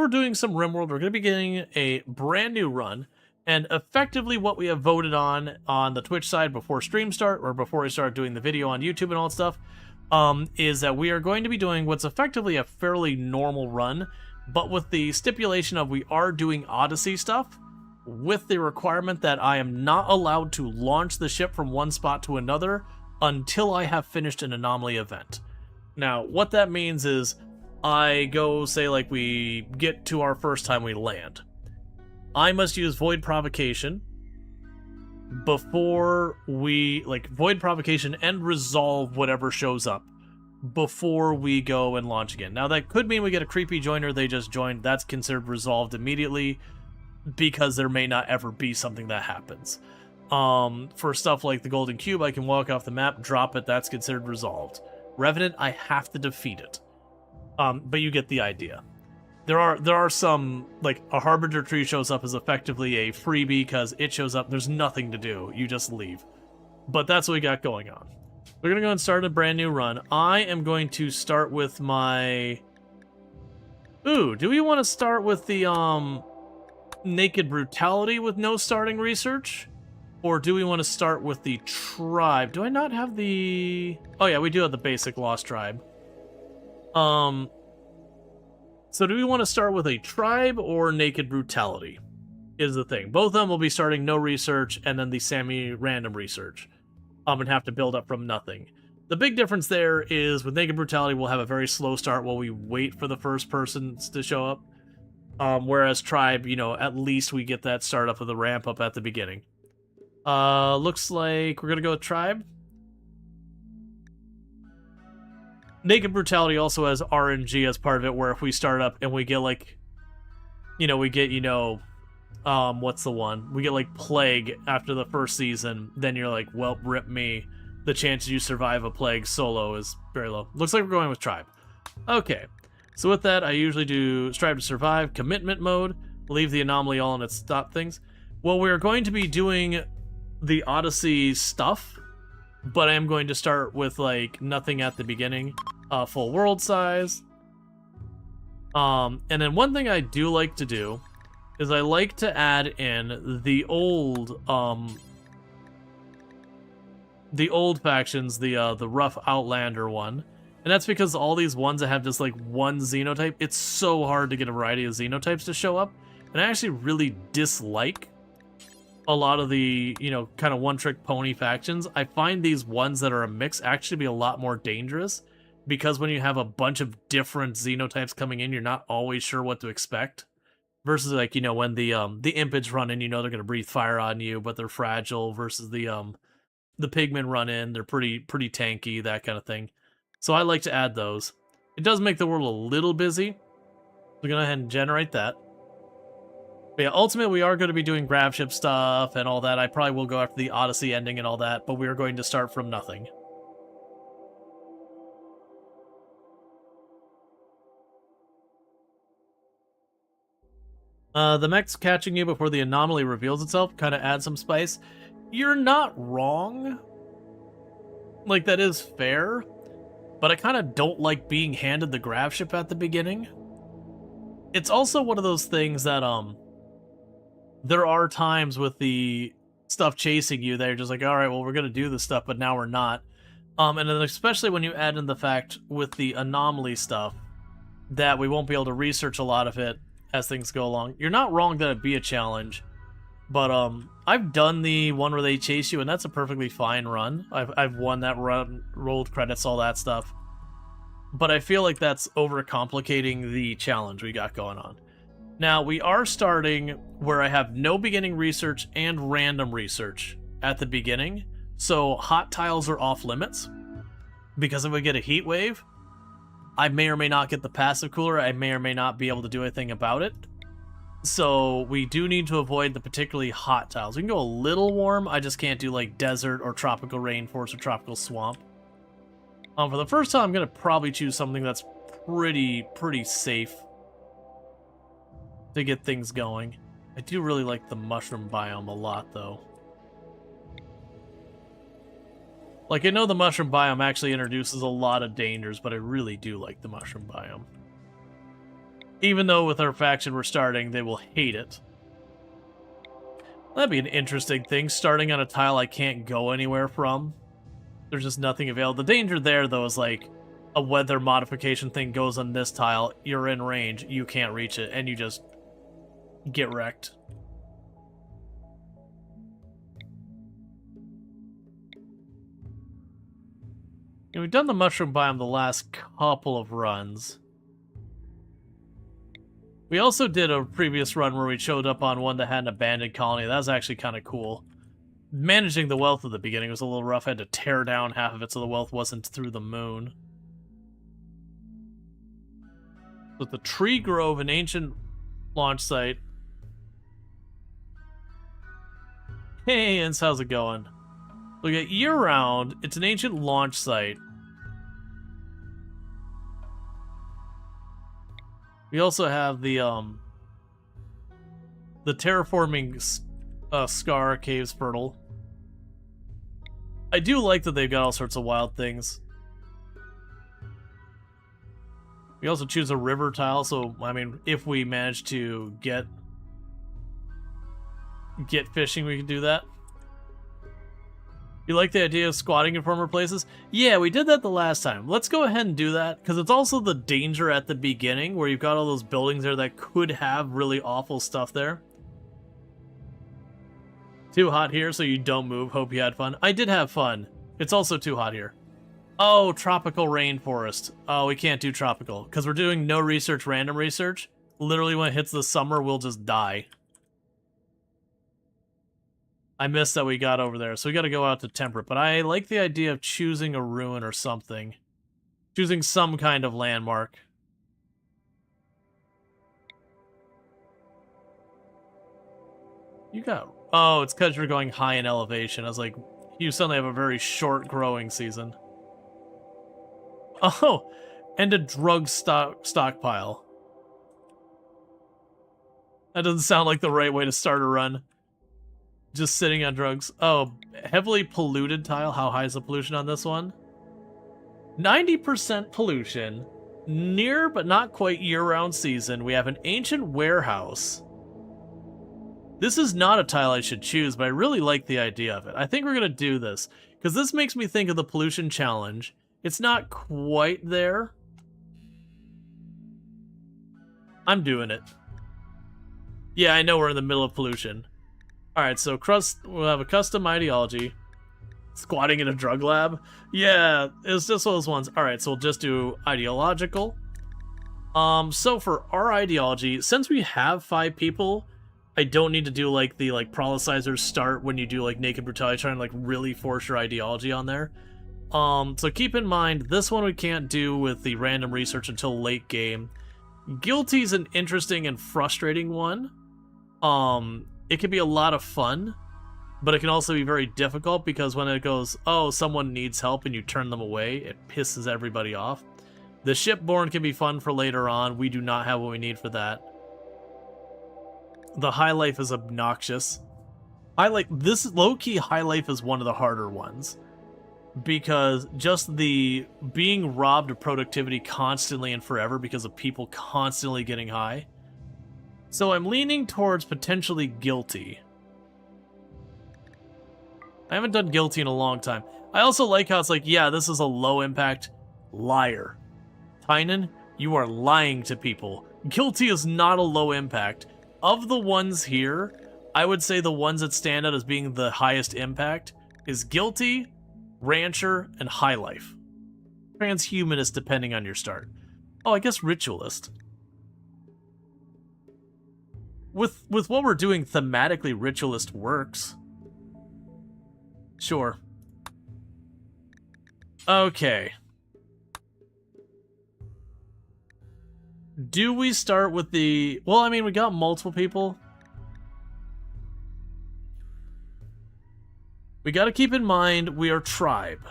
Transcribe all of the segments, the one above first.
we're doing some RimWorld. We're going to be getting a brand new run, and effectively what we have voted on the Twitch side before stream start, or before I start doing the video on YouTube and all that stuff, is that we are going to be doing what's effectively a fairly normal run, but with the stipulation of we are doing Odyssey stuff, with the requirement that I am not allowed to launch the ship from one spot to another until I have finished an Anomaly event. Now, what that means is I go, say, like, we get to our first time we land. I must use Void Provocation before we, like, Void Provocation and resolve whatever shows up before we go and launch again. Now, that could mean we get a creepy joiner, they just joined, that's considered resolved immediately, because there may not ever be something that happens. For stuff like the Golden Cube, I can walk off the map, drop it, that's considered resolved. Revenant, I have to defeat it. But you get the idea. There are some, like, a Harbinger tree shows up as effectively a freebie because it shows up, there's nothing to do, you just leave. But that's what we got going on. We're gonna go and start a brand new run. I am going to start with my... Ooh, do we want to start with the, Naked Brutality with no starting research? Or do we want to start with the tribe? Do I not have the... Oh yeah, we do have the basic Lost Tribe. So do we want to start with a tribe or Naked Brutality? Is the thing. Both of them will be starting no research and then the semi-random research. And have to build up from nothing. The big difference there is with Naked Brutality, we'll have a very slow start while we wait for the first persons to show up. Whereas Tribe, you know, at least we get that start up of the ramp up at the beginning. Looks like we're gonna go with Tribe. Naked Brutality also has RNG as part of it, where if we start up and we get, like, you know, we get, you know, what's the one? We get, like, Plague after the first season, then you're like, well, rip me. The chances you survive a Plague solo is very low. Looks like we're going with Tribe. Okay. So with that, I usually do Strive to Survive, Commitment Mode, leave the Anomaly all in its stop things. Well, we're going to be doing the Odyssey stuff, but I am going to start with, like, nothing at the beginning, full world size. And then one thing I do like to do is I like to add in the old factions, the rough Outlander one. And that's because all these ones that have just, like, one xenotype, it's so hard to get a variety of xenotypes to show up. And I actually really dislike a lot of the, you know, kind of one-trick pony factions. I find these ones that are a mix actually be a lot more dangerous, because when you have a bunch of different xenotypes coming in, you're not always sure what to expect. Versus, like, you know, when the Impids run in, you know they're going to breathe fire on you, but they're fragile. Versus the Pigmen run in, they're pretty tanky, that kind of thing. So I like to add those. It does make the world a little busy. We're going to go ahead and generate that. But yeah, ultimately we are going to be doing grab ship stuff and all that. I probably will go after the Odyssey ending and all that, but we are going to start from nothing. The mech's catching you before the Anomaly reveals itself kind of adds some spice. You're not wrong. Like, that is fair. But I kind of don't like being handed the grab ship at the beginning. It's also one of those things that, there are times with the stuff chasing you that you're just like, alright, well, we're going to do this stuff, but now we're not. And then especially when you add in the fact with the Anomaly stuff that we won't be able to research a lot of it as things go along. You're not wrong that it'd be a challenge. But I've done the one where they chase you, and that's a perfectly fine run. I've won that run, rolled credits, all that stuff. But I feel like that's overcomplicating the challenge we got going on. Now, we are starting where I have no beginning research and random research at the beginning. So hot tiles are off limits. Because if we get a heat wave, I may or may not get the passive cooler. I may or may not be able to do anything about it. So we do need to avoid the particularly hot tiles. We can go a little warm. I just can't do, like, desert or tropical rainforest or tropical swamp. For the first time, I'm going to probably choose something that's pretty safe to get things going. I do really like the mushroom biome a lot, though. Like, I know the mushroom biome actually introduces a lot of dangers, but I really do like the mushroom biome. Even though with our faction we're starting, they will hate it. That'd be an interesting thing, starting on a tile I can't go anywhere from. There's just nothing available. The danger there, though, is like a weather modification thing goes on this tile, you're in range, you can't reach it, and you just get wrecked. And we've done the mushroom biome the last couple of runs. We also did a previous run where we showed up on one that had an abandoned colony. That was actually kind of cool. Managing the wealth at the beginning was a little rough. I had to tear down half of it so the wealth wasn't through the moon. With the Tree Grove, an ancient launch site. Hey, Ince, how's it going? Look at year-round. It's an ancient launch site. We also have the terraforming Scar Caves Fertile. I do like that they've got all sorts of wild things. We also choose a river tile, so, I mean, if we manage to get fishing, we can do that. You like the idea of squatting in former places? Yeah, we did that the last time. Let's go ahead and do that, because it's also the danger at the beginning, where you've got all those buildings there that could have really awful stuff there. Too hot here, so you don't move. Hope you had fun. I did have fun. It's also too hot here. Oh, tropical rainforest. Oh, we can't do tropical, because we're doing no research, random research. Literally, when it hits the summer, we'll just die. I missed that we got over there, so we got to go out to temperate. But I like the idea of choosing a ruin or something. Choosing some kind of landmark. You got... Oh, it's because you're going high in elevation. I was like, you suddenly have a very short growing season. Oh, and a drug stockpile. That doesn't sound like the right way to start a run. Just sitting on drugs. Oh, heavily polluted tile. How high is the pollution on this one? 90% pollution. Near but not quite year-round season. We have an ancient warehouse. This is not a tile I should choose, but I really like the idea of it. I think we're going to do this, because this makes me think of the pollution challenge. It's not quite there. I'm doing it. Yeah, I know we're in the middle of pollution. Alright, so we'll have a custom ideology. Squatting in a drug lab? Yeah, it's just one of those ones. Alright, so we'll just do ideological. So for our ideology, since we have 5 people, I don't need to do like the prolicizers start when you do like naked brutality, trying to like really force your ideology on there. So keep in mind, this one we can't do with the random research until late game. Guilty's an interesting and frustrating one. It can be a lot of fun, but it can also be very difficult because when it goes, oh, someone needs help and you turn them away, it pisses everybody off. The shipborne can be fun for later on. We do not have what we need for that. The high life is obnoxious. This low-key high life is one of the harder ones, because just the being robbed of productivity constantly and forever because of people constantly getting high. So I'm leaning towards potentially guilty. I haven't done guilty in a long time. I also like how it's like, yeah, this is a low impact. Liar. Tynan, you are lying to people. Guilty is not a low impact. Of the ones here, I would say the ones that stand out as being the highest impact is Guilty, Rancher, and High Life. Transhumanist, depending on your start. Oh, I guess Ritualist. With what we're doing thematically, Ritualist works. Sure. Okay. Do we start with the... Well, I mean, we got multiple people. We got to keep in mind we are tribe.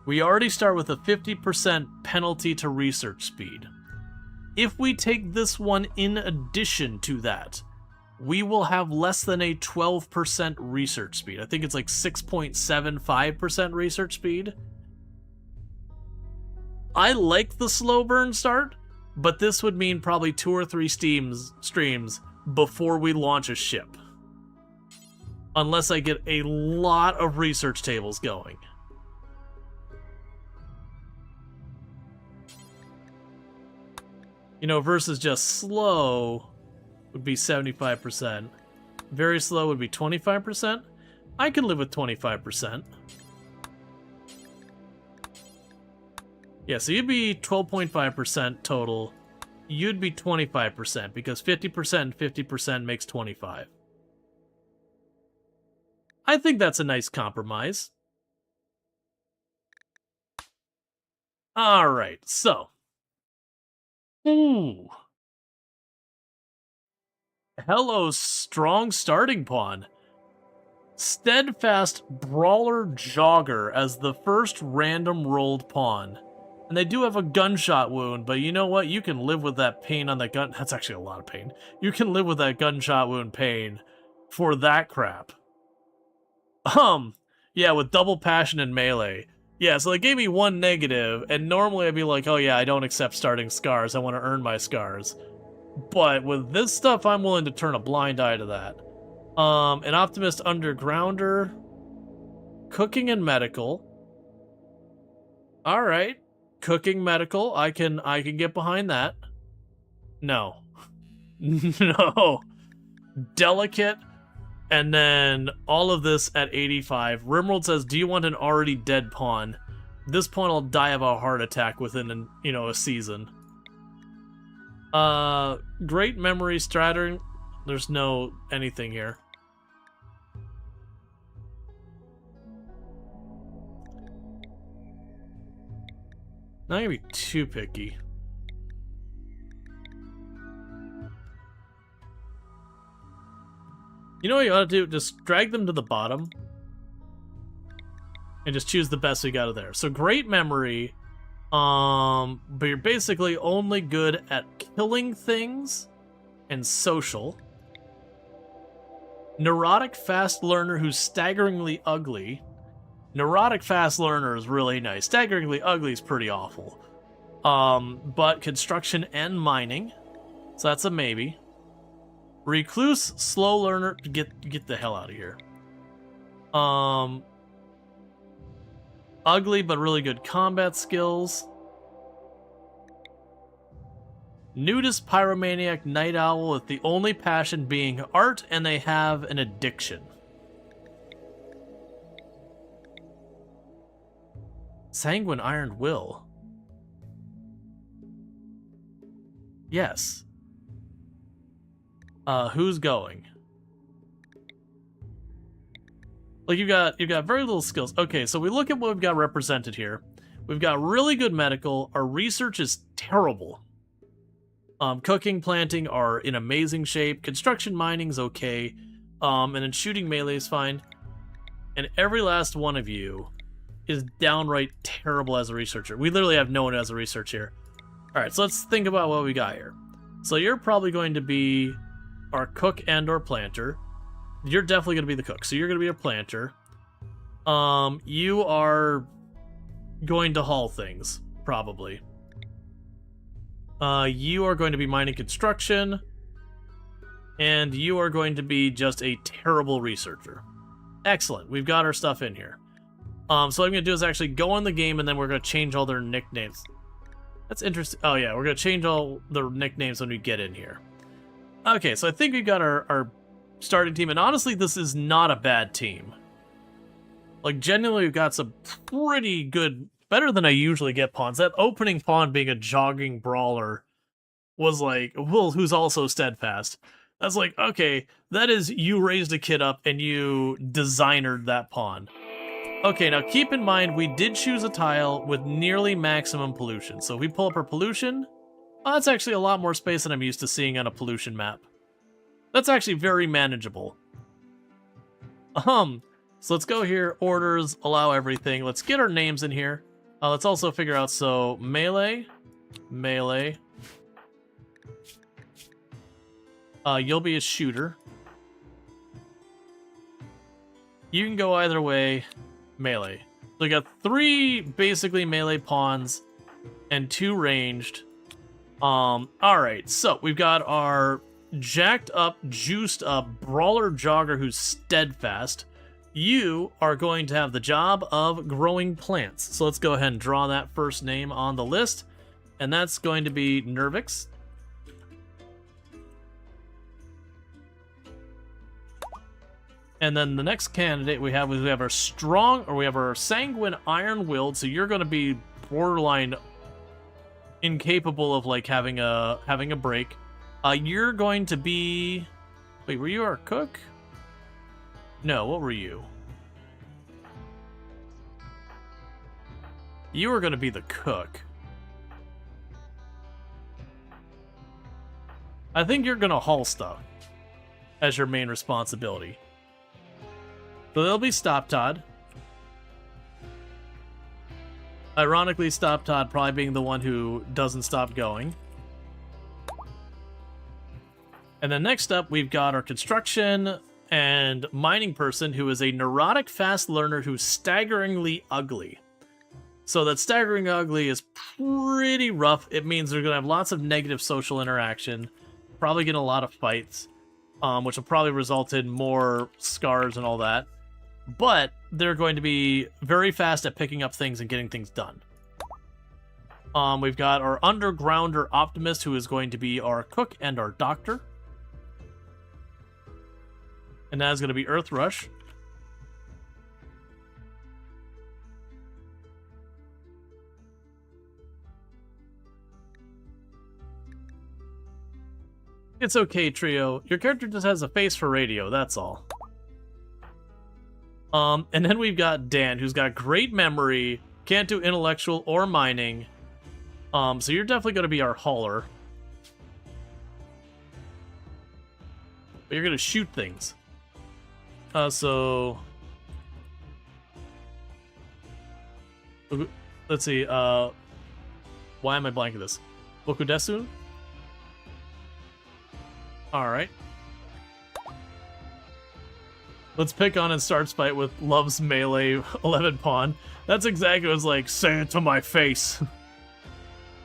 We already start with a 50% penalty to research speed. If we take this one in addition to that, we will have less than a 12% research speed. I think it's like 6.75% research speed. I like the slow burn start, but this would mean probably 2 or 3 streams before we launch a ship. Unless I get a lot of research tables going. You know, versus just slow would be 75%. Very slow would be 25%. I could live with 25%. Yeah, so you'd be 12.5% total. You'd be 25% because 50% and 50% makes 25. I think that's a nice compromise. All right, so. Ooh. Hello, strong starting pawn. Steadfast Brawler Jogger as the first random rolled pawn. And they do have a gunshot wound, but you know what? You can live with that pain on that gun. That's actually a lot of pain. You can live with that gunshot wound pain for that crap. Yeah, with double passion and melee. Yeah, so they gave me 1 negative, and normally I'd be like, oh yeah, I don't accept starting scars. I want to earn my scars. But with this stuff, I'm willing to turn a blind eye to that. An Optimist Undergrounder. Cooking and Medical. Alright. Cooking, Medical. I can get behind that. No. No. Delicate. And then all of this at 85. RimWorld says, do you want an already dead pawn? This pawn will die of a heart attack within, a season. Great Memory Strattern. There's no anything here. Not gonna be too picky. You know what you ought to do? Just drag them to the bottom. And just choose the best we got of there. So Great Memory. But you're basically only good at killing things and social. Neurotic Fast Learner who's staggeringly ugly. Neurotic Fast Learner is really nice. Staggeringly ugly is pretty awful. But construction and mining. So that's a maybe. Recluse Slow Learner. Get the hell out of here. Ugly but really good combat skills. Nudist Pyromaniac Night Owl with the only passion being art, and they have an addiction. Sanguine Iron Will. Yes. Who's going? Like you've got very little skills. Okay, so we look at what we've got represented here. We've got really good medical. Our research is terrible. Cooking, planting are in amazing shape. Construction, mining's okay. And then shooting melee is fine. And every last one of you is downright terrible as a researcher. We literally have no one as a researcher here. All right, so let's think about what we got here. So you're probably going to be our cook and or planter. You're definitely going to be the cook, so you're going to be a planter. You are going to haul things, probably. You are going to be mining construction. And you are going to be just a terrible researcher. Excellent, we've got our stuff in here. So what I'm going to do is actually go in the game, and then we're going to change all their nicknames. That's interesting. Oh yeah, we're going to change all the nicknames when we get in here. Okay, so I think we've got our starting team, and honestly, this is not a bad team. Like, genuinely, we've got some pretty good, better than I usually get pawns. That opening pawn being a jogging brawler was like, well, who's also steadfast. That's like, okay, that is you raised a kid up and you designered that pawn. Okay, now keep in mind, we did choose a tile with nearly maximum pollution. So if we pull up our pollution, oh, that's actually a lot more space than I'm used to seeing on a pollution map. That's actually very manageable. So let's go here, orders, allow everything. Let's get our names in here. Let's also figure out, so melee. You'll be a shooter. You can go either way. Melee. So we got 3 basically melee pawns and 2 ranged. Alright, so we've got our jacked up, juiced up brawler jogger who's steadfast. You are going to have the job of growing plants. So let's go ahead and draw that first name on the list. And that's going to be Nervix. And then the next candidate we have our sanguine iron-willed. So you're going to be borderline incapable of like having a break. You're going to be, wait, were you our cook? No, what were you? You were going to be the cook. I think you're going to haul stuff as your main responsibility. So there'll be Stop Todd. Ironically, Stop Todd probably being the one who doesn't stop going. And then next up, we've got our construction and mining person who is a neurotic fast learner who's staggeringly ugly. So that staggering ugly is pretty rough. It means they're going to have lots of negative social interaction, probably get a lot of fights, which will probably result in more scars and all that. But they're going to be very fast at picking up things and getting things done. We've got our undergrounder optimist who is going to be our cook and our doctor. And that is going to be Earth Rush. It's okay, Trio. Your character just has a face for radio, that's all. And then we've got Dan, who's got great memory, can't do intellectual or mining. So you're definitely going to be our hauler. But you're going to shoot things. So... let's see, why am I blanking this? Bokudesu? Alright. Let's pick on and start fight with Love's Melee 11 Pawn. That's exactly what it was like, say it to my face.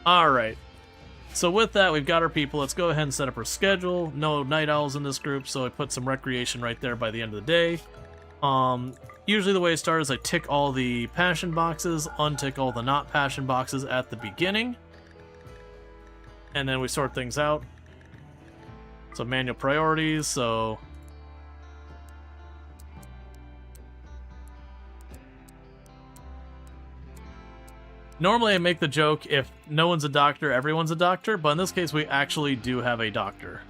Alright. So with that, we've got our people. Let's go ahead and set up our schedule. No night owls in this group, so I put some recreation right there by the end of the day. Usually the way I start is I tick all the passion boxes, untick all the not passion boxes at the beginning. And then we sort things out. So manual priorities, so... Normally I make the joke, if no one's a doctor, everyone's a doctor, but in this case we actually do have a doctor.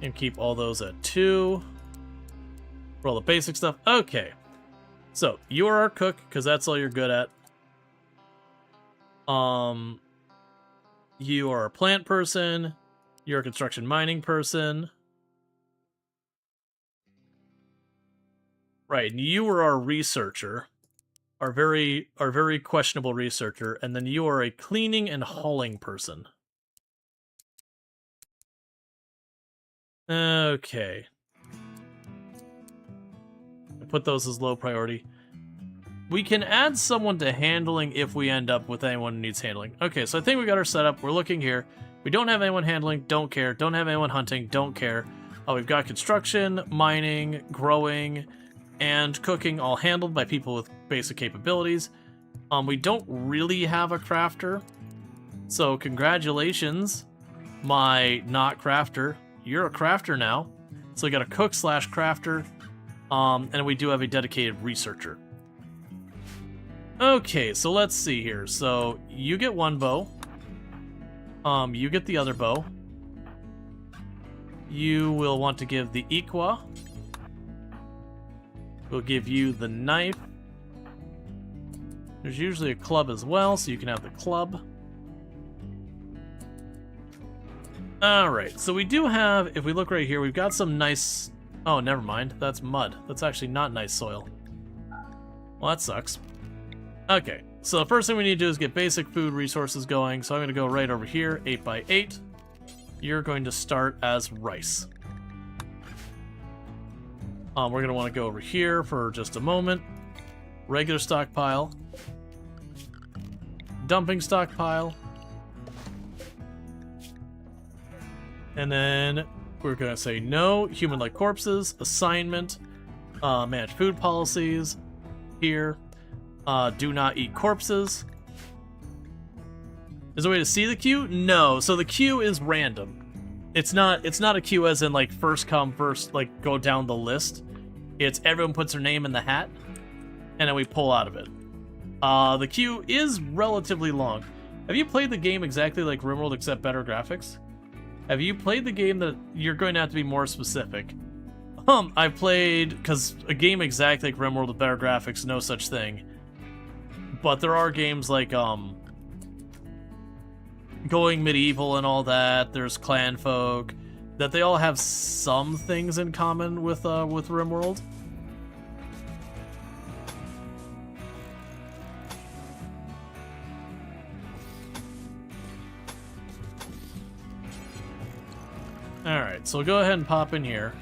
And keep all those at 2. For all the basic stuff. Okay. So, you are our cook, because that's all you're good at. You are a plant person. You're a construction mining person. Right, and you are our researcher, our very questionable researcher, and then you are a cleaning and hauling person. Okay. I put those as low priority. We can add someone to handling if we end up with anyone who needs handling. Okay, so I think we got our setup. We're looking here. We don't have anyone handling, don't care. Don't have anyone hunting, don't care. We've got construction, mining, growing, and cooking all handled by people with basic capabilities. We don't really have a crafter, so congratulations, my not crafter. You're a crafter now. So we got a cook / crafter, and we do have a dedicated researcher. Okay, so let's see here. So you get one bow. You get the other bow. You will want to give the Equa. We'll give you the knife. There's usually a club as well, so you can have the club. Alright, so we do have, if we look right here, we've got some nice... Oh, never mind. That's mud. That's actually not nice soil. Well, that sucks. Okay, so the first thing we need to do is get basic food resources going. So I'm going to go right over here, 8x8. You're going to start as rice. We're going to want to go over here for just a moment. Regular stockpile. dumping stockpile. And then we're gonna say no, human-like corpses, assignment, manage food policies, here, do not eat corpses. Is there a way to see the queue? No, so the queue is random. It's not a queue as in like first come, first like go down the list. It's everyone puts their name in the hat, and then we pull out of it. The queue is relatively long. Have you played the game exactly like RimWorld except better graphics? Have you played the game that you're going to have to be more specific? I've played, because a game exactly like RimWorld with better graphics, no such thing. But there are games like, Going Medieval and all that, there's Clan Folk, that they all have some things in common with RimWorld. Alright, so we'll go ahead and pop in here.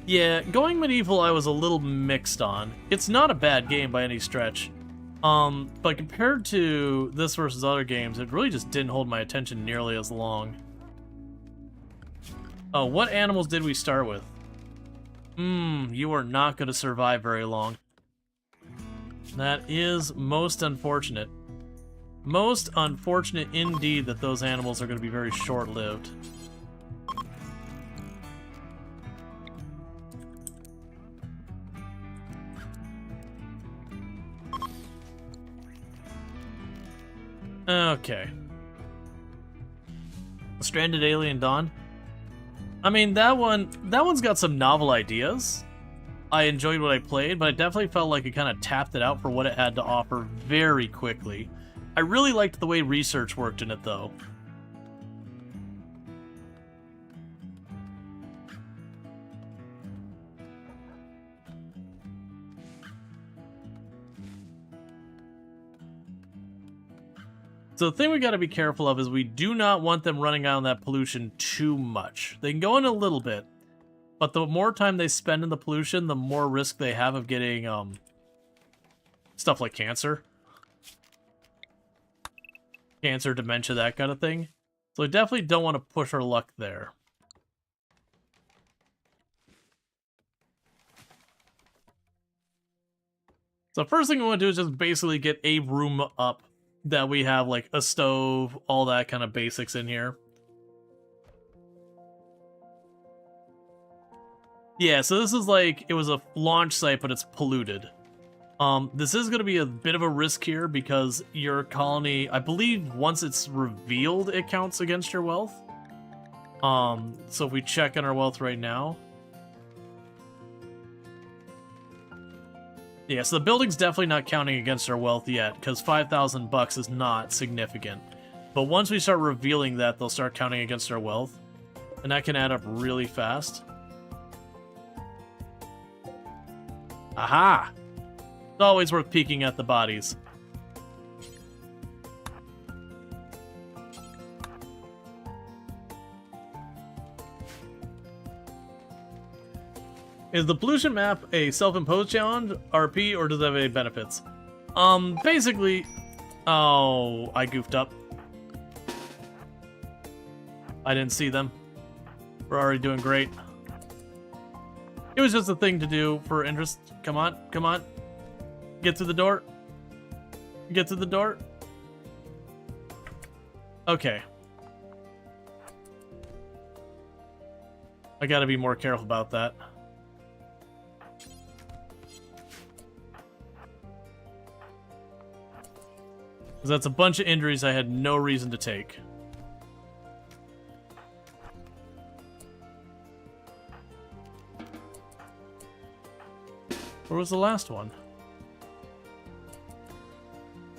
Yeah, Going Medieval I was a little mixed on. It's not a bad game by any stretch. But compared to this versus other games, it really just didn't hold my attention nearly as long. Oh, what animals did we start with? You are not going to survive very long. That is most unfortunate. Most unfortunate indeed that those animals are going to be very short-lived. Okay. Stranded Alien Dawn. I mean, that one's got some novel ideas. I enjoyed what I played, but I definitely felt like it kind of tapped it out for what it had to offer very quickly. I really liked the way research worked in it, though. So the thing we got to be careful of is we do not want them running out on that pollution too much. They can go in a little bit, but the more time they spend in the pollution, the more risk they have of getting stuff like cancer. Cancer, dementia, that kind of thing. So we definitely don't want to push our luck there. So first thing we want to do is just basically get a room up that we have, like, a stove, all that kind of basics in here. Yeah, so this is like, it was a launch site, but it's polluted. This is going to be a bit of a risk here, because your colony, I believe once it's revealed, it counts against your wealth. So if we check on our wealth right now. Yeah, so the building's definitely not counting against our wealth yet, because 5,000 bucks is not significant. But once we start revealing that, they'll start counting against our wealth. And that can add up really fast. Aha! It's always worth peeking at the bodies. Is the pollution map a self-imposed challenge, RP, or does it have any benefits? Basically... Oh, I goofed up. I didn't see them. We're already doing great. It was just a thing to do for interest. Come on, come on. Get to the door. Get to the door. Okay. I gotta be more careful about that. Because that's a bunch of injuries I had no reason to take. Where was the last one?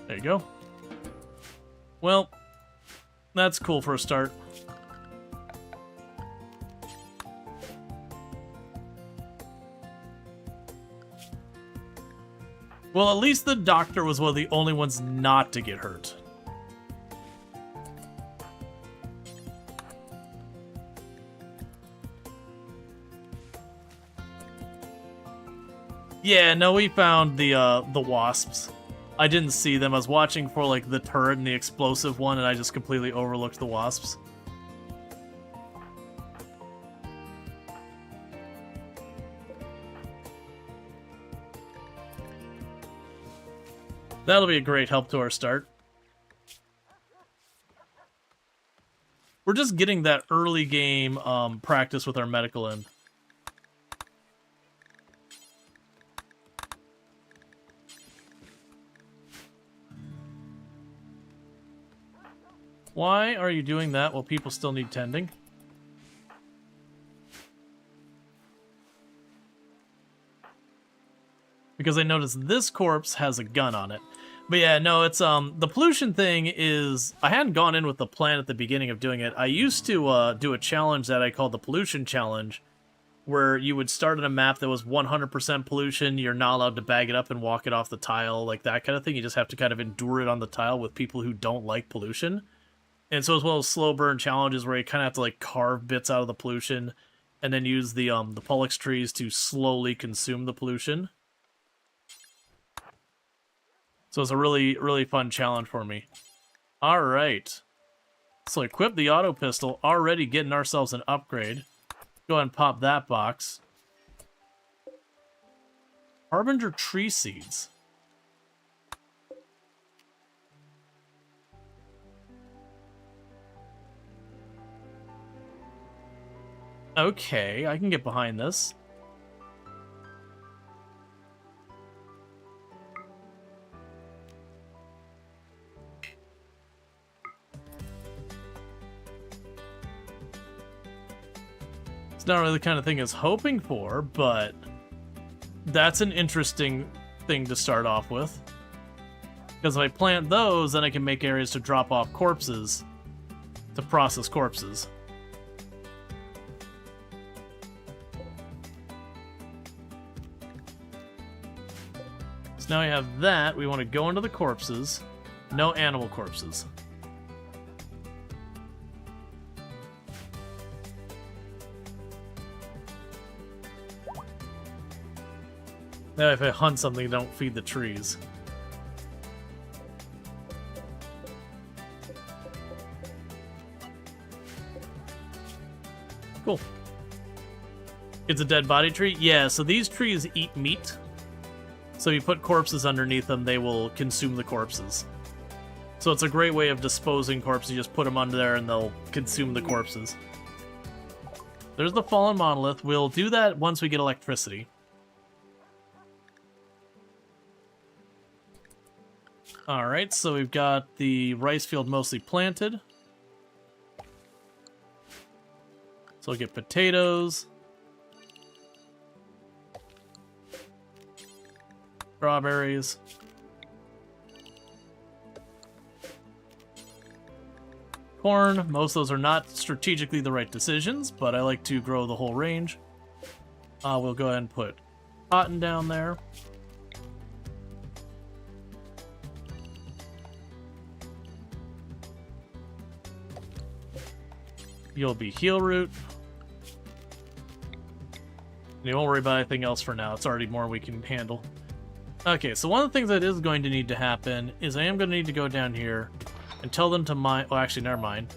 There you go. Well, that's cool for a start. Well, at least the doctor was one of the only ones not to get hurt. Yeah, no, we found the wasps. I didn't see them. I was watching for like the turret and the explosive one, and I just completely overlooked the wasps. That'll be a great help to our start. We're just getting that early game practice with our medical in. Why are you doing that while people still need tending? Because I noticed this corpse has a gun on it. But yeah, no, it's the pollution thing is, I hadn't gone in with the plan at the beginning of doing it. I used to do a challenge that I called the pollution challenge, where you would start on a map that was 100% pollution. You're not allowed to bag it up and walk it off the tile, like that kind of thing. You just have to kind of endure it on the tile with people who don't like pollution. And so as well as slow burn challenges where you kind of have to like carve bits out of the pollution and then use the Pollux trees to slowly consume the pollution. So it's a really, really fun challenge for me. Alright. So equip the auto pistol, already getting ourselves an upgrade. Go ahead and pop that box. Harbinger tree seeds. Okay, I can get behind this. It's not really the kind of thing I was hoping for, but that's an interesting thing to start off with. Because if I plant those, then I can make areas to drop off corpses, to process corpses. So now we have that. We want to go into the corpses. No animal corpses. Now if I hunt something, don't feed the trees. Cool. It's a dead body tree? Yeah, so these trees eat meat. So if you put corpses underneath them, they will consume the corpses. So it's a great way of disposing corpses. You just put them under there and they'll consume the corpses. There's the fallen monolith. We'll do that once we get electricity. Alright, so we've got the rice field mostly planted. So we'll get potatoes. Strawberries. Corn. Most of those are not strategically the right decisions, but I like to grow the whole range. We'll go ahead and put cotton down there. You'll be heel root. And you won't worry about anything else for now. It's already more we can handle. Okay, so one of the things that is going to need to happen is I am going to need to go down here and tell them to mine... Well, actually, never mind.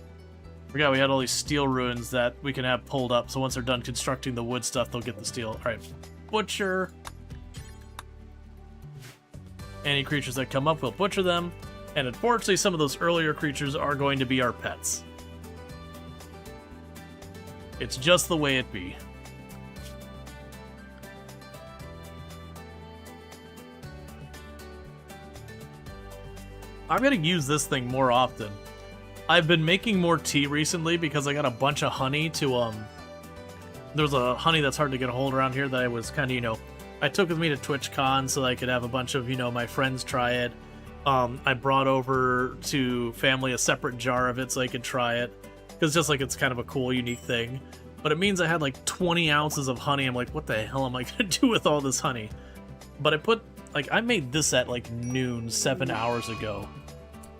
Forgot we had all these steel ruins that we can have pulled up, so once they're done constructing the wood stuff, they'll get the steel. Alright, butcher. Any creatures that come up, we'll butcher them. And unfortunately, some of those earlier creatures are going to be our pets. It's just the way it be. I'm gonna use this thing more often. I've been making more tea recently because I got a bunch of honey to, there's a honey that's hard to get a hold around here that I was kind of, I took with me to TwitchCon so that I could have a bunch of, my friends try it. I brought over to family a separate jar of it so I could try it. Because just like it's kind of a cool, unique thing. But it means I had like 20 ounces of honey. I'm like, what the hell am I going to do with all this honey? But I put, I made this at like noon 7 hours ago.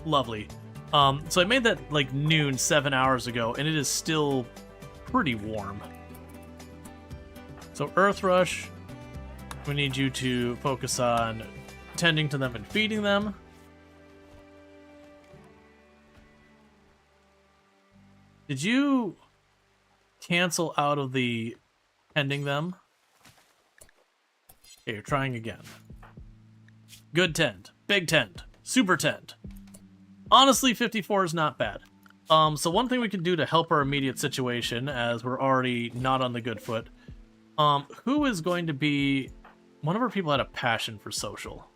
Lovely. So I made that like noon 7 hours ago, and it is still pretty warm. So Earth Rush. We need you to focus on tending to them and feeding them. Did you cancel out of the tending them? Okay, you're trying again. Good tend. Big tend. Super tend. Honestly, 54 is not bad. So one thing we can do to help our immediate situation, as we're already not on the good foot, who is going to be... One of our people had a passion for social.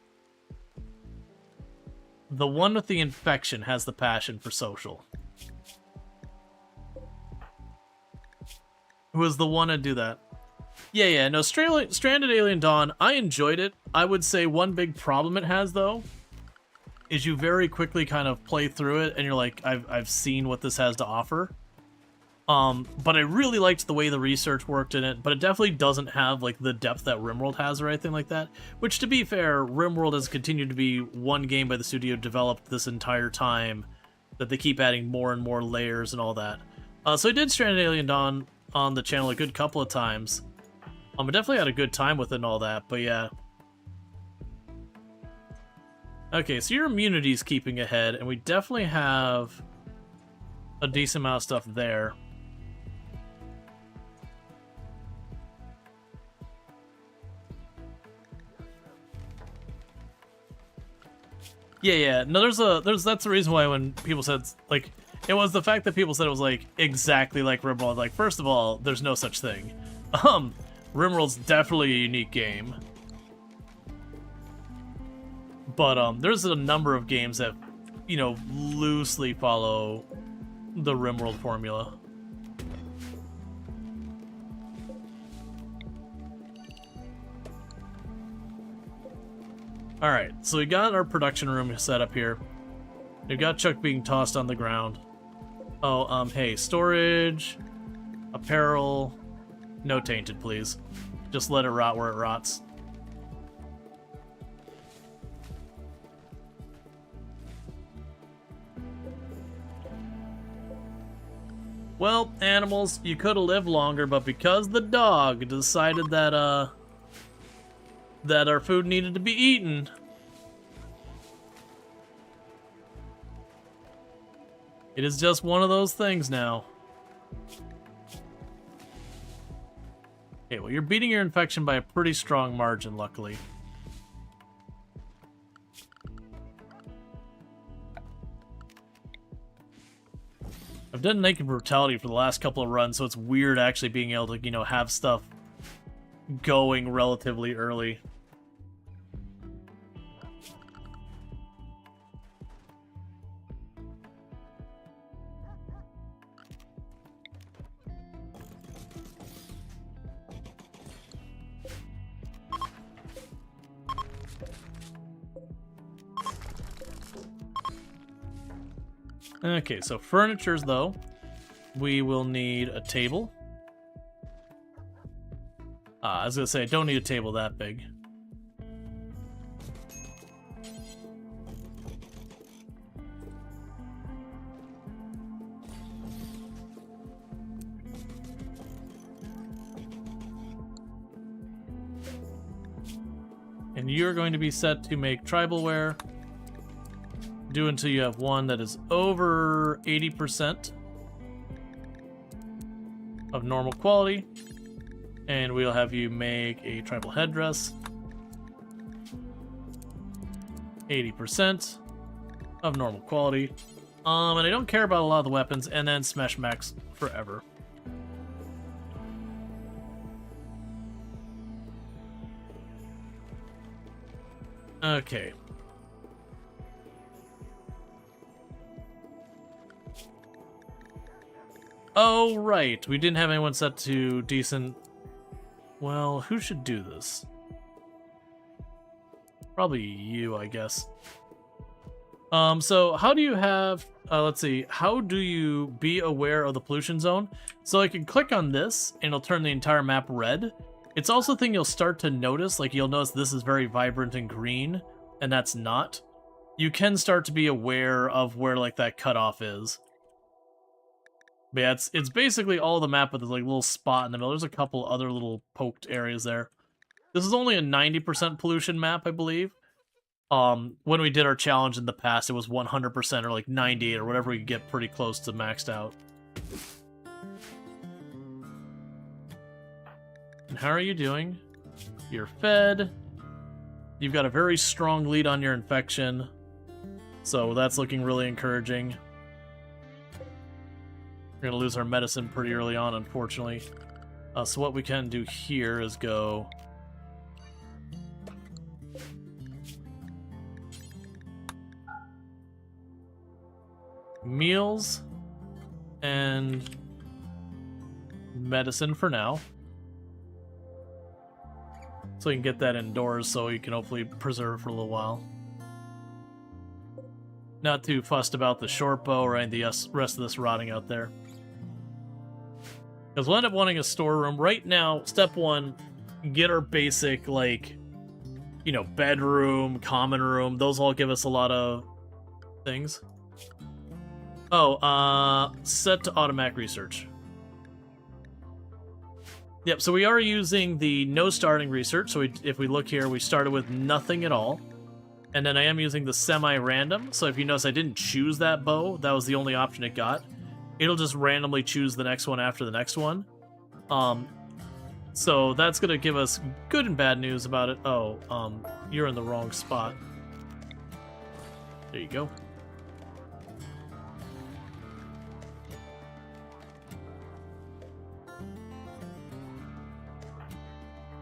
The one with the infection has the passion for social. Who was the one to do that? Yeah, no, Stranded Alien Dawn, I enjoyed it. I would say one big problem it has, though, is you very quickly kind of play through it, and you're like, I've seen what this has to offer. But I really liked the way the research worked in it, but it definitely doesn't have, like, the depth that RimWorld has or anything like that. Which, to be fair, RimWorld has continued to be one game by the studio developed this entire time, that they keep adding more and more layers and all that. So I did Stranded Alien Dawn on the channel a good couple of times. I definitely had a good time with it and all that, but yeah. Okay, so your immunity's keeping ahead, and we definitely have a decent amount of stuff there. Yeah. No, that's the reason why when people said, like, it was the fact that people said it was, like, exactly like RimWorld. Like, first of all, there's no such thing. RimWorld's definitely a unique game. But, there's a number of games that, you know, loosely follow the RimWorld formula. Alright, so we got our production room set up here. We've got Chuck being tossed on the ground. Oh, hey, storage, apparel, no tainted, please. Just let it rot where it rots. Well, animals, you could have lived longer, but because the dog decided that, that our food needed to be eaten, it is just one of those things now. Okay, well, you're beating your infection by a pretty strong margin, luckily. I've done Naked Brutality for the last couple of runs, so it's weird actually being able to, you know, have stuff going relatively early. Okay, so furnitures, though, we will need a table. I was gonna say, I don't need a table that big. And you're going to be set to make tribal wear. Do until you have one that is over 80% of normal quality, and we'll have you make a tribal headdress, 80% of normal quality, and I don't care about a lot of the weapons, and then smash max forever. Okay. Oh, right. We didn't have anyone set to decent... Well, who should do this? Probably you, I guess. So how do you have... let's see. How do you be aware of the pollution zone? So I can click on this, and it'll turn the entire map red. It's also a thing you'll start to notice. Like, you'll notice this is very vibrant and green, and that's not. You can start to be aware of where, like, that cutoff is. But yeah, it's basically all the map with this like little spot in the middle. There's a couple other little poked areas there. This is only a 90% pollution map, I believe. When we did our challenge in the past, it was 100% or like 98 or whatever we could get pretty close to maxed out. And how are you doing? You're fed. You've got a very strong lead on your infection. So that's looking really encouraging. We're gonna lose our medicine pretty early on, unfortunately. So what we can do here is go... meals and medicine for now. So you can get that indoors so you can hopefully preserve it for a little while. Not too fussed about the short bow or any of the rest of this rotting out there. Because we'll end up wanting a storeroom. Right now, step one, get our basic, like, you know, bedroom, common room. Those all give us a lot of things. Oh, set to automatic research. Yep, so we are using the no starting research. So if we look here, we started with nothing at all. And then I am using the semi-random. So if you notice, I didn't choose that bow. That was the only option it got. It'll just randomly choose the next one after the next one. So that's going to give us good and bad news about it. Oh, you're in the wrong spot. There you go.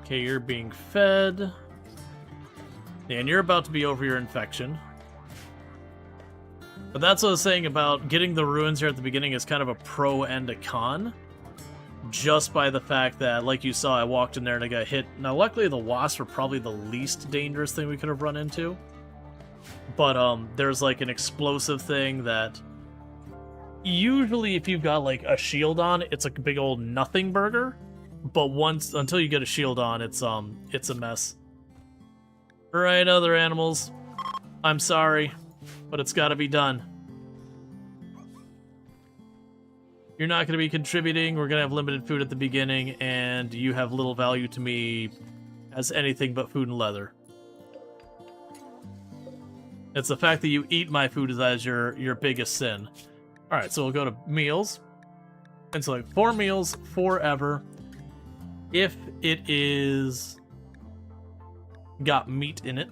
Okay, you're being fed. And you're about to be over your infection. But that's what I was saying about getting the ruins here at the beginning is kind of a pro and a con. Just by the fact that, like you saw, I walked in there and I got hit. Now, luckily, the wasps were probably the least dangerous thing we could have run into. But there's like an explosive thing that... usually, if you've got like a shield on, it's like a big old nothing burger. But until you get a shield on, it's a mess. Right, other animals. I'm sorry, but it's got to be done. You're not going to be contributing. We're going to have limited food at the beginning, and you have little value to me as anything but food and leather. It's the fact that you eat my food as your biggest sin. All right, so we'll go to meals and select 4 meals forever. If it is got meat in it.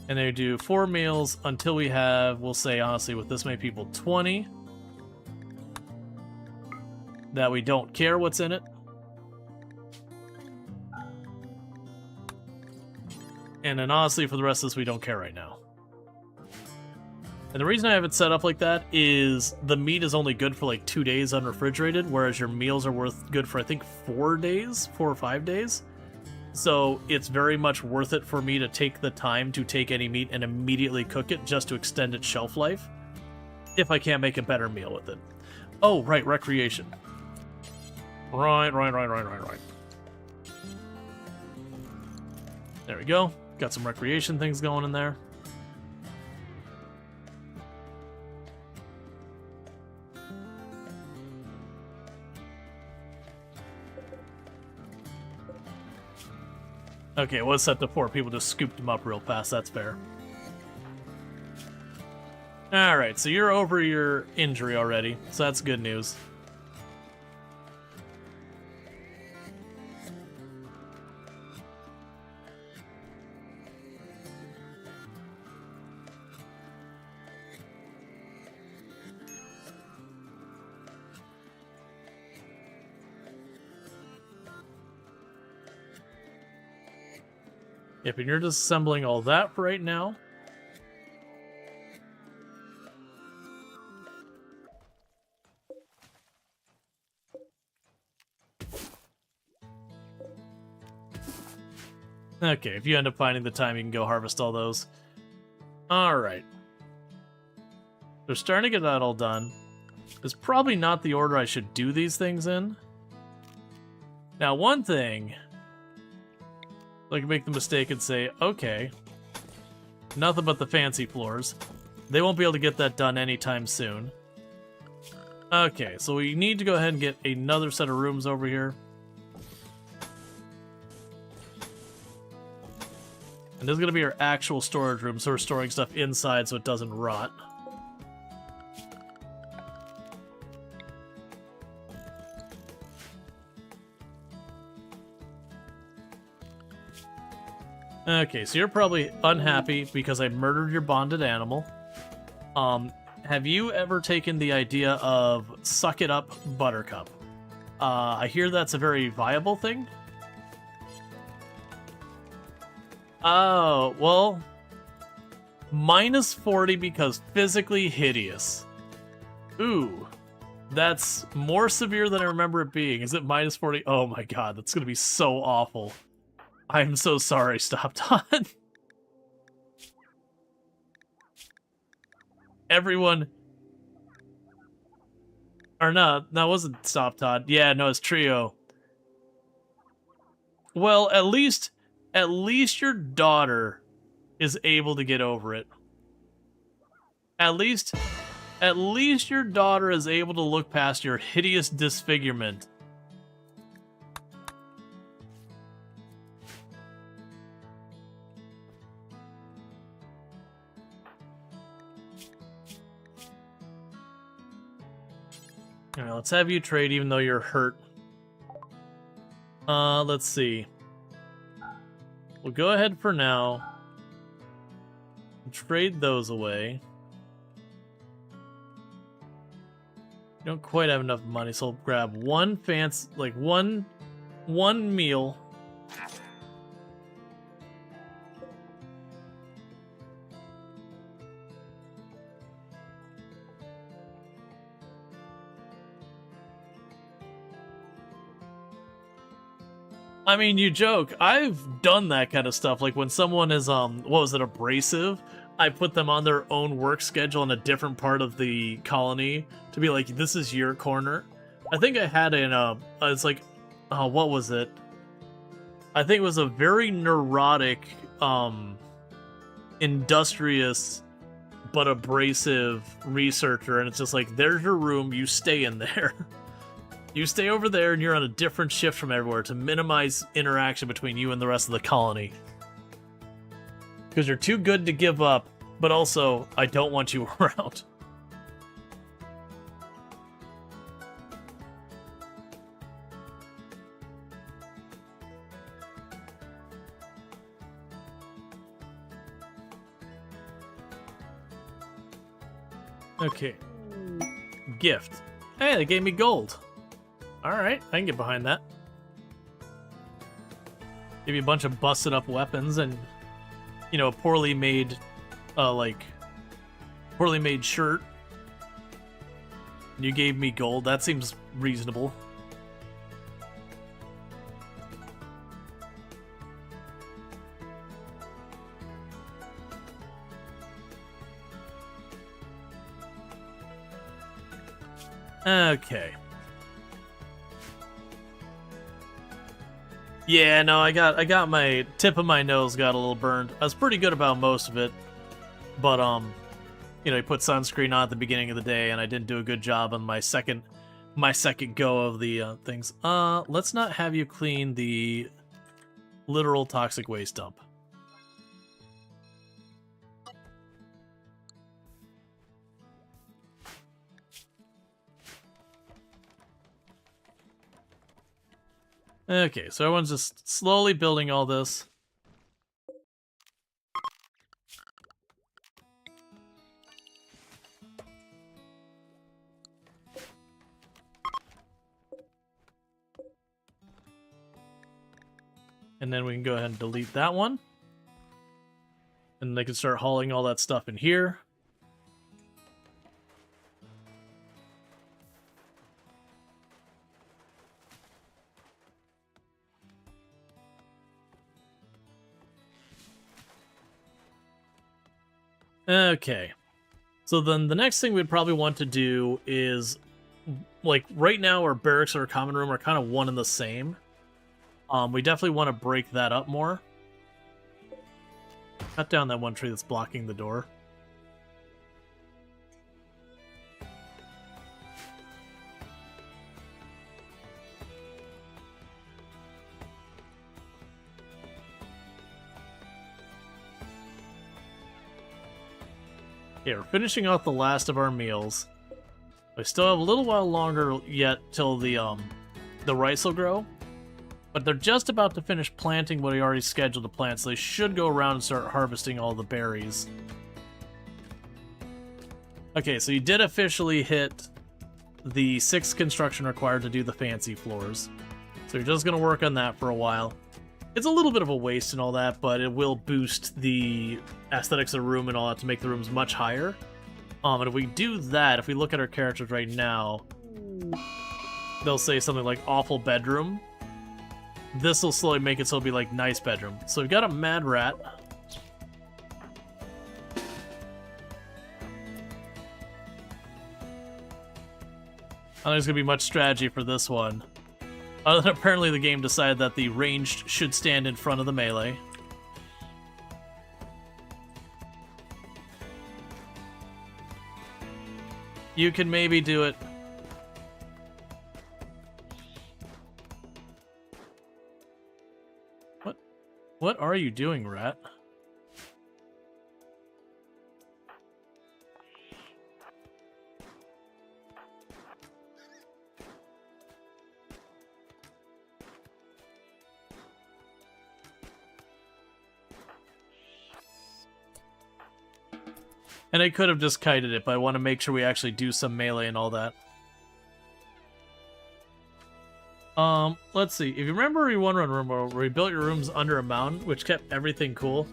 And they do 4 meals until we have, we'll say honestly with this many people, 20. That we don't care what's in it. And then honestly for the rest of this we don't care right now. And the reason I have it set up like that is the meat is only good for like 2 days unrefrigerated, whereas your meals are good for I think 4 days, 4 or 5 days. So it's very much worth it for me to take the time to take any meat and immediately cook it just to extend its shelf life, if I can't make a better meal with it. Oh, right, recreation. Right. There we go. Got some recreation things going in there. Okay, it was set to 4. People just scooped them up real fast. That's fair. Alright, so you're over your injury already, so that's good news. Yep, and you're just assembling all that for right now. Okay, if you end up finding the time, you can go harvest all those. Alright. They're starting to get that all done. It's probably not the order I should do these things in. Now, one thing... I can make the mistake and say, okay, nothing but the fancy floors. They won't be able to get that done anytime soon. Okay, so we need to go ahead and get another set of rooms over here. And this is going to be our actual storage room, so we're storing stuff inside so it doesn't rot. Okay, so you're probably unhappy because I murdered your bonded animal. Have you ever taken the idea of suck it up, Buttercup? I hear that's a very viable thing. Oh, well, minus 40 because physically hideous. Ooh, that's more severe than I remember it being. Is it minus 40? Oh my god, that's gonna be so awful. I'm so sorry, Stop Todd. Everyone... Or no, that wasn't Stop Todd. Yeah, no, it's Trio. Well, at least your daughter is able to get over it. At least your daughter is able to look past your hideous disfigurement. Alright, let's have you trade even though you're hurt. Let's see. We'll go ahead for now. Trade those away. You don't quite have enough money, so I'll grab one fancy, like one meal. I mean, you joke. I've done that kind of stuff. Like when someone is, what was it, abrasive? I put them on their own work schedule in a different part of the colony to be like, this is your corner. I think I had it's like, what was it? I think it was a very neurotic, industrious, but abrasive researcher. And it's just like, there's your room, you stay in there. You stay over there and you're on a different shift from everywhere to minimize interaction between you and the rest of the colony. Because you're too good to give up, but also, I don't want you around. Okay. Gift. Hey, they gave me gold. Alright, I can get behind that. Give you a bunch of busted up weapons and, you know, a poorly made, poorly made shirt. You gave me gold. That seems reasonable. Okay. Yeah, no, I got my tip of my nose got a little burned. I was pretty good about most of it, but you know, you put sunscreen on at the beginning of the day, and I didn't do a good job on my second go of the things. Let's not have you clean the literal toxic waste dump. Okay, so everyone's just slowly building all this. And then we can go ahead and delete that one. And they can start hauling all that stuff in here. Okay. So then the next thing we'd probably want to do is, like, right now our barracks or our common room are kind of one and the same. We definitely want to break that up more. Cut down that one tree that's blocking the door. Okay, we're finishing off the last of our meals. We still have a little while longer yet till the rice will grow. But they're just about to finish planting what we already scheduled to plant, so they should go around and start harvesting all the berries. Okay, so you did officially hit the 6 construction required to do the fancy floors. So you're just going to work on that for a while. It's a little bit of a waste and all that, but it will boost the aesthetics of the room and all that to make the rooms much higher. And if we do that, if we look at our characters right now, they'll say something like awful bedroom. This will slowly make it so it'll be like nice bedroom. So we've got a mad rat. I don't think there's going to be much strategy for this one. Other than apparently the game decided that the ranged should stand in front of the melee. You can maybe do it. What are you doing, rat? And I could have just kited it, but I want to make sure we actually do some melee and all that. Let's see. If you remember you won on RimWorld, where you built your rooms under a mountain, which kept everything cool,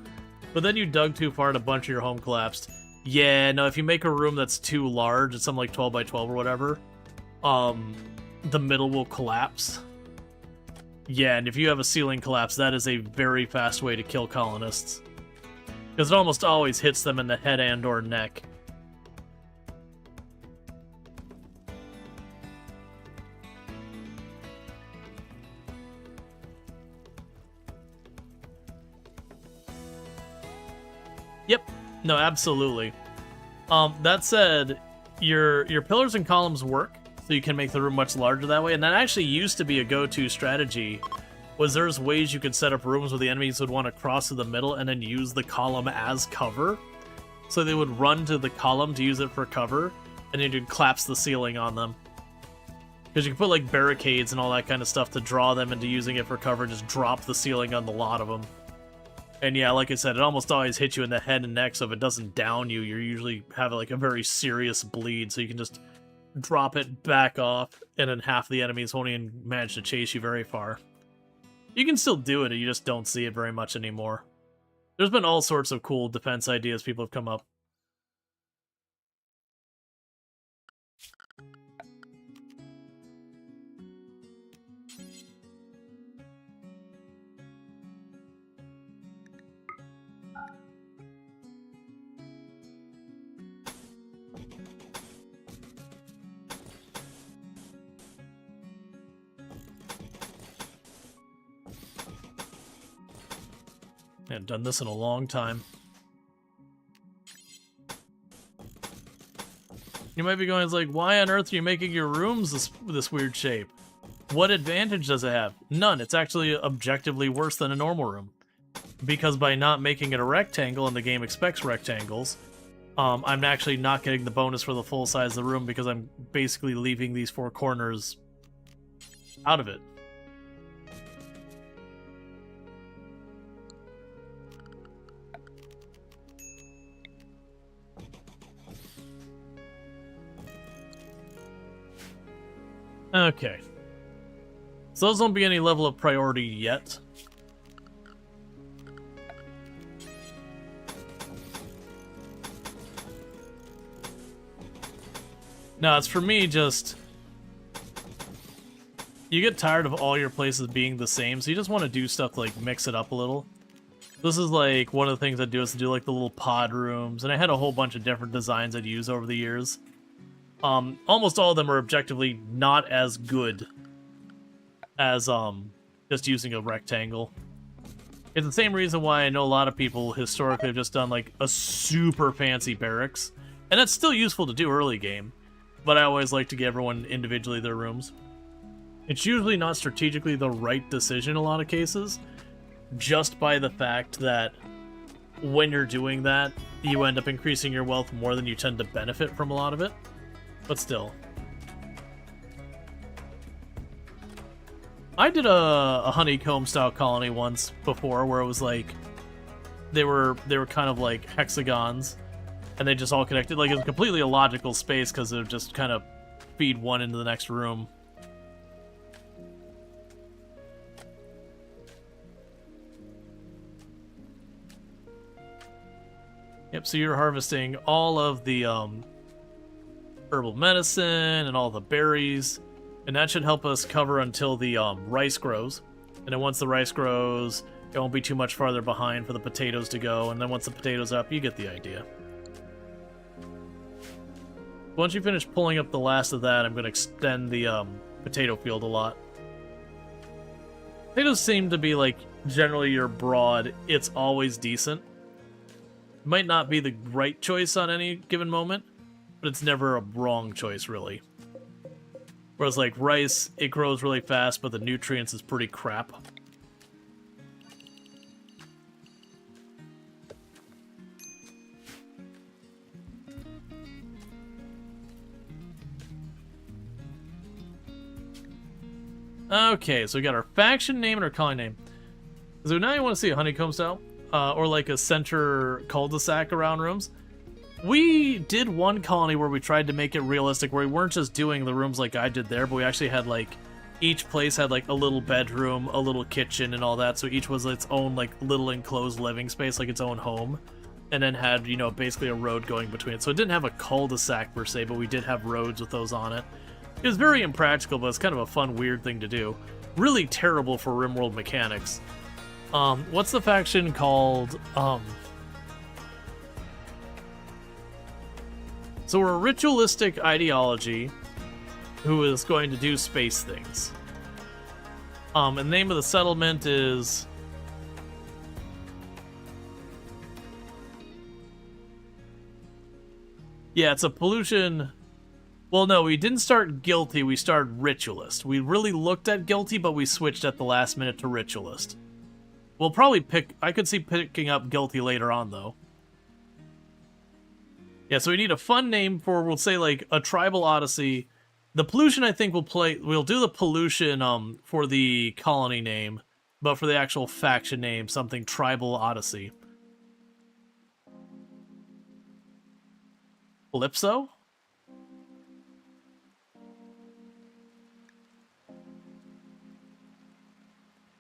but then you dug too far and a bunch of your home collapsed. Yeah, no, if you make a room that's too large, it's something like 12 by 12 or whatever, the middle will collapse. Yeah, and if you have a ceiling collapse, that is a very fast way to kill colonists. Because it almost always hits them in the head and or neck. Yep. No, absolutely. That said, your pillars and columns work, so you can make the room much larger that way, and that actually used to be a go-to strategy. Was there's ways you could set up rooms where the enemies would want to cross to the middle and then use the column as cover. So they would run to the column to use it for cover, and then you'd collapse the ceiling on them. Because you can put like barricades and all that kind of stuff to draw them into using it for cover, and just drop the ceiling on the lot of them. And yeah, like I said, it almost always hits you in the head and neck, so if it doesn't down you, you usually have like a very serious bleed, so you can just drop it back off, and then half the enemies won't even manage to chase you very far. You can still do it, you just don't see it very much anymore. There's been all sorts of cool defense ideas people have come up. I haven't done this in a long time. You might be going, it's like, why on earth are you making your rooms this weird shape? What advantage does it have? None. It's actually objectively worse than a normal room. Because by not making it a rectangle, and the game expects rectangles, I'm actually not getting the bonus for the full size of the room because I'm basically leaving these 4 corners out of it. Okay. So those won't be any level of priority yet. No, it's for me just... You get tired of all your places being the same, so you just want to do stuff to, like, mix it up a little. This is, like, one of the things I do is to do, like, the little pod rooms, and I had a whole bunch of different designs I'd use over the years. Almost all of them are objectively not as good as, just using a rectangle. It's the same reason why I know a lot of people historically have just done, like, a super fancy barracks. And that's still useful to do early game, but I always like to give everyone individually their rooms. It's usually not strategically the right decision in a lot of cases, just by the fact that when you're doing that, you end up increasing your wealth more than you tend to benefit from a lot of it. But still. I did a honeycomb style colony once before where it was like they were kind of like hexagons and they just all connected. Like, it was completely illogical space because it would just kind of feed one into the next room. Yep, so you're harvesting all of the herbal medicine and all the berries, and that should help us cover until the rice grows. And then once the rice grows, it won't be too much farther behind for the potatoes to go, and then once the potatoes up, you get the idea. Once you finish pulling up the last of that, I'm going to extend the potato field a lot. Potatoes seem to be, like, generally your broad, it's always decent. Might not be the right choice on any given moment, but it's never a wrong choice, really. Whereas, like, rice, it grows really fast, but the nutrients is pretty crap. Okay, so we got our faction name and our colony name. So now you want to see a honeycomb style, or like a center cul-de-sac around rooms. We did one colony where we tried to make it realistic, where we weren't just doing the rooms like I did there, but we actually had, like, each place had, like, a little bedroom, a little kitchen, and all that, so each was its own, like, little enclosed living space, like its own home, and then had, you know, basically a road going between it. So it didn't have a cul-de-sac per se, but we did have roads with those on it. It was very impractical, but it's kind of a fun, weird thing to do. Really terrible for RimWorld mechanics. What's the faction called? So we're a ritualistic ideology who is going to do space things. And the name of the settlement is... Yeah, it's a pollution... Well, no, we didn't start guilty, we started ritualist. We really looked at guilty, but we switched at the last minute to ritualist. We'll probably pick... I could see picking up guilty later on, though. Yeah, so we need a fun name for, we'll say, like, a tribal odyssey. The pollution, I think, we'll do the pollution for the colony name, but for the actual faction name, something tribal odyssey. Calypso?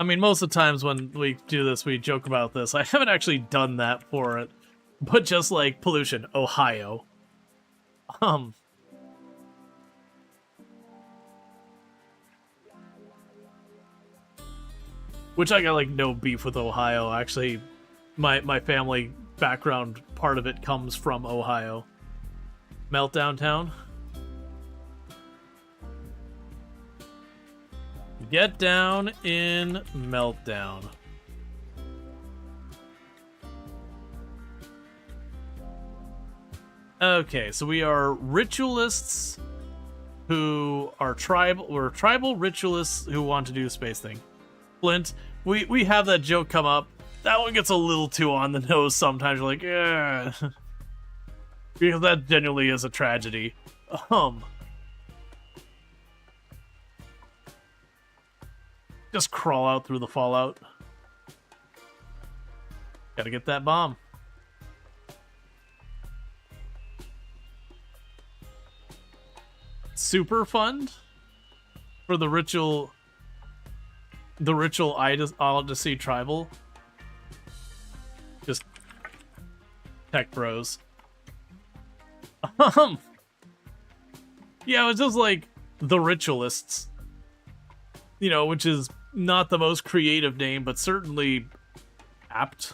I mean, most of the times when we do this, we joke about this. I haven't actually done that for it. But just like pollution, Ohio. Which I got like no beef with Ohio. Actually, my family background, part of it comes from Ohio. Meltdown Town. Get down in Meltdown. Okay, so we are ritualists who are tribal. We're tribal ritualists who want to do the space thing. Flint, we have that joke come up. That one gets a little too on the nose sometimes. You're like, yeah, because that genuinely is a tragedy. Just crawl out through the fallout. Gotta get that bomb. Super fund for the ritual Odyssey tribal. Just tech bros. Yeah, it was just like the ritualists, you know, which is not the most creative name, but certainly apt.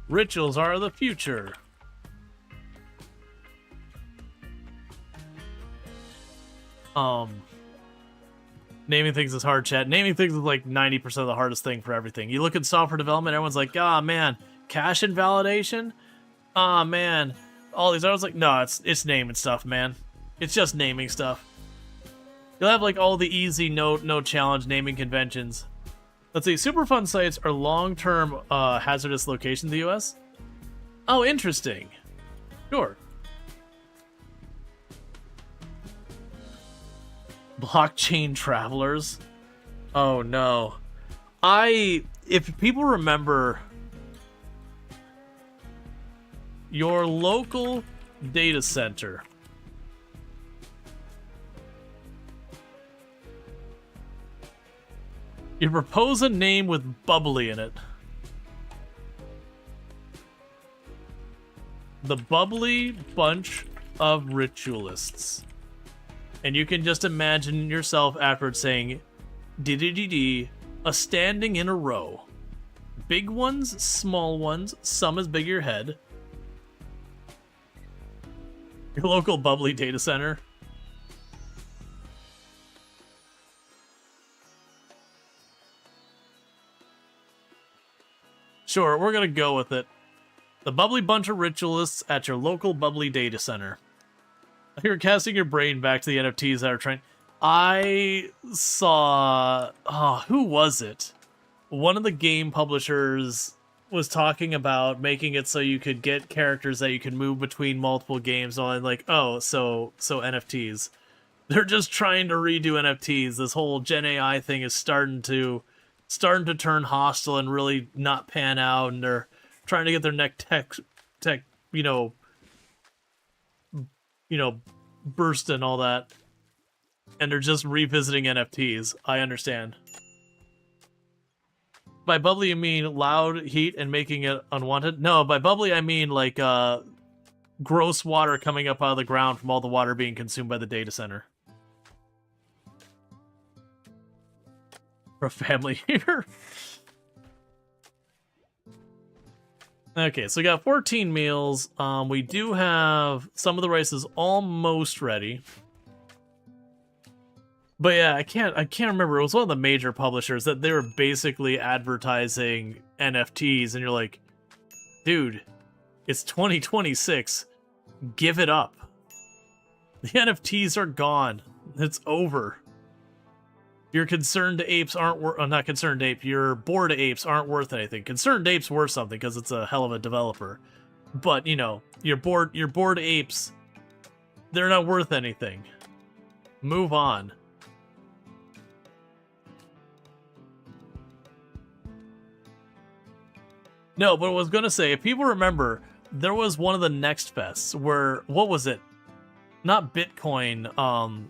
Rituals are the future. Naming things is hard, chat. Naming things is like 90% of the hardest thing for everything. You look at software development, everyone's like, ah, man, cache invalidation? Ah, man. All these, I was like, no, it's naming stuff, man. It's just naming stuff. You'll have like all the easy no challenge naming conventions. Let's see, Superfund sites are long-term hazardous locations in the US. Oh, interesting. Sure. Blockchain travelers. Oh no. If people remember, your local data center. You propose a name with bubbly in it. The bubbly bunch of ritualists. And you can just imagine yourself afterwards saying, D-D-D-D, a standing in a row. Big ones, small ones, some as big as your head. Your local bubbly data center. Sure, we're gonna go with it. The bubbly bunch of ritualists at your local bubbly data center. You're casting your brain back to the NFTs that are trying. I saw... Oh, who was it? One of the game publishers was talking about making it so you could get characters that you could move between multiple games on, like, oh, so NFTs. They're just trying to redo NFTs. This whole Gen AI thing is starting to turn hostile and really not pan out, and they're trying to get their neck tech, burst and all that. And they're just revisiting NFTs. I understand. By bubbly, you mean loud heat and making it unwanted? No, by bubbly, I mean like gross water coming up out of the ground from all the water being consumed by the data center. For a family here. Okay, so we got 14 meals. We do have some of the rice is almost ready. But yeah, I can't remember. It was one of the major publishers that they were basically advertising NFTs, and you're like, dude, it's 2026. Give it up. The NFTs are gone. It's over. Your concerned apes aren't not concerned ape. Your bored apes aren't worth anything. Concerned apes worth something because it's a hell of a developer. But you know, your bored apes, they're not worth anything. Move on. No, but I was gonna say, if people remember, there was one of the next fests where, what was it? Not Bitcoin,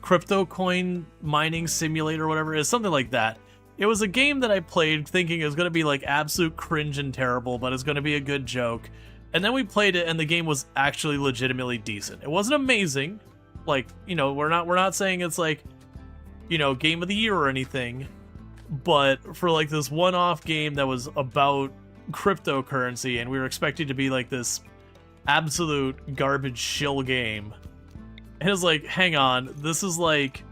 crypto coin mining simulator or whatever it is, something like that. It was a game that I played thinking it was going to be like absolute cringe and terrible, but it's going to be a good joke. And then we played it and the game was actually legitimately decent. It wasn't amazing. Like, you know, we're not saying it's like, you know, game of the year or anything, but for like this one-off game that was about cryptocurrency and we were expecting to be like this absolute garbage shill game. And it was like, hang on, this is like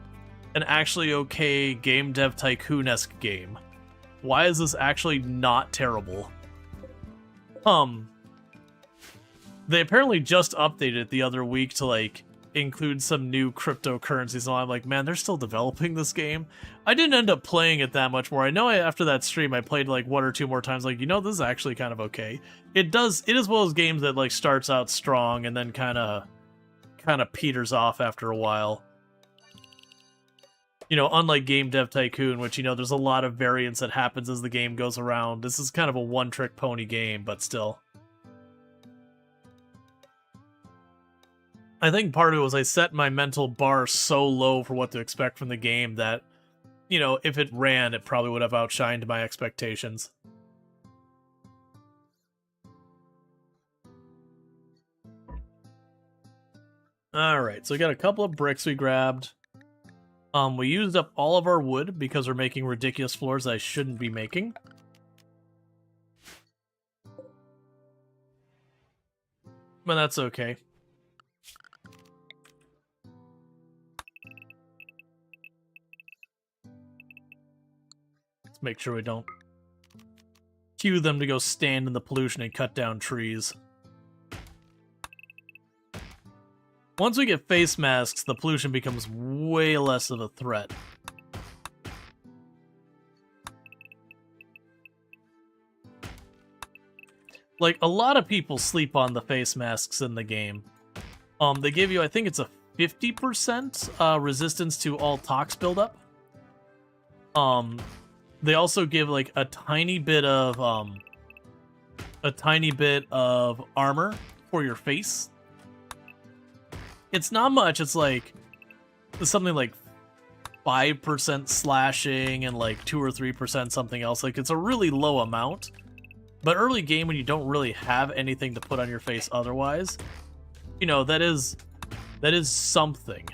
an actually okay game dev tycoon-esque game. Why is this actually not terrible? They apparently just updated it the other week to like include some new cryptocurrencies, so I'm like, man, they're still developing this game. I didn't end up playing it that much more. I know after that stream I played like one or two more times, like, you know, this is actually kind of okay. It is one of those games that like starts out strong and then kind of peters off after a while. You know, unlike Game Dev Tycoon, which, you know, there's a lot of variance that happens as the game goes around. This is kind of a one-trick pony game, but still. I think part of it was I set my mental bar so low for what to expect from the game that, you know, if it ran, it probably would have outshined my expectations. Alright, so we got a couple of bricks we grabbed. We used up all of our wood because we're making ridiculous floors that I shouldn't be making. But that's okay. Let's make sure we don't cue them to go stand in the pollution and cut down trees. Once we get face masks, the pollution becomes way less of a threat. Like, a lot of people sleep on the face masks in the game. They give you, I think it's a 50% resistance to all tox buildup. They also give like a tiny bit of armor for your face. It's not much. It's like something like 5% slashing and like 2 or 3% something else. Like, it's a really low amount. But early game, when you don't really have anything to put on your face otherwise, you know, that is something.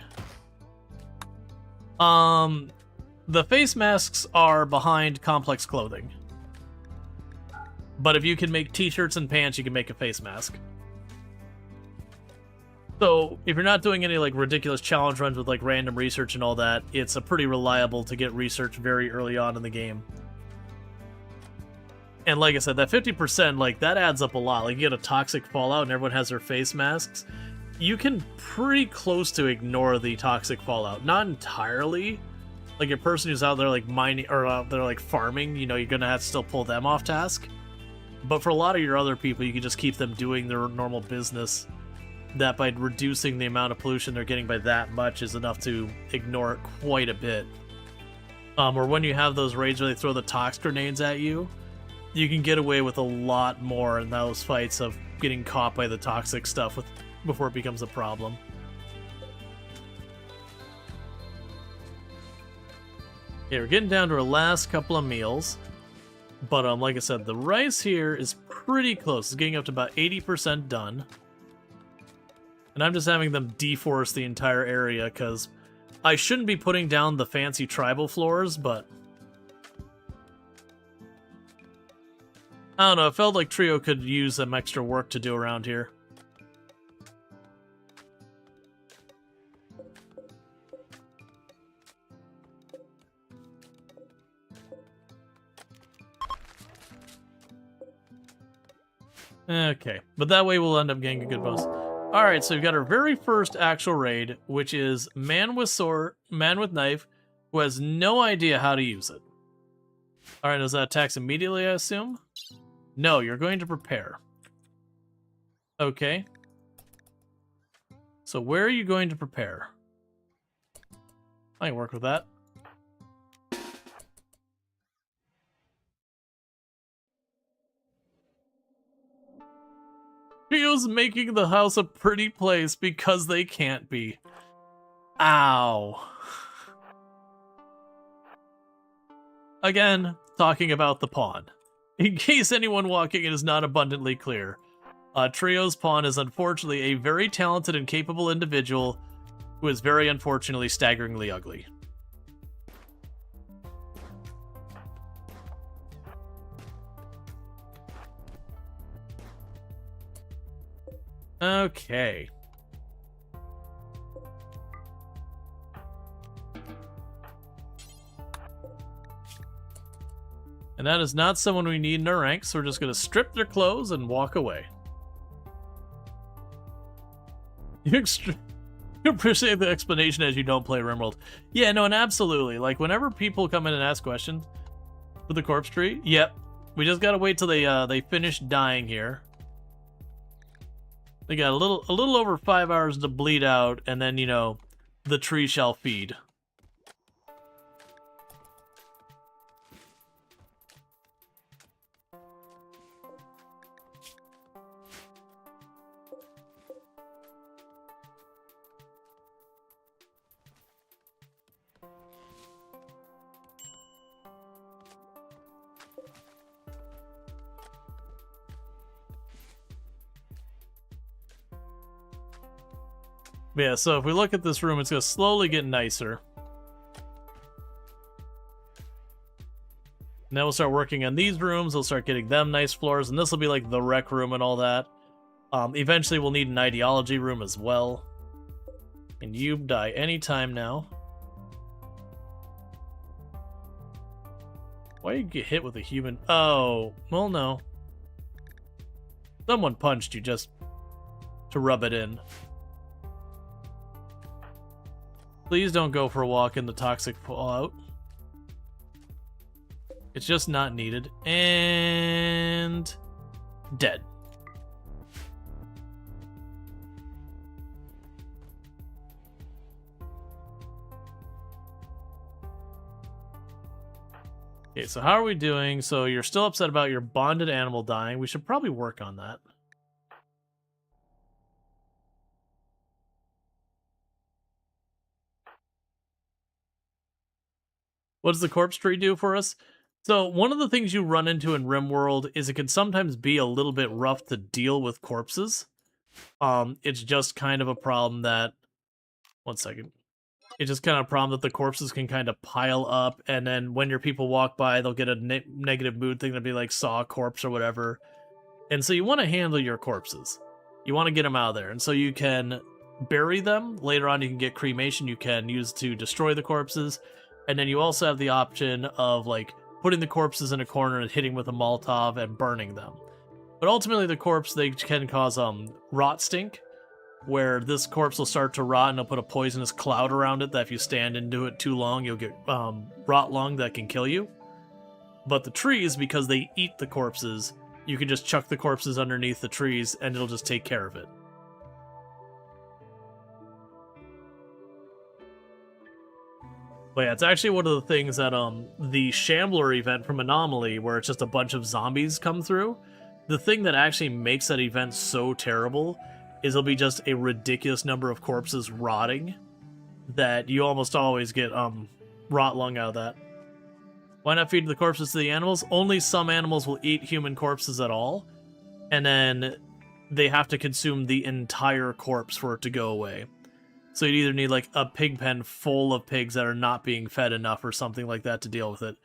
The face masks are behind complex clothing. But if you can make t-shirts and pants, you can make a face mask. So, if you're not doing any like ridiculous challenge runs with like random research and all that, it's a pretty reliable to get research very early on in the game. And like I said, that 50%, like, that adds up a lot. Like, you get a toxic fallout and everyone has their face masks. You can pretty close to ignore the toxic fallout. Not entirely. Like, a person who's out there, like, mining, or out there, like, farming, you know, you're gonna have to still pull them off task. But for a lot of your other people, you can just keep them doing their normal business. That by reducing the amount of pollution they're getting by that much is enough to ignore it quite a bit. Or when you have those raids where they throw the tox grenades at you, you can get away with a lot more in those fights of getting caught by the toxic stuff before it becomes a problem. Okay, we're getting down to our last couple of meals. But like I said, the rice here is pretty close. It's getting up to about 80% done. And I'm just having them deforest the entire area, because I shouldn't be putting down the fancy tribal floors, but I don't know, it felt like Trio could use some extra work to do around here. Okay, but that way we'll end up getting a good bonus. Alright, so we've got our very first actual raid, which is man with knife, who has no idea how to use it. Alright, does that attacks immediately, I assume? No, you're going to prepare. Okay. So where are you going to prepare? I can work with that. Trio's making the house a pretty place because they can't be. Ow. Again, talking about the pawn. In case anyone walking in is not abundantly clear, Trio's pawn is unfortunately a very talented and capable individual who is very unfortunately staggeringly ugly. Okay. And that is not someone we need in our ranks, so we're just going to strip their clothes and walk away. You appreciate the explanation as you don't play RimWorld. Yeah, no, and absolutely. Like, whenever people come in and ask questions for the corpse tree, yep. We just gotta wait till they finish dying here. They got a little over 5 hours to bleed out, and then, you know, the tree shall feed. Yeah, so if we look at this room, it's going to slowly get nicer. Now we'll start working on these rooms. We'll start getting them nice floors, and this will be like the rec room and all that. Eventually we'll need an ideology room as well. And you die anytime now. Why you get hit with a human? Oh, well, no. Someone punched you just to rub it in. Please don't go for a walk in the toxic fallout. It's just not needed. And... dead. Okay, so how are we doing? So you're still upset about your bonded animal dying. We should probably work on that. What does the corpse tree do for us? So one of the things you run into in RimWorld is it can sometimes be a little bit rough to deal with corpses. It's just kind of a problem that... one second. It's just kind of a problem that the corpses can kind of pile up, and then when your people walk by, they'll get a negative mood thing to be like, saw a corpse or whatever. And so you want to handle your corpses. You want to get them out of there. And so you can bury them. Later on, you can get cremation you can use to destroy the corpses. And then you also have the option of, like, putting the corpses in a corner and hitting with a Molotov and burning them. But ultimately, the corpse, they can cause rot stink, where this corpse will start to rot and it'll put a poisonous cloud around it that if you stand into it too long, you'll get rot lung that can kill you. But the trees, because they eat the corpses, you can just chuck the corpses underneath the trees and it'll just take care of it. But yeah, it's actually one of the things that the Shambler event from Anomaly, where it's just a bunch of zombies come through, the thing that actually makes that event so terrible is it'll be just a ridiculous number of corpses rotting that you almost always get rot lung out of that. Why not feed the corpses to the animals? Only some animals will eat human corpses at all, and then they have to consume the entire corpse for it to go away. So you'd either need like a pig pen full of pigs that are not being fed enough or something like that to deal with it.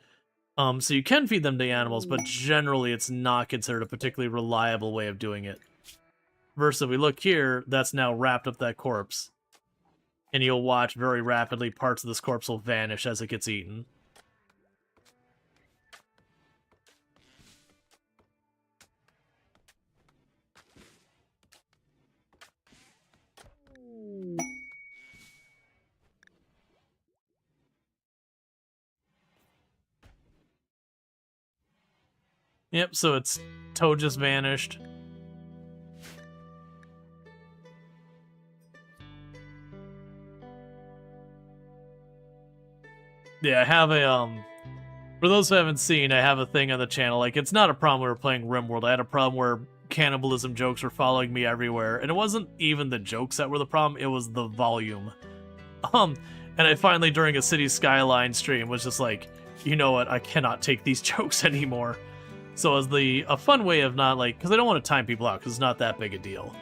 So you can feed them to animals, but generally it's not considered a particularly reliable way of doing it. Versus if we look here, that's now wrapped up that corpse. And you'll watch very rapidly parts of this corpse will vanish as it gets eaten. Yep, so its toe just vanished. Yeah, I have a, for those who haven't seen, I have a thing on the channel. Like, it's not a problem we were playing RimWorld. I had a problem where cannibalism jokes were following me everywhere. And it wasn't even the jokes that were the problem, it was the volume. And I finally, during a City Skyline stream, was just like, you know what, I cannot take these jokes anymore. So as a fun way of not, like, because I don't want to time people out, because it's not that big a deal.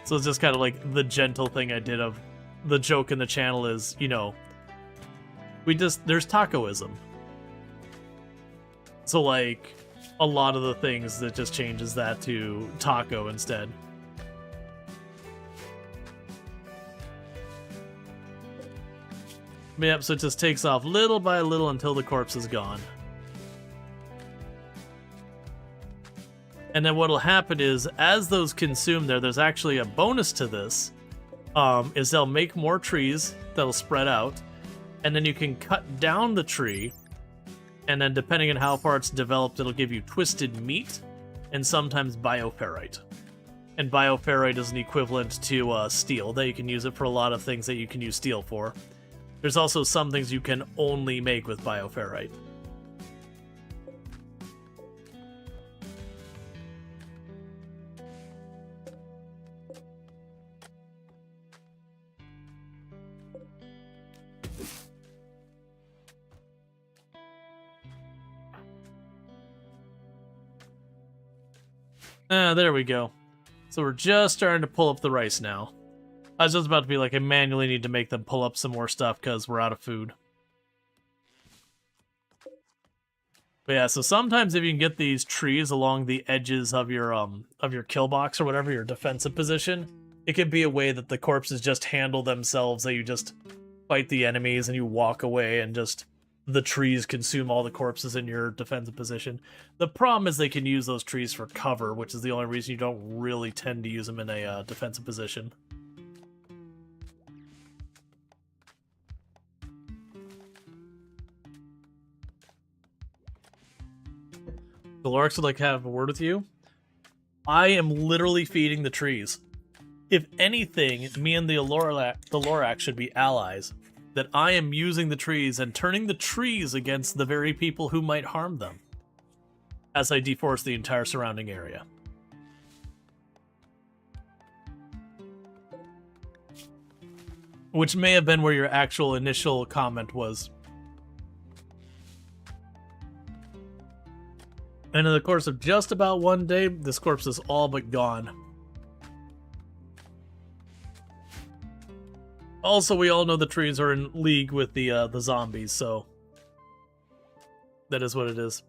So it's just kind of like the gentle thing I did of the joke in the channel is, you know, there's tacoism. So, like, a lot of the things that just changes that to taco instead. Yep, so it just takes off little by little until the corpse is gone. And then what'll happen is, as those consume there's actually a bonus to this, is they'll make more trees that'll spread out, and then you can cut down the tree, and then depending on how far it's developed, it'll give you twisted meat, and sometimes bioferrite. And bioferrite is an equivalent to steel, that you can use it for a lot of things that you can use steel for. There's also some things you can only make with bioferrite. There we go. So we're just starting to pull up the rice now. I was just about to be like, I manually need to make them pull up some more stuff because we're out of food. But yeah, so sometimes if you can get these trees along the edges of your kill box or whatever, your defensive position, it can be a way that the corpses just handle themselves, that you just fight the enemies and you walk away and just the trees consume all the corpses in your defensive position. The problem is they can use those trees for cover, which is the only reason you don't really tend to use them in a defensive position. The Lorax would like to have a word with you. I am literally feeding the trees. If anything, me and the Lorax should be allies. That I am using the trees and turning the trees against the very people who might harm them. As I deforest the entire surrounding area. Which may have been where your actual initial comment was. And in the course of just about one day, this corpse is all but gone. Also, we all know the trees are in league with the zombies, so that is what it is.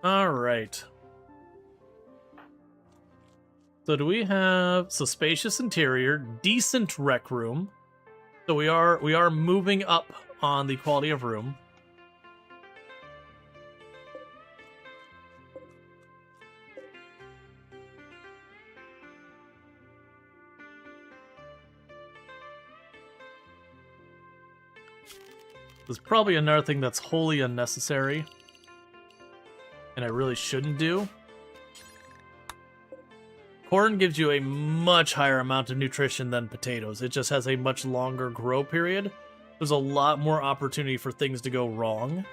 All right. So do we have spacious interior, decent rec room? So we are moving up on the quality of room. There's probably another thing that's wholly unnecessary, and I really shouldn't do. Corn gives you a much higher amount of nutrition than potatoes. It just has a much longer grow period. There's a lot more opportunity for things to go wrong.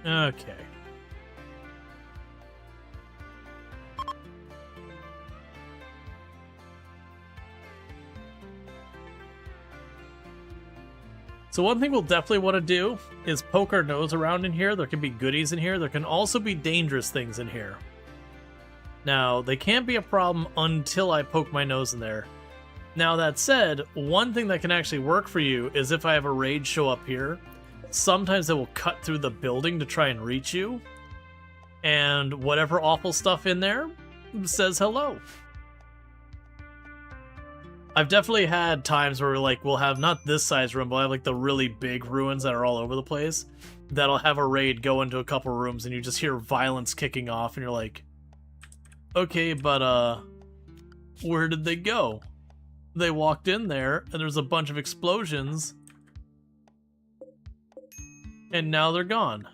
Okay. So one thing we'll definitely want to do is poke our nose around in here. There can be goodies in here. There can also be dangerous things in here. Now, they can't be a problem until I poke my nose in there. Now, that said, one thing that can actually work for you is if I have a raid show up here, sometimes they will cut through the building to try and reach you. And whatever awful stuff in there says hello. I've definitely had times where we'll have not this size room, but I have like the really big ruins that are all over the place. That'll have a raid go into a couple rooms and you just hear violence kicking off and you're like, okay, but where did they go? They walked in there and there's a bunch of explosions and now they're gone.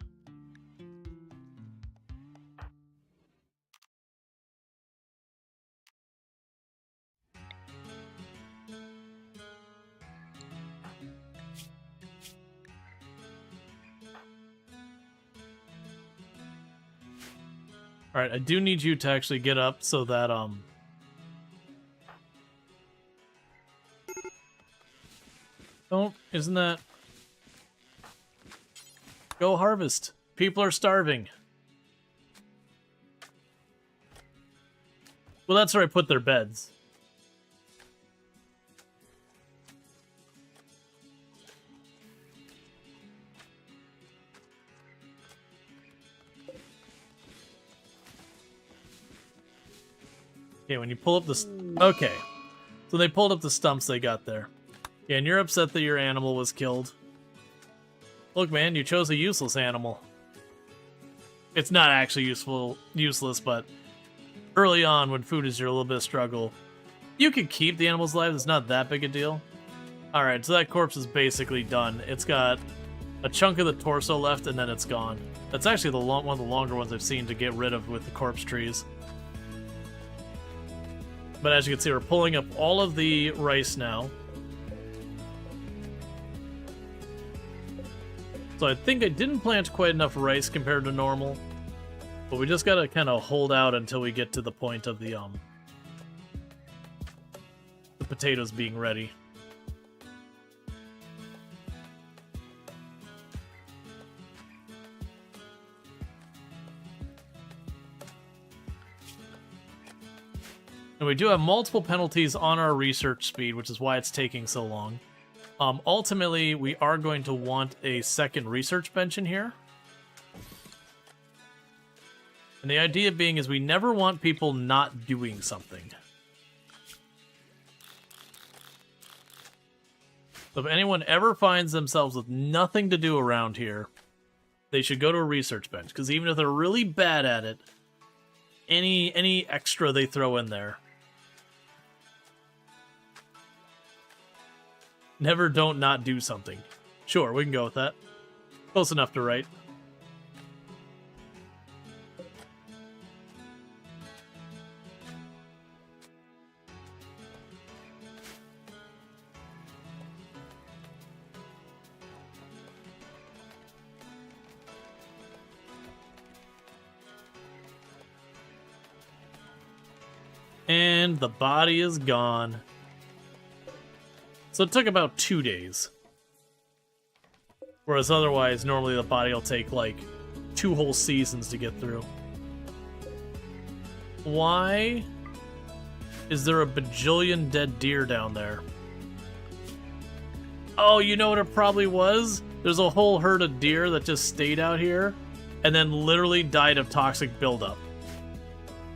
Alright, I do need you to actually get up so that, isn't that... Go harvest. People are starving. Well, that's where I put their beds. Okay, when you pull up the... Okay. So they pulled up the stumps they got there. Yeah, and you're upset that your animal was killed. Look, man, you chose a useless animal. It's not actually useless, but early on, when food is your little bit of struggle, you can keep the animals alive. It's not that big a deal. Alright, so that corpse is basically done. It's got a chunk of the torso left, and then it's gone. That's actually one of the longer ones I've seen to get rid of with the corpse trees. But as you can see, we're pulling up all of the rice now. So I think I didn't plant quite enough rice compared to normal. But we just gotta kind of hold out until we get to the point of the potatoes being ready. And we do have multiple penalties on our research speed, which is why it's taking so long. Ultimately, we are going to want a second research bench in here. And the idea being is we never want people not doing something. So if anyone ever finds themselves with nothing to do around here, they should go to a research bench. Because even if they're really bad at it, any extra they throw in there. Never don't not do something. Sure, we can go with that. Close enough to right. And the body is gone. So it took about 2 days. Whereas otherwise, normally the body will take like 2 whole seasons to get through. Why is there a bajillion dead deer down there? Oh, you know what it probably was? There's a whole herd of deer that just stayed out here and then literally died of toxic buildup.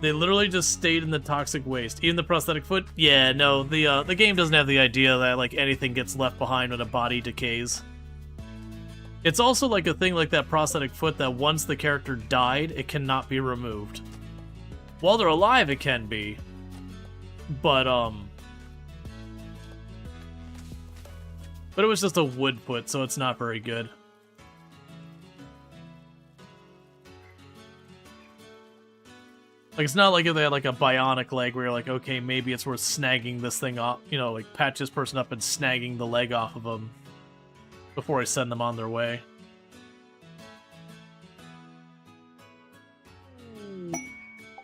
They literally just stayed in the toxic waste. Even the prosthetic foot? Yeah, no, the game doesn't have the idea that like anything gets left behind when a body decays. It's also like a thing like that prosthetic foot that once the character died, it cannot be removed. While they're alive, it can be. But it was just a wood foot, so it's not very good. Like, it's not like if they had, like, a bionic leg where you're like, okay, maybe it's worth snagging this thing off, you know, like, patch this person up and snagging the leg off of them before I send them on their way.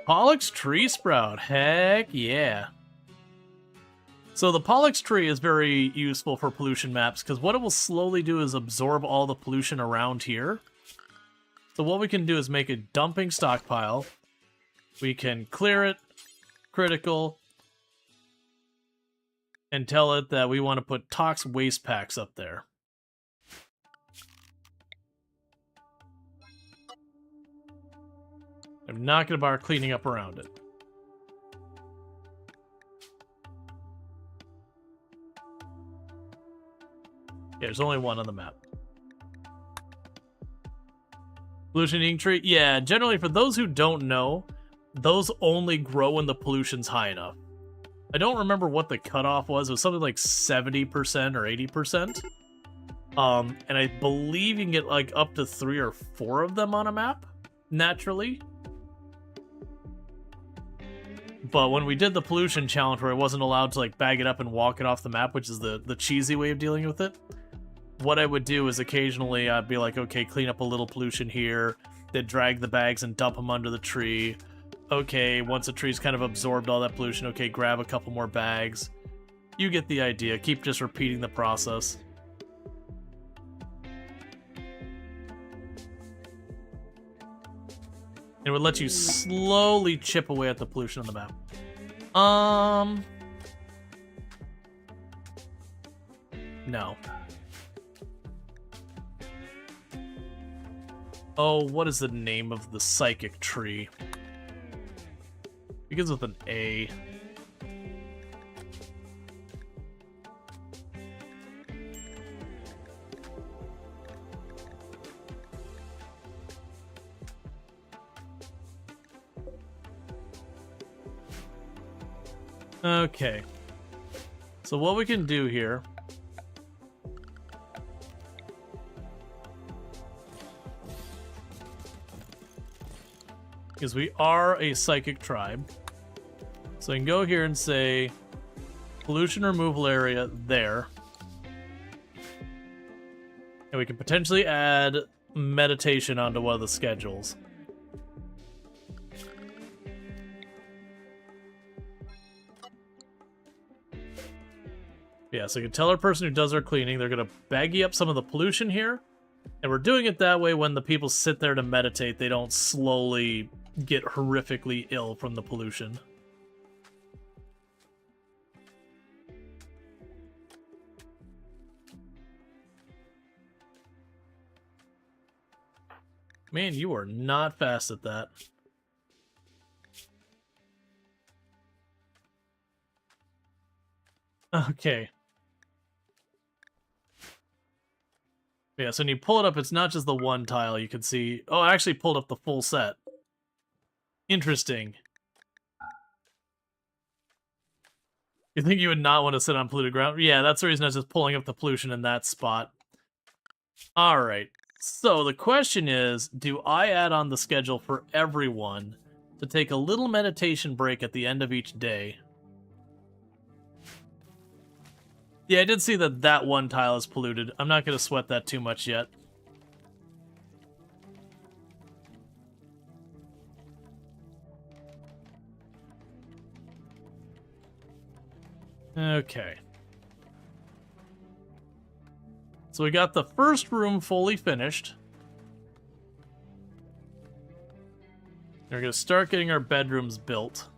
Pollux Tree Sprout, heck yeah. So the Pollux Tree is very useful for pollution maps, because what it will slowly do is absorb all the pollution around here. So what we can do is make a dumping stockpile. We can clear it, critical, and tell it that we want to put tox waste packs up there. I'm not going to bother cleaning up around it. Yeah, there's only one on the map. Pollution eating tree? Yeah, generally for those who don't know, those only grow when the pollution's high enough. I don't remember what the cutoff was. It was something like 70% or 80%. And I believe you can get like up to 3 or 4 of them on a map, naturally. But when we did the pollution challenge where I wasn't allowed to like bag it up and walk it off the map, which is the cheesy way of dealing with it, what I would do is occasionally I'd be like, okay, clean up a little pollution here, then drag the bags and dump them under the tree. Okay, once the tree's kind of absorbed all that pollution, okay, grab a couple more bags. You get the idea. Keep just repeating the process. It would let you slowly chip away at the pollution on the map. No. Oh, what is the name of the psychic tree? Begins with an A. Okay. So what we can do here is we are a psychic tribe. So I can go here and say pollution removal area there. And we can potentially add meditation onto one of the schedules. Yeah, so you can tell our person who does our cleaning, they're going to baggy up some of the pollution here. And we're doing it that way when the people sit there to meditate, they don't slowly get horrifically ill from the pollution. Man, you are not fast at that. Okay. Yeah, so when you pull it up, it's not just the one tile. You can see... Oh, I actually pulled up the full set. Interesting. You think you would not want to sit on polluted ground? Yeah, that's the reason I was just pulling up the pollution in that spot. Alright, so the question is, do I add on the schedule for everyone to take a little meditation break at the end of each day? Yeah, I did see that that one tile is polluted. I'm not going to sweat that too much yet. Okay. So we got the first room fully finished. We're going to start getting our bedrooms built.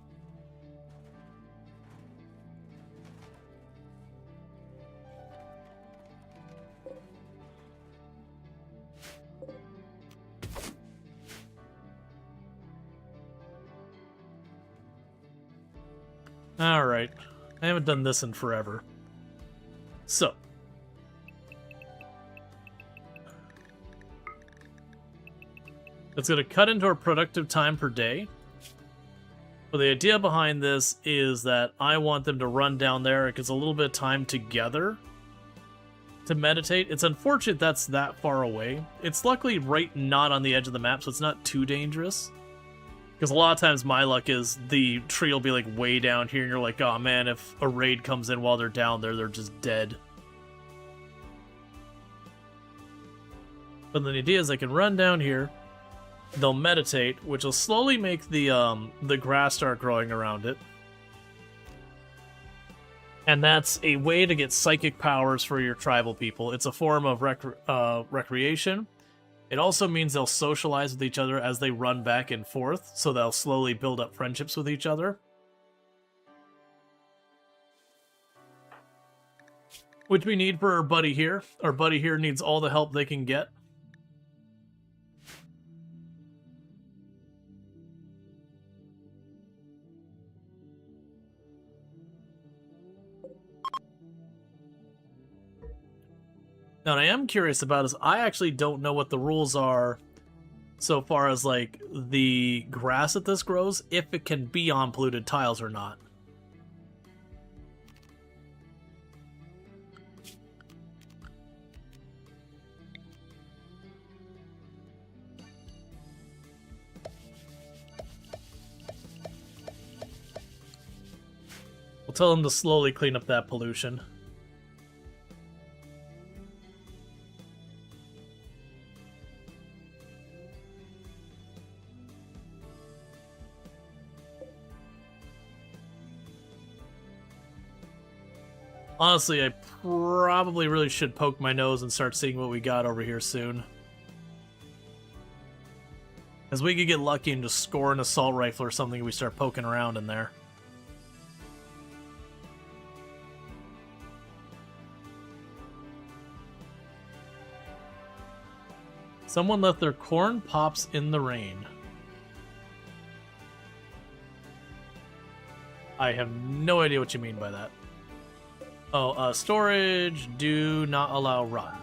Alright. I haven't done this in forever. So. It's going to cut into our productive time per day. But the idea behind this is that I want them to run down there. It gets a little bit of time together to meditate. It's unfortunate that's that far away. It's luckily right not on the edge of the map, so it's not too dangerous. Because a lot of times my luck is the tree will be like way down here and you're like, oh man, if a raid comes in while they're down there, they're just dead. But the idea is they can run down here, they'll meditate, which will slowly make the grass start growing around it. And that's a way to get psychic powers for your tribal people. It's a form of recreation. It also means they'll socialize with each other as they run back and forth, so they'll slowly build up friendships with each other. Which we need for our buddy here. Our buddy here needs all the help they can get. Now, what I am curious about is I actually don't know what the rules are so far as, like, the grass that this grows, if it can be on polluted tiles or not. We'll tell them to slowly clean up that pollution. Honestly, I probably really should poke my nose and start seeing what we got over here soon. As we could get lucky and just score an assault rifle or something if we start poking around in there. Someone left their corn pops in the rain. I have no idea what you mean by that. Oh, storage, do not allow run.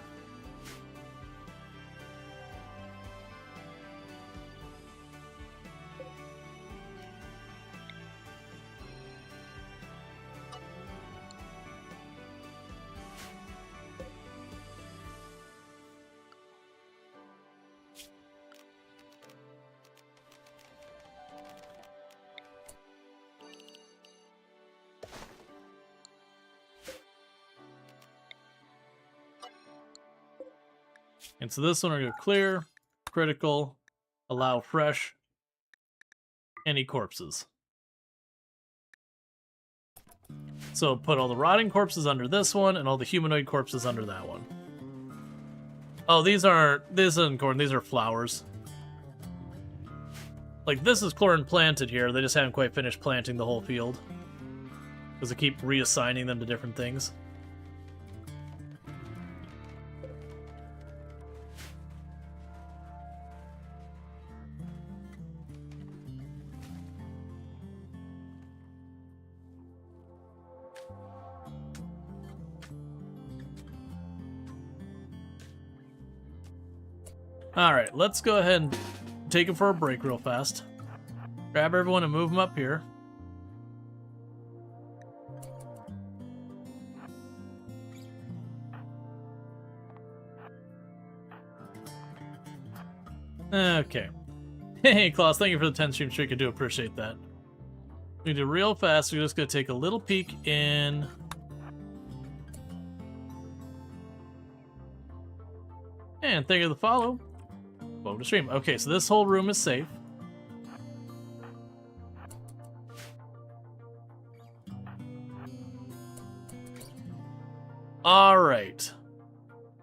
And so this one we're going to clear, critical, allow fresh, any corpses. So put all the rotting corpses under this one and all the humanoid corpses under that one. Oh, this isn't corn, these are flowers. Like, this is corn planted here, they just haven't quite finished planting the whole field. Because I keep reassigning them to different things. Alright, let's go ahead and take it for a break real fast. Grab everyone and move them up here. Okay. Hey, Klaus, thank you for the 10 stream streak. I do appreciate that. We do real fast. We're just going to take a little peek in. And thank you for the follow. Welcome to stream. Okay, so this whole room is safe. Alright.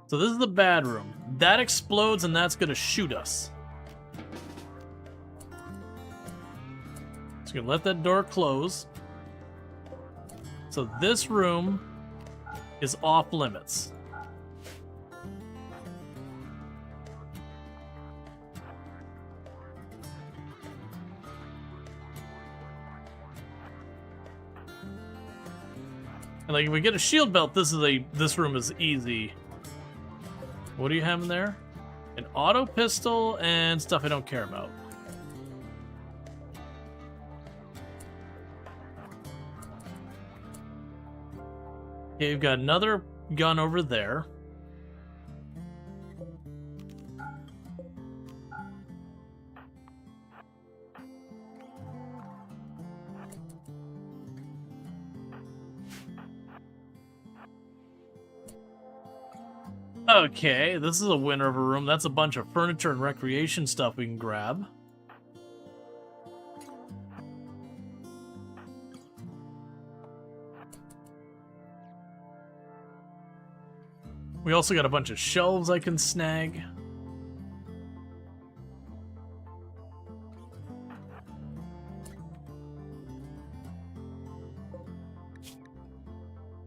So this is the bad room. That explodes and that's going to shoot us. Just going to let that door close. So this room is off limits. And like if we get a shield belt, this room is easy. What do you have in there? An auto pistol and stuff I don't care about. Okay, you've got another gun over there. Okay, this is a winner of a room. That's a bunch of furniture and recreation stuff we can grab. We also got a bunch of shelves I can snag.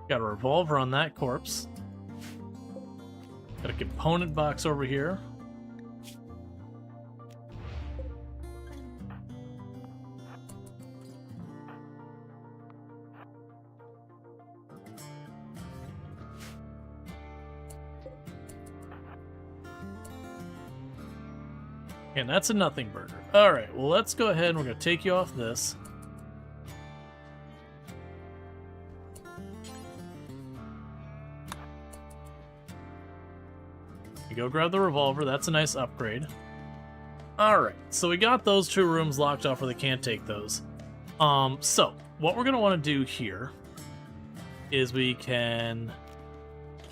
Got a revolver on that corpse. Got a component box over here. And that's a nothing burger. Alright, well let's go ahead and we're going to take you off this. Go grab the revolver. That's a nice upgrade. Alright, so we got those two rooms locked off where they can't take those. So, what we're going to want to do here is we can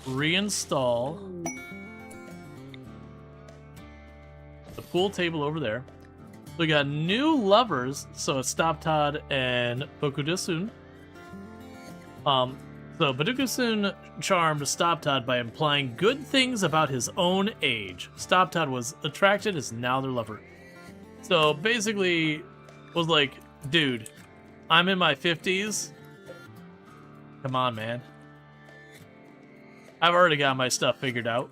reinstall the pool table over there. We got new lovers, so it's Stop Todd and Bokudesun. So Badukusun charmed Stop Todd by implying good things about his own age. Stop Todd was attracted, is now their lover. So basically was like, dude, I'm in my 50s. Come on, man. I've already got my stuff figured out.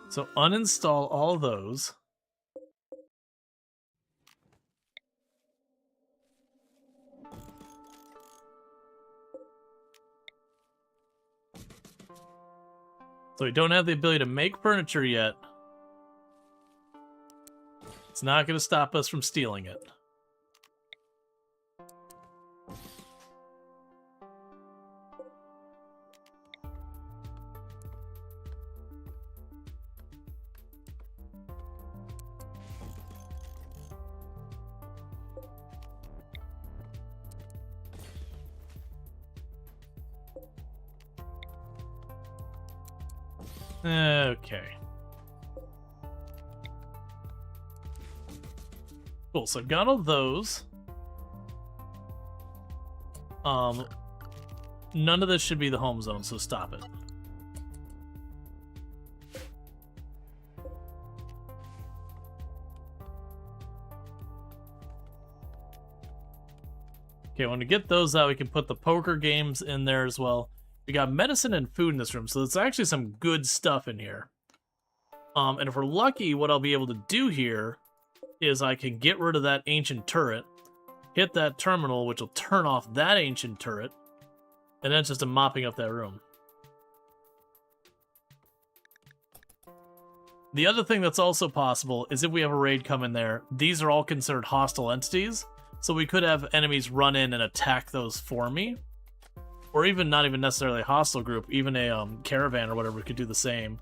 So uninstall all those. So we don't have the ability to make furniture yet. It's not going to stop us from stealing it. Okay. Cool, so I've got all those. None of this should be the home zone, so stop it. Okay, when we get those out, we can put the poker games in there as well. We got medicine and food in this room, so there's actually some good stuff in here. And if we're lucky, what I'll be able to do here is I can get rid of that ancient turret, hit that terminal, which will turn off that ancient turret, and then it's just a mopping up that room. The other thing that's also possible is if we have a raid come in there, these are all considered hostile entities, so we could have enemies run in and attack those for me. Or even not even necessarily a hostile group, even a caravan or whatever could do the same.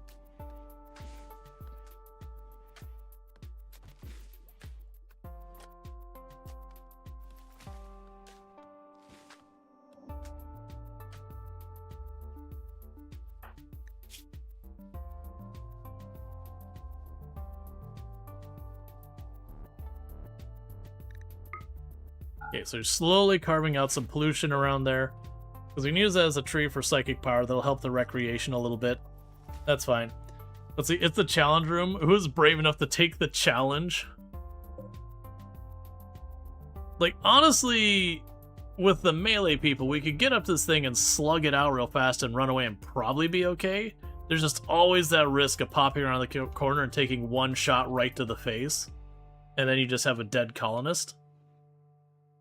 Okay, so you're slowly carving out some pollution around there. Because we can use that as a tree for psychic power. That'll help the recreation a little bit. That's fine. Let's see, it's the challenge room. Who's brave enough to take the challenge? Like, honestly, with the melee people, we could get up to this thing and slug it out real fast and run away and probably be okay. There's just always that risk of popping around the corner and taking one shot right to the face. And then you just have a dead colonist.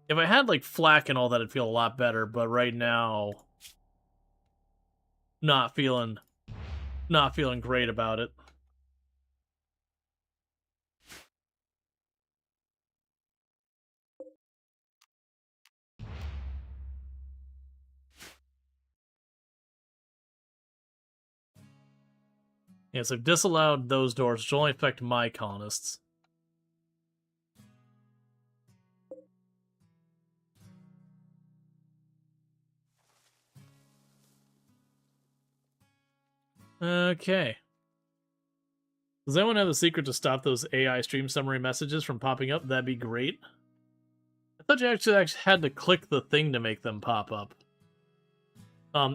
If I had, like, flak and all that, I'd feel a lot better, but right now, not feeling great about it. Yeah, so I've disallowed those doors, which will only affect my colonists. Okay. Does anyone have a secret to stop those AI stream summary messages from popping up? That'd be great. I thought you actually had to click the thing to make them pop up.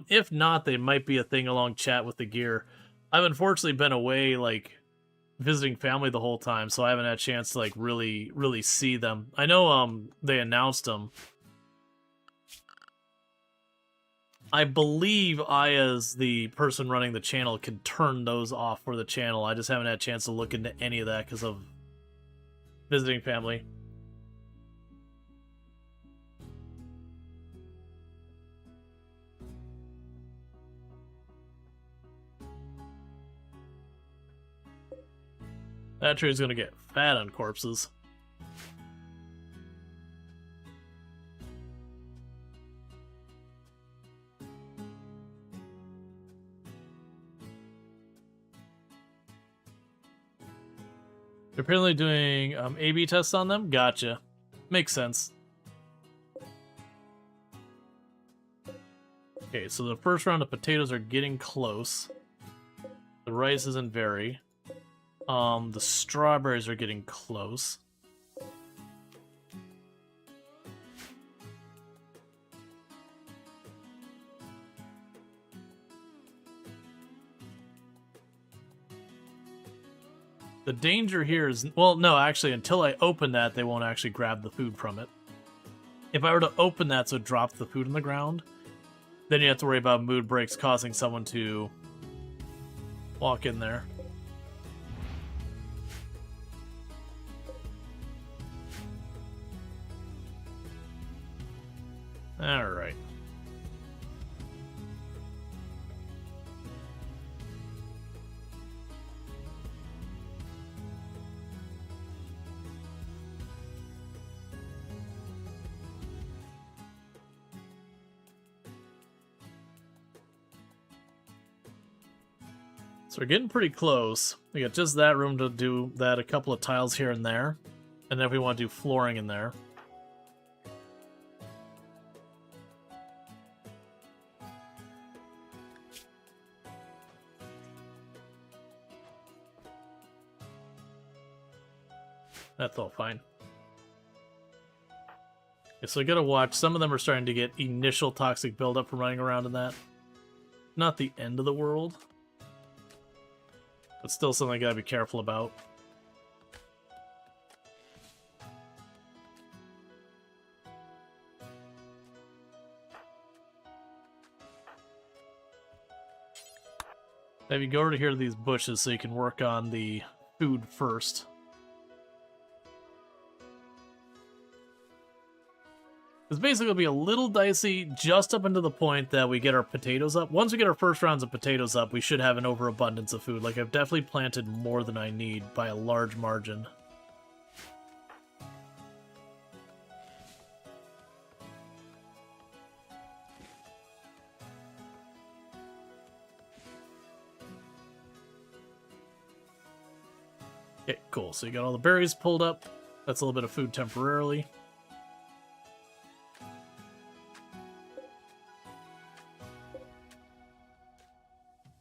If not, they might be a thing along chat with the gear. I've unfortunately been away, like, visiting family the whole time, so I haven't had a chance to, like, really see them. I know, they announced them. I believe I, as the person running the channel, can turn those off for the channel. I just haven't had a chance to look into any of that because of visiting family. That tree's gonna get fat on corpses. They're apparently doing A/B tests on them? Gotcha. Makes sense. Okay, so the first round of potatoes are getting close. The rice isn't very. The strawberries are getting close. The danger here is, well, no, actually, until I open that, they won't actually grab the food from it. If I were to open that so it drops the food on the ground, then you have to worry about mood breaks causing someone to walk in there. Alright. So we're getting pretty close. We got just that room to do that, a couple of tiles here and there. And then if we want to do flooring in there. That's all fine. Okay, so I gotta watch. Some of them are starting to get initial toxic buildup from running around in that. Not the end of the world. But still something I gotta be careful about. Have you go over to here to these bushes so you can work on the food first. It's basically going to be a little dicey just up until the point that we get our potatoes up. Once we get our first rounds of potatoes up, we should have an overabundance of food. Like, I've definitely planted more than I need by a large margin. Okay, cool. So you got all the berries pulled up. That's a little bit of food temporarily.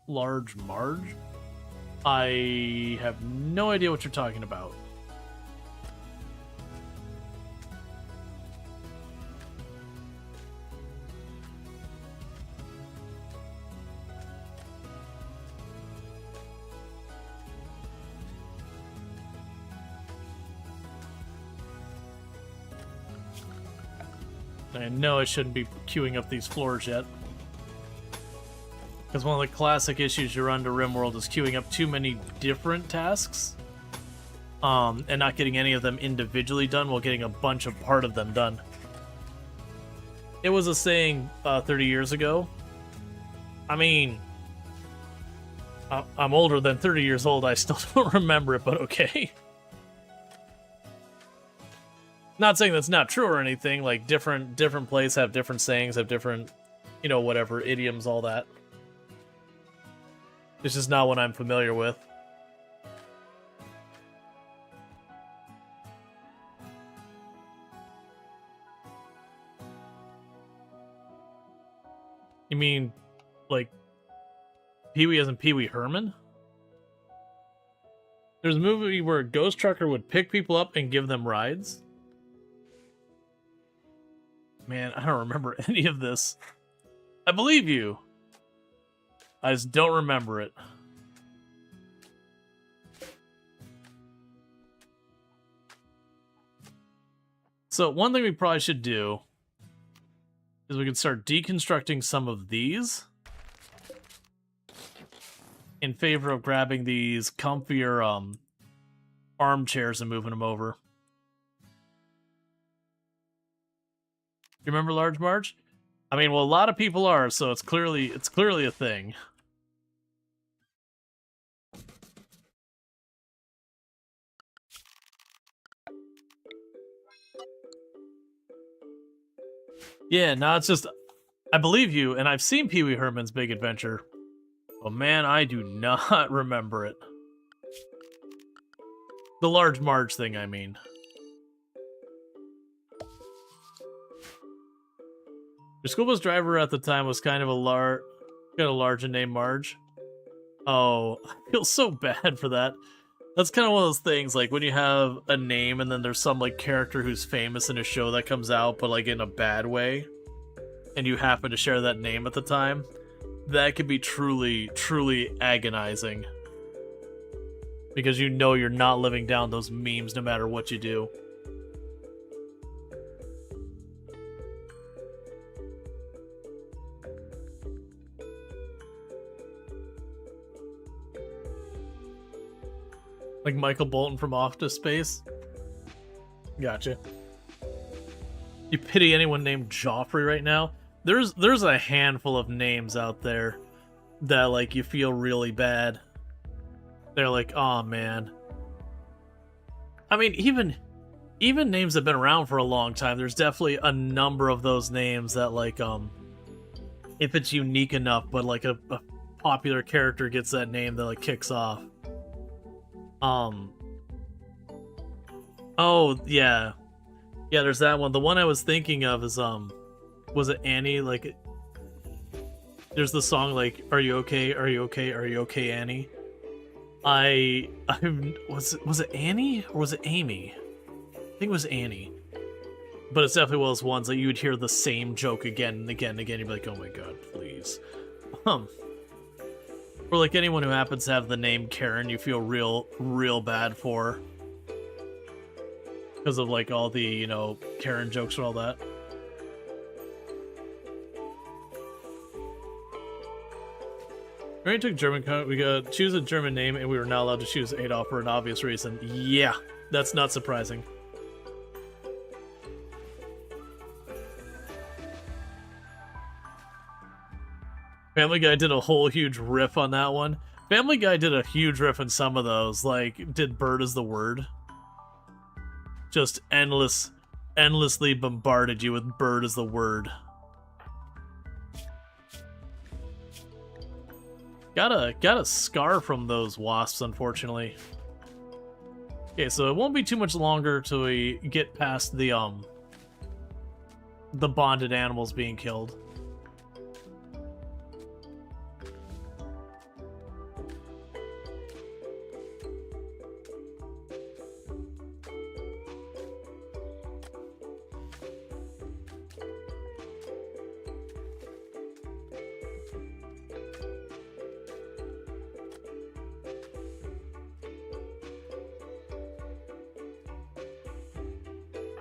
Large Marge? I have no idea what you're talking about. I know I shouldn't be queuing up these floors yet. Because one of the classic issues you run to RimWorld is queuing up too many different tasks. And not getting any of them individually done while getting a bunch of part of them done. It was a saying 30 years ago. I mean, I'm older than 30 years old. I still don't remember it, but okay. Not saying that's not true or anything. Like, different places have different sayings, have different, you know, whatever, idioms, all that. It's just not what I'm familiar with. You mean, like, Pee-wee as in Pee-wee Herman? There's a movie where a ghost trucker would pick people up and give them rides. Man, I don't remember any of this. I believe you. I just don't remember it. So one thing we probably should do is we can start deconstructing some of these in favor of grabbing these comfier armchairs and moving them over. You remember Large Marge? I mean, well, a lot of people are, so it's clearly a thing. Yeah, no, it's just, I believe you, and I've seen Pee-wee Herman's Big Adventure. But man, I do not remember it. The Large Marge thing, I mean. Your school bus driver at the time was kind of a large and named Marge. Oh, I feel so bad for that. That's kind of one of those things, like, when you have a name and then there's some, like, character who's famous in a show that comes out, but, like, in a bad way, and you happen to share that name at the time, that could be truly, truly agonizing. Because you know you're not living down those memes no matter what you do. Like Michael Bolton from Office Space? Gotcha. You pity anyone named Joffrey right now? There's a handful of names out there that, like, you feel really bad. They're like, oh man. I mean, even names that have been around for a long time, there's definitely a number of those names that, like, if it's unique enough, but like a popular character gets that name that, like, kicks off. Oh, yeah. Yeah, there's that one. The one I was thinking of is, was it Annie? Like, there's the song, like, Are you okay? Are you okay? Are you okay, Annie? Was it Annie? Or was it Amy? I think it was Annie. But it's definitely one of those ones that you would hear the same joke again and again and again. You'd be like, oh my god, please. Or like anyone who happens to have the name Karen, you feel real bad for. Because of, like, all the, you know, Karen jokes and all that. We already took German, we got choose a German name, and we were not allowed to choose Adolf for an obvious reason. Yeah, that's not surprising. Family Guy did a whole huge riff on that one. Family Guy did a huge riff on some of those, like, did bird is the word. Just endlessly bombarded you with bird is the word. Got a scar from those wasps, unfortunately. Okay, so it won't be too much longer till we get past the bonded animals being killed.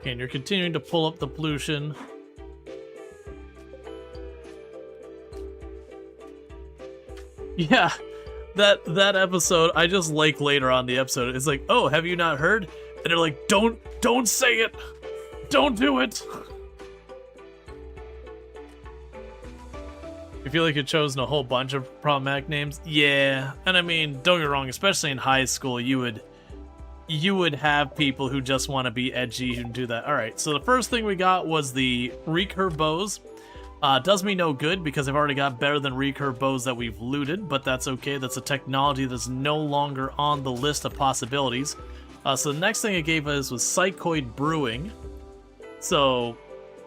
And you're continuing to pull up the pollution. Yeah, that episode, I just like later on the episode, it's like, oh, have you not heard? And they're like, don't say it! Don't do it! You feel like you've chosen a whole bunch of problematic names? Yeah, and I mean, don't get me wrong, especially in high school, you would have people who just want to be edgy who do that. Alright, so the first thing we got was the recurve bows. Does me no good because I've already got better than recurve bows that we've looted, but that's okay. That's a technology that's no longer on the list of possibilities. So the next thing it gave us was psychoid brewing. So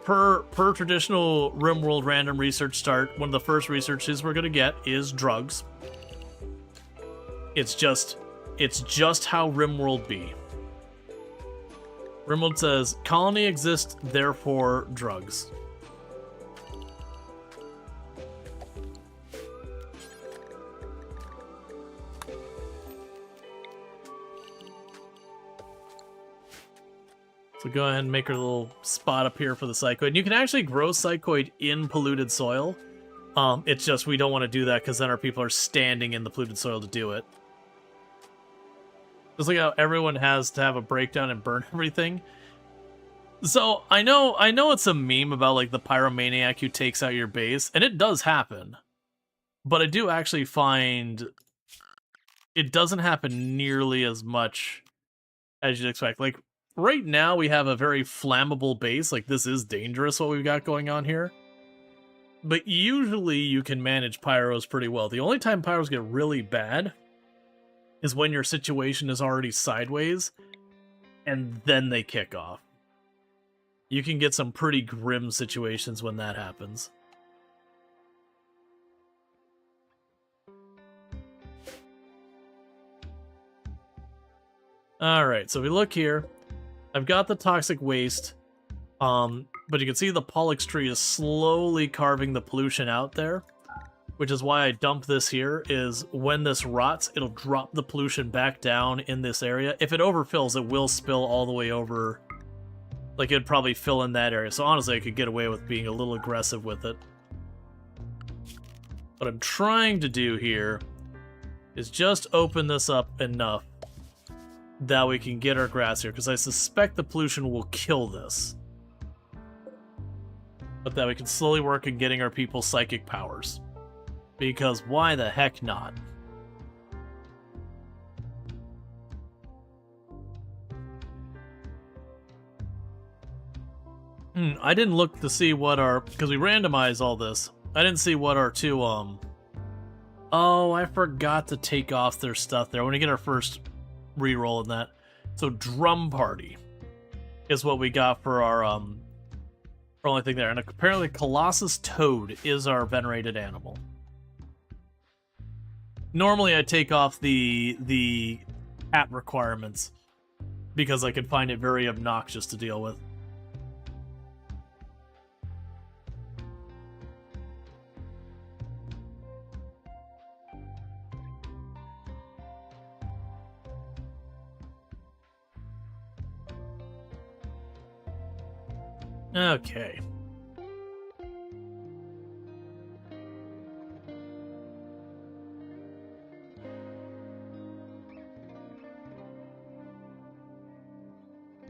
per traditional RimWorld random research start, one of the first researches we're going to get is drugs. It's just how RimWorld be. RimWorld says, colony exists, therefore drugs. So go ahead and make a little spot up here for the psychoid. You can actually grow psychoid in polluted soil. It's just we don't want to do that because then our people are standing in the polluted soil to do it. Just like how everyone has to have a breakdown and burn everything. So I know it's a meme about like the pyromaniac who takes out your base, and it does happen. But I do actually find it doesn't happen nearly as much as you'd expect. Like right now we have a very flammable base, like this is dangerous what we've got going on here. But usually you can manage pyros pretty well. The only time pyros get really bad is when your situation is already sideways, and then they kick off. You can get some pretty grim situations when that happens. Alright, so we look here. I've got the toxic waste, but you can see the Pollux tree is slowly carving the pollution out there. Which is why I dump this here, is when this rots, it'll drop the pollution back down in this area. If it overfills, it will spill all the way over. Like, it'd probably fill in that area. So honestly, I could get away with being a little aggressive with it. What I'm trying to do here is just open this up enough that we can get our grass here, because I suspect the pollution will kill this. But that we can slowly work on getting our people psychic powers. Because why the heck not? I didn't look to see what our... because we randomized all this. I didn't see what our two, oh, I forgot to take off their stuff there. I want to get our first reroll in that. So Drum Party is what we got for our, only thing there. And apparently Colossus Toad is our venerated animal. Normally I take off the hat requirements because I could find it very obnoxious to deal with. Okay.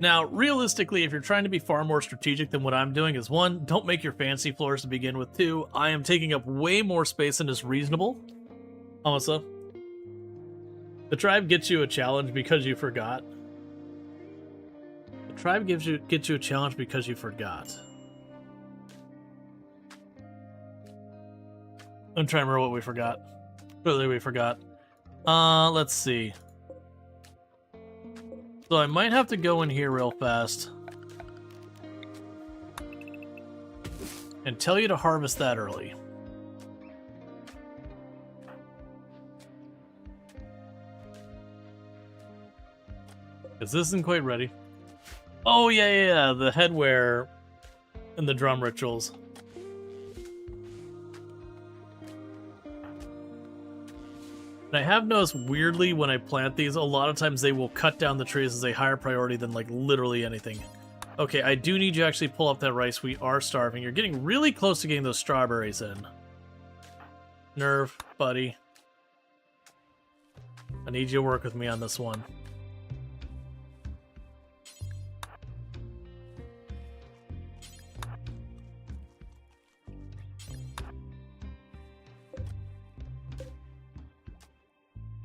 Now, realistically, if you're trying to be far more strategic than what I'm doing, is one, don't make your fancy floors to begin with. Two, I am taking up way more space than is reasonable. Also, the tribe gets you a challenge because you forgot. The tribe gets you a challenge because you forgot. I'm trying to remember what we forgot. Clearly we forgot. Let's see. So I might have to go in here real fast and tell you to harvest that early. Because this isn't quite ready. Oh, yeah, the headwear and the drum rituals. And I have noticed, weirdly, when I plant these, a lot of times they will cut down the trees as a higher priority than, like, literally anything. Okay, I do need you to actually pull up that rice. We are starving. You're getting really close to getting those strawberries in. Nerve, buddy. I need you to work with me on this one.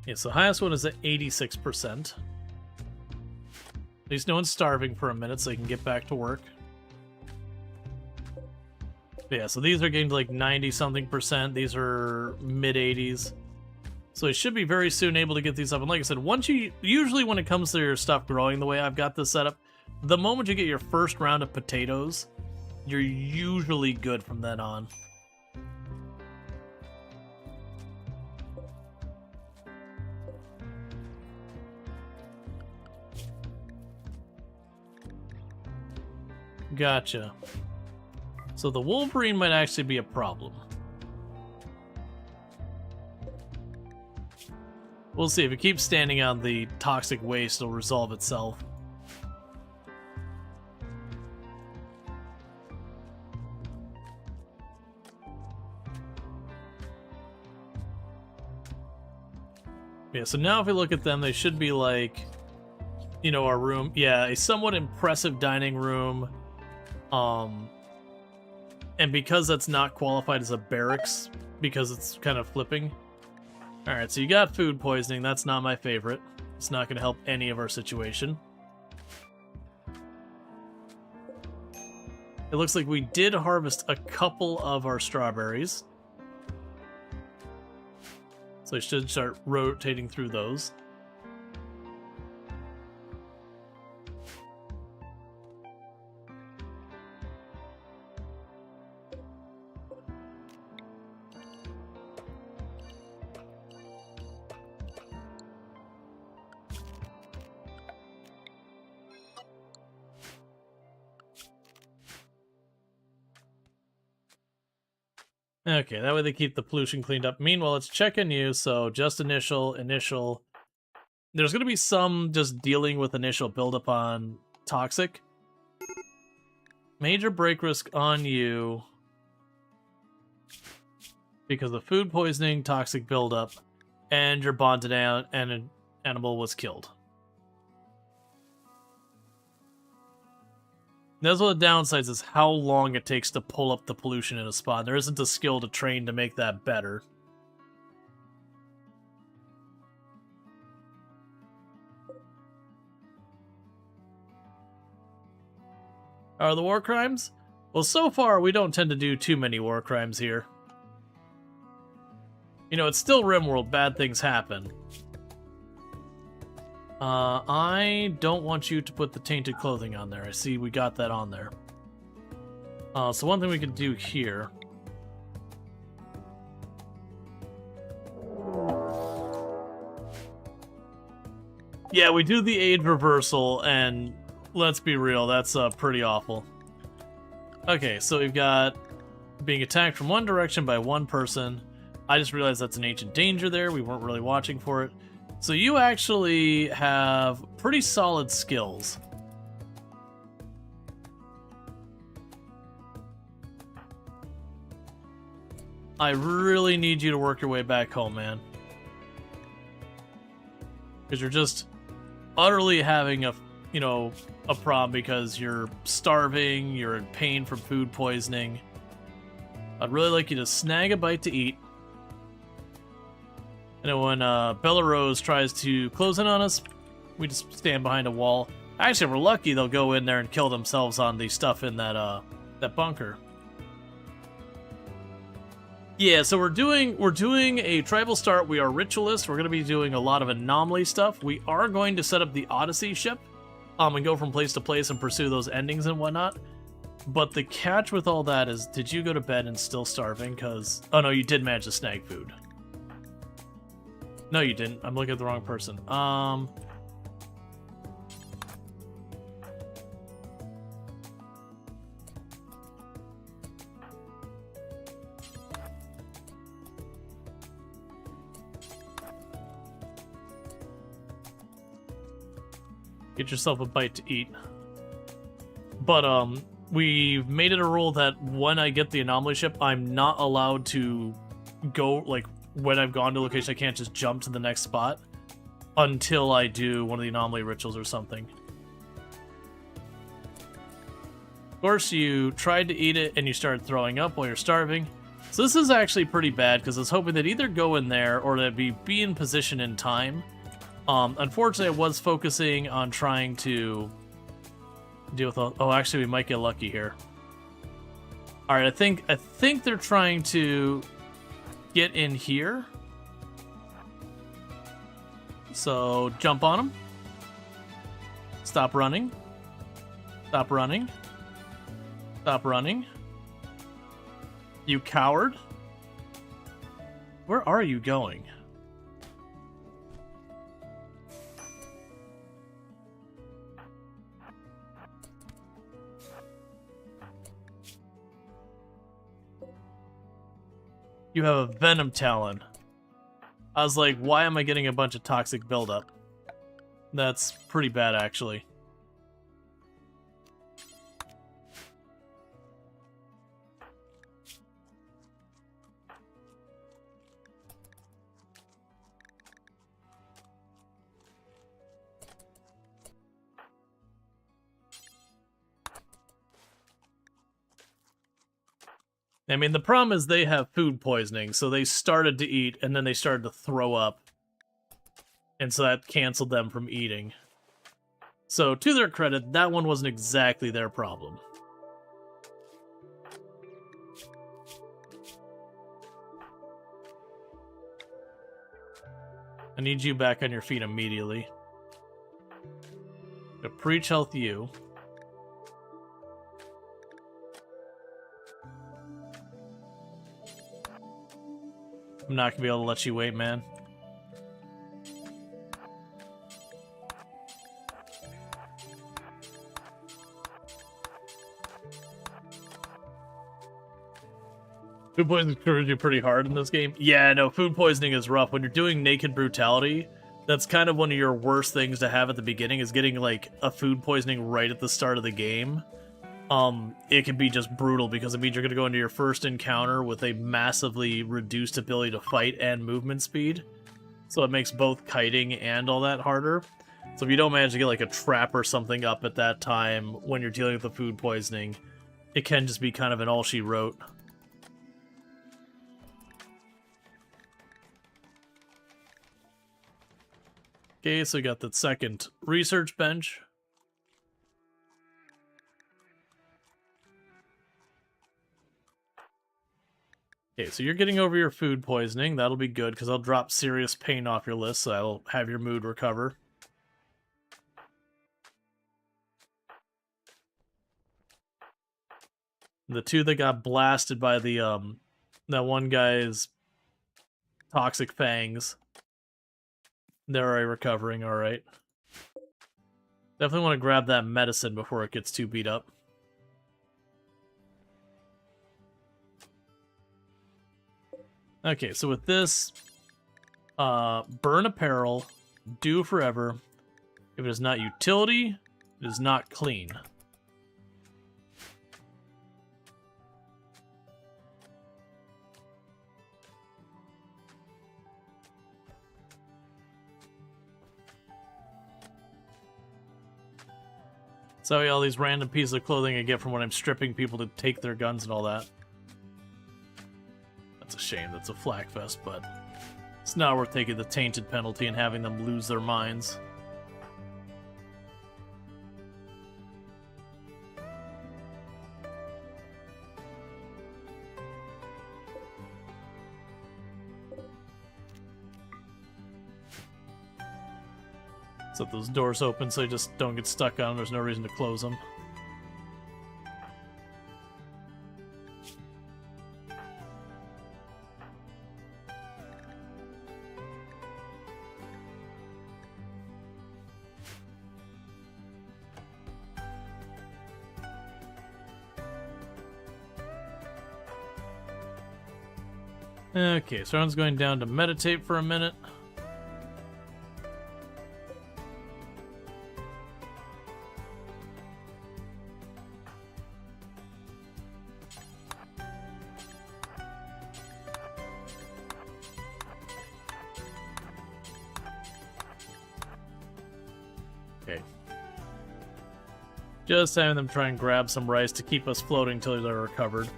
Yes, the highest one is at 86%. At least no one's starving for a minute so they can get back to work. But yeah, so these are getting to like 90-something percent. These are mid-80s. So it should be very soon able to get these up. And like I said, usually when it comes to your stuff growing the way I've got this set up, the moment you get your first round of potatoes, you're usually good from then on. Gotcha. So the Wolverine might actually be a problem. We'll see. If it keeps standing on the toxic waste, it'll resolve itself. Yeah, so now if we look at them, they should be like, you know, our room. Yeah, a somewhat impressive dining room. And because that's not qualified as a barracks, because it's kind of flipping. Alright, so you got food poisoning. That's not my favorite. It's not going to help any of our situation. It looks like we did harvest a couple of our strawberries. So I should start rotating through those. Okay, that way they keep the pollution cleaned up. Meanwhile, it's checking you, so just initial. There's going to be some just dealing with initial buildup on toxic. Major break risk on you because of food poisoning, toxic buildup, and your bonded and an animal was killed. That's one of the downsides, is how long it takes to pull up the pollution in a spot. There isn't a skill to train to make that better. Are the war crimes? Well, so far we don't tend to do too many war crimes here. You know, it's still RimWorld, bad things happen. I don't want you to put the tainted clothing on there. I see we got that on there. So one thing we could do here. Yeah, we do the age reversal, and let's be real, that's pretty awful. Okay, so we've got being attacked from one direction by one person. I just realized that's an ancient danger there. We weren't really watching for it. So you actually have pretty solid skills. I really need you to work your way back home, man. Because you're just utterly having a, you know, a problem because you're starving, you're in pain from food poisoning. I'd really like you to snag a bite to eat. And then when Belarus tries to close in on us, we just stand behind a wall. Actually, if we're lucky, they'll go in there and kill themselves on the stuff in that that bunker. Yeah, so we're doing a tribal start. We are ritualists. We're going to be doing a lot of anomaly stuff. We are going to set up the Odyssey ship, and go from place to place and pursue those endings and whatnot. But the catch with all that is, did you go to bed and still starving? Because oh no, you did manage to snag food. No, you didn't. I'm looking at the wrong person. Get yourself a bite to eat. But, we've made it a rule that when I get the anomaly ship, I'm not allowed to go, like, when I've gone to a location, I can't just jump to the next spot until I do one of the anomaly rituals or something. Of course, you tried to eat it and you started throwing up while you're starving. So this is actually pretty bad because I was hoping that either go in there or that be in position in time. Unfortunately, I was focusing on trying to deal with all... Oh, actually, we might get lucky here. All right, I think they're trying to get in here. So jump on them. Stop running. Stop running. Stop running. You coward. Where are you going? You have a Venom Talon. I was like, why am I getting a bunch of toxic buildup? That's pretty bad, actually. I mean, the problem is they have food poisoning, so they started to eat, and then they started to throw up. And so that canceled them from eating. So, to their credit, that one wasn't exactly their problem. I need you back on your feet immediately. To preach health you. I'm not gonna be able to let you wait, man. Food poisoning screws you pretty hard in this game. Yeah, no, food poisoning is rough. When you're doing naked brutality, that's kind of one of your worst things to have at the beginning, is getting, like, a food poisoning right at the start of the game. It can be just brutal because it means you're going to go into your first encounter with a massively reduced ability to fight and movement speed. So it makes both kiting and all that harder. So if you don't manage to get like a trap or something up at that time when you're dealing with the food poisoning, it can just be kind of an all she wrote. Okay, so we got the second research bench. Okay, so you're getting over your food poisoning. That'll be good, because I'll drop serious pain off your list, so that'll have your mood recover. The two that got blasted by the, that one guy's toxic fangs, they're already recovering, alright. Definitely want to grab that medicine before it gets too beat up. Okay, so with this, burn apparel, do forever. If it is not utility, it is not clean. So yeah, all these random pieces of clothing I get from when I'm stripping people to take their guns and all that. That's a shame, that's a flak fest, but it's not worth taking the tainted penalty and having them lose their minds. Set those doors open so they just don't get stuck on them. There's no reason to close them. Okay, so everyone's going down to meditate for a minute. Okay. Just having them try and grab some rice to keep us floating till they're recovered.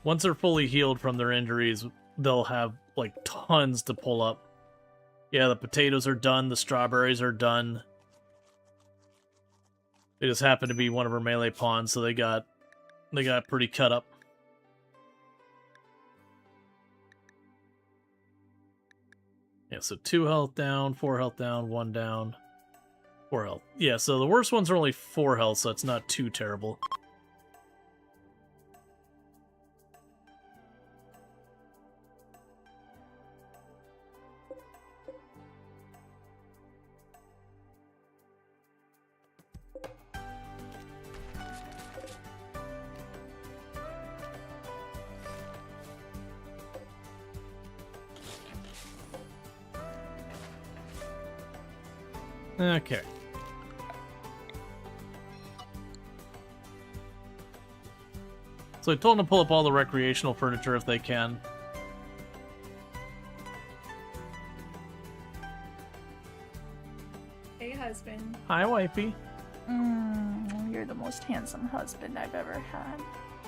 Once they're fully healed from their injuries, they'll have, like, tons to pull up. Yeah, the potatoes are done, the strawberries are done. They just happen to be one of our melee pawns, so they got pretty cut up. Yeah, so 2 health down, 4 health down, 1 down, 4 health. Yeah, so the worst ones are only 4 health, so it's not too terrible. Okay. So I told them to pull up all the recreational furniture if they can. Hey, husband. Hi, wifey. You're the most handsome husband I've ever had.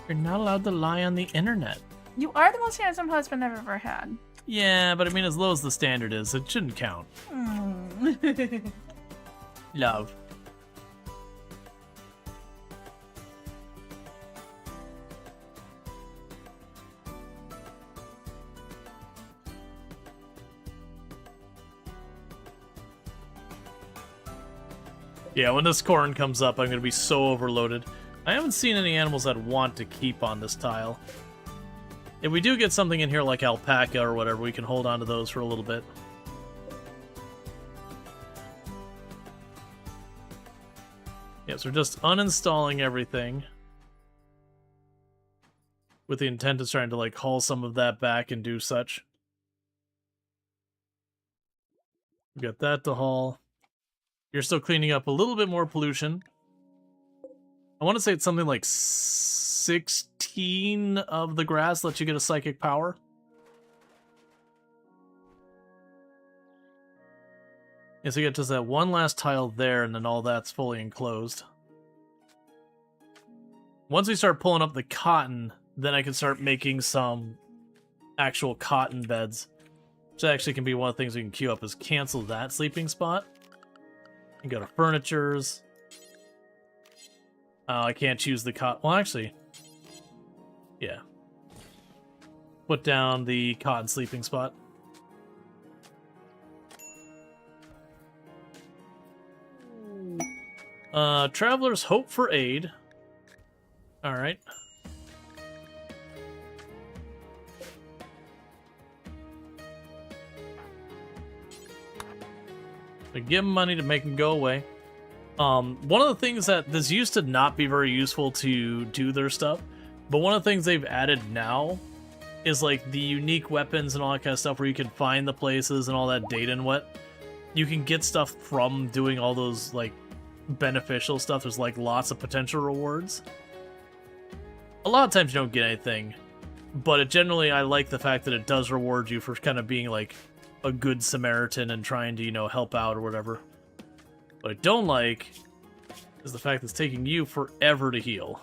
You're not allowed to lie on the internet. You are the most handsome husband I've ever had. Yeah, but I mean, as low as the standard is, it shouldn't count. Love. Yeah, when this corn comes up, I'm going to be so overloaded. I haven't seen any animals that want to keep on this tile. If we do get something in here like alpaca or whatever, we can hold on to those for a little bit. Yeah, so we're just uninstalling everything with the intent of trying to, like, haul some of that back and do such. We got that to haul. You're still cleaning up a little bit more pollution. I want to say it's something like 16 of the grass lets you get a psychic power. Yeah, so you get just that one last tile there, and then all that's fully enclosed. Once we start pulling up the cotton, then I can start making some actual cotton beds. Which actually can be one of the things we can queue up, is cancel that sleeping spot. And go to furnitures. I can't choose the cotton. Well, actually, yeah. Put down the cotton sleeping spot. Traveler's hope for aid. Alright. So give them money to make them go away. One of the things that this used to not be very useful to do their stuff, but one of the things they've added now is like the unique weapons and all that kind of stuff where you can find the places and all that data and what. You can get stuff from doing all those like beneficial stuff. There's like lots of potential rewards. A lot of times you don't get anything, but it generally, I like the fact that it does reward you for kind of being like a good Samaritan and trying to, you know, help out or whatever. What I don't like is the fact that it's taking you forever to heal.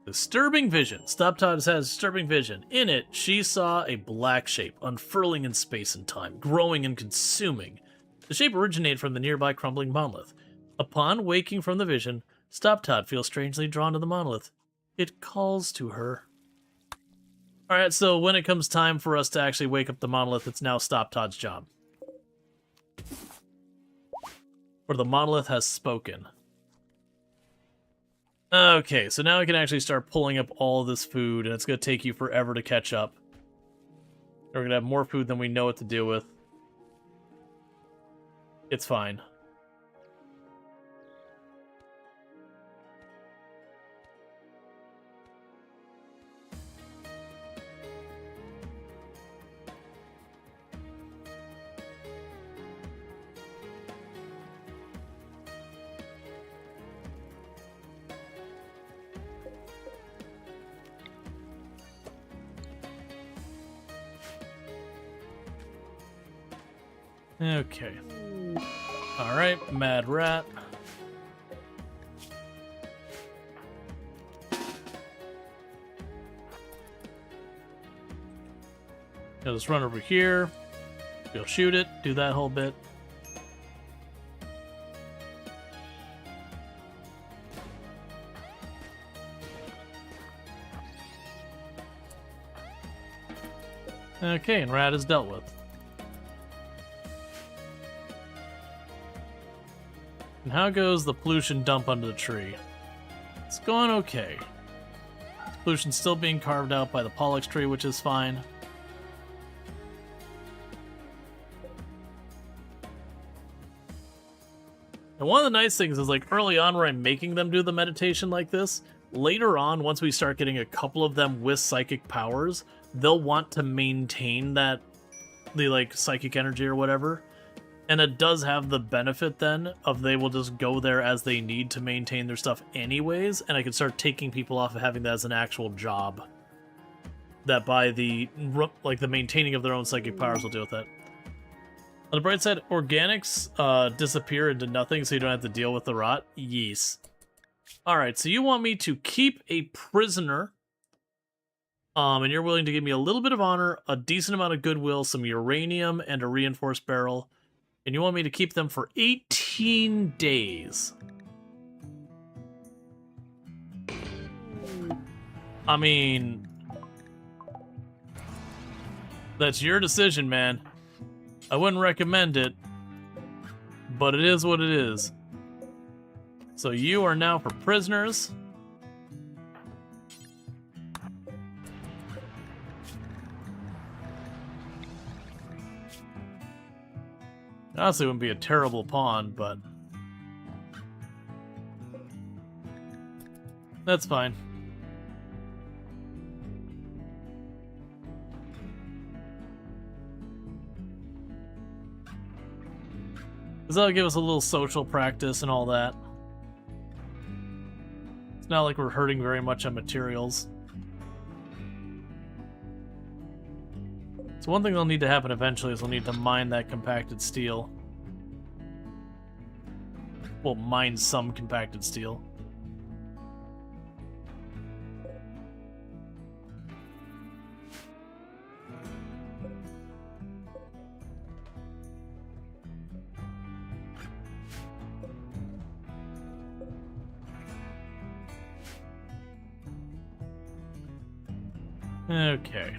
Disturbing vision. Stoptod has disturbing vision. In it, she saw a black shape, unfurling in space and time, growing and consuming. The shape originated from the nearby crumbling monolith. Upon waking from the vision, Stoptod feels strangely drawn to the monolith. It calls to her. Alright, so when it comes time for us to actually wake up the monolith, it's now Stoptod's job. Or the monolith has spoken. Okay, so now we can actually start pulling up all this food, and it's going to take you forever to catch up. We're going to have more food than we know what to do with. It's fine. Okay. Alright, Mad Rat. Now let's run over here. You'll shoot it, do that whole bit. Okay, and Rat is dealt with. And how goes the pollution dump under the tree? It's going okay. Pollution's still being carved out by the Pollux tree, which is fine. And one of the nice things is, like, early on where I'm making them do the meditation like this, later on, once we start getting a couple of them with psychic powers, they'll want to maintain that, the, like, psychic energy or whatever. And it does have the benefit then of they will just go there as they need to maintain their stuff anyways, and I can start taking people off of having that as an actual job. That by the, like, the maintaining of their own psychic powers will deal with that. On the bright side, organics disappear into nothing so you don't have to deal with the rot. Yes. Alright, so you want me to keep a prisoner, and you're willing to give me a little bit of honor, a decent amount of goodwill, some uranium, and a reinforced barrel. And you want me to keep them for 18 days. I mean, that's your decision, man. I wouldn't recommend it, but it is what it is. So you are now for prisoners. Honestly, it wouldn't be a terrible pawn, but that's fine. Because that'll give us a little social practice and all that. It's not like we're hurting very much on materials. So one thing that'll need to happen eventually is we'll need to mine that compacted steel. We'll mine some compacted steel. Okay.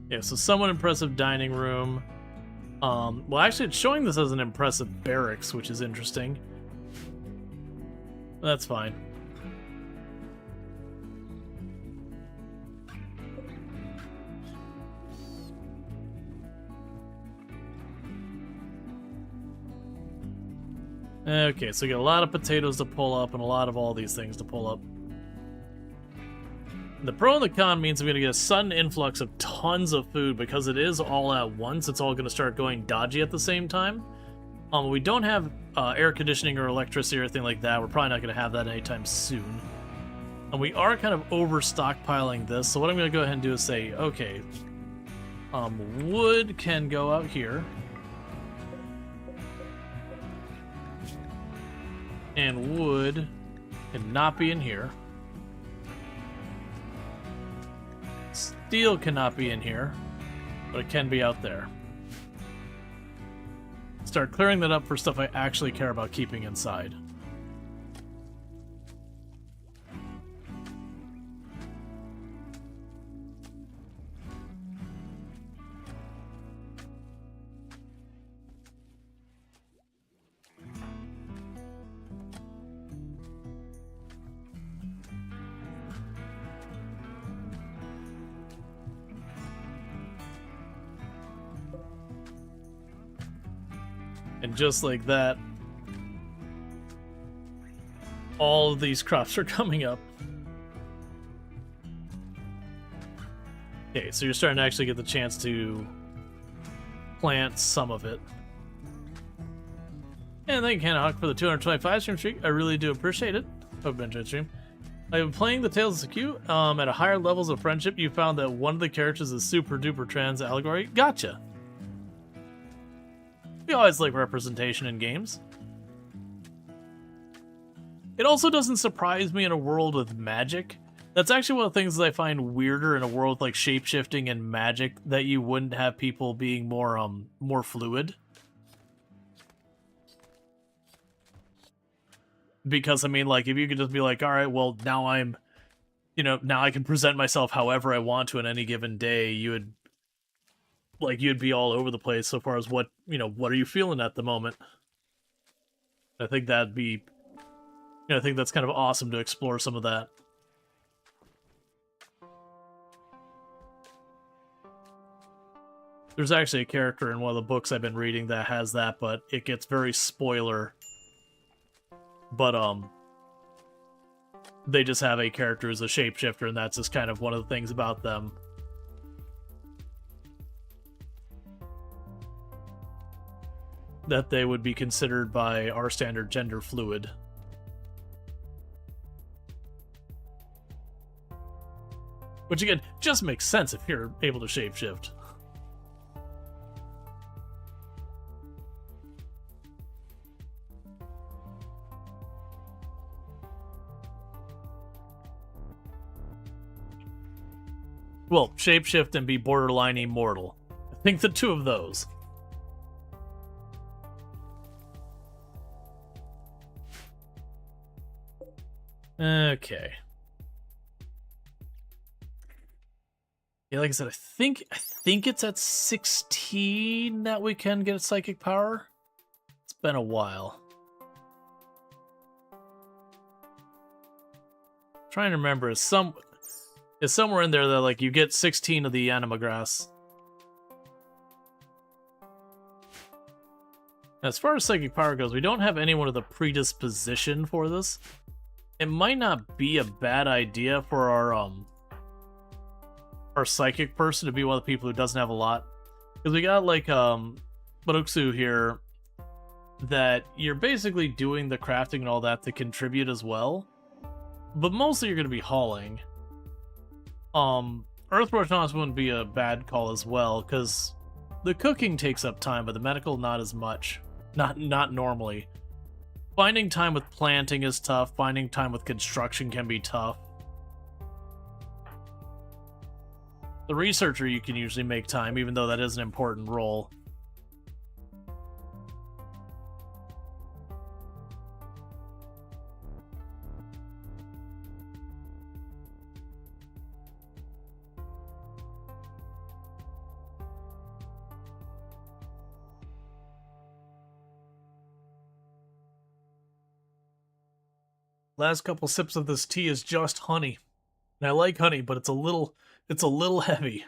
Yeah, so somewhat impressive dining room. Well, actually, it's showing this as an impressive barracks, which is interesting. That's fine. Okay, so we got a lot of potatoes to pull up and a lot of all these things to pull up. The pro and the con means I'm going to get a sudden influx of tons of food because it is all at once. It's all going to start going dodgy at the same time. We don't have air conditioning or electricity or anything like that. We're probably not going to have that anytime soon. And we are kind of over stockpiling this. So what I'm going to go ahead and do is say, okay, wood can go out here. And wood cannot be in here. Steel cannot be in here, but it can be out there. Start clearing that up for stuff I actually care about keeping inside. And just like that, all of these crops are coming up. Okay, so you're starting to actually get the chance to plant some of it. And thank you, Hannah Hawk, for the 225 stream streak. I really do appreciate it. Hope you enjoyed the stream. I've been playing the Tales of Q. At a higher levels of friendship, you found that one of the characters is super duper trans allegory. Gotcha. We always like representation in games. It also doesn't surprise me in a world with magic. That's actually one of the things that I find weirder in a world with like shape-shifting and magic, that you wouldn't have people being more fluid. Because I mean, like, if you could just be like, all right, well, now I'm, now I can present myself however I want to in any given day, you'd be all over the place so far as what are you feeling at the moment. I think that'd be, I think that's kind of awesome to explore some of that. There's actually a character in one of the books I've been reading that has that, but it gets very spoiler. But, they just have a character as a shapeshifter, and that's just kind of one of the things about them. That they would be considered by our standard gender fluid. Which again, just makes sense if you're able to shapeshift. Well, shapeshift and be borderline immortal. I think the two of those. Okay. Yeah, like I said, I think it's at 16 that we can get psychic power. It's been a while. Trying to remember, is somewhere in there that like you get 16 of the anima grass. As far as psychic power goes, we don't have anyone with a predisposition for this. It might not be a bad idea for our psychic person to be one of the people who doesn't have a lot. Because we got like Baruksu here that you're basically doing the crafting and all that to contribute as well. But mostly you're going to be hauling. Earthborn Thomas wouldn't be a bad call as well, because the cooking takes up time, but the medical not as much. Not normally. Finding time with planting is tough. Finding time with construction can be tough. The researcher, you can usually make time, even though that is an important role. Last couple sips of this tea is just honey. And I like honey, but it's a little heavy.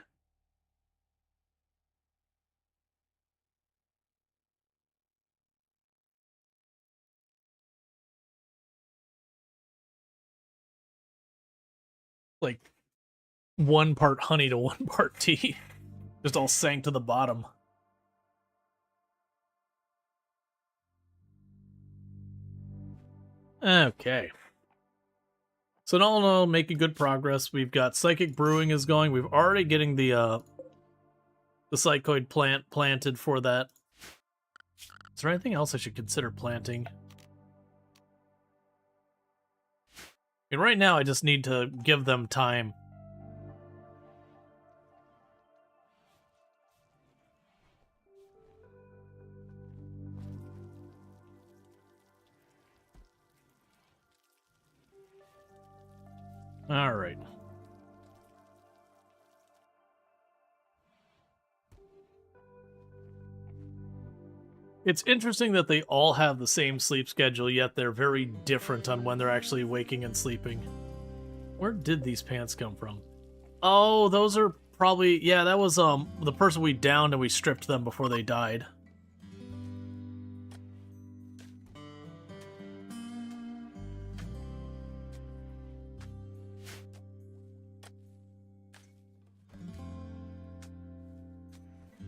Like 1 part honey to 1 part tea. Just all sank to the bottom. Okay. So in all, making good progress. We've got psychic brewing is going. We've already getting the psychoid plant planted for that. Is there anything else I should consider planting? I mean, right now I just need to give them time. All right. It's interesting that they all have the same sleep schedule, yet they're very different on when they're actually waking and sleeping. Where did these pants come from? Oh, those are probably... Yeah, that was the person we downed and we stripped them before they died.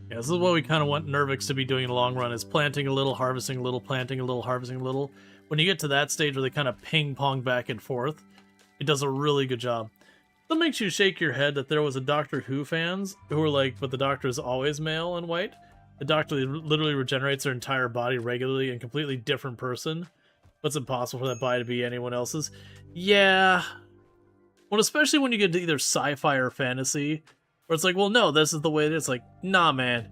Yeah, this is what we kind of want Nervix to be doing in the long run, is planting a little, harvesting a little, planting a little, harvesting a little. When you get to that stage where they kind of ping-pong back and forth, it does a really good job. That makes you shake your head that there was a Doctor Who fans who were like, but the Doctor is always male and white. The Doctor literally regenerates their entire body regularly and completely different person. But it's impossible for that body to be anyone else's. Yeah. Well, especially when you get to either sci-fi or fantasy, where it's like, well, no, this is the way it is. Like, nah, man.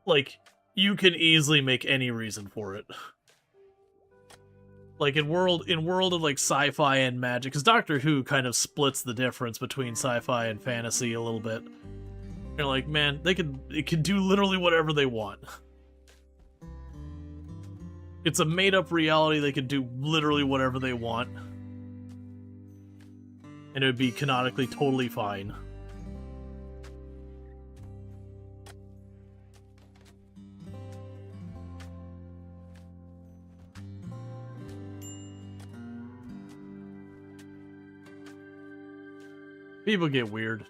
Like, you can easily make any reason for it. Like, in world of, like, sci-fi and magic, because Doctor Who kind of splits the difference between sci-fi and fantasy a little bit. You're like, man, it can do literally whatever they want. It's a made-up reality, they could do literally whatever they want. And it would be canonically totally fine. People get weird.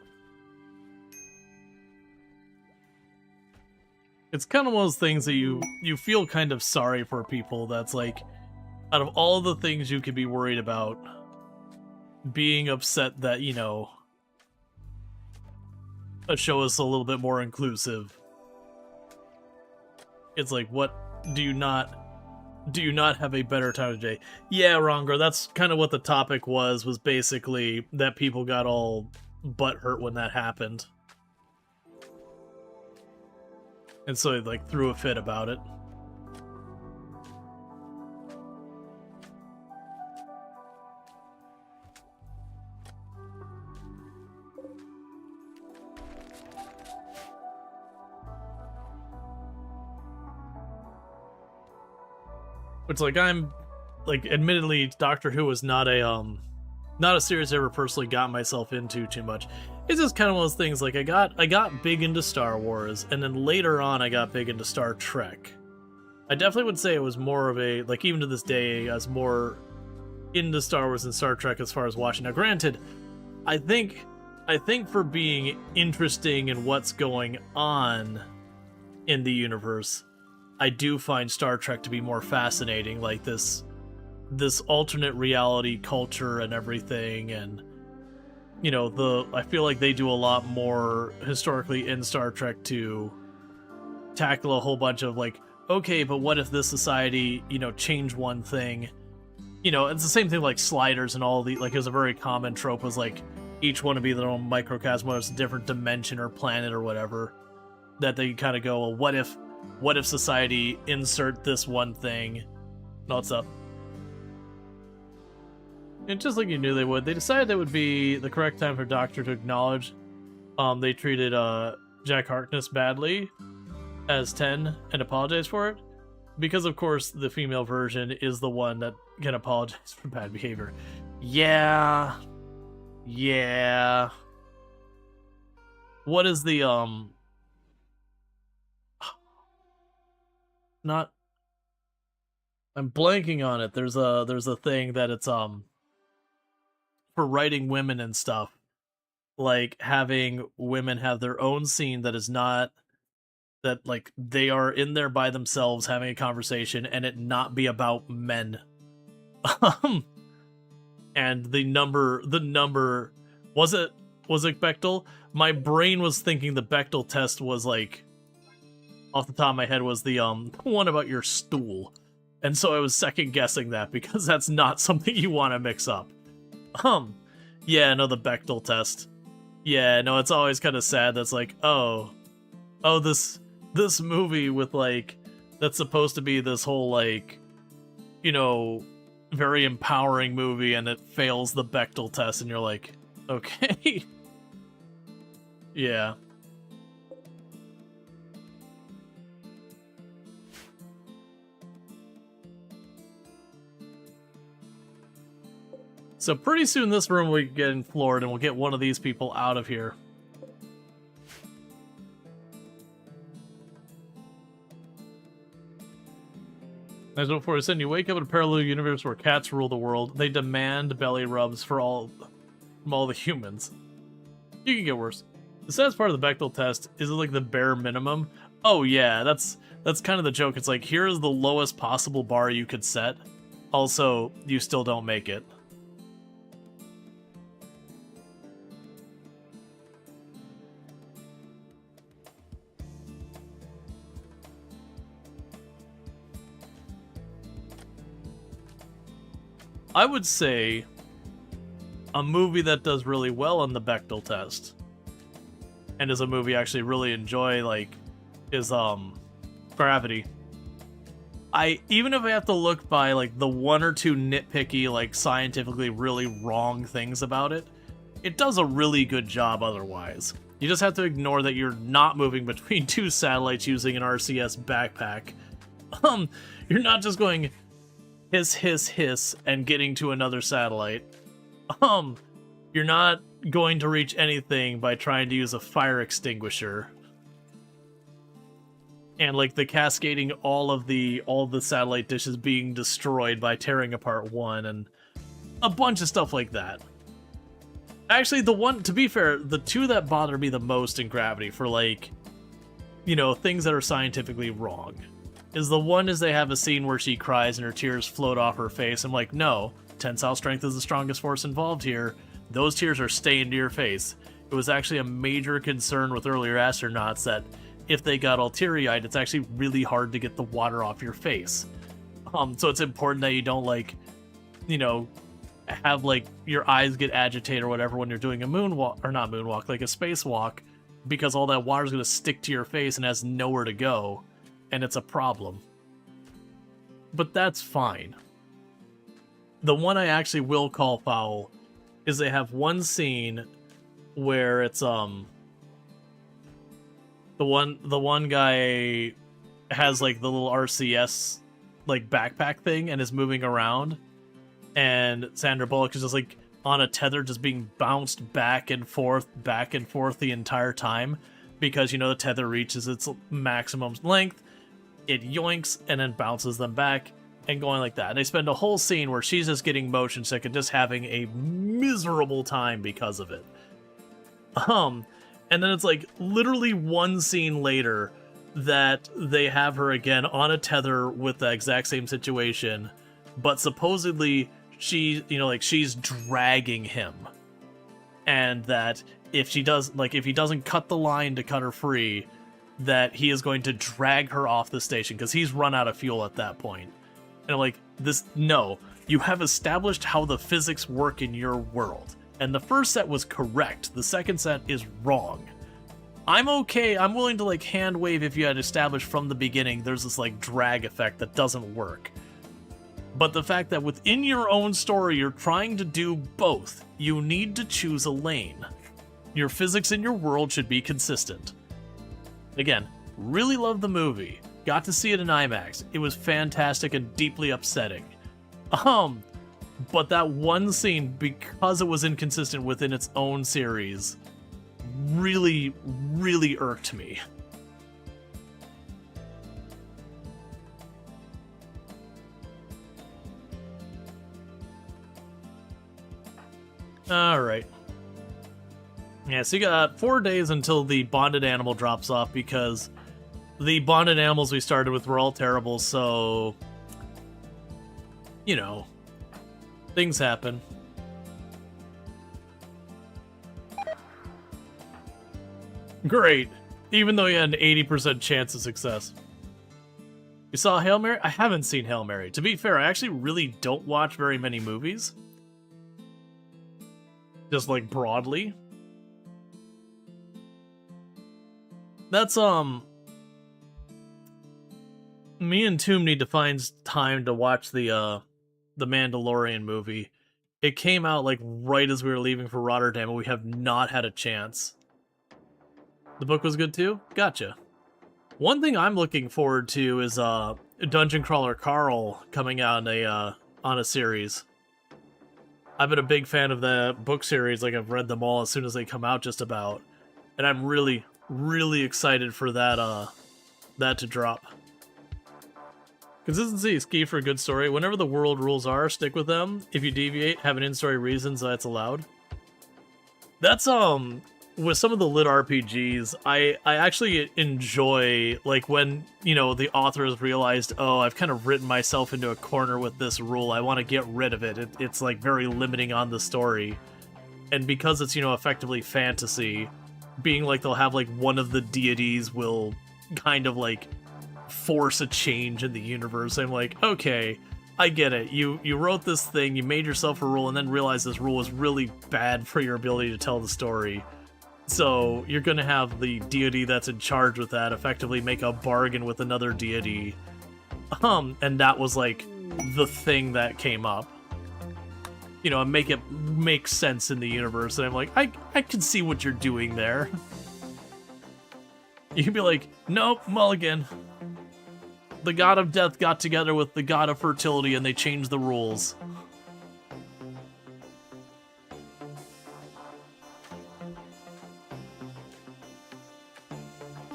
It's kind of one of those things that you feel kind of sorry for people. That's like, out of all the things you could be worried about, being upset that, you know, a show is a little bit more inclusive. It's like, what do you not have a better time today? Yeah, Rongar, that's kind of what the topic was basically that people got all butthurt when that happened. And so they, like, threw a fit about it. Which, like, I'm, like, admittedly, Doctor Who is not a series I ever personally got myself into too much. It's just kind of one of those things, like, I got big into Star Wars, and then later on I got big into Star Trek. I definitely would say it was more of a, like, even to this day, I was more into Star Wars and Star Trek as far as watching. Now, granted, I think for being interesting in what's going on in the universe, I do find Star Trek to be more fascinating, like this alternate reality culture and everything, and you know, I feel like they do a lot more historically in Star Trek to tackle a whole bunch of like, okay, but what if this society, you know, changed one thing? You know, it's the same thing like Sliders and all the, like, it was a very common trope, was like each one to be their own microcosm, whether it's a different dimension or planet or whatever, that they kind of go, well, what if society insert this one thing? No, what's up? And just like you knew they would, they decided that would be the correct time for Doctor to acknowledge they treated Jack Harkness badly as 10 and apologize for it. Because, of course, the female version is the one that can apologize for bad behavior. Yeah. Yeah. What is the, not... I'm blanking on it. There's a thing that it's, for writing women and stuff. like having women have their own scene that is not that like they are in there by themselves having a conversation and it not be about men. Um, and the number was it Bechtel? My brain was thinking the Bechtel test was like off the top of my head was the one about your stool. And so I was second guessing that because that's not something you want to mix up. Um yeah, no, the Bechtel test. Yeah, no, it's always kind of sad that's like, oh this movie with like that's supposed to be this whole like, you know, very empowering movie and it fails the Bechtel test and you're like, okay. Yeah. So pretty soon this room will get floored and we'll get one of these people out of here. As before I said, you wake up in a parallel universe where cats rule the world. They demand belly rubs from all the humans. You can get worse. The saddest part of the Bechdel test is it like the bare minimum. Oh yeah, that's kind of the joke. It's like here's the lowest possible bar you could set. Also, you still don't make it. I would say a movie that does really well on the Bechdel test and is a movie I actually really enjoy like is Gravity. Even if I have to look by like the one or two nitpicky like scientifically really wrong things about it, it does a really good job otherwise. You just have to ignore that you're not moving between two satellites using an RCS backpack. You're not just going hiss, hiss, hiss, and getting to another satellite. You're not going to reach anything by trying to use a fire extinguisher. And like the cascading all the satellite dishes being destroyed by tearing apart one and a bunch of stuff like that. Actually, to be fair, the two that bother me the most in Gravity for like, you know, things that are scientifically wrong is the one is they have a scene where she cries and her tears float off her face. I'm like, no, tensile strength is the strongest force involved here. Those tears are staying to your face. It was actually a major concern with earlier astronauts that if they got all teary-eyed, it's actually really hard to get the water off your face. So it's important that you don't like, you know, have like your eyes get agitated or whatever when you're doing a moonwalk, or not moonwalk, like a spacewalk, because all that water is going to stick to your face and has nowhere to go. And it's a problem. But that's fine. The one I actually will call foul is they have one scene where it's the one guy has like the little RCS like backpack thing and is moving around, and Sandra Bullock is just like on a tether just being bounced back and forth the entire time because, you know, the tether reaches its maximum length. It yoinks and then bounces them back and going like that. And they spend a whole scene where she's just getting motion sick and just having a miserable time because of it. And then it's like literally one scene later that they have her again on a tether with the exact same situation, but supposedly she's dragging him. And that if he doesn't cut the line to cut her free, that he is going to drag her off the station because he's run out of fuel at that point. And I'm like, no, you have established how the physics work in your world. And the first set was correct. The second set is wrong. I'm okay. I'm willing to like hand wave if you had established from the beginning there's this like drag effect that doesn't work. But the fact that within your own story you're trying to do both, you need to choose a lane. Your physics in your world should be consistent. Again, really loved the movie. Got to see it in IMAX. It was fantastic and deeply upsetting. But that one scene, because it was inconsistent within its own series, really, really irked me. Alright. Yeah, so you got 4 days until the bonded animal drops off, because the bonded animals we started with were all terrible, so... You know, things happen. Great. Even though you had an 80% chance of success. You saw Hail Mary? I haven't seen Hail Mary. To be fair, I actually really don't watch very many movies. Just like broadly. That's me and Tomb need to find time to watch the Mandalorian movie. It came out like right as we were leaving for Rotterdam, and we have not had a chance. The book was good too? Gotcha. One thing I'm looking forward to is Dungeon Crawler Carl coming out on a series. I've been a big fan of the book series, like I've read them all as soon as they come out just about. And I'm really, really excited for that that to drop. Consistency is key for a good story. Whenever the world rules are, stick with them. If you deviate, have an in-story reason, so that's allowed. That's with some of the lit RPGs, I actually enjoy, like, when, you know, the authors realized, oh, I've kind of written myself into a corner with this rule, I want to get rid of it. It's, like, very limiting on the story. And because it's, you know, effectively fantasy, being like they'll have, like, one of the deities will kind of, like, force a change in the universe. I'm like, okay, I get it. You wrote this thing, you made yourself a rule, and then realized this rule was really bad for your ability to tell the story. So you're going to have the deity that's in charge with that effectively make a bargain with another deity. And that was like the thing that came up. You know, and make it make sense in the universe. And I'm like, I can see what you're doing there. You can be like, nope, mulligan. The god of death got together with the god of fertility and they changed the rules.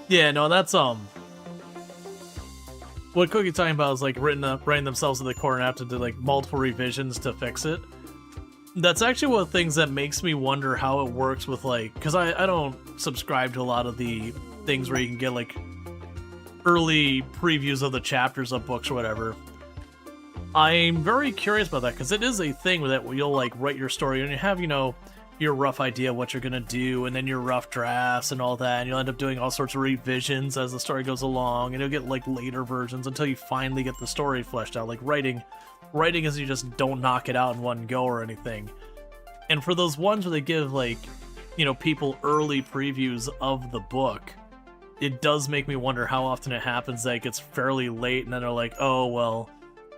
Yeah, no, that's what Cookie's talking about is like writing themselves in the corner and have to do like multiple revisions to fix it. That's actually one of the things that makes me wonder how it works with, like, because I don't subscribe to a lot of the things where you can get like early previews of the chapters of books or whatever. I'm very curious about that, because it is a thing that you'll like write your story and you have, you know, your rough idea of what you're gonna do, and then your rough drafts and all that, and you'll end up doing all sorts of revisions as the story goes along, and you'll get like later versions until you finally get the story fleshed out. Like writing is you just don't knock it out in one go or anything. And for those ones where they give, like, you know, people early previews of the book, it does make me wonder how often it happens that it gets fairly late and then they're like, oh well,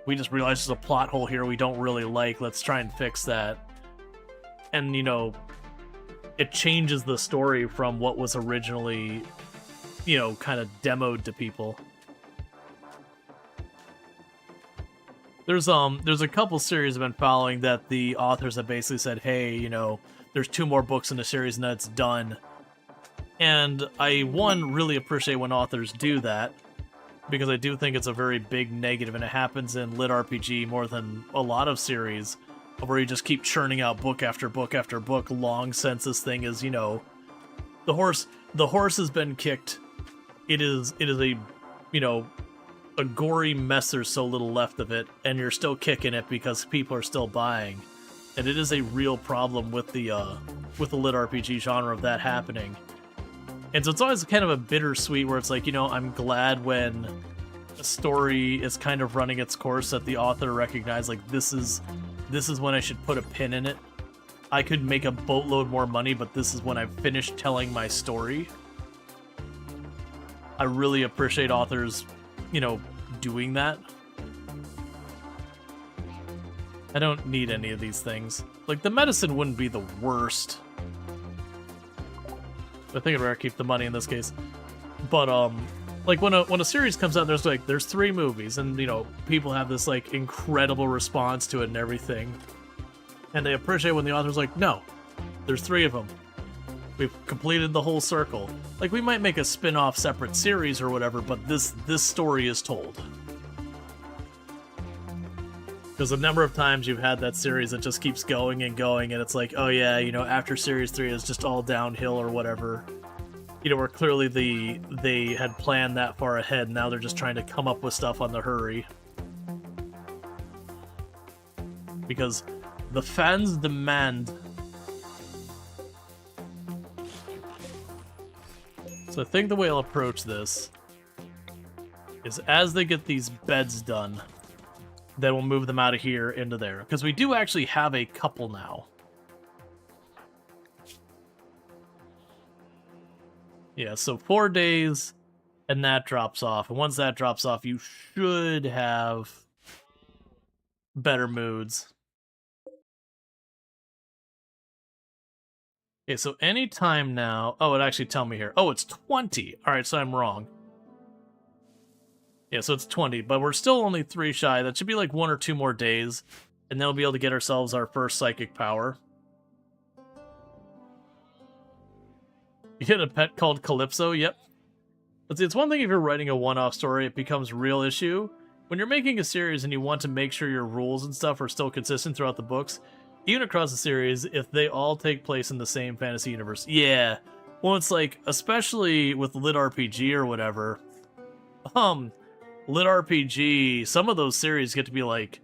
we just realized there's a plot hole here we don't really like, let's try and fix that. And, you know, it changes the story from what was originally, you know, kind of demoed to people. There's a couple series I've been following that the authors have basically said, hey, you know, there's 2 more books in the series and that's done. And I, one, really appreciate when authors do that, because I do think it's a very big negative, and it happens in lit RPG more than a lot of series, where you just keep churning out book after book after book long since this thing is, you know, the horse has been kicked. It is a, you know, a gory mess. There's so little left of it, and you're still kicking it because people are still buying. And it is a real problem with the lit RPG genre of that happening. And so it's always kind of a bittersweet where it's like, you know, I'm glad when a story is kind of running its course that the author recognized, like, this is when I should put a pin in it. I could make a boatload more money, but this is when I've finished telling my story. I really appreciate authors, you know, doing that. I don't need any of these things. Like, the medicine wouldn't be the worst. I think I'd rather keep the money in this case. But, like, when a series comes out, there's 3 movies, and, you know, people have this, like, incredible response to it and everything. And they appreciate when the author's like, no, there's 3 of them. We've completed the whole circle. Like, we might make a spin-off separate series or whatever, but this story is told. Because a number of times you've had that series that just keeps going and going, and it's like, oh yeah, you know, after series 3 is just all downhill or whatever. You know, where clearly they had planned that far ahead, and now they're just trying to come up with stuff on the hurry. Because the fans demand. So I think the way I'll approach this is as they get these beds done, then we'll move them out of here into there. Because we do actually have a couple now. Yeah, so 4 days, and that drops off. And once that drops off, you should have better moods. Okay, so anytime now... Oh, it actually tell me here. Oh, it's 20. Alright, so I'm wrong. Yeah, so it's 20, but we're still only 3 shy. That should be like 1 or 2 more days, and then we'll be able to get ourselves our first psychic power. You get a pet called Calypso? Yep. It's one thing if you're writing a one-off story, it becomes a real issue. When you're making a series and you want to make sure your rules and stuff are still consistent throughout the books, even across the series, if they all take place in the same fantasy universe. Yeah. Well, it's like, especially with Lit RPG or whatever, Lit RPG, some of those series get to be like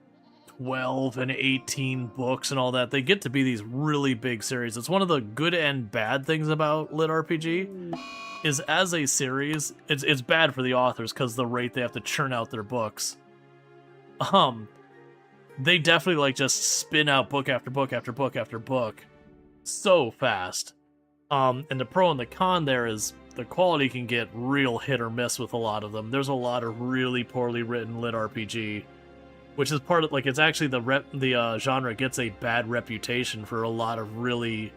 12 and 18 books and all that. They get to be these really big series. It's one of the good and bad things about Lit RPG, is as a series, it's bad for the authors because the rate they have to churn out their books. They definitely like just spin out book after book after book after book so fast. And the pro and the con there is the quality can get real hit or miss with a lot of them. There's a lot of really poorly written Lit RPG, which is part of, like, it's actually the genre gets a bad reputation for a lot of really,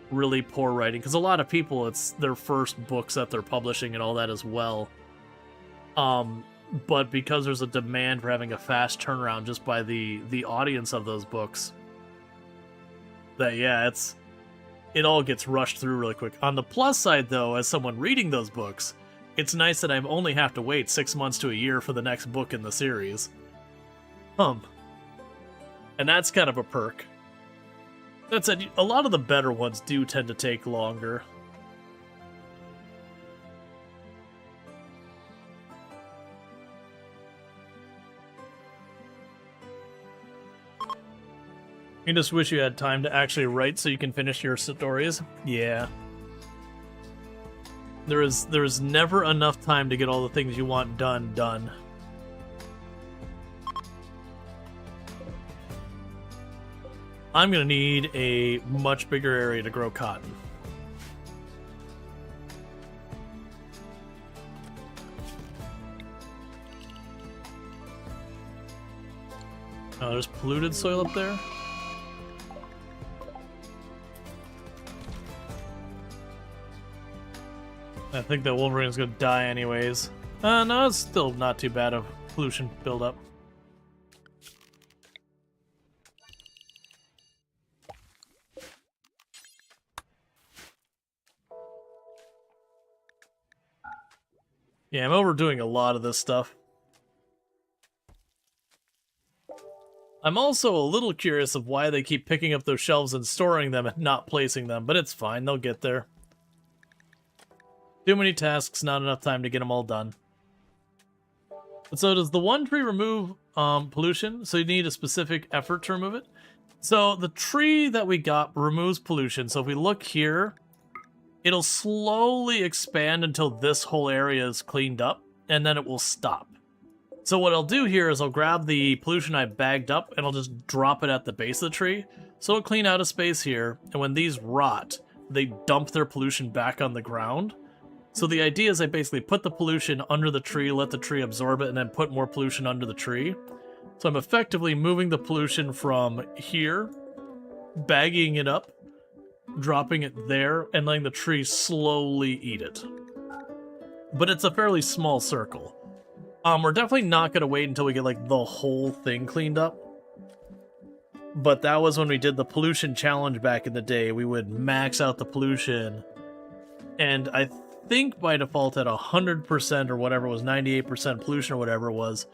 really poor writing. Because a lot of people, it's their first books that they're publishing and all that as well. But because there's a demand for having a fast turnaround just by the audience of those books, that, yeah, it all gets rushed through really quick. On the plus side, though, as someone reading those books, it's nice that I only have to wait 6 months to a year for the next book in the series. And that's kind of a perk. That said, a lot of the better ones do tend to take longer. You just wish you had time to actually write so you can finish your stories? Yeah. There is never enough time to get all the things you want done. I'm gonna need a much bigger area to grow cotton. Oh, there's polluted soil up there? I think that Wolverine's gonna die anyways. No, it's still not too bad of pollution buildup. Yeah, I'm overdoing a lot of this stuff. I'm also a little curious of why they keep picking up those shelves and storing them and not placing them, but it's fine, they'll get there. Too many tasks, not enough time to get them all done. But so does the one tree remove pollution? So you need a specific effort to remove it? So the tree that we got removes pollution. So if we look here, it'll slowly expand until this whole area is cleaned up, and then it will stop. So what I'll do here is I'll grab the pollution I bagged up, and I'll just drop it at the base of the tree. So it'll clean out a space here, and when these rot, they dump their pollution back on the ground. So the idea is I basically put the pollution under the tree, let the tree absorb it, and then put more pollution under the tree. So I'm effectively moving the pollution from here, bagging it up, dropping it there, and letting the tree slowly eat it. But it's a fairly small circle. We're definitely not going to wait until we get like the whole thing cleaned up. But that was when we did the pollution challenge back in the day. We would max out the pollution, and I think by default at 100% or whatever it was, 98% pollution or whatever it was,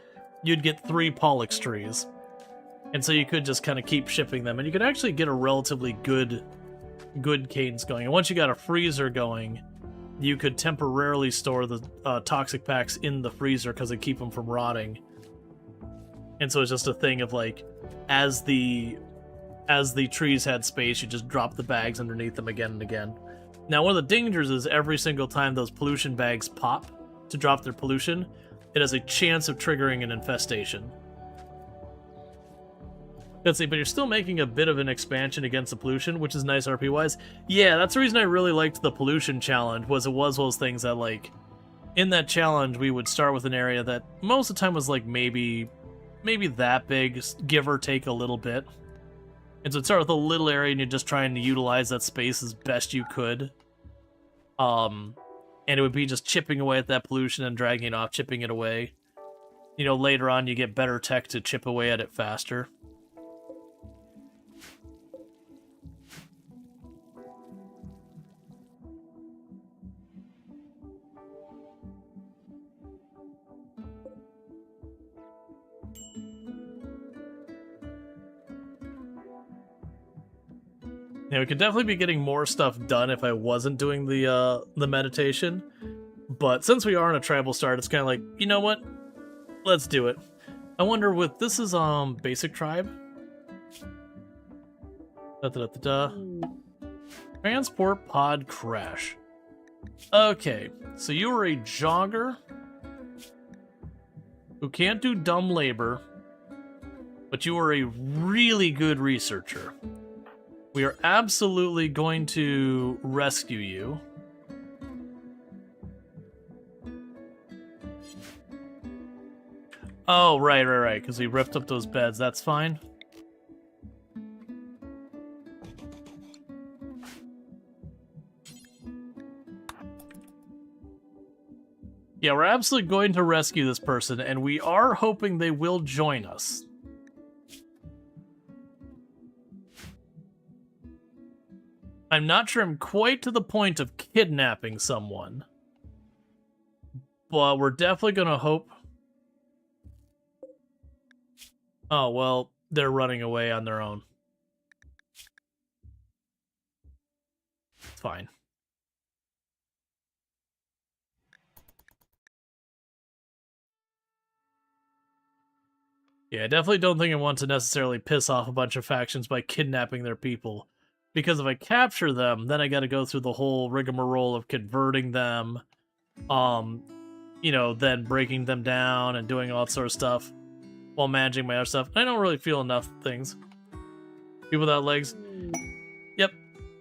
you'd get 3 Pollux trees. And so you could just kind of keep shipping them, and you could actually get a relatively good cadence going. And once you got a freezer going, you could temporarily store the toxic packs in the freezer because it keep them from rotting. And so it's just a thing of like, as the trees had space, you just drop the bags underneath them again and again. Now, one of the dangers is every single time those pollution bags pop to drop their pollution, it has a chance of triggering an infestation. Let's see, but you're still making a bit of an expansion against the pollution, which is nice RP-wise. Yeah, that's the reason I really liked the pollution challenge, was it was those things that, like, in that challenge, we would start with an area that most of the time was, like, maybe that big, give or take a little bit. And so it'd start with a little area, and you're just trying to utilize that space as best you could. And it would be just chipping away at that pollution and dragging it off, chipping it away. You know, later on, you get better tech to chip away at it faster. Yeah, we could definitely be getting more stuff done if I wasn't doing the meditation. But since we are on a tribal start, it's kind of like, you know what? Let's do it. I wonder with this is basic tribe. Transport pod crash. Okay, so you are a jogger who can't do dumb labor, but you are a really good researcher. We are absolutely going to rescue you. Oh, right, because we ripped up those beds. That's fine. Yeah, we're absolutely going to rescue this person, and we are hoping they will join us. I'm not sure I'm quite to the point of kidnapping someone, but we're definitely going to hope. Oh, well, they're running away on their own. It's fine. Yeah, I definitely don't think I want to necessarily piss off a bunch of factions by kidnapping their people. Because if I capture them, then I gotta go through the whole rigmarole of converting them, you know, then breaking them down and doing all that sort of stuff while managing my other stuff. I don't really feel enough things. People without legs. Yep.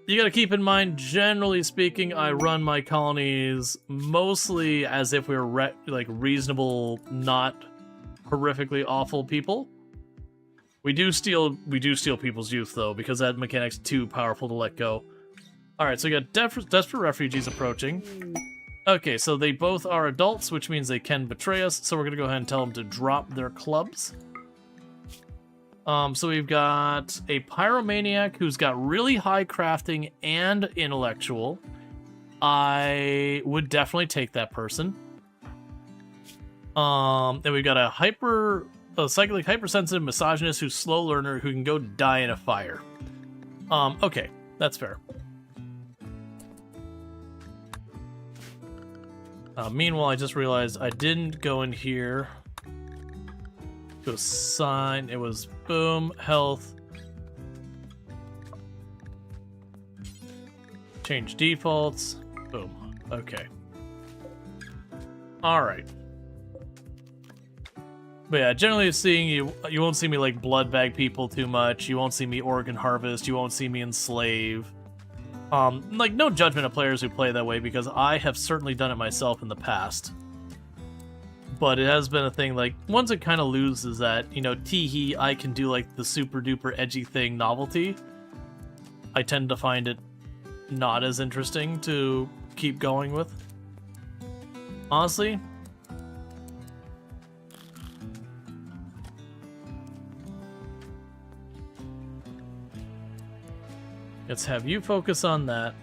You gotta keep in mind, generally speaking, I run my colonies mostly as if we were like reasonable, not horrifically awful people. We do steal people's youth, though, because that mechanic's too powerful to let go. Alright, so we got desperate refugees approaching. Okay, so they both are adults, which means they can betray us, so we're gonna go ahead and tell them to drop their clubs. So we've got a pyromaniac who's got really high crafting and intellectual. I would definitely take that person. Then we've got a psychic hypersensitive misogynist who's slow learner who can go die in a fire. Okay, that's fair. Meanwhile, I just realized I didn't go in here to assign. It was boom, health. Change defaults. Boom. Okay. Alright. But yeah, generally seeing you won't see me like blood bag people too much. You won't see me organ harvest. You won't see me enslave. Like no judgment of players who play that way because I have certainly done it myself in the past. But it has been a thing like once it kind of loses that, you know, tee-hee, I can do like the super duper edgy thing novelty. I tend to find it not as interesting to keep going with. Honestly. Let's have you focus on that.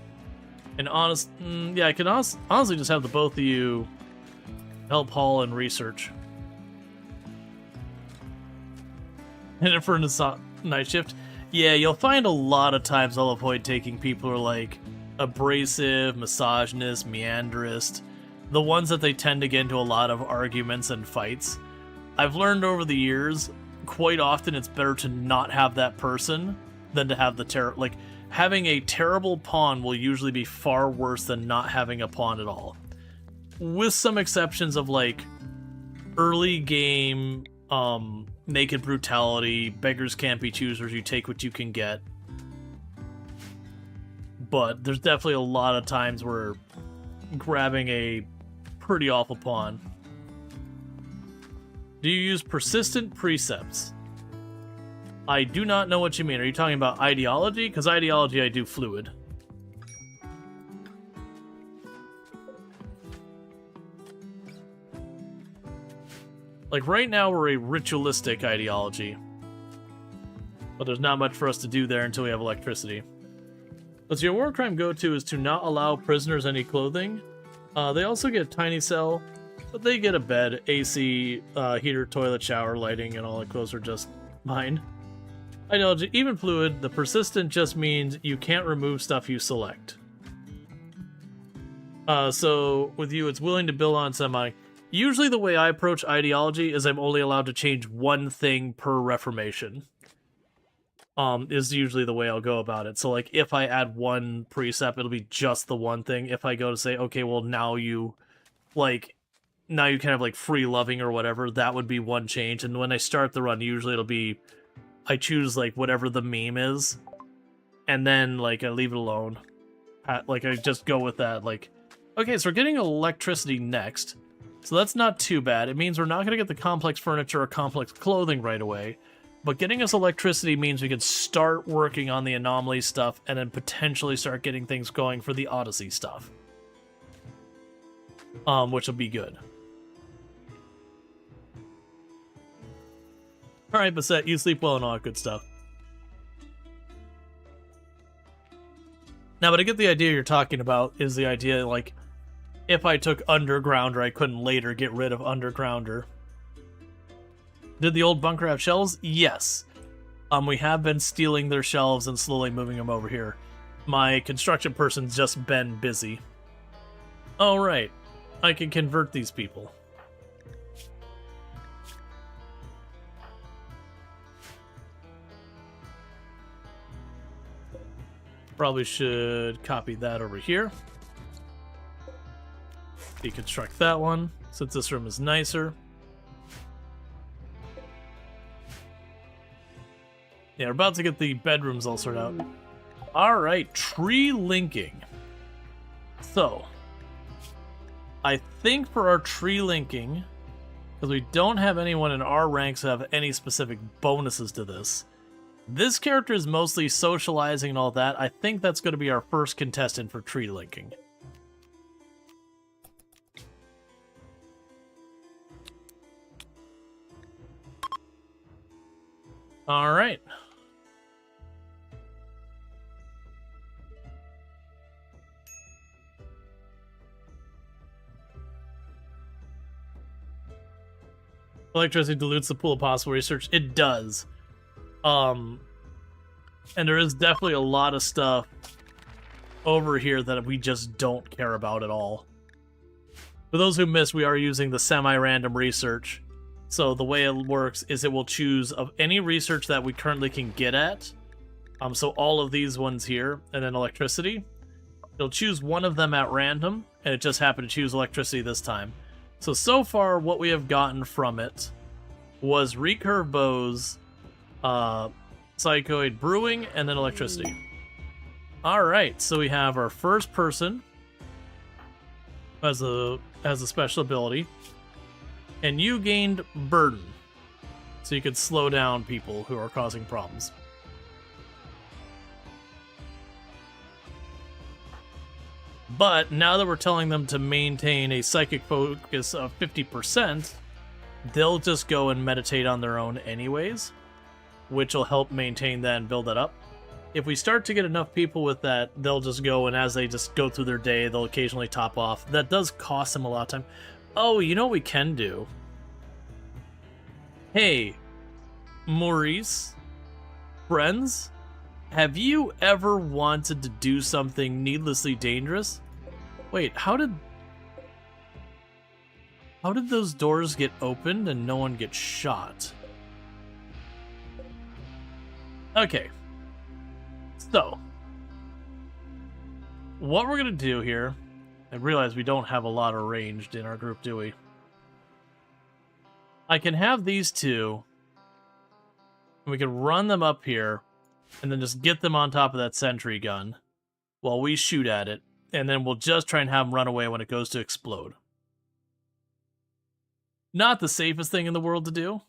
And yeah, I can honestly just have the both of you help haul and research. And for night shift, yeah, you'll find a lot of times I'll avoid taking people who are like abrasive, misogynist, meanderist, the ones that they tend to get into a lot of arguments and fights. I've learned over the years, quite often it's better to not have that person than to have the like, having a terrible pawn will usually be far worse than not having a pawn at all. With some exceptions of like early game, naked brutality, beggars can't be choosers, you take what you can get. But there's definitely a lot of times where grabbing a pretty awful pawn. Do you use persistent precepts? I do not know what you mean. Are you talking about ideology? Because ideology I do fluid. Like right now we're a ritualistic ideology. But there's not much for us to do there until we have electricity. What's your war crime go-to is to not allow prisoners any clothing. They also get a tiny cell, but they get a bed, AC, heater, toilet, shower, lighting, and all the clothes are just mine. Ideology, even fluid, the persistent just means you can't remove stuff you select. So with you, it's willing to build on somebody. Usually the way I approach ideology is I'm only allowed to change one thing per reformation. Is usually the way I'll go about it. So like if I add one precept, it'll be just the one thing. If I go to say, okay, well now you kind of like free loving or whatever, that would be one change. And when I start the run, usually it'll be, I choose like whatever the meme is, and then like I leave it alone. Like I just go with that. Like, okay, so we're getting electricity next. So that's not too bad. It means we're not going to get the complex furniture or complex clothing right away. But getting us electricity means we can start working on the Anomaly stuff and then potentially start getting things going for the Odyssey stuff. Which will be good. Alright, Basset, you sleep well and all that good stuff. Now, but I get the idea you're talking about is the idea, like, if I took Undergrounder, I couldn't later get rid of Undergrounder. Did the old bunker have shelves? Yes. We have been stealing their shelves and slowly moving them over here. My construction person's just been busy. Oh, right. I can convert these people. Probably should copy that over here. Deconstruct that one, since this room is nicer. Yeah, we're about to get the bedrooms all sorted out. Alright, tree linking. So, I think for our tree linking, because we don't have anyone in our ranks who have any specific bonuses to this, this character is mostly socializing and all that. I think that's going to be our first contestant for tree linking. Alright. Electricity dilutes the pool of possible research. It does. And there is definitely a lot of stuff over here that we just don't care about at all. For those who missed, we are using the semi-random research. So the way it works is it will choose of any research that we currently can get at. So all of these ones here, and then electricity. It'll choose one of them at random, and it just happened to choose electricity this time. So far, what we have gotten from it was recurve bows, psychoid brewing, and then electricity. Alright, so we have our first person as a special ability. And you gained burden, so you could slow down people who are causing problems. But now that we're telling them to maintain a psychic focus of 50%, they'll just go and meditate on their own anyways, which will help maintain that and build that up. If we start to get enough people with that, they'll just go, and as they just go through their day, they'll occasionally top off. That does cost them a lot of time. Oh, you know what we can do? Hey, Maurice, friends, have you ever wanted to do something needlessly dangerous? Wait, how did those doors get opened and no one gets shot? Okay. So, what we're gonna do here, I realize we don't have a lot arranged in our group, do we? I can have these two, and we can run them up here, and then just get them on top of that sentry gun while we shoot at it, and then we'll just try and have them run away when it goes to explode. Not the safest thing in the world to do.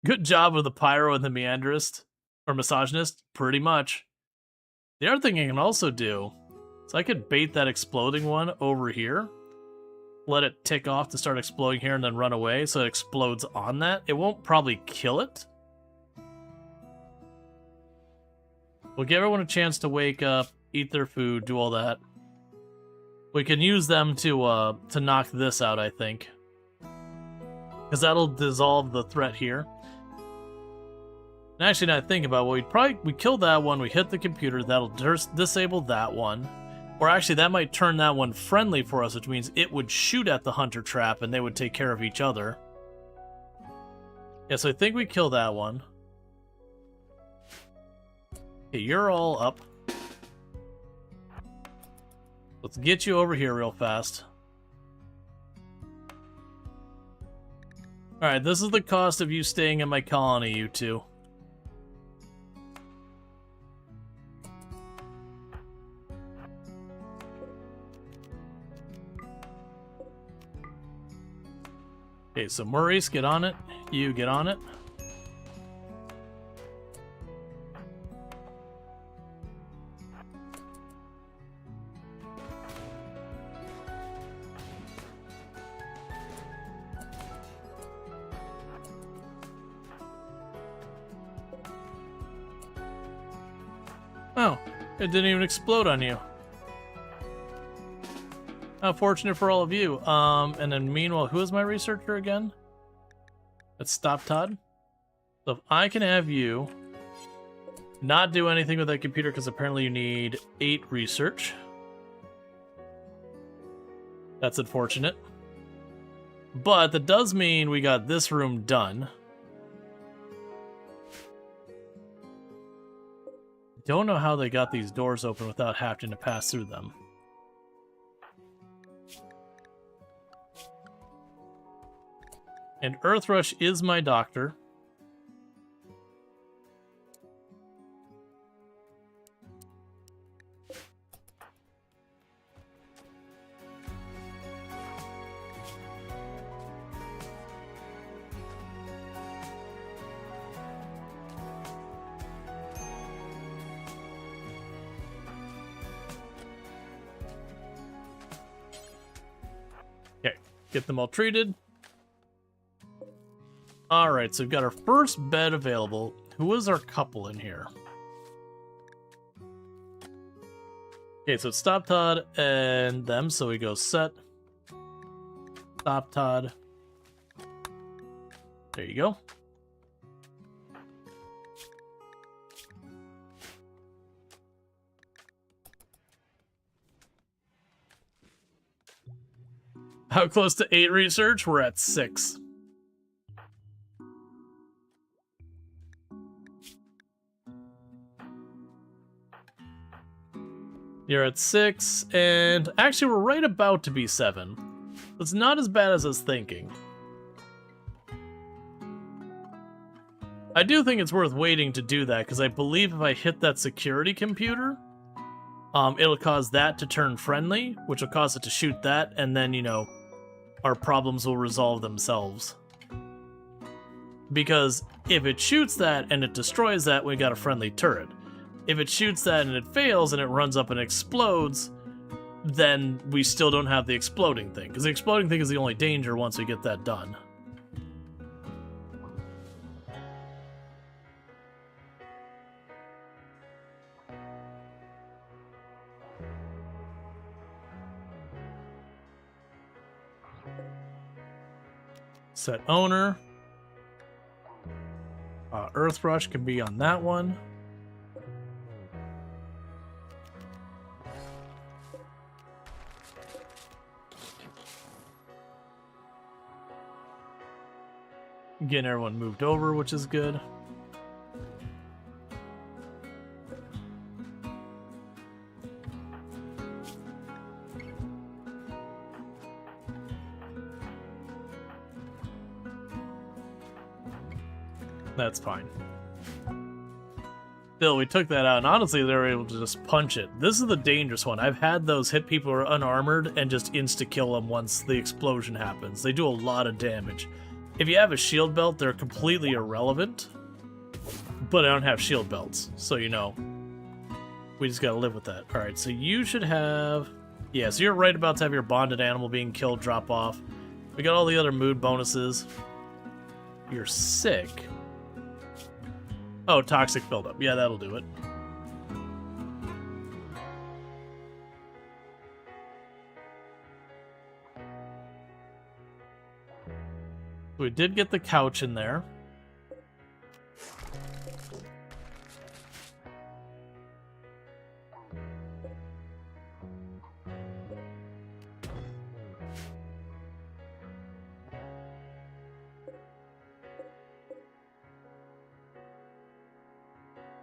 Good job with the pyro and the meandrist, or misogynist, pretty much. The other thing I can also do is I could bait that exploding one over here, let it tick off to start exploding here, and then run away so it explodes on that. It won't probably kill it. We'll give everyone a chance to wake up, eat their food, do all that. We can use them to knock this out, I think. Because that'll dissolve the threat here. And actually, now I think about it, we kill that one, we hit the computer, that'll disable that one. Or actually, that might turn that one friendly for us, which means it would shoot at the hunter trap and they would take care of each other. Yeah, so I think we kill that one. Okay, you're all up. Let's get you over here real fast. Alright, this is the cost of you staying in my colony, you two. Okay, so Maurice, get on it. You get on it. Oh, it didn't even explode on you. How fortunate for all of you. And then meanwhile, who is my researcher again? Let's stop Todd. So if I can have you not do anything with that computer because apparently you need 8 research. That's unfortunate. But that does mean we got this room done. Don't know how they got these doors open without having to pass through them. And Earthrush is my doctor. Okay, get them all treated. Alright, so we've got our first bed available. Who is our couple in here? Okay, so it's Stop Todd and them, so we go set. Stop Todd. There you go. How close to 8 research? We're at 6. You're at 6, and actually we're right about to be 7. It's not as bad as I was thinking. I do think it's worth waiting to do that, because I believe if I hit that security computer, it'll cause that to turn friendly, which will cause it to shoot that, and then, you know, our problems will resolve themselves. Because if it shoots that and it destroys that, we got a friendly turret. If it shoots that and it fails and it runs up and explodes, then we still don't have the exploding thing. Because the exploding thing is the only danger once we get that done. Set owner. Earth Rush can be on that one. Getting everyone moved over, which is good. That's fine. Still, we took that out, and honestly, they were able to just punch it. This is the dangerous one. I've had those hit people who are unarmored and just insta-kill them once the explosion happens. They do a lot of damage. If you have a shield belt, they're completely irrelevant. But I don't have shield belts, so you know. We just gotta live with that. Alright, so you should have... Yeah, so you're right about to have your bonded animal being killed drop off. We got all the other mood bonuses. You're sick. Oh, toxic buildup. Yeah, that'll do it. We did get the couch in there.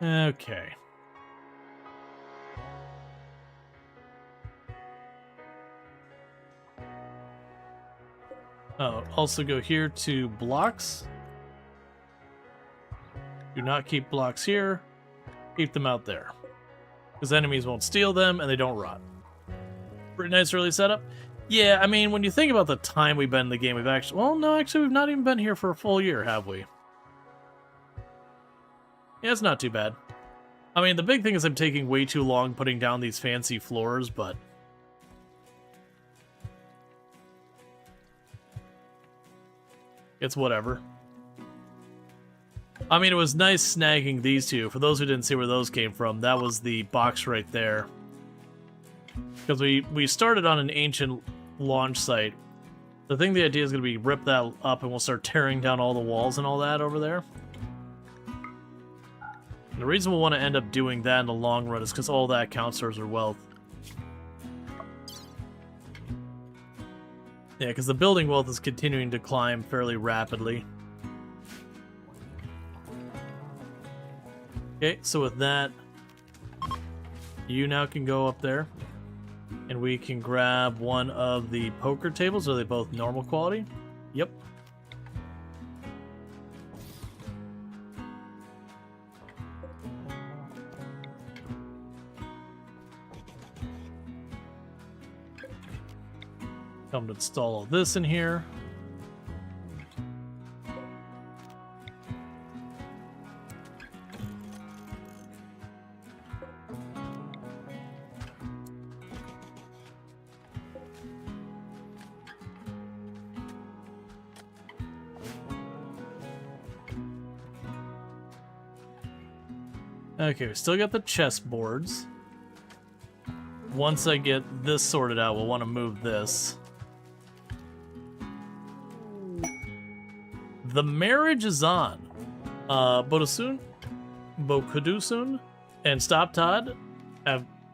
Okay. Oh, also go here to blocks. Do not keep blocks here. Keep them out there. Because enemies won't steal them and they don't rot. Pretty nice early setup. Yeah, I mean, when you think about the time we've been in the game, we've actually... Well, no, actually, we've not even been here for a full year, have we? Yeah, it's not too bad. I mean, the big thing is I'm taking way too long putting down these fancy floors, but... It's whatever. I mean, it was nice snagging these two. For those who didn't see where those came from, that was the box right there. Because we started on an ancient launch site. I think the idea is going to be rip that up and we'll start tearing down all the walls and all that over there. And the reason we'll want to end up doing that in the long run is because all that counts towards our wealth. Yeah, because the building wealth is continuing to climb fairly rapidly. Okay, so with that, you now can go up there. And we can grab one of the poker tables. Are they both normal quality? Yep. Come to install all this in here. Okay, we still got the chessboards. Once I get this sorted out, we'll want to move this. The marriage is on. Bokudusun and Stop Todd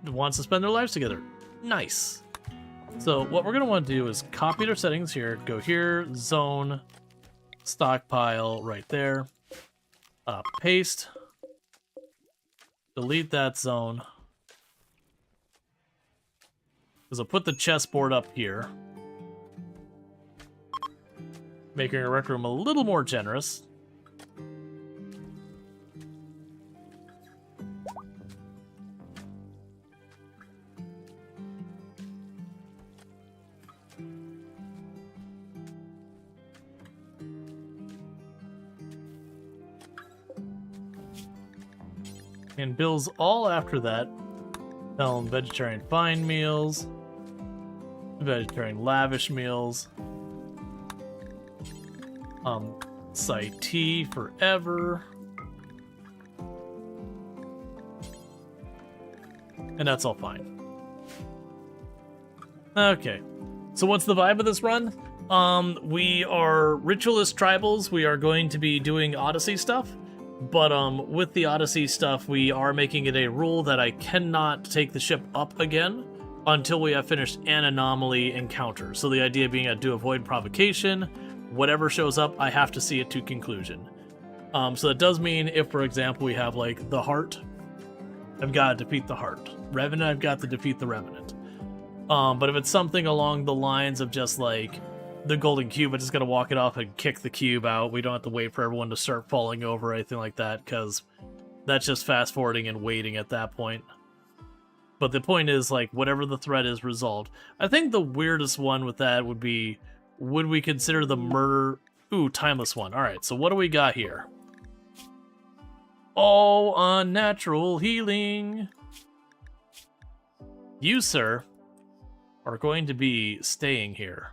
wants to spend their lives together. Nice. So what we're going to want to do is copy their settings here. Go here, zone, stockpile right there. Paste. Delete that zone. Because I'll put the chessboard up here. Making our rec room a little more generous. And bills all after that. Tell them vegetarian fine meals, vegetarian lavish meals, side tea forever, and that's all fine. Okay, so what's the vibe of this run? We are ritualist tribals. We are going to be doing Odyssey stuff, but with the Odyssey stuff, we are making it a rule that I cannot take the ship up again until we have finished an Anomaly encounter. So the idea being I do avoid provocation. Whatever shows up, I have to see it to conclusion. So that does mean if, for example, we have like the Heart, I've got to defeat the Heart. Revenant, I've got to defeat the Revenant. But if it's something along the lines of just like the golden cube, I just gotta walk it off and kick the cube out. We don't have to wait for everyone to start falling over or anything like that, because that's just fast forwarding and waiting at that point. But the point is, like, whatever the threat is resolved. I think the weirdest one with that would be, would we consider the murder... Ooh, timeless one. Alright, so what do we got here? Oh, unnatural healing! You, sir, are going to be staying here,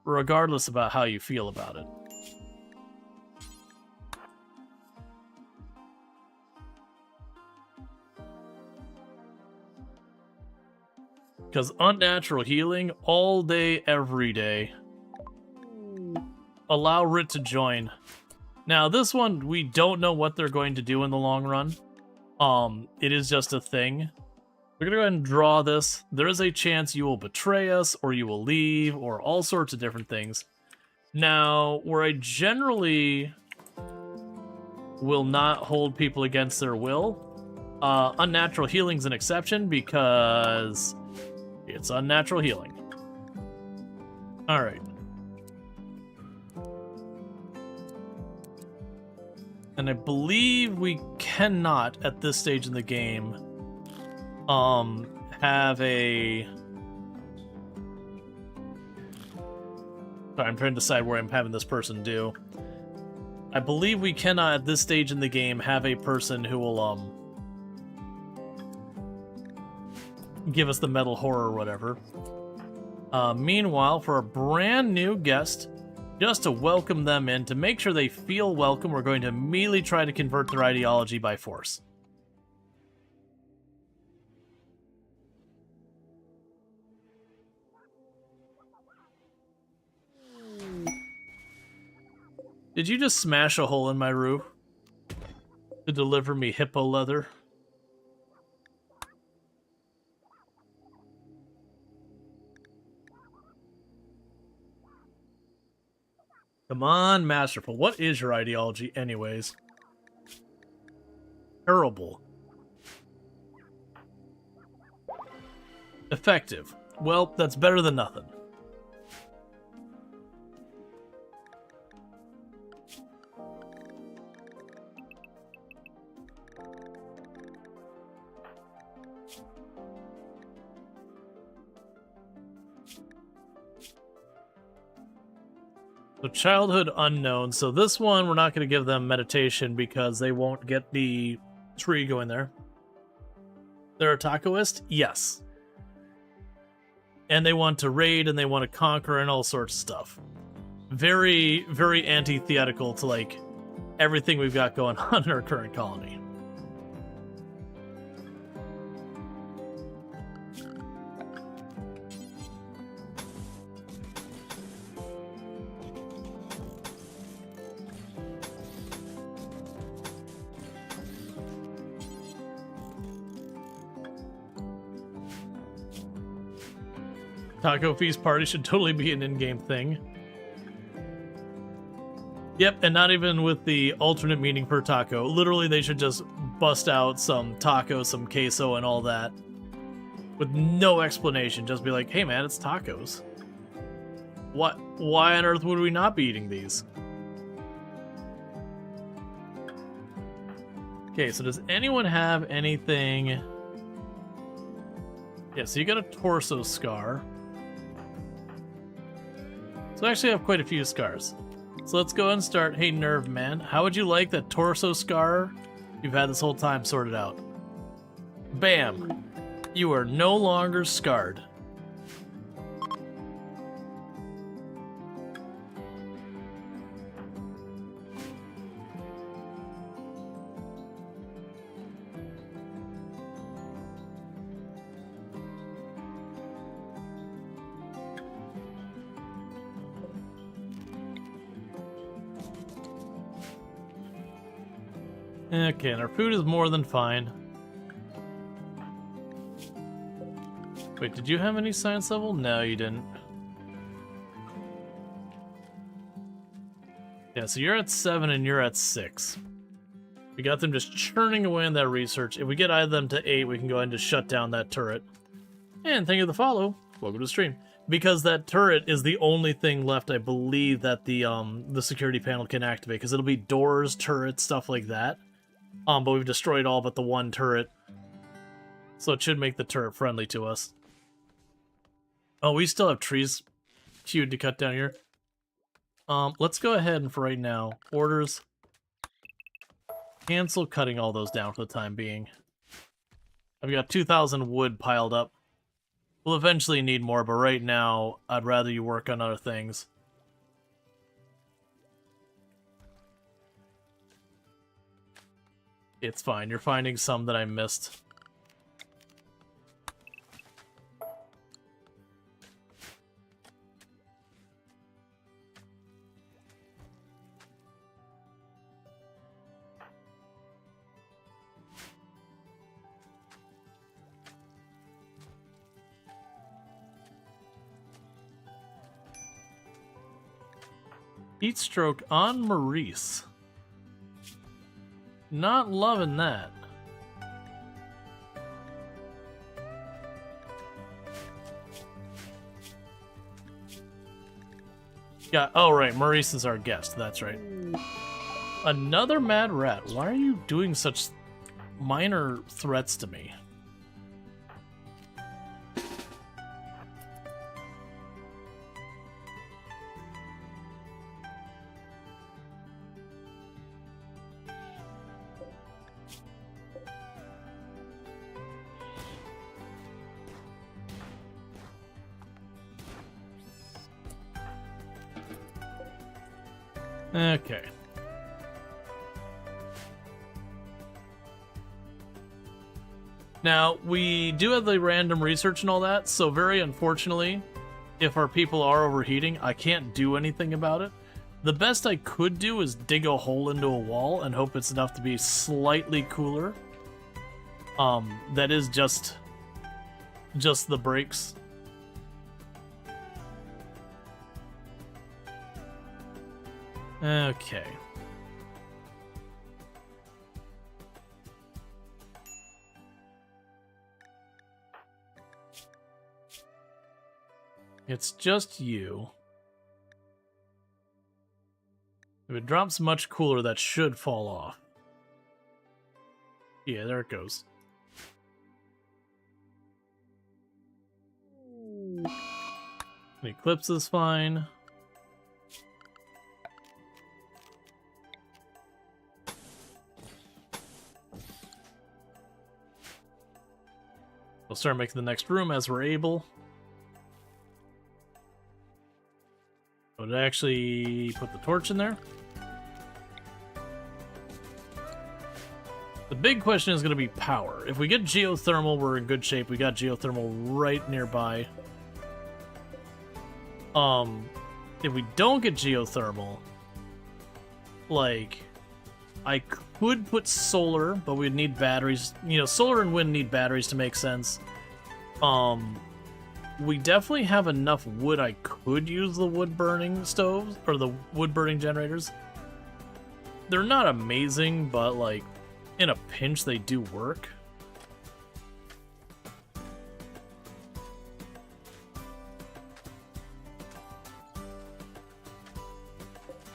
regardless about how you feel about it. Because unnatural healing, all day, every day. Allow Rit to join. Now, this one, we don't know what they're going to do in the long run. It is just a thing. We're going to go ahead and draw this. There is a chance you will betray us, or you will leave, or all sorts of different things. Now, where I generally will not hold people against their will, unnatural healing's an exception because it's unnatural healing. Alright. And I believe we cannot, at this stage in the game, have a... Sorry, I'm trying to decide where I'm having this person do. I believe we cannot, at this stage in the game, have a person who will, give us the metal horror or whatever. Meanwhile, for a brand new guest, just to welcome them in, to make sure they feel welcome, we're going to immediately try to convert their ideology by force. Did you just smash a hole in my roof to deliver me hippo leather? Come on, Masterful. What is your ideology anyways? Terrible. Effective. Well, that's better than nothing. So childhood unknown. So this one, we're not going to give them meditation because they won't get the tree going there. They're a tacoist? Yes. And they want to raid and they want to conquer and all sorts of stuff. Very, very antithetical to, like, everything we've got going on in our current colony. Taco Feast Party should totally be an in-game thing. Yep, and not even with the alternate meaning for taco. Literally, they should just bust out some taco, some queso, and all that. With no explanation. Just be like, hey man, it's tacos. What? Why on earth would we not be eating these? Okay, so does anyone have anything... Yeah, so you got a torso scar. So I actually have quite a few scars. So let's go and start. Hey, Nerve Man, how would you like that torso scar you've had this whole time sorted out? Bam! You are no longer scarred. Okay, and our food is more than fine. Wait, did you have any science level? No, you didn't. Yeah, so you're at 7 and you're at 6. We got them just churning away on that research. If we get either of them to 8, we can go ahead and just shut down that turret. And thank you for the follow. Welcome to the stream. Because that turret is the only thing left, I believe, that the security panel can activate. Because it'll be doors, turrets, stuff like that. But we've destroyed all but the one turret. So it should make the turret friendly to us. Oh, we still have trees queued to cut down here. Let's go ahead and for right now, orders. Cancel cutting all those down for the time being. I've got 2,000 wood piled up. We'll eventually need more, but right now, I'd rather you work on other things. It's fine. You're finding some that I missed. Heat stroke on Maurice. Not loving that. Yeah, oh right, Maurice is our guest, that's right. Another mad rat. Why are you doing such minor threats to me? Okay. Now, we do have the random research and all that, so very unfortunately, if our people are overheating, I can't do anything about it. The best I could do is dig a hole into a wall and hope it's enough to be slightly cooler. That is just the breaks. Okay. It's just you. If it drops much cooler, that should fall off. Yeah, there it goes. The eclipse is fine. We'll start making the next room as we're able. Would I actually put the torch in there? The big question is going to be power. If we get geothermal, we're in good shape. We got geothermal right nearby. If we don't get geothermal, like, I could put solar, but we'd need batteries. You know, solar and wind need batteries to make sense. We definitely have enough wood. I could use the wood-burning stoves, or the wood-burning generators. They're not amazing, but, like, in a pinch, they do work.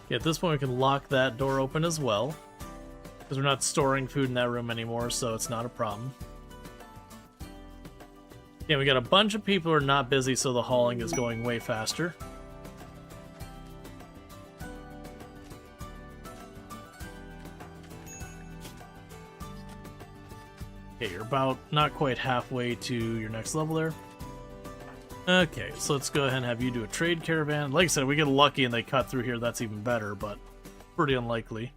Yeah, at this point, we can lock that door open as well. Because we're not storing food in that room anymore, so it's not a problem. Yeah, we got a bunch of people who are not busy, so the hauling is going way faster. Okay, you're about not quite halfway to your next level there. Okay, so let's go ahead and have you do a trade caravan. Like I said, if we get lucky and they cut through here, that's even better, but pretty unlikely.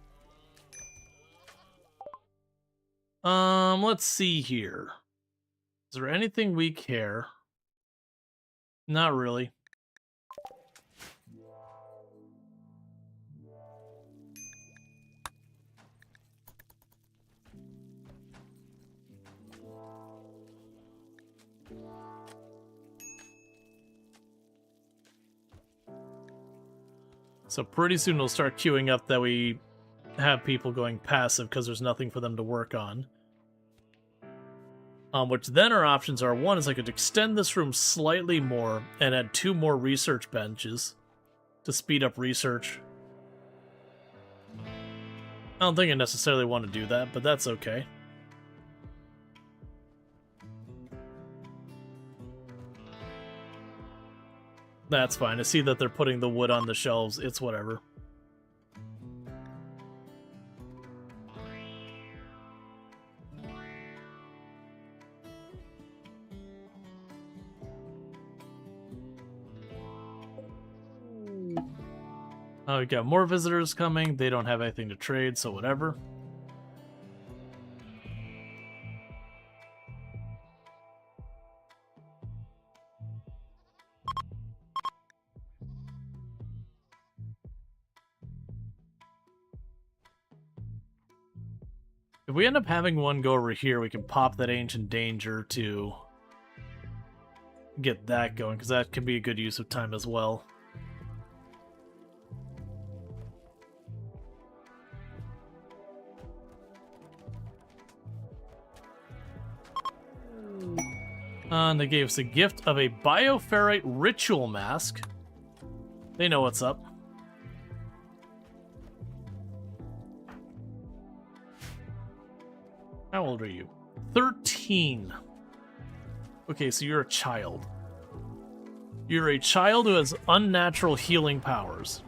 Let's see here. Is there anything we care? Not really. So pretty soon we'll start queuing up that we have people going passive because there's nothing for them to work on. Which then our options are, one is I could extend this room slightly more and add 2 more research benches to speed up research. I don't think I necessarily want to do that, but that's okay. That's fine. I see that they're putting the wood on the shelves. It's whatever. Oh, we got more visitors coming. They don't have anything to trade, so whatever. If we end up having one go over here, we can pop that Ancient Danger to get that going, because that can be a good use of time as well. And they gave us a gift of a Bioferrite Ritual Mask. They know what's up. How old are you? 13. Okay, so you're a child. You're a child who has unnatural healing powers.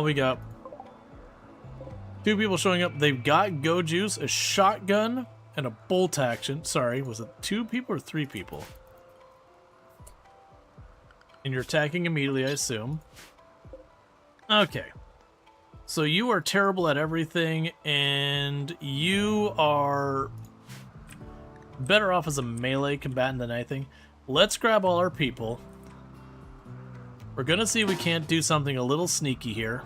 We got 2 people showing up. They've got Go Juice, a shotgun, and a bolt action. Sorry, was it 2 people or 3 people? And you're attacking immediately, I assume. Okay. So you are terrible at everything, and you are better off as a melee combatant than anything. Let's grab all our people. We're gonna see if we can't do something a little sneaky here.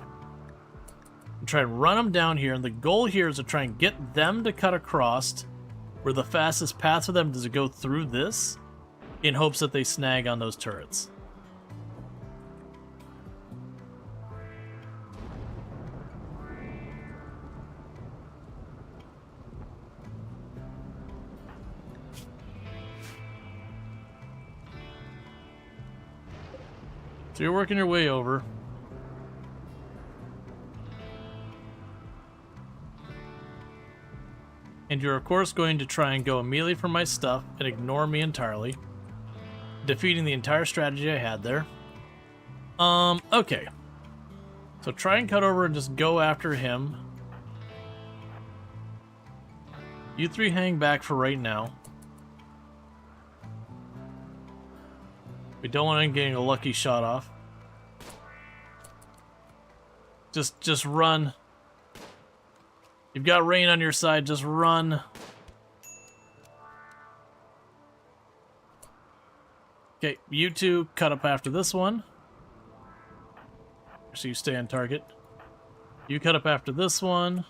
And try and run them down here, and the goal here is to try and get them to cut across, where the fastest path for them is to go through this, in hopes that they snag on those turrets. So you're working your way over. And you're of course going to try and go immediately for my stuff and ignore me entirely, defeating the entire strategy I had there. Okay. So try and cut over and just go after him. You 3 hang back for right now. We don't want him getting a lucky shot off. Just run. You've got rain on your side, just run. Okay, you 2 cut up after this one. So you stay on target. You cut up after this one.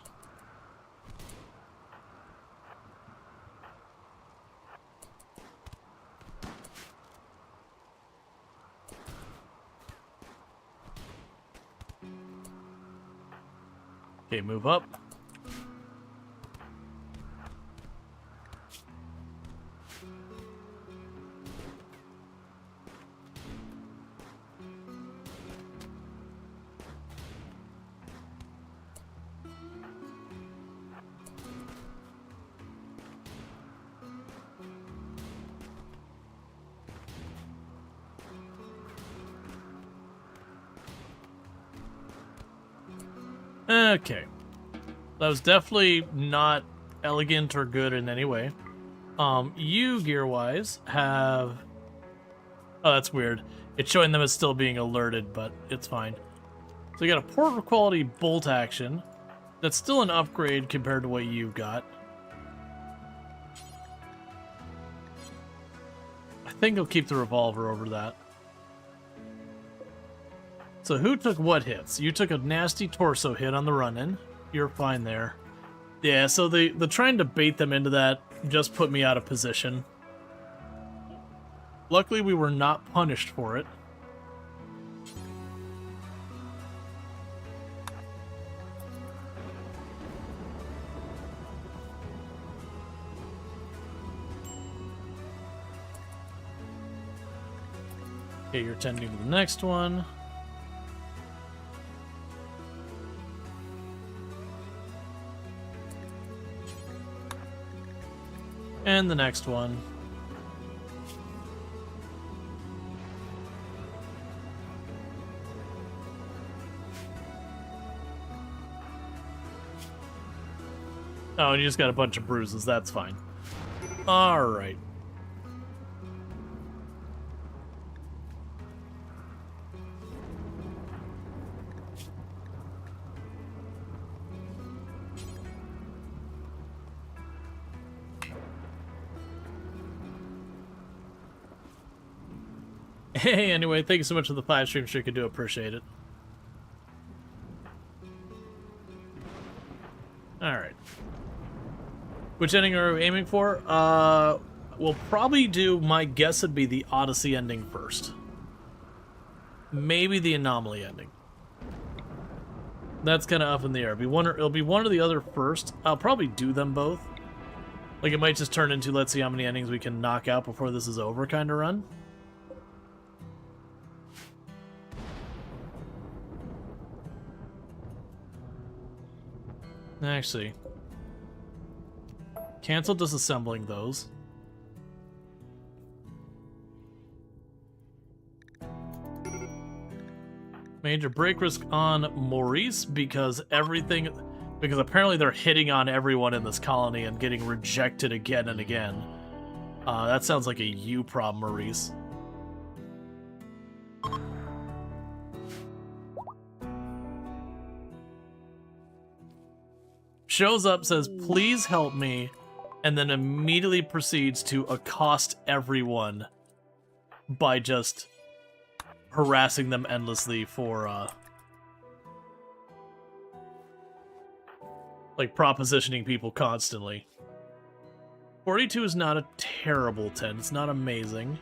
Okay, move up. Okay. That was definitely not elegant or good in any way. You, gear-wise, have... Oh, that's weird. It's showing them as still being alerted, but it's fine. So you got a port quality bolt action. That's still an upgrade compared to what you've got. I think I'll keep the revolver over that. So who took what hits? You took a nasty torso hit on the run-in. You're fine there. Yeah, so the trying to bait them into that just put me out of position. Luckily, we were not punished for it. Okay, you're tending to the next one. And the next one. Oh, and you just got a bunch of bruises. That's fine. All right. Hey, anyway, thank you so much for the 5 stream streak. I do appreciate it. Alright. Which ending are we aiming for? We'll probably do, my guess would be the Odyssey ending first. Maybe the Anomaly ending. That's kind of up in the air. It'll be one or the other first. I'll probably do them both. Like, it might just turn into, let's see how many endings we can knock out before this is over kind of run. Actually, cancel disassembling those. Major break risk on Maurice because apparently they're hitting on everyone in this colony and getting rejected again and again. That sounds like a you problem, Maurice. Shows up, says, please help me, and then immediately proceeds to accost everyone by just harassing them endlessly for, like, propositioning people constantly. 42 is not a terrible 10. It's not amazing.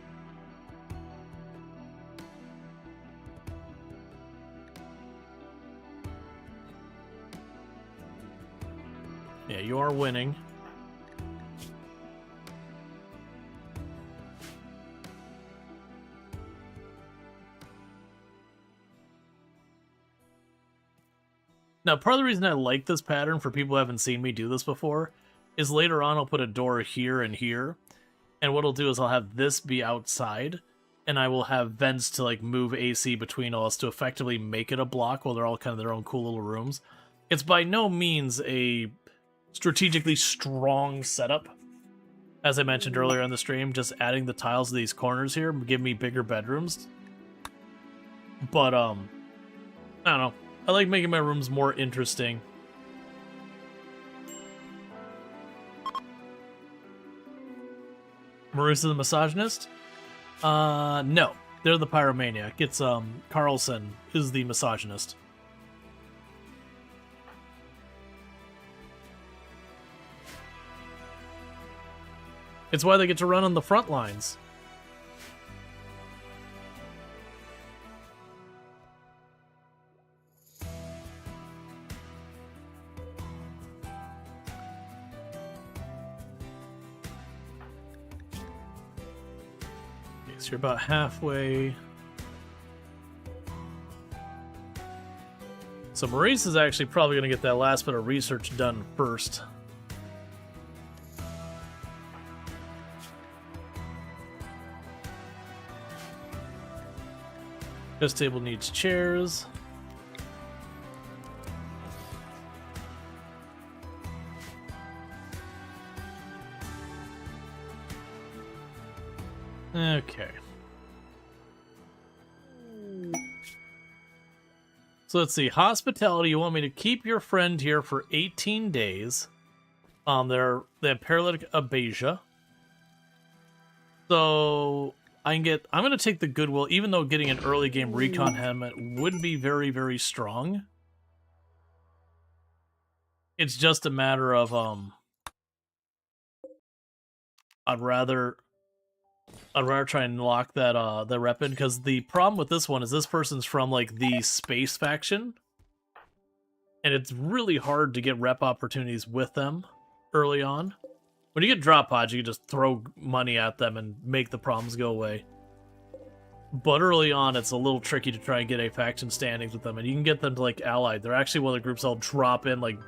Yeah, you are winning. Now, part of the reason I like this pattern for people who haven't seen me do this before is later on I'll put a door here and here, and what I'll do is I'll have this be outside, and I will have vents to like move AC between us to effectively make it a block while they're all kind of their own cool little rooms. It's by no means a strategically strong setup. As I mentioned earlier on the stream, just adding the tiles to these corners here give me bigger bedrooms. But, I don't know. I like making my rooms more interesting. Marissa the misogynist? No. They're the pyromaniac. It's, Carlson is the misogynist. It's why they get to run on the front lines. Okay, so you're about halfway. So Maurice is actually probably going to get that last bit of research done first. This table needs chairs. Okay. So let's see. Hospitality, you want me to keep your friend here for 18 days. They have paralytic abasia. So I'm gonna take the goodwill, even though getting an early game recon helmet would be very, very strong. It's just a matter of I'd rather try and lock that the rep in, because the problem with this one is this person's from like the space faction, and it's really hard to get rep opportunities with them early on. When you get drop pods, you can just throw money at them and make the problems go away. But early on, it's a little tricky to try and get a faction standings with them, and you can get them to like allied. They're actually one of the groups that'll drop in like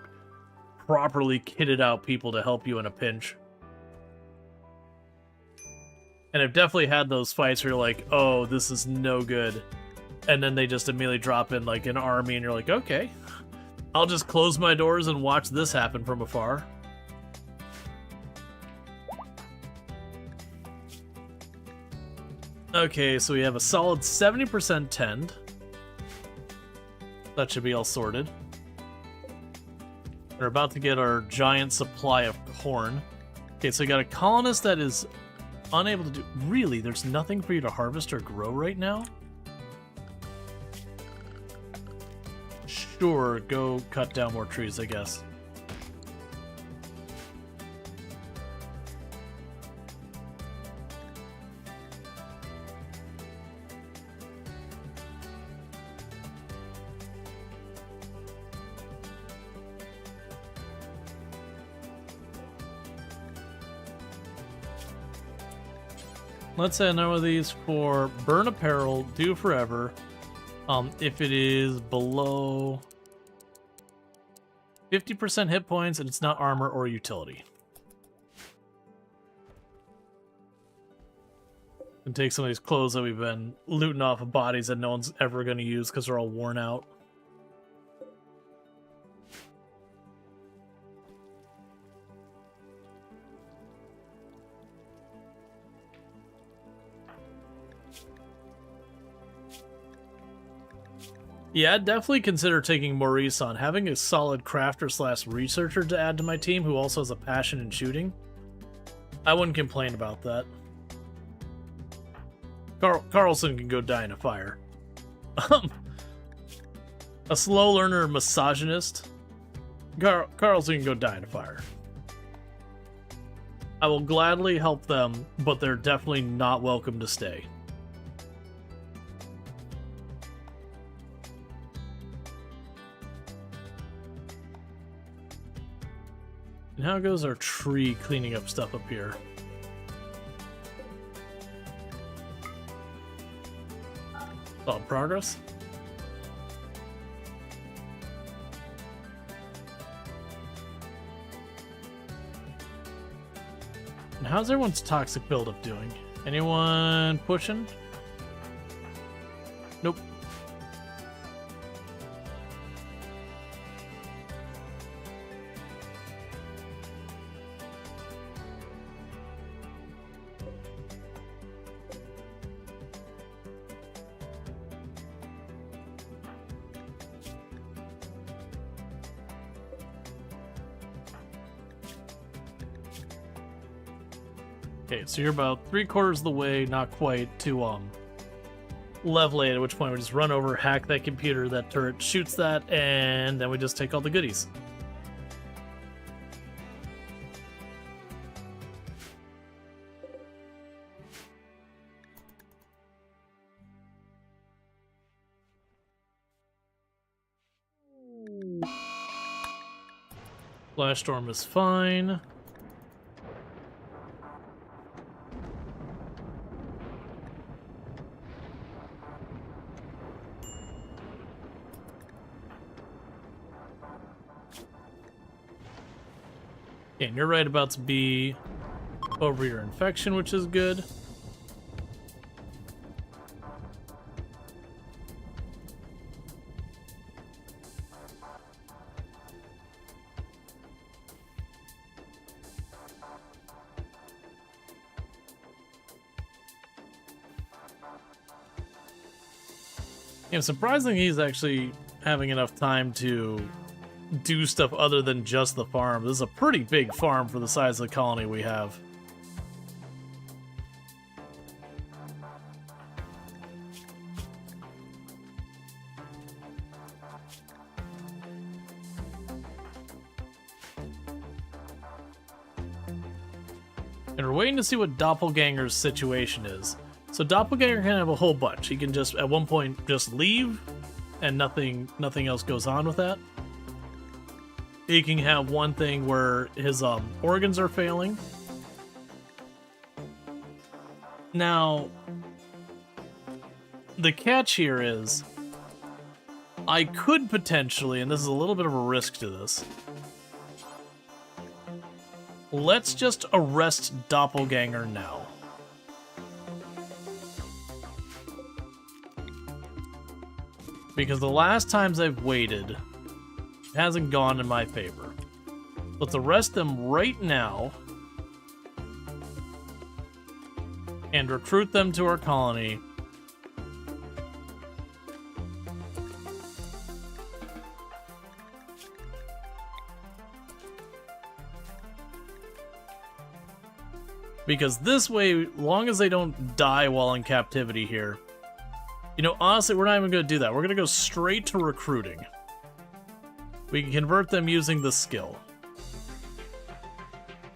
properly kitted out people to help you in a pinch. And I've definitely had those fights where you're like, oh, this is no good. And then they just immediately drop in like an army, and you're like, okay, I'll just close my doors and watch this happen from afar. Okay, so we have a solid 70% tend. That should be all sorted. We're about to get our giant supply of corn. Okay, so we got a colonist that is unable to do... Really? There's nothing for you to harvest or grow right now? Sure, go cut down more trees, I guess. Let's add one of these for burn apparel, do forever. If it is below 50% hit points and it's not armor or utility. And take some of these clothes that we've been looting off of bodies that no one's ever going to use because they're all worn out. Yeah, I'd definitely consider taking Maurice on. Having a solid crafter / researcher to add to my team who also has a passion in shooting, I wouldn't complain about that. Carlson can go die in a fire. A slow learner misogynist. Carlson can go die in a fire. I will gladly help them, but they're definitely not welcome to stay. And how goes our tree cleaning up stuff up here? Solid progress. And how's everyone's toxic buildup doing? Anyone pushing? Nope. Okay, so you're about 3/4 of the way, not quite, to level 8, at which point we just run over, hack that computer, that turret shoots that, and then we just take all the goodies. Flash storm is fine. Okay, and you're right about to be over your infection, which is good. Yeah, surprisingly, he's actually having enough time to do stuff other than just the farm. This is a pretty big farm for the size of the colony we have. And we're waiting to see what Doppelganger's situation is. So Doppelganger can have a whole bunch. He can just, at one point, just leave, and nothing else goes on with that. He can have one thing where his organs are failing. Now, the catch here is, I could potentially, and this is a little bit of a risk to this, let's just arrest Doppelganger now. Because the last times I've waited, it hasn't gone in my favor. Let's arrest them right now and recruit them to our colony. Because this way, long as they don't die while in captivity here, you know, honestly, we're not even going to do that. We're going to go straight to recruiting. We can convert them using the skill.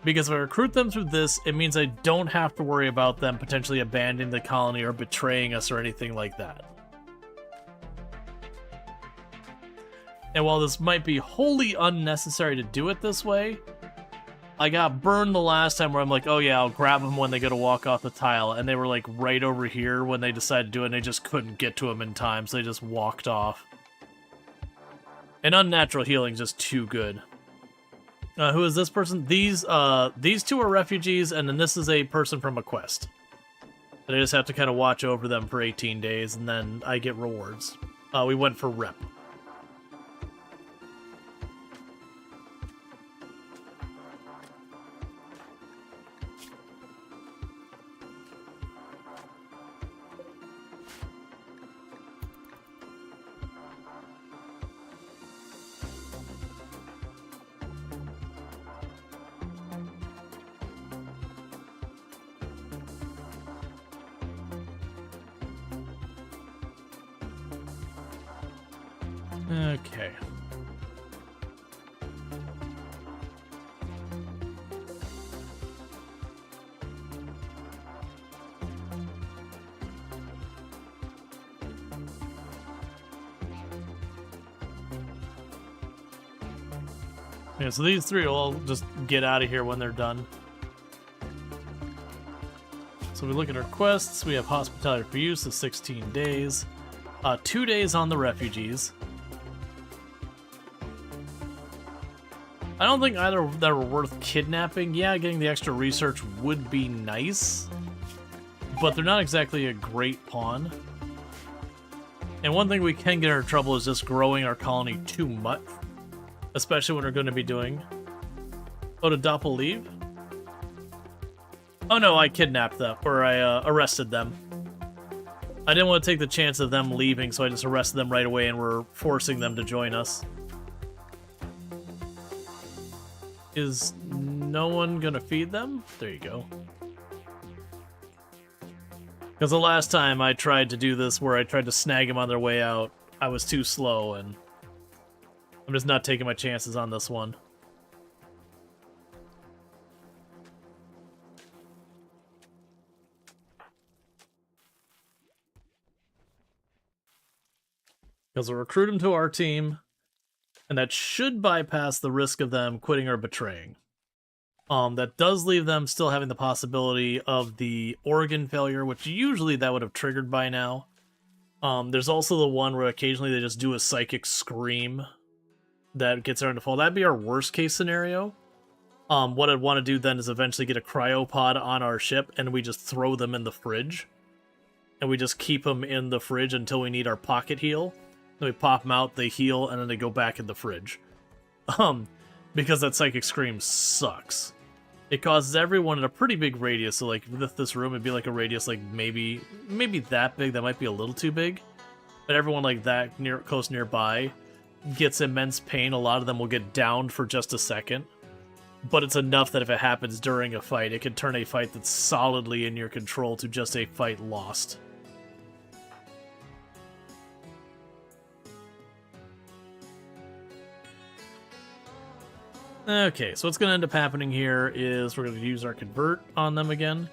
Because if I recruit them through this, it means I don't have to worry about them potentially abandoning the colony or betraying us or anything like that. And while this might be wholly unnecessary to do it this way, I got burned the last time where I'm like, oh yeah, I'll grab them when they go to walk off the tile, and they were like right over here when they decided to do it, and they just couldn't get to them in time, so they just walked off. And unnatural healing is just too good. Who is this person? These two are refugees, and then this is a person from a quest. And I just have to kind of watch over them for 18 days, and then I get rewards. We went for rep. Okay. Yeah, so these three will all just get out of here when they're done. So we look at our quests. We have hospitality for use of 16 days. 2 days on the refugees. I don't think either of that are worth kidnapping. Yeah, getting the extra research would be nice, but they're not exactly a great pawn. And one thing we can get in trouble is just growing our colony too much, especially when we're going to be doing... Oh, did Doppel leave? Oh no, I kidnapped them, or I arrested them. I didn't want to take the chance of them leaving, so I just arrested them right away and we're forcing them to join us. Is no one gonna feed them? There you go. Because the last time I tried to do this where I tried to snag them on their way out, I was too slow, and I'm just not taking my chances on this one. Because we'll recruit them to our team, and that should bypass the risk of them quitting or betraying. That does leave them still having the possibility of the organ failure, which usually that would have triggered by now. There's also the one where occasionally they just do a psychic scream that gets them to fall. That'd be our worst case scenario. What I'd want to do then is eventually get a cryopod on our ship, and we just throw them in the fridge. And we just keep them in the fridge until we need our pocket heal. Then we pop them out, they heal, and then they go back in the fridge. Because that psychic scream sucks. It causes everyone in a pretty big radius, so like with this room, it'd be like a radius like maybe that big, that might be a little too big. But everyone like that close nearby gets immense pain. A lot of them will get downed for just a second. But it's enough that if it happens during a fight, it can turn a fight that's solidly in your control to just a fight lost. Okay, so what's going to end up happening here is we're going to use our convert on them again.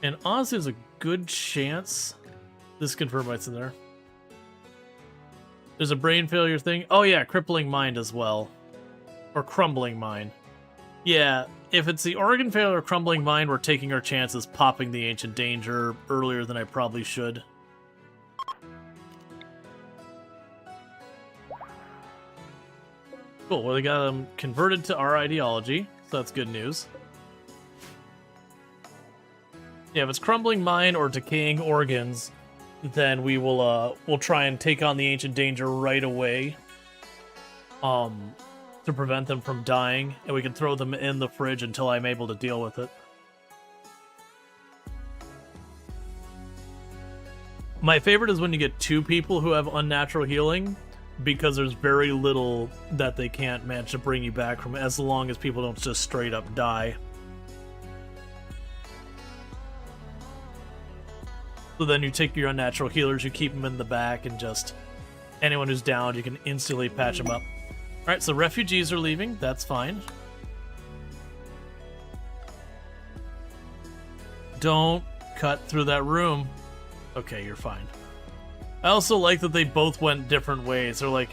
And honestly, there's a good chance this convert might's in there. There's a brain failure thing. Oh yeah, crippling mind as well. Or crumbling mind. Yeah, if it's the organ failure or crumbling mind, we're taking our chances popping the ancient danger earlier than I probably should. Cool, well, we got them converted to our ideology, so that's good news. Yeah, if it's crumbling mind or decaying organs, then we will we'll try and take on the ancient danger right away. To prevent them from dying, and we can throw them in the fridge until I'm able to deal with it. My favorite is when you get two people who have unnatural healing, because there's very little that they can't manage to bring you back from, as long as people don't just straight up die. So then you take your unnatural healers, you keep them in the back, and just anyone who's down, you can instantly patch them up. Alright, so refugees are leaving, that's fine. Don't cut through that room. Okay, you're fine. I also like that they both went different ways. They're like,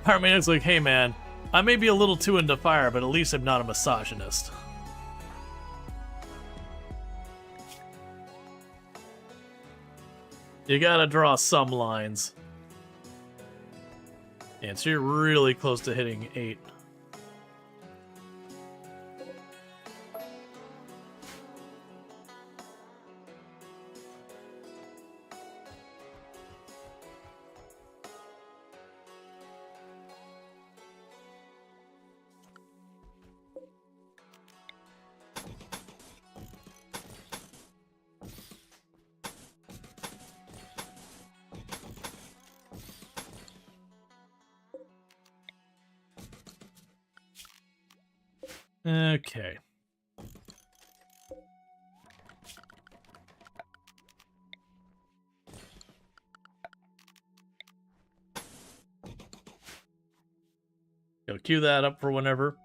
Pyromaniac's like, hey man, I may be a little too into fire, but at least I'm not a misogynist. You gotta draw some lines. And so you're really close to hitting 8. Okay. Go queue that up for whenever.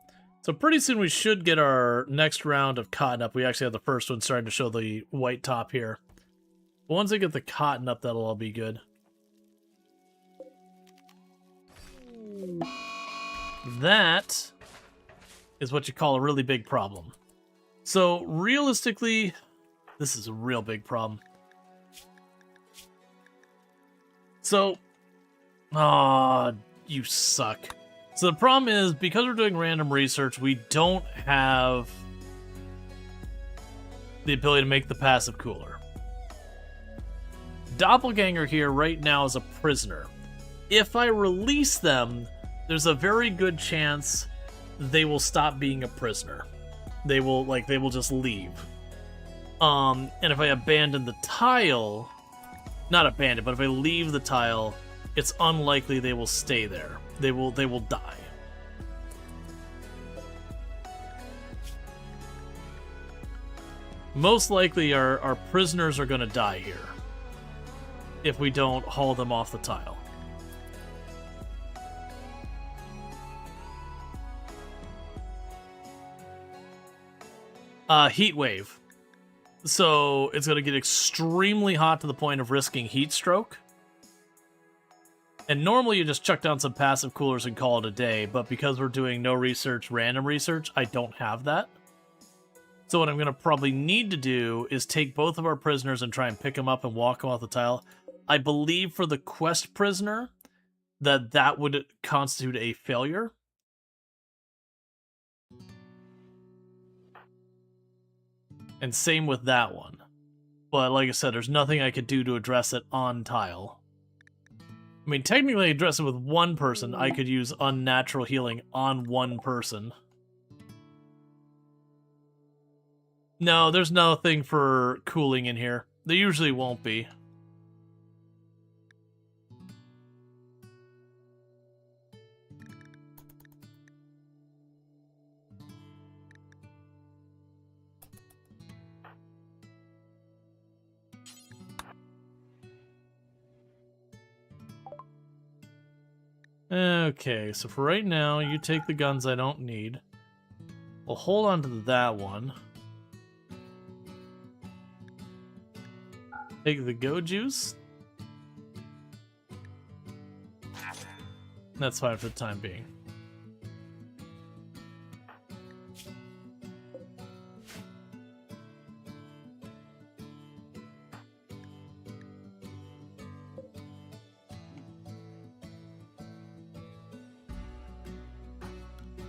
So pretty soon we should get our next round of cotton up. We actually have the first one starting to show the white top here. But once I get the cotton up, that'll all be good. That is what you call a really big problem. So realistically, this is a real big problem. So, you suck. So the problem is, because we're doing random research, we don't have the ability to make the passive cooler. Doppelganger here right now is a prisoner. If I release them, there's a very good chance they will stop being a prisoner. They will just leave. And if I abandon the tile, not abandon, but if I leave the tile, it's unlikely they will stay there. They will die. Most likely our prisoners are going to die here if we don't haul them off the tile. Heat wave. So it's going to get extremely hot to the point of risking heat stroke. And normally you just chuck down some passive coolers and call it a day, but because we're doing no research, random research, I don't have that. So what I'm going to probably need to do is take both of our prisoners and try and pick them up and walk them off the tile. I believe for the quest prisoner that would constitute a failure. And same with that one. But like I said, there's nothing I could do to address it on tile. I mean, technically address it with one person. I could use unnatural healing on one person. No, there's nothing for cooling in here. There usually won't be. Okay, so for right now, you take the guns I don't need. We'll hold on to that one. Take the go juice. That's fine for the time being.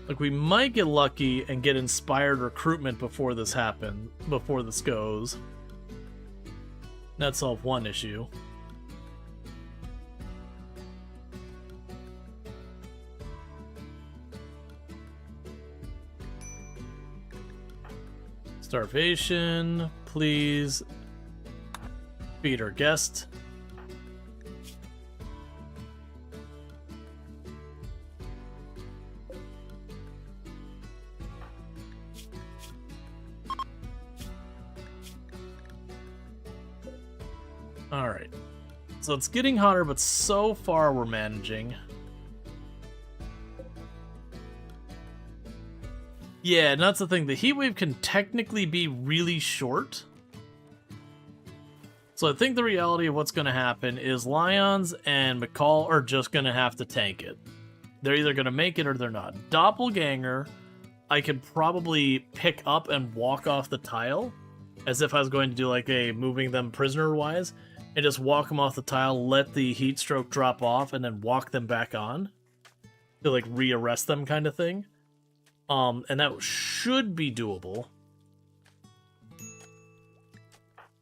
Like, we might get lucky and get inspired recruitment before this happens, before this goes. That'd solve one issue. Starvation, please. Feed our guest. Alright. So it's getting hotter, but so far we're managing. Yeah, and that's the thing. The heat wave can technically be really short. So I think the reality of what's going to happen is Lions and McCall are just going to have to tank it. They're either going to make it or they're not. Doppelganger, I could probably pick up and walk off the tile, as if I was going to do like a moving them prisoner-wise, and just walk them off the tile, let the heat stroke drop off, and then walk them back on to like re-arrest them kind of thing. And that should be doable.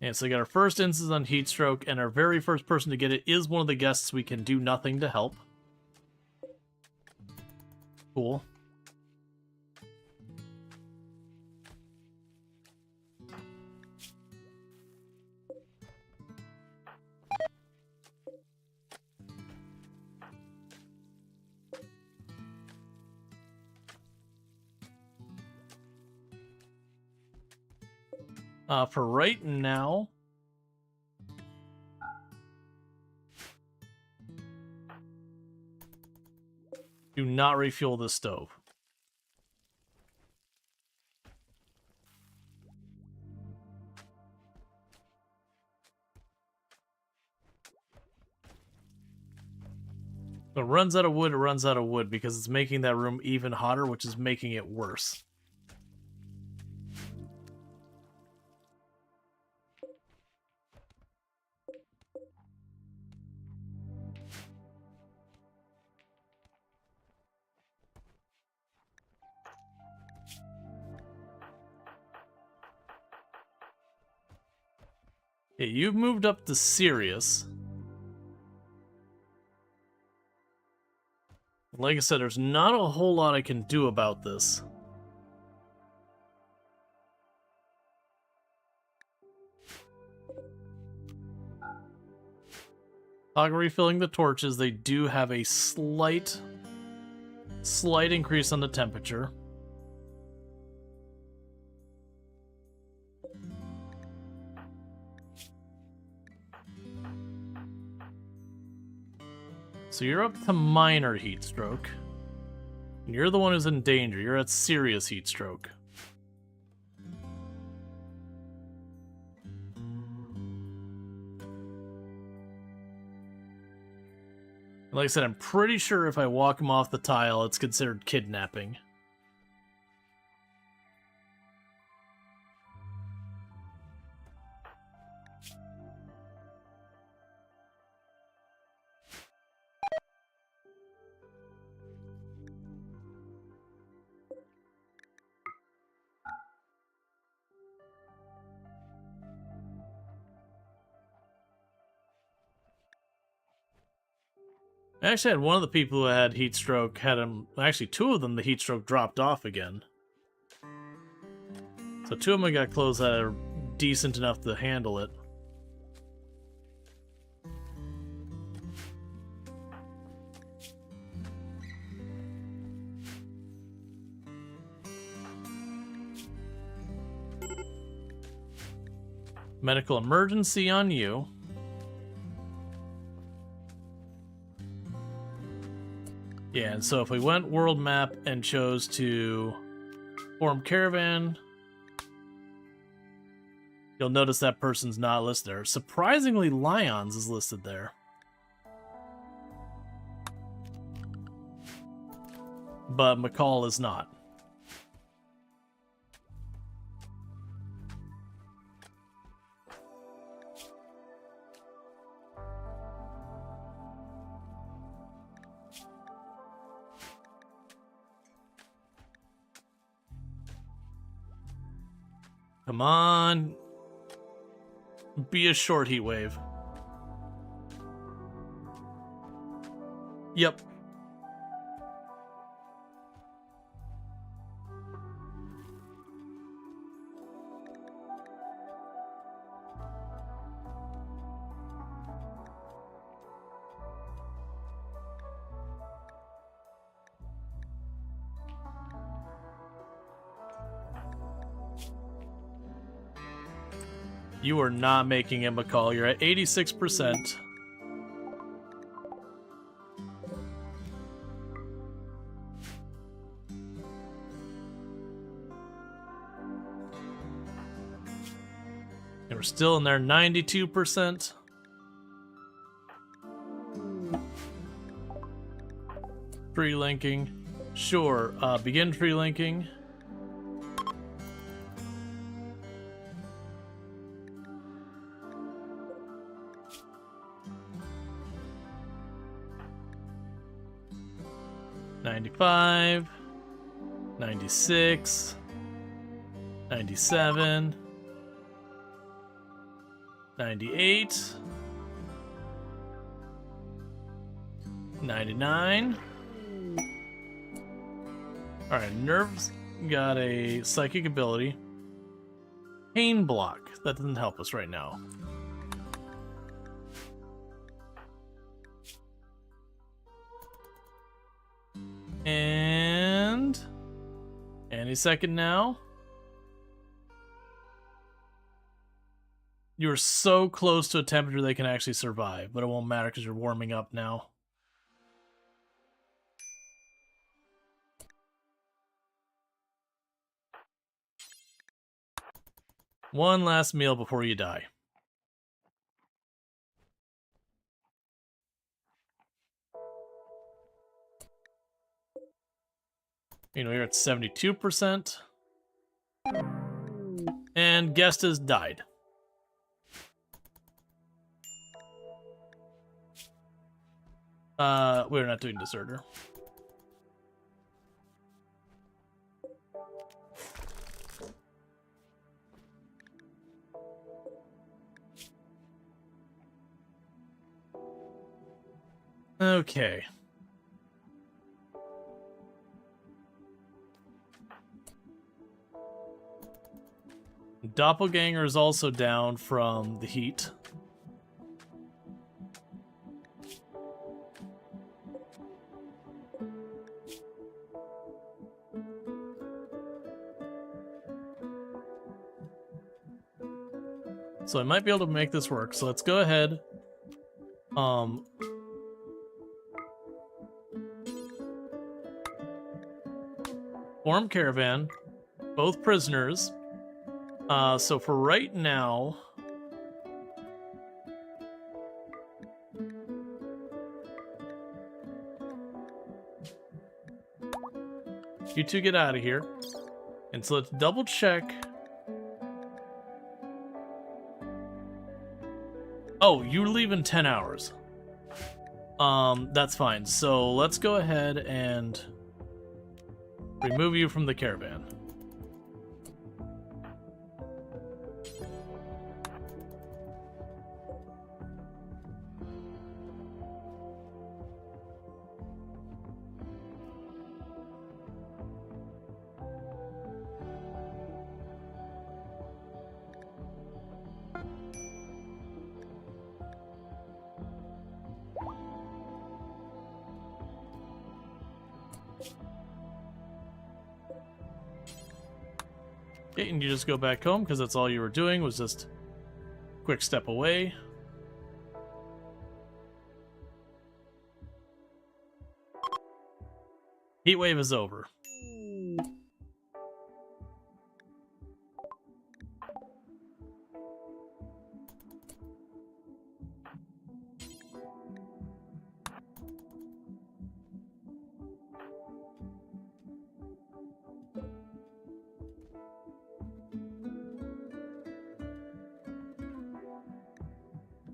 And so we got our first instance on heat stroke, and our very first person to get it is one of the guests we can do nothing to help. Cool. For right now, do not refuel the stove. If it runs out of wood, it runs out of wood because it's making that room even hotter, which is making it worse. Okay, you've moved up to serious. Like I said, there's not a whole lot I can do about this. Toggle refilling the torches, they do have a slight increase on the temperature. So you're up to minor heat stroke. And you're the one who's in danger. You're at serious heat stroke. Like I said, I'm pretty sure if I walk him off the tile, it's considered kidnapping. I actually had one of the people who had heat stroke had him. Actually, two of them, the heat stroke dropped off again. So two of them got clothes that are decent enough to handle it. Medical emergency on you. Yeah, and so if we went world map and chose to form caravan, you'll notice that person's not listed there. Surprisingly, Lions is listed there. But McCall is not. Come on. Be a short heat wave. Yep. You are not making it, McCall. You're at 86%. And we're still in there, 92%. Tree linking. Sure. Begin tree linking. $95, $96, $97, $98, $99. Alright, Nerves got a psychic ability. Pain block. That doesn't help us right now. And any second now. You're so close to a temperature they can actually survive, but it won't matter because you're warming up now. One last meal before you die. You know, you're at 72%. And guest has died. We're not doing deserter. Okay. Doppelganger is also down from the heat. So I might be able to make this work. So let's go ahead. Form caravan. Both prisoners. So for right now... You two get out of here. And so let's double check. Oh, you leave in 10 hours. That's fine. So let's go ahead and remove you from the caravan. Okay, and you just go back home because that's all you were doing was just quick step away. Heat wave is over.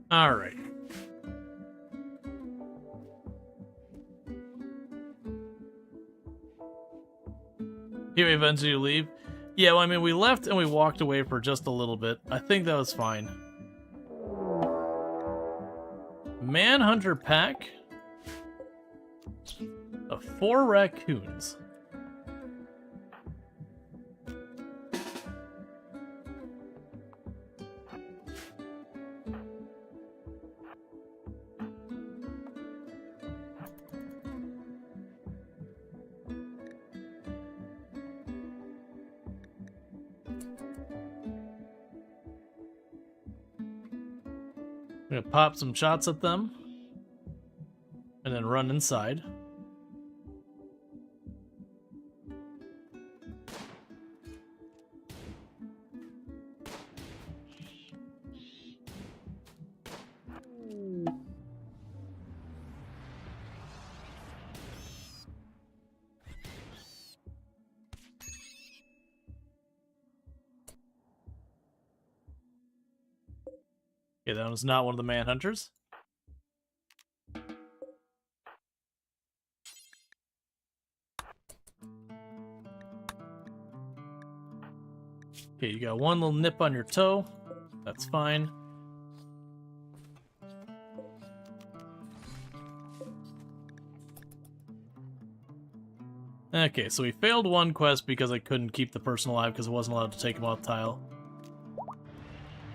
All right. Heat wave ends you leave. Yeah, well, I mean, we left and we walked away for just a little bit. I think that was fine. Manhunter pack of 4 raccoons. I'm gonna pop some shots at them and then run inside. Okay, that was not one of the manhunters. Okay, you got one little nip on your toe. That's fine. Okay, so we failed one quest because I couldn't keep the person alive because I wasn't allowed to take him off tile.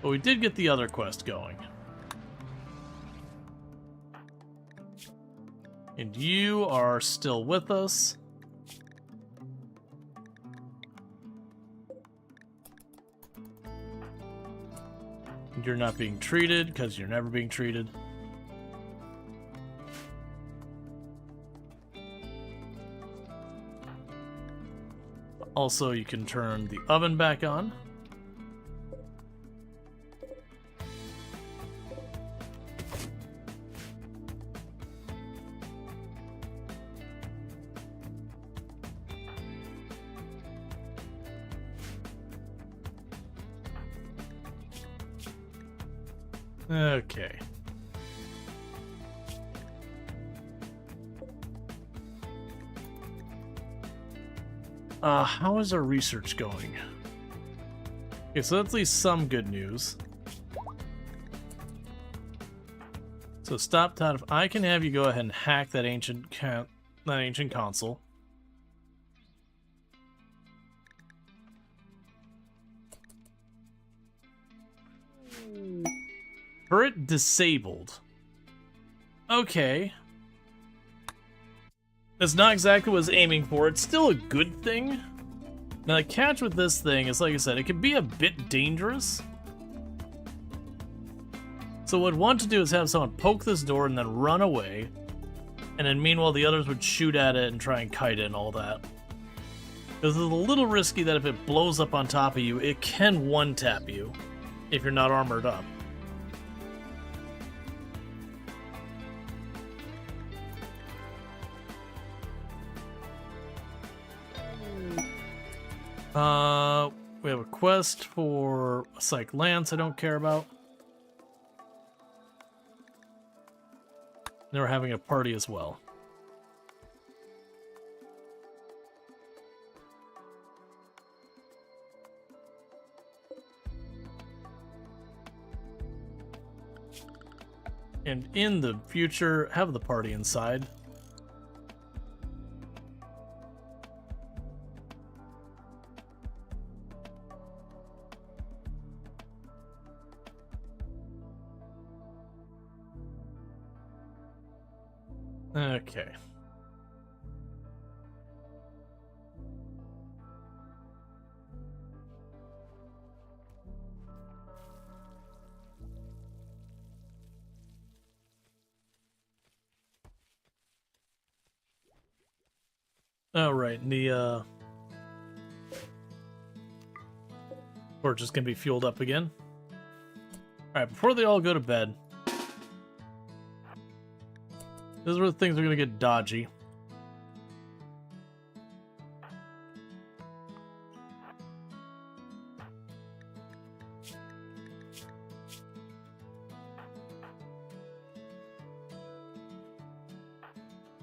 But we did get the other quest going. And you are still with us. You're not being treated because you're never being treated. Also, you can turn the oven back on. Okay. How is our research going? Okay, so that's at least some good news. So stop Todd, if I can have you go ahead and hack that ancient console. Turret disabled. Okay. That's not exactly what I was aiming for. It's still a good thing. Now the catch with this thing is, like I said, it can be a bit dangerous. So what I'd want to do is have someone poke this door and then run away. And then meanwhile the others would shoot at it and try and kite it and all that. Because it's a little risky that if it blows up on top of you, it can one-tap you if you're not armored up. We have a quest for a Psych Lance I don't care about. And we're having a party as well. And in the future, have the party inside. Okay. Oh, right. And the torch is going to be fueled up again. Alright, before they all go to bed, this is where things are going to get dodgy.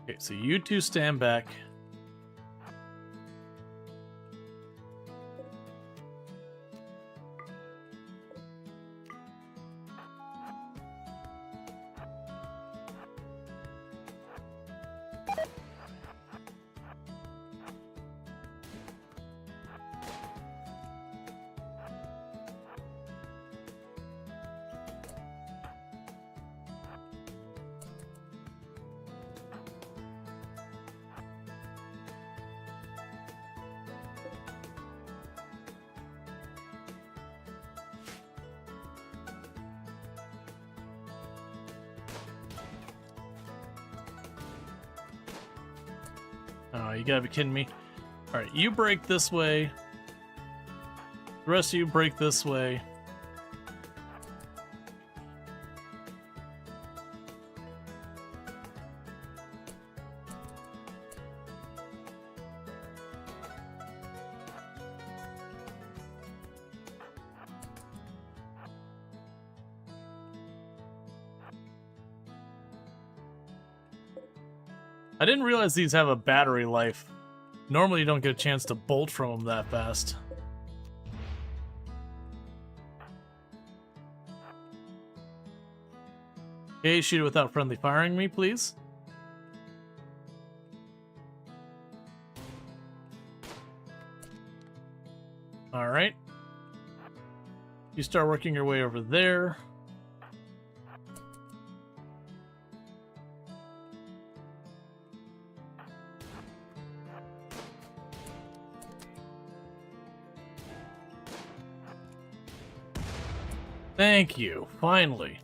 Okay, so you two stand back. Oh, you gotta be kidding me. Alright, you break this way. The rest of you break this way. I didn't realize these have a battery life. Normally you don't get a chance to bolt from them that fast. Okay, shoot it without friendly firing me, please. Alright. You start working your way over there. Thank you, finally.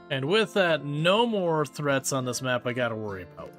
And with that, no more threats on this map I gotta worry about.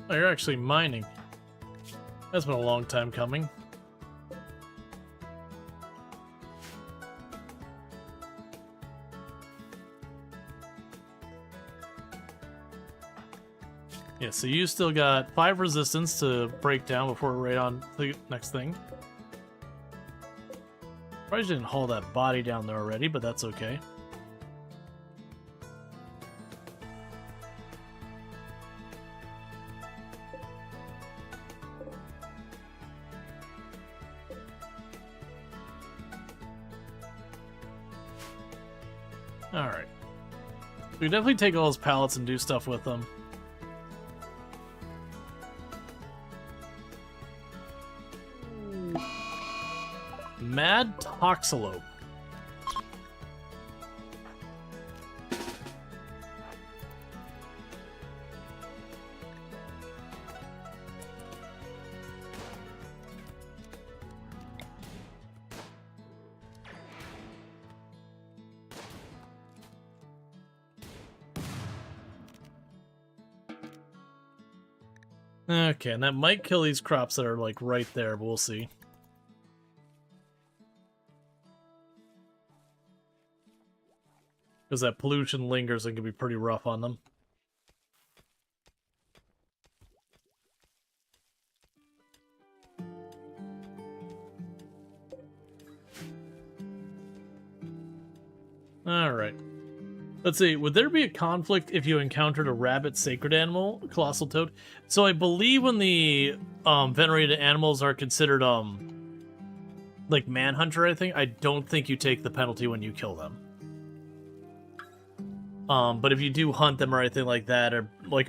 Oh, you're actually mining. That's been a long time coming. Yeah, so you still got 5 resistance to break down before we're right on the next thing. Probably didn't haul that body down there already, but that's okay. Alright. We definitely take all those pallets and do stuff with them. Mad Toxalope. Okay, and that might kill these crops that are like right there, but we'll see. Because that pollution lingers and can be pretty rough on them. Alright. Let's see, would there be a conflict if you encountered a rabbit sacred animal, colossal toad? So I believe when the venerated animals are considered like manhunter, I don't think you take the penalty when you kill them. But if you do hunt them or anything like that,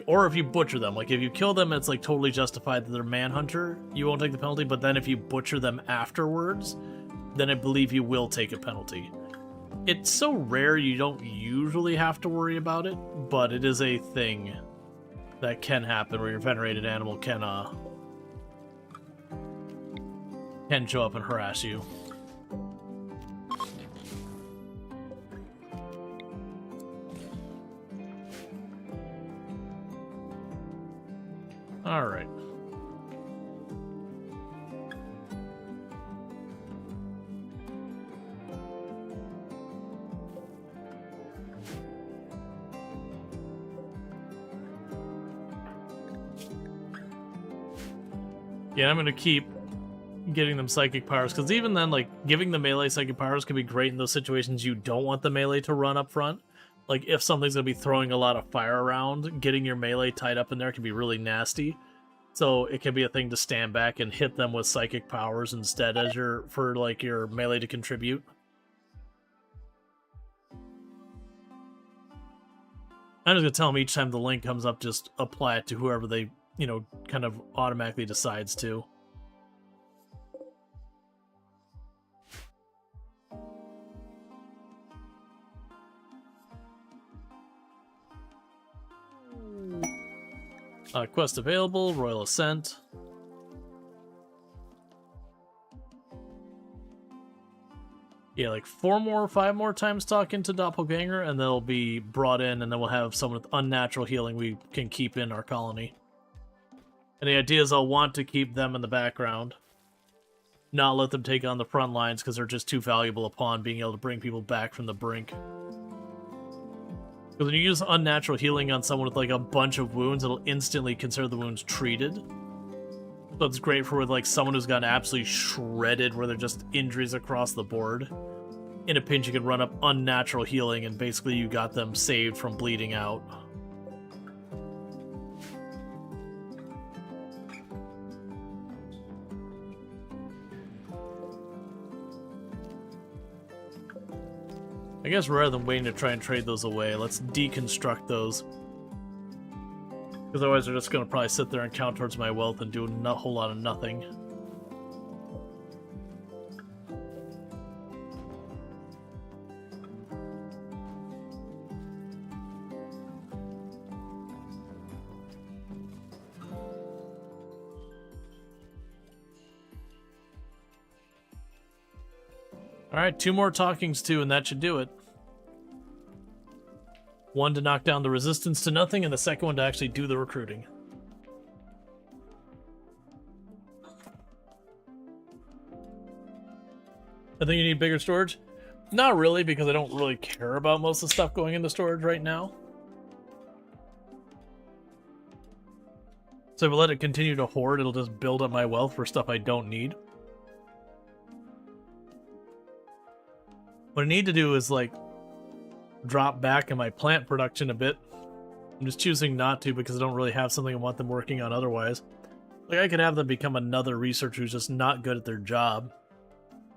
or if you butcher them, like if you kill them, it's like totally justified that they're manhunter, you won't take the penalty. But then if you butcher them afterwards, then I believe you will take a penalty. It's so rare you don't usually have to worry about it, but it is a thing that can happen where your venerated animal can show up and harass you. All right. Yeah, I'm gonna keep getting them psychic powers, because even then, like, giving the melee psychic powers can be great in those situations you don't want the melee to run up front. Like, if something's gonna be throwing a lot of fire around, getting your melee tied up in there can be really nasty. So it can be a thing to stand back and hit them with psychic powers instead as your melee to contribute. I'm just gonna tell them each time the link comes up, just apply it to whoever they, kind of automatically decides to. Quest available, Royal Ascent. Yeah, like 5 more times talk into Doppelganger, and they'll be brought in, and then we'll have someone with unnatural healing we can keep in our colony. And the idea is I'll want to keep them in the background. Not let them take on the front lines, because they're just too valuable upon being able to bring people back from the brink. Because when you use unnatural healing on someone with like a bunch of wounds, it'll instantly consider the wounds treated. So it's great for like someone who's gotten absolutely shredded, where they're just injuries across the board. In a pinch, you can run up unnatural healing, and basically you got them saved from bleeding out. I guess rather than waiting to try and trade those away, let's deconstruct those. Because otherwise they're just going to probably sit there and count towards my wealth and do a whole lot of nothing. Alright, 2 more talkings too, and that should do it. One to knock down the resistance to nothing, and the second one to actually do the recruiting. I think you need bigger storage? Not really, because I don't really care about most of the stuff going into storage right now. So if I let it continue to hoard, it'll just build up my wealth for stuff I don't need. What I need to do is, like, drop back in my plant production a bit. I'm just choosing not to because I don't really have something I want them working on otherwise. Like, I could have them become another researcher who's just not good at their job,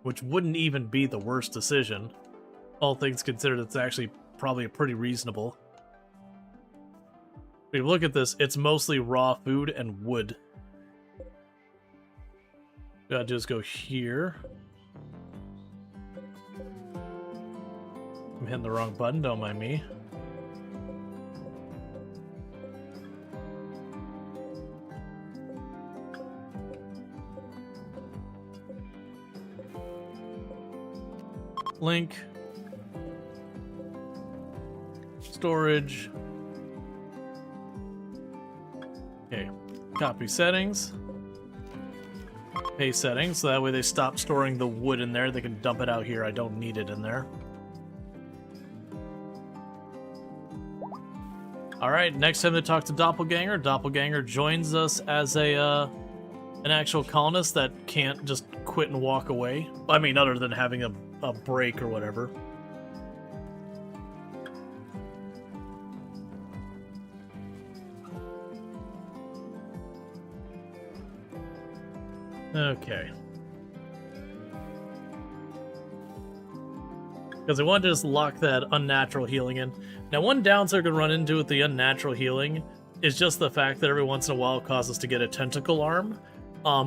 which wouldn't even be the worst decision. All things considered, it's actually probably pretty reasonable. If you look at this, it's mostly raw food and wood. Gotta just go here. I'm hitting the wrong button, don't mind me. Link. Storage. Okay. Copy settings. Paste settings, so that way they stop storing the wood in there. They can dump it out here. I don't need it in there. Alright, next time they talk to Doppelganger, Doppelganger joins us as an actual colonist that can't just quit and walk away. I mean, other than having a break or whatever. Okay. Because I wanted to just lock that unnatural healing in. Now, one downside I could run into with the unnatural healing is just the fact that every once in a while it causes us to get a tentacle arm,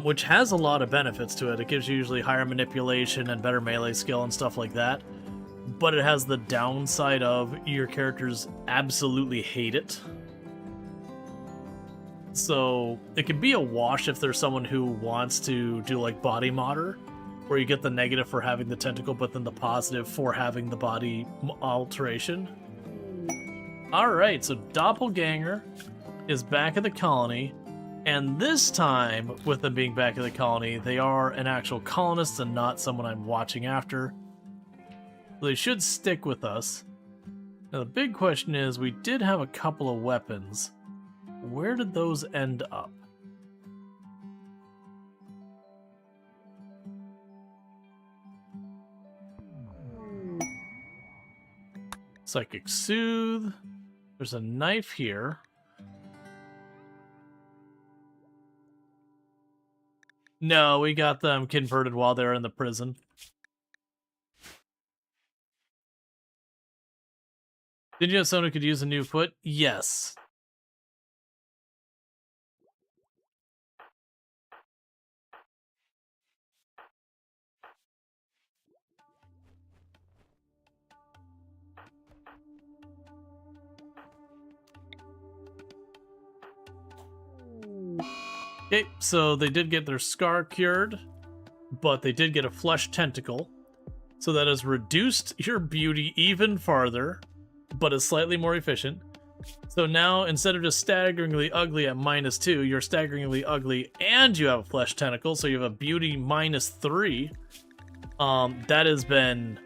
which has a lot of benefits to it. It gives you usually higher manipulation and better melee skill and stuff like that. But it has the downside of your characters absolutely hate it. So it can be a wash if there's someone who wants to do like body modder, where you get the negative for having the tentacle, but then the positive for having the body alteration. Alright, so Doppelganger is back at the colony, and this time, with them being back at the colony, they are an actual colonist and not someone I'm watching after. They should stick with us. Now the big question is, we did have a couple of weapons. Where did those end up? Psychic Soothe. There's a knife here. No, we got them converted while they were in the prison. Did you have someone who could use a new foot? Yes. Okay, so they did get their scar cured, but they did get a flesh tentacle. So that has reduced your beauty even farther, but is slightly more efficient. So now, instead of just staggeringly ugly at -2, you're staggeringly ugly and you have a flesh tentacle, so you have a beauty -3. That has been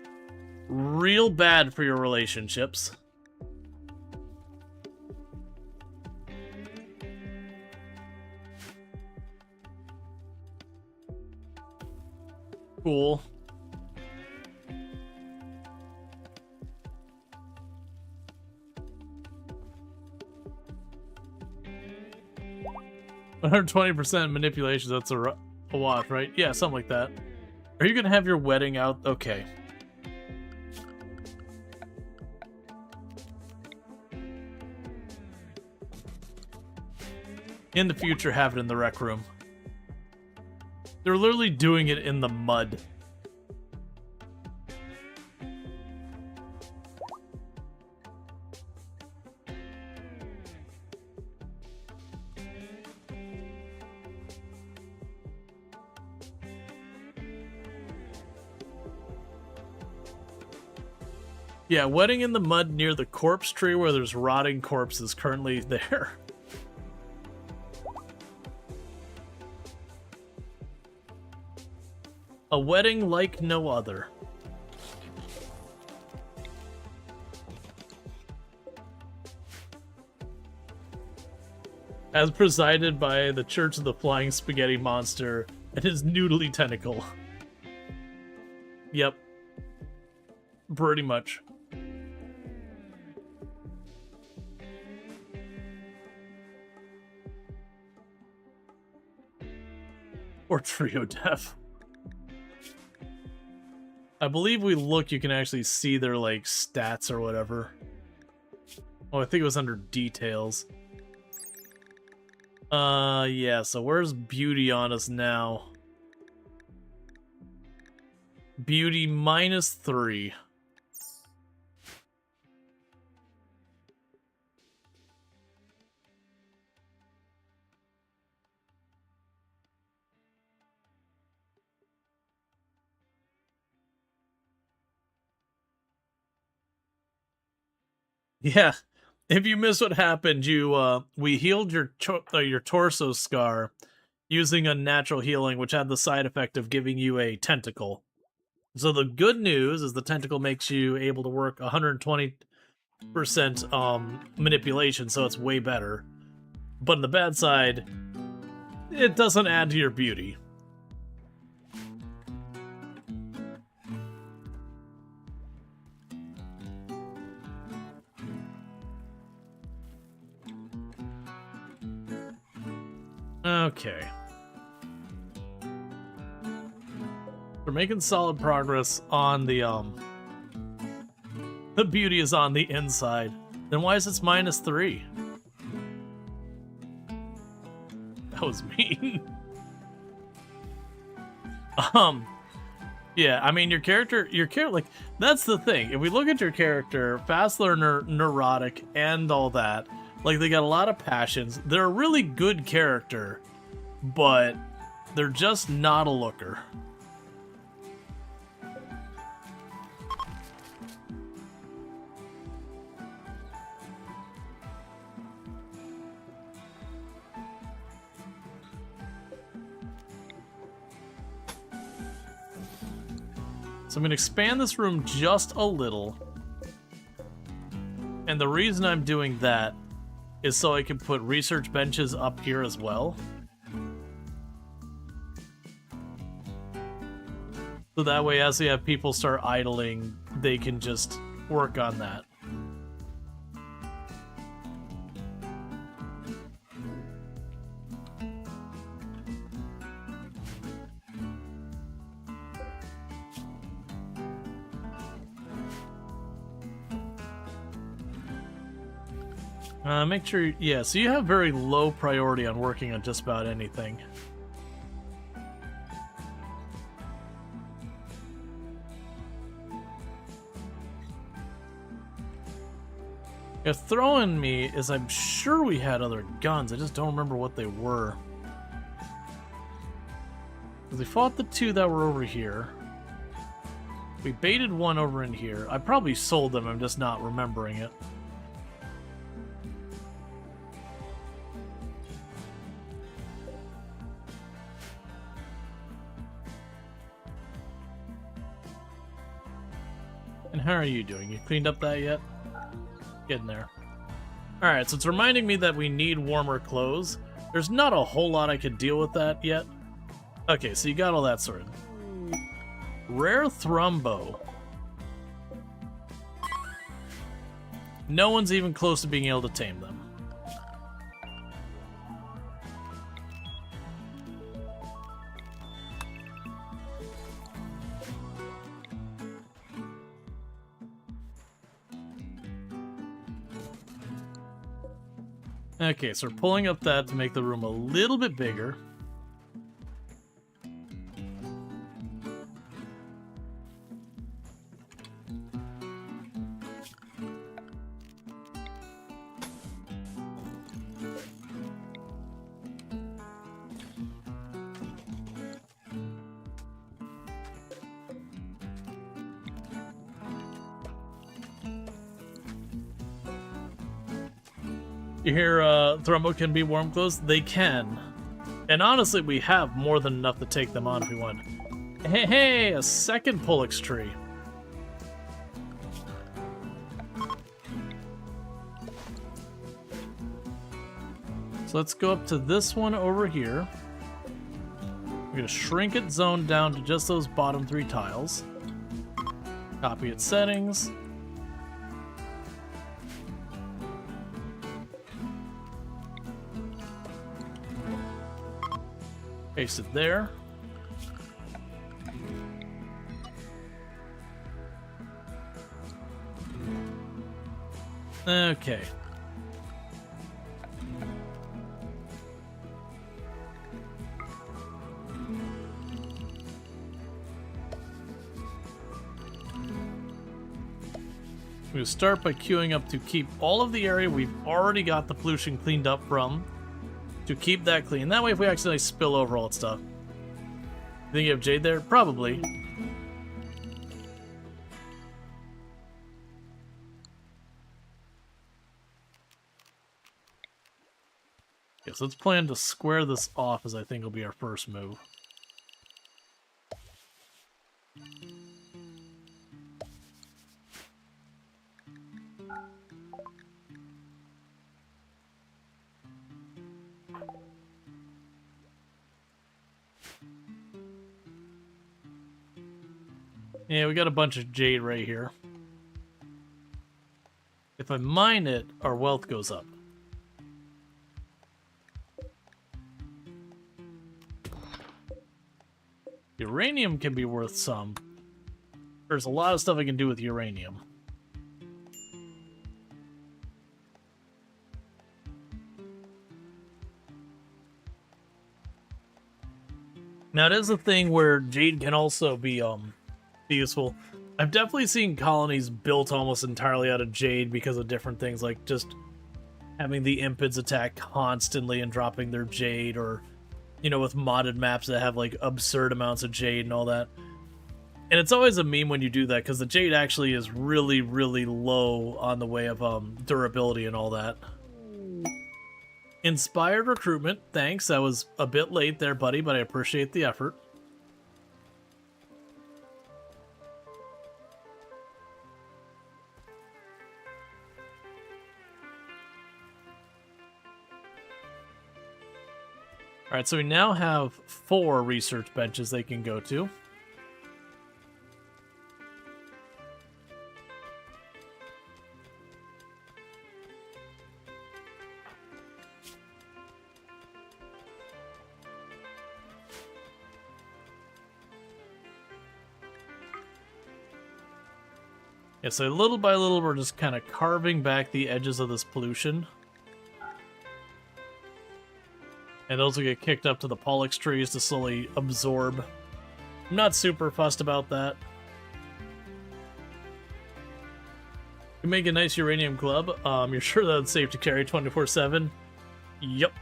real bad for your relationships. Cool. $120% manipulation, that's a wash, right? Yeah, something like that. Are you gonna have your wedding out? Okay. In the future, have it in the rec room. They're literally doing it in the mud. Yeah, wedding in the mud near the corpse tree where there's rotting corpses currently there. A wedding like no other. As presided by the Church of the Flying Spaghetti Monster and his noodly tentacle. Yep. Pretty much. Or trio death. I believe we look, you can actually see their, like, stats or whatever. Oh, I think it was under details. Yeah, so where's beauty on us now? Beauty -3. Yeah, if you miss what happened, we healed your torso scar using unnatural healing, which had the side effect of giving you a tentacle. So the good news is the tentacle makes you able to work 120% manipulation, so it's way better. But on the bad side, it doesn't add to your beauty. Okay. We're making solid progress on the The beauty is on the inside. Then why is it -3? That was mean. Yeah, I mean, your character, like, that's the thing. If we look at your character, fast learner, neurotic, and all that, like, they got a lot of passions. They're a really good character, but they're just not a looker. So I'm going to expand this room just a little. And the reason I'm doing that is so I can put research benches up here as well. So that way, as we have people start idling, they can just work on that. Make sure, yeah, so you have very low priority on working on just about anything. What's throwing me is I'm sure we had other guns, I just don't remember what they were. We fought the 2 that were over here. We baited 1 over in here. I probably sold them, I'm just not remembering it. And how are you doing? You cleaned up that yet? Getting there. Alright, so it's reminding me that we need warmer clothes. There's not a whole lot I could deal with that yet. Okay, so you got all that sorted. Rare Thrumbo. No one's even close to being able to tame them. Okay, so we're pulling up that to make the room a little bit bigger. You hear Thrumbo can be warm clothes? They can. And honestly, we have more than enough to take them on if we want. Hey, hey, a second Pullix tree. So let's go up to this one over here. We're going to shrink its zone down to just those bottom 3 tiles. Copy its settings. Paste it there. Okay. We'll start by queuing up to keep all of the area we've already got the pollution cleaned up from. To keep that clean. That way, if we accidentally spill over all that stuff. You think you have Jade there? Probably. Yes, let's plan to square this off, as I think will be our first move. Yeah, we got a bunch of jade right here. If I mine it, our wealth goes up. Uranium can be worth some. There's a lot of stuff I can do with uranium. Now, it is a thing where jade can also be useful. I've definitely seen colonies built almost entirely out of jade because of different things, like just having the impids attack constantly and dropping their jade, or, you know, with modded maps that have like absurd amounts of jade and all that. And it's always a meme when you do that, because the jade actually is really, really low on the way of durability and all that. Inspired recruitment, thanks. That was a bit late there, buddy, but I appreciate the effort. Alright, so we now have 4 research benches they can go to. Yeah, so little by little, we're just kind of carving back the edges of this pollution. And those will get kicked up to the Pollux trees to slowly absorb. I'm not super fussed about that. You can make a nice uranium club. You're sure that's safe to carry 24/7? Yep.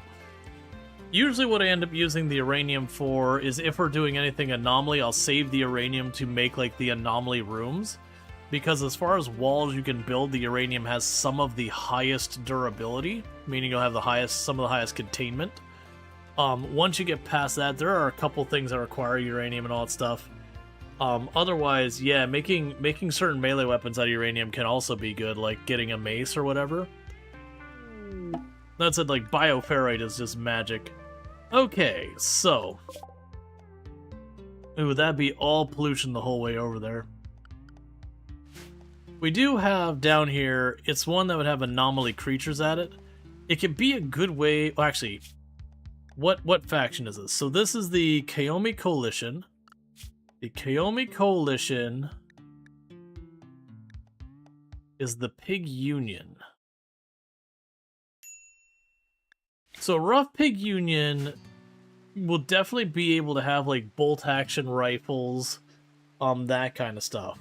Usually what I end up using the uranium for is if we're doing anything anomaly, I'll save the uranium to make like the anomaly rooms. Because as far as walls you can build, the uranium has some of the highest durability, meaning you'll have some of the highest containment. Once you get past that, there are a couple things that require uranium and all that stuff. Otherwise, yeah, making certain melee weapons out of uranium can also be good, like getting a mace or whatever. That said, like, bioferrite is just magic. Okay, so... Ooh, that'd be all pollution the whole way over there. We do have down here, it's one that would have anomaly creatures at it. It could be a good way... Well, actually, what faction is this? So this is the Kaomi Coalition. The Kaomi Coalition is the Pig Union. So Rough Pig Union will definitely be able to have like bolt action rifles, that kind of stuff.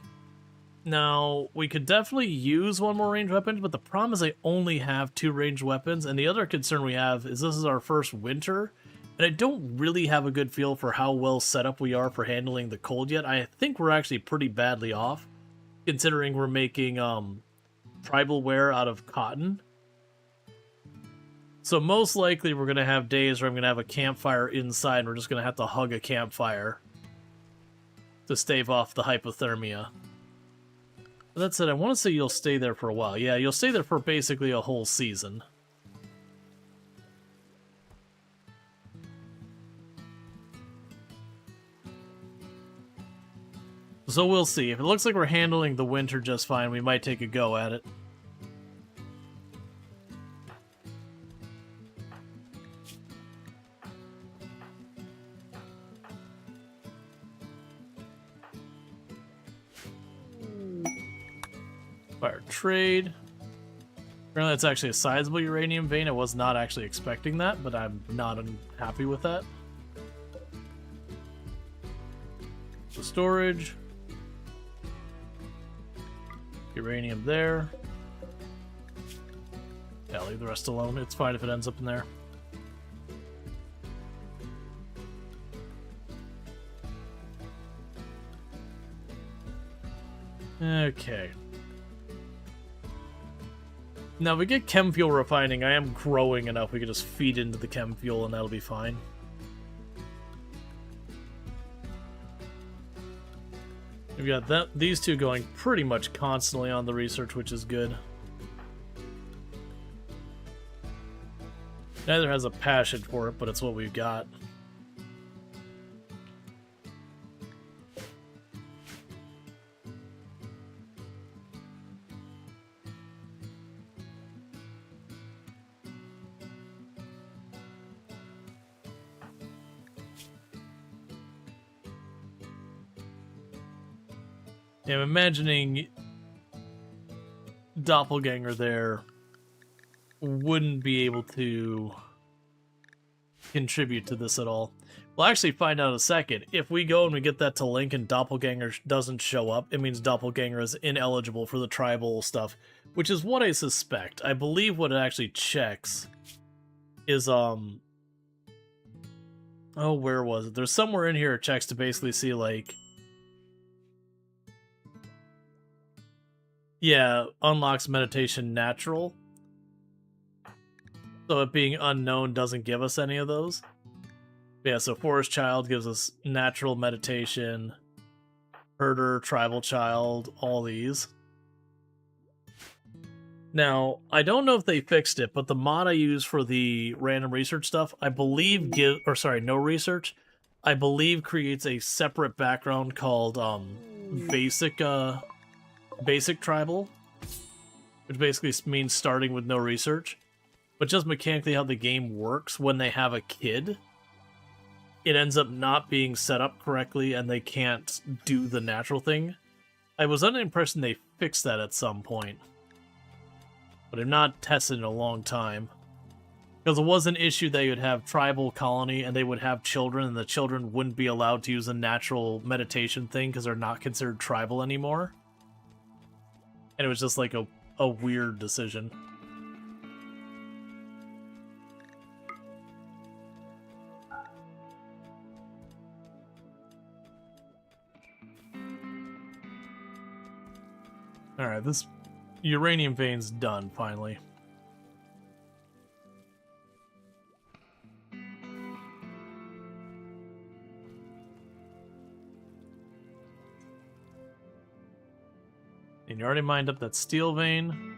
Now, we could definitely use one more ranged weapon, but the problem is I only have 2 ranged weapons, and the other concern we have is this is our first winter, and I don't really have a good feel for how well set up we are for handling the cold yet. I think we're actually pretty badly off, considering we're making tribal wear out of cotton. So most likely we're going to have days where I'm going to have a campfire inside, and we're just going to have to hug a campfire to stave off the hypothermia. That said, I want to say you'll stay there for a while. Yeah, you'll stay there for basically a whole season. So we'll see. If it looks like we're handling the winter just fine, we might take a go at it. Fire trade. Apparently that's actually a sizable uranium vein. I was not actually expecting that, but I'm not unhappy with that. So storage. Uranium there. Yeah, leave the rest alone. It's fine if it ends up in there. Okay. Now, if we get chem fuel refining, I am growing enough. We can just feed into the chem fuel and that'll be fine. We've got these two going pretty much constantly on the research, which is good. Neither has a passion for it, but it's what we've got. Yeah, I'm imagining Doppelganger there wouldn't be able to contribute to this at all. We'll actually find out in a second. If we go and we get that to Link and Doppelganger doesn't show up, it means Doppelganger is ineligible for the tribal stuff, which is what I suspect. I believe what it actually checks is, oh, where was it? There's somewhere in here it checks to basically see, like, yeah, unlocks meditation natural. So it being unknown doesn't give us any of those. Yeah, so Forest Child gives us natural meditation, Herder, Tribal Child, all these. Now, I don't know if they fixed it, but the mod I use for the random research stuff, I believe no research, I believe creates a separate background called basic tribal, which basically means starting with no research. But just mechanically how the game works when they have a kid, it ends up not being set up correctly and they can't do the natural thing. I was under the impression they fixed that at some point, but I've not tested in a long time. Because it was an issue that you'd have tribal colony and they would have children and the children wouldn't be allowed to use a natural meditation thing because they're not considered tribal anymore. And it was just like a weird decision. Alright, this uranium vein's done, finally. And you already mined up that steel vein.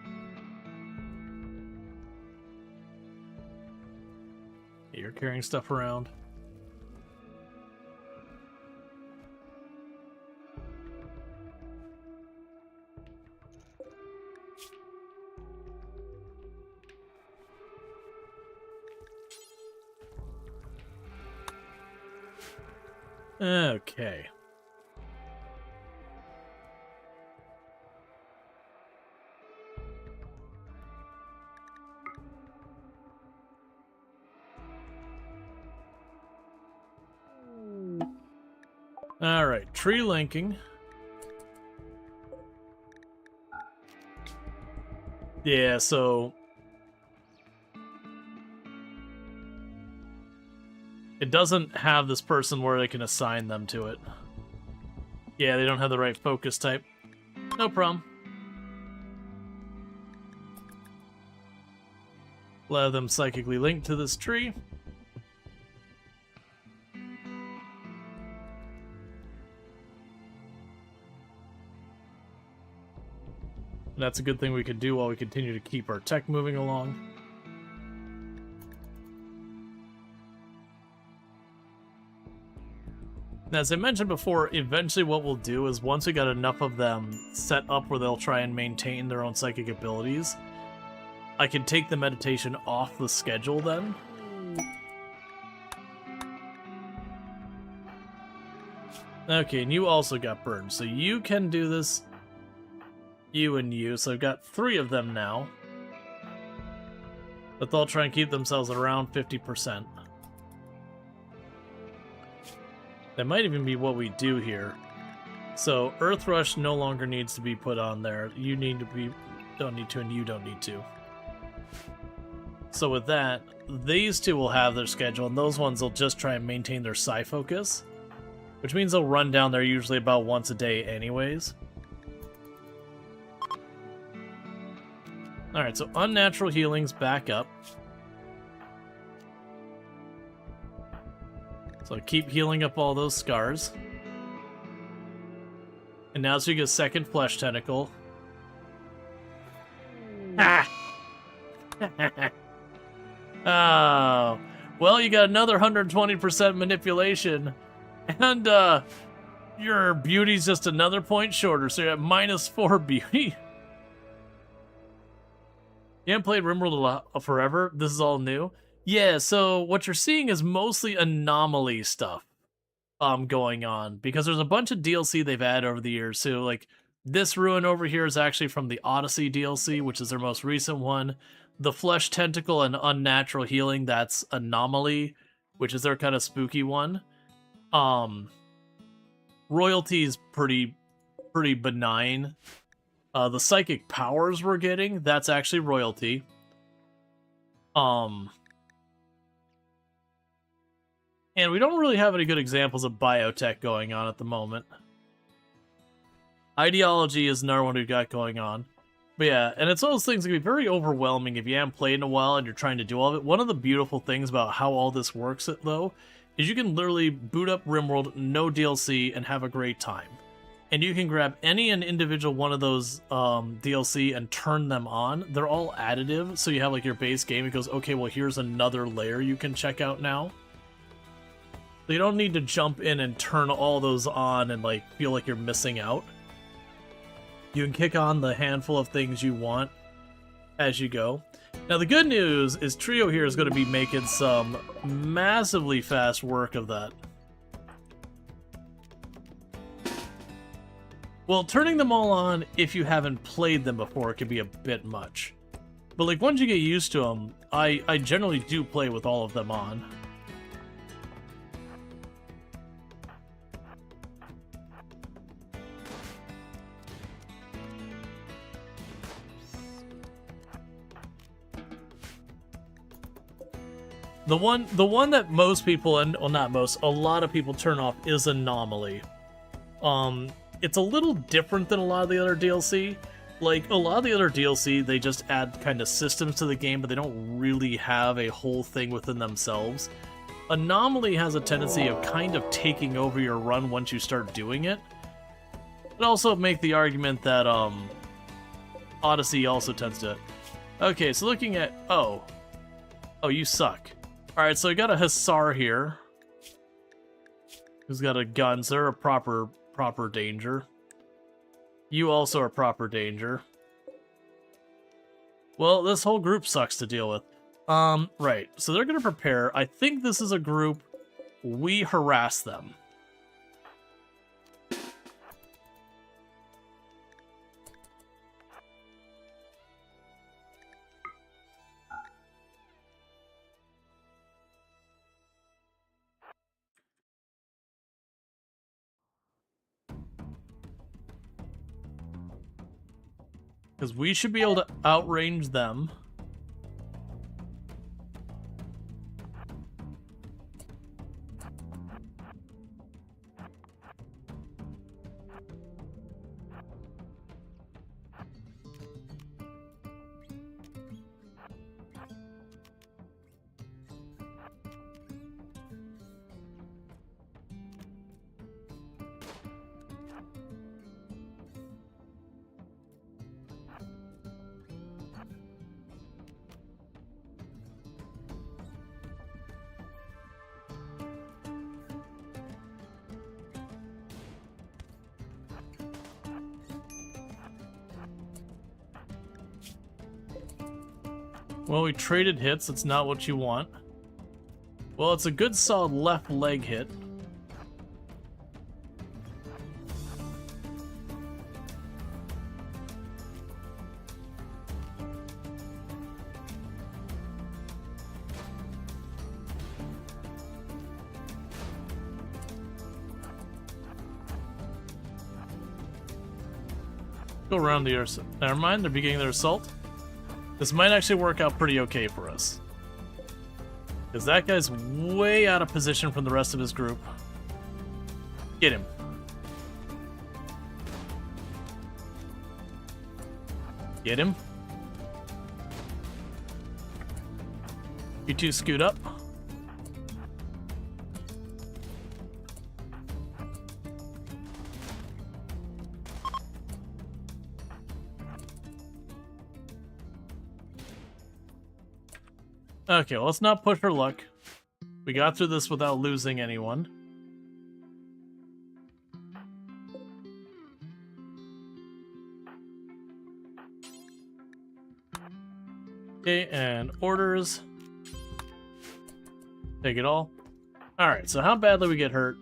You're carrying stuff around. Okay. Alright, tree linking. Yeah, so it doesn't have this person where they can assign them to it. Yeah, they don't have the right focus type. No problem. Allow them psychically linked to this tree. And that's a good thing we could do while we continue to keep our tech moving along. As I mentioned before, eventually what we'll do is once we got enough of them set up where they'll try and maintain their own psychic abilities, I can take the meditation off the schedule then. Okay, and you also got burned, so you can do this. You and you, so I've got 3 of them now. But they'll try and keep themselves at around 50%. That might even be what we do here. So Earth Rush no longer needs to be put on there. You need to be, don't need to, and you don't need to. So with that, these 2 will have their schedule, and those ones will just try and maintain their psi focus, which means they'll run down there usually about once a day anyways. Alright, so unnatural healing's back up. So keep healing up all those scars. And now so you get a second flesh tentacle. Ah! Oh. Well, you got another 120% manipulation. And, your beauty's just another point shorter, so you're at -4 beauty. You haven't played RimWorld forever? This is all new? Yeah, so what you're seeing is mostly Anomaly stuff going on, because there's a bunch of DLC they've added over the years. So, like, this ruin over here is actually from the Odyssey DLC, which is their most recent one. The Flesh Tentacle and Unnatural Healing, that's Anomaly. which is their kind of spooky one. Royalty is pretty benign. The psychic powers we're getting, that's actually royalty. And we don't really have any good examples of biotech going on at the moment. Ideology is another one we've got going on. But yeah, and it's one of those things that can be very overwhelming if you haven't played in a while and you're trying to do all of it. One of the beautiful things about how all this works, though, is you can literally boot up RimWorld, no DLC, and have a great time. And you can grab any and individual one of those DLC and turn them on. They're all additive, so you have like your base game. It goes, okay, well here's another layer you can check out now. So you don't need to jump in and turn all those on and like feel like you're missing out. You can kick on the handful of things you want as you go. Now the good news is Trio here is going to be making some massively fast work of that. Well, turning them all on if you haven't played them before can be a bit much. But like once you get used to them, I generally do play with all of them on. The one that most people, and well, not most, a lot of people turn off is Anomaly. It's a little different than a lot of the other DLC. Like, a lot of the other DLC, they just add kind of systems to the game, but they don't really have a whole thing within themselves. Anomaly has a tendency of kind of taking over your run once you start doing it. But also make the argument that, Odyssey also tends to... Okay, so looking at... Oh, you suck. Alright, so we got a Hussar here. Who's got a gun, so they're a proper danger. You also are proper danger. Well, this whole group sucks to deal with. Right, so they're gonna prepare. I think this is a group. We harass them. Because we should be able to outrange them. Well, we traded hits. That's not what you want. Well, it's a good solid left leg hit. Go around the earth. Never mind, they're beginning their assault. This might actually work out pretty okay for us. Because that guy's way out of position from the rest of his group. Get him. Get him. You two scoot up. Okay, well, let's not push her luck. We got through this without losing anyone. Okay, and orders. Take it all. Alright, so how badly we get hurt?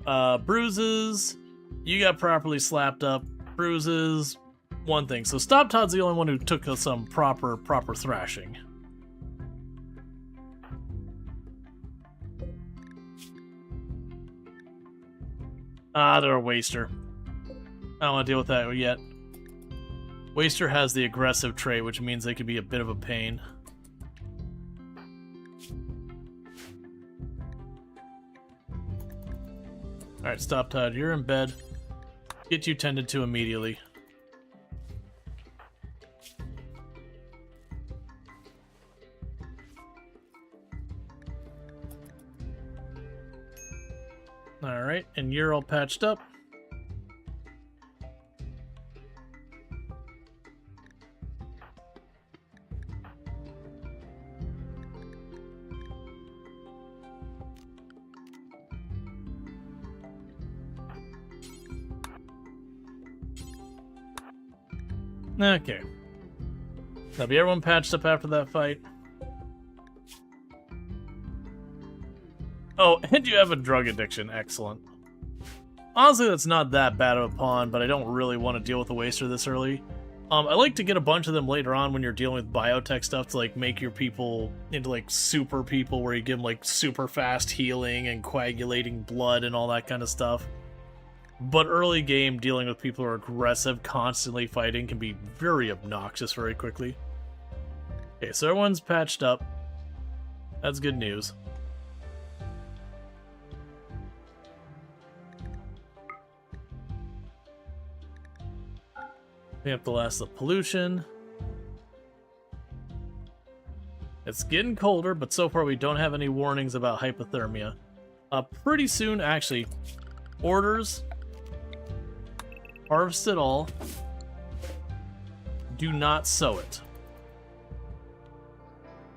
Bruises. You got properly slapped up. Bruises. One thing. So Stop Todd's the only one who took some proper thrashing. Ah, they're a waster. I don't want to deal with that yet. Waster has the aggressive trait, which means they can be a bit of a pain. Alright, stop, Todd. You're in bed. Get you tended to immediately. Alright, and you're all patched up. Okay. That'll be everyone patched up after that fight. Oh, and you have a drug addiction. Excellent. Honestly, that's not that bad of a pawn, but I don't really want to deal with a waster this early. I like to get a bunch of them later on when you're dealing with biotech stuff to like make your people into like super people where you give them like super fast healing and coagulating blood and all that kind of stuff. But early game, dealing with people who are aggressive, constantly fighting, can be very obnoxious very quickly. Okay, so everyone's patched up. That's good news. We have to last the pollution. It's getting colder, but so far we don't have any warnings about hypothermia. Pretty soon, actually, orders... Harvest it all. Do not sow it.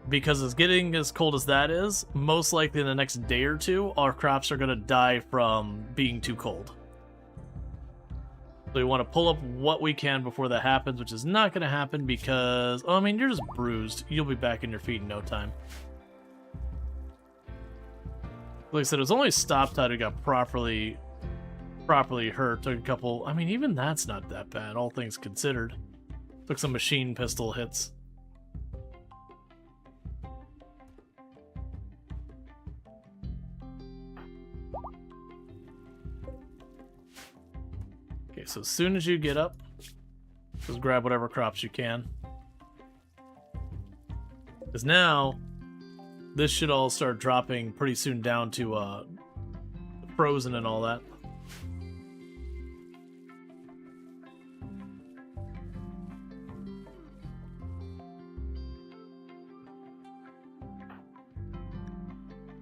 Because it's getting as cold as that is, most likely in the next day or two, our crops are going to die from being too cold. So we want to pull up what we can before that happens, which is not going to happen because... Oh, I mean, you're just bruised. You'll be back in your feet in no time. Like I said, it was only Stoptide who got properly hurt. Took a couple... I mean, even that's not that bad, all things considered. Took some machine pistol hits. Okay, so as soon as you get up, just grab whatever crops you can. Because now, this should all start dropping pretty soon down to frozen and all that.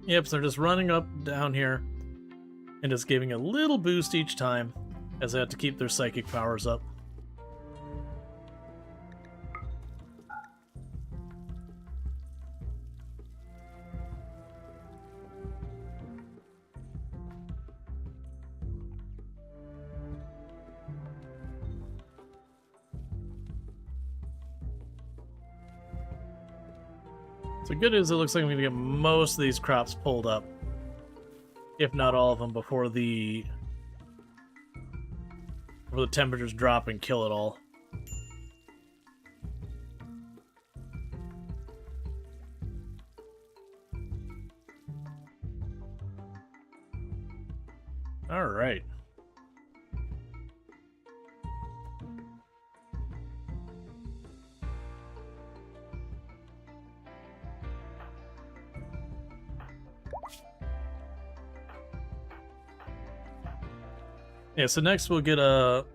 Yep, so they're just running up down here and just giving a little boost each time as they have to keep their psychic powers up. So good news, it looks like I'm going to get most of these crops pulled up. If not all of them, before the temperatures drop and kill it all. Alright. Yeah, so next we'll get a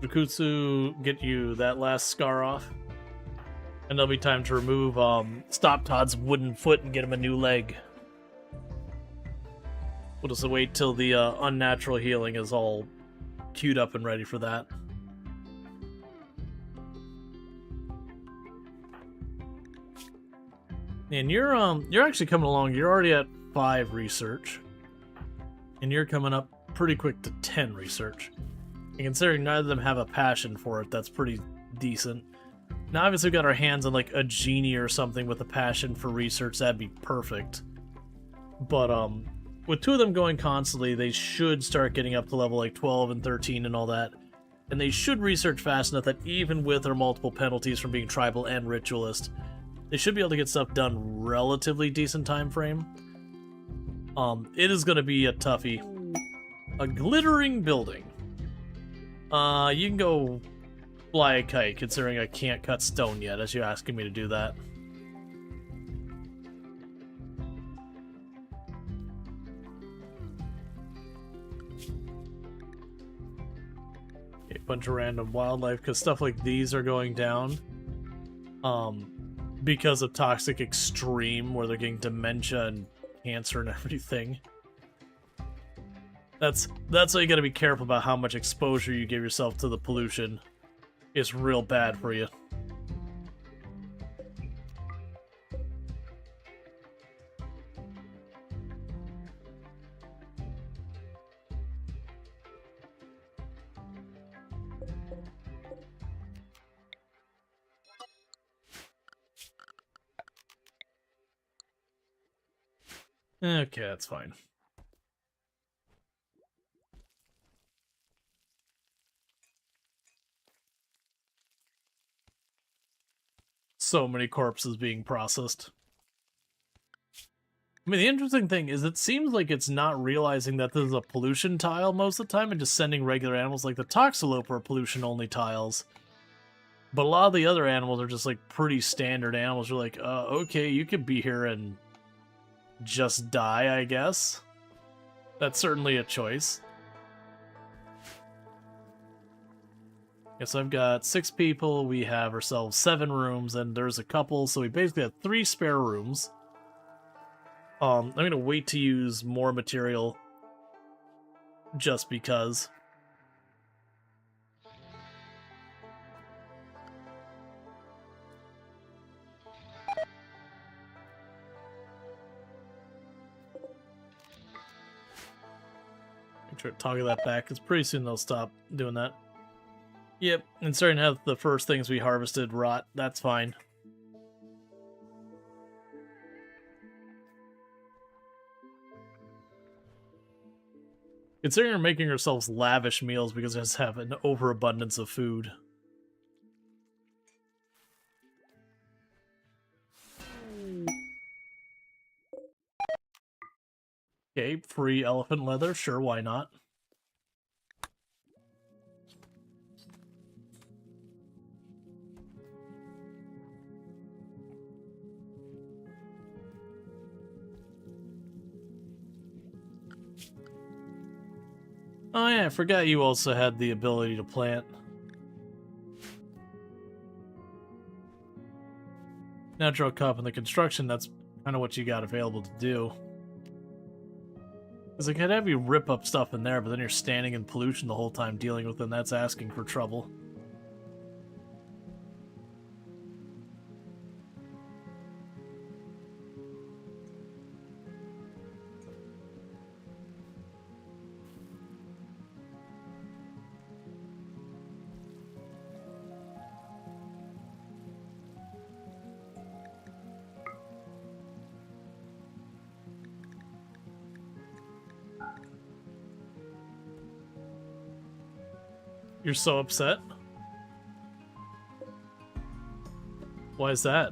Rikutsu, get you that last scar off. And there'll be time to remove Stop Todd's wooden foot and get him a new leg. We'll just wait till the unnatural healing is all queued up and ready for that. And you're actually coming along. You're already at 5 research. And you're coming up pretty quick to 10 research. And considering neither of them have a passion for it, that's pretty decent. Now obviously we've got our hands on like a genie or something with a passion for research, that'd be perfect. But with 2 of them going constantly, they should start getting up to level like 12 and 13 and all that. And they should research fast enough that even with their multiple penalties from being tribal and ritualist, they should be able to get stuff done relatively decent time frame. It is going to be a toughie. A glittering building. You can go fly a kite, considering I can't cut stone yet, as you're asking me to do that. A bunch of random wildlife, because stuff like these are going down. Because of Toxic Extreme, where they're getting dementia and cancer and everything. That's why you gotta be careful about how much exposure you give yourself to the pollution. It's real bad for you. Okay, that's fine. So many corpses being processed. I mean, the interesting thing is it seems like it's not realizing that this is a pollution tile most of the time and just sending regular animals. Like the Toxalope are pollution-only tiles. But a lot of the other animals are just like pretty standard animals. You're like, okay, you could be here and just die, I guess. That's certainly a choice. Yes, I've got 6 people. We have ourselves 7 rooms, and there's a couple, so we basically have 3 spare rooms. I'm gonna wait to use more material just because. Make sure to toggle that back, because pretty soon they'll stop doing that. Yep, and starting to have the first things we harvested rot. That's fine. Considering we're making ourselves lavish meals because we just have an overabundance of food. Okay, free elephant leather. Sure, why not? Oh yeah, I forgot you also had the ability to plant. Natural cup in the construction, that's kind of what you got available to do. Because I could have you rip up stuff in there, but then you're standing in pollution the whole time dealing with it, and that's asking for trouble. You're so upset? Why is that?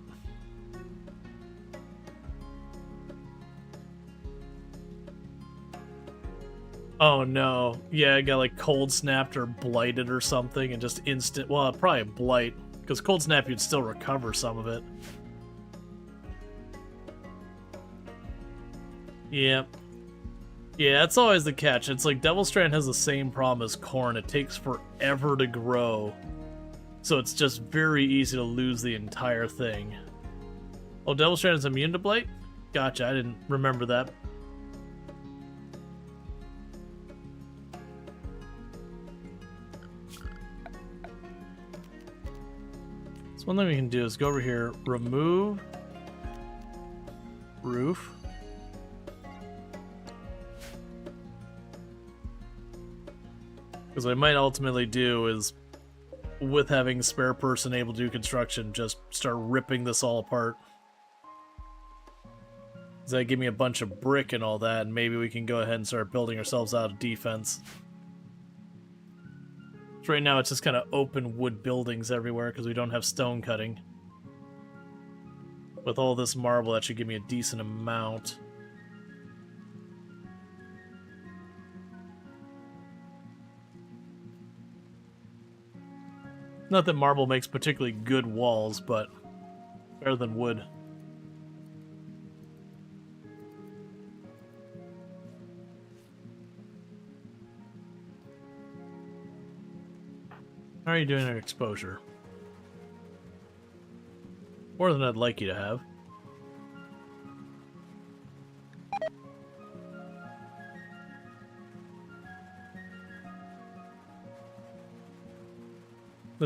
Oh no. Yeah, I got like cold snapped or blighted or something and just instant. Well, probably a blight. Because cold snap, you'd still recover some of it. Yep. Yeah, that's always the catch. It's like Devil Strand has the same problem as corn. It takes forever to grow. So it's just very easy to lose the entire thing. Oh, Devil Strand is immune to blight? Gotcha, I didn't remember that. So one thing we can do is go over here, remove roof. Because what I might ultimately do is, with having a spare person able to do construction, just start ripping this all apart. Does that give me a bunch of brick and all that, and maybe we can go ahead and start building ourselves out of defense. So right now it's just kind of open wood buildings everywhere because we don't have stone cutting. With all this marble, that should give me a decent amount. Not that marble makes particularly good walls, but better than wood. How are you doing in exposure? More than I'd like you to have.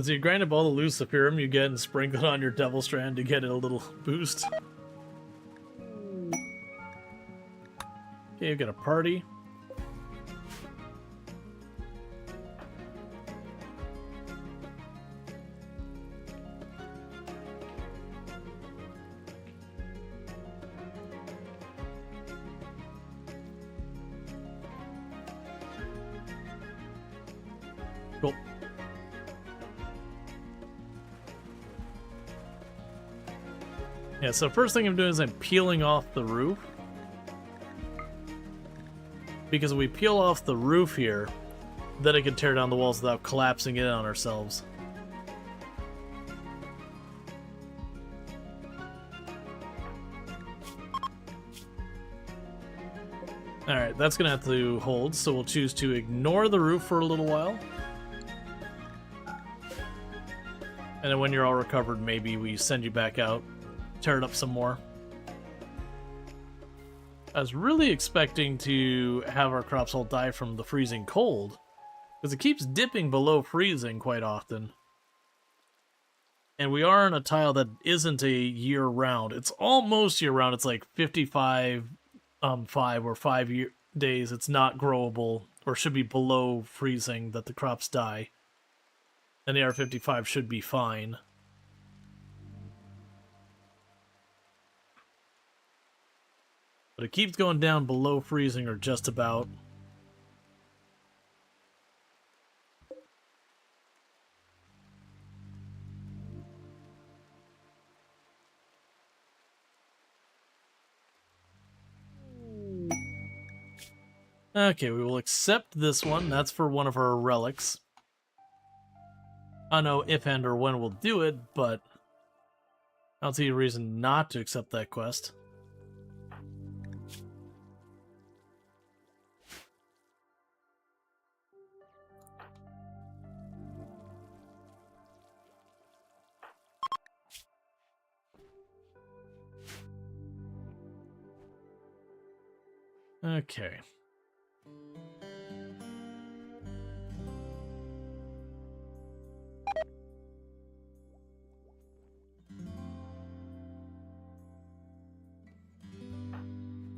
So you grind up all the Luciferum you get and sprinkle it on your Devil Strand to get it a little boost. Okay, you've got a party. Cool. Yeah, so first thing I'm doing is I'm peeling off the roof. Because if we peel off the roof here, then it can tear down the walls without collapsing in on ourselves. Alright, that's going to have to hold, so we'll choose to ignore the roof for a little while. And then when you're all recovered, maybe we send you back out, tear it up some more. I was really expecting to have our crops all die from the freezing cold, because it keeps dipping below freezing quite often. And we are on a tile that isn't a year-round. It's almost year-round. It's like 55, 5 or 5 days. It's not growable, or should be below freezing that the crops die. And the R55 should be fine. But it keeps going down below freezing, or just about. Okay, we will accept this one. That's for one of our relics. I don't know if and or when we'll do it, but I don't see a reason not to accept that quest. Okay.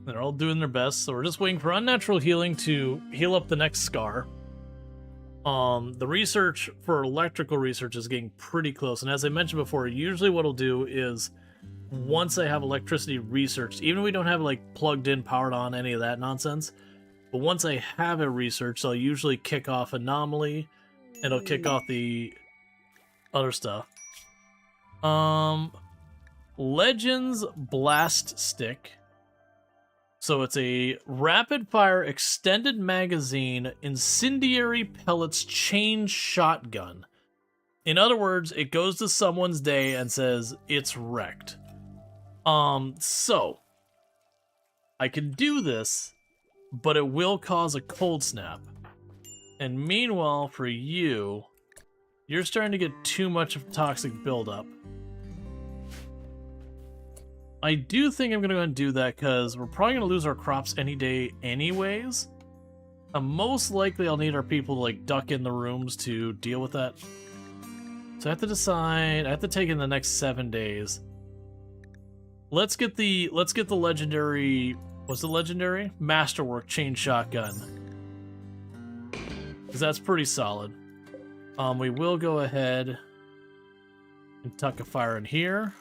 They're all doing their best, so we're just waiting for unnatural healing to heal up the next scar. The research for electrical research is getting pretty close, and as I mentioned before, usually what I'll do is, once I have electricity researched, even if we don't have it like plugged in, powered on, any of that nonsense, but once I have it researched, I'll usually kick off Anomaly, and I'll kick off the other stuff. Legends Blast Stick. So it's a rapid-fire extended magazine incendiary pellets chain shotgun. In other words, it goes to someone's day and says, it's wrecked. So I can do this, but it will cause a cold snap. And meanwhile, for you, you're starting to get too much of toxic buildup. I do think I'm going to go ahead and do that, because we're probably going to lose our crops any day anyways. Most likely I'll need our people to like duck in the rooms to deal with that. So I have to decide, I have to take in the next 7 days. Let's get the legendary, what's the legendary? Masterwork chain shotgun. Because that's pretty solid. We will go ahead and tuck a fire in here.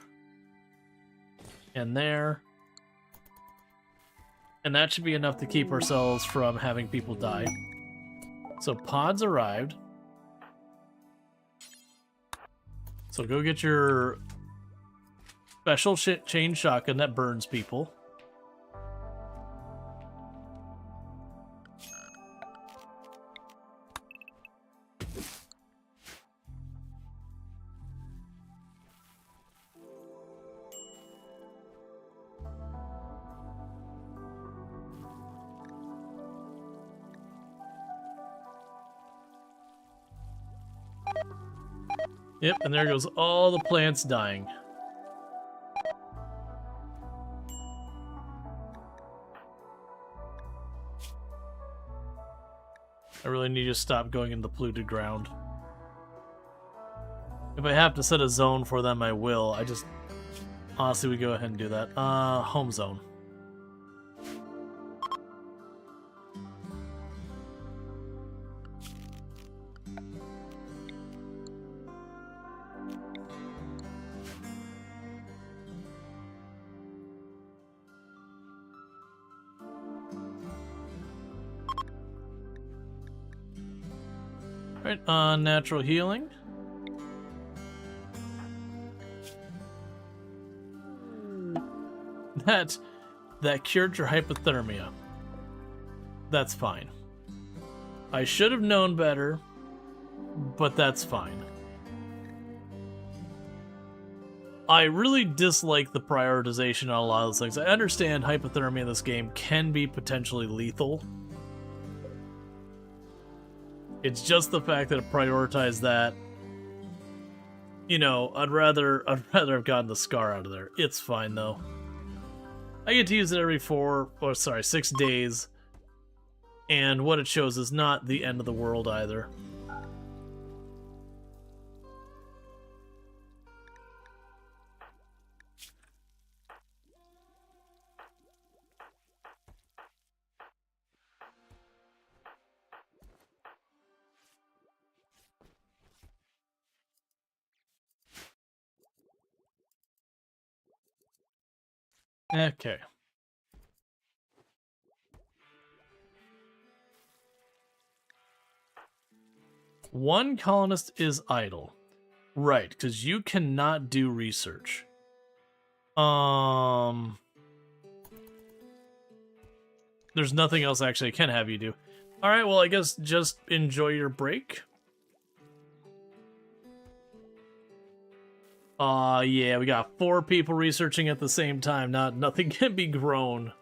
And there. And that should be enough to keep ourselves from having people die. So pods arrived. So go get your special chain shotgun that burns people. Yep, and there goes all the plants dying. I really need to stop going into polluted ground. If I have to set a zone for them, I will. I just... Honestly, we go ahead and do that. Home zone. Alright, natural healing. That cured your hypothermia. That's fine. I should have known better, but that's fine. I really dislike the prioritization on a lot of those things. I understand hypothermia in this game can be potentially lethal. It's just the fact that it prioritized that. You know, I'd rather have gotten the scar out of there. It's fine though. I get to use it every 6 days. And what it shows is not the end of the world either. Okay. One colonist is idle. Right, because you cannot do research. There's nothing else actually I can have you do. Alright, well I guess just enjoy your break. Yeah, we got 4 people researching at the same time. Nothing can be grown.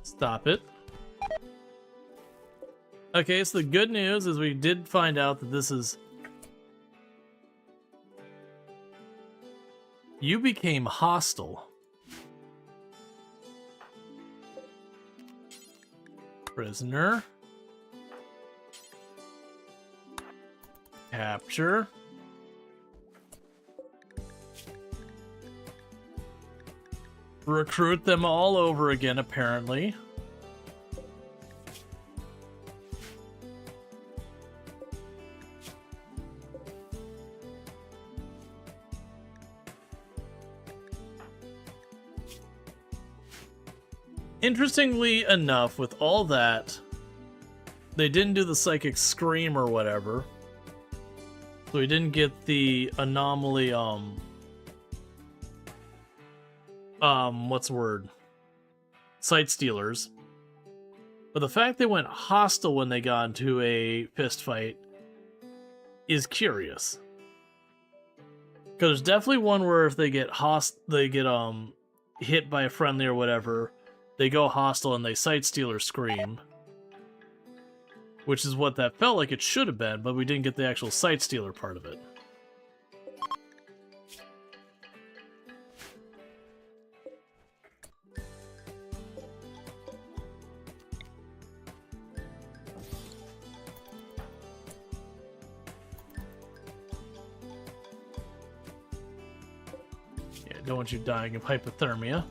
Stop it. Okay, so the good news is we did find out that this is... You became hostile. Prisoner. Capture. Recruit them all over again, apparently. Interestingly enough, with all that, they didn't do the psychic scream or whatever. So we didn't get the anomaly, what's the word? Sight stealers. But the fact they went hostile when they got into a fist fight is curious. Because there's definitely one where if they get hit by a friendly or whatever, they go hostile and they sight stealer scream. Which is what that felt like it should have been, but we didn't get the actual sight stealer part of it. Yeah, don't want you dying of hypothermia.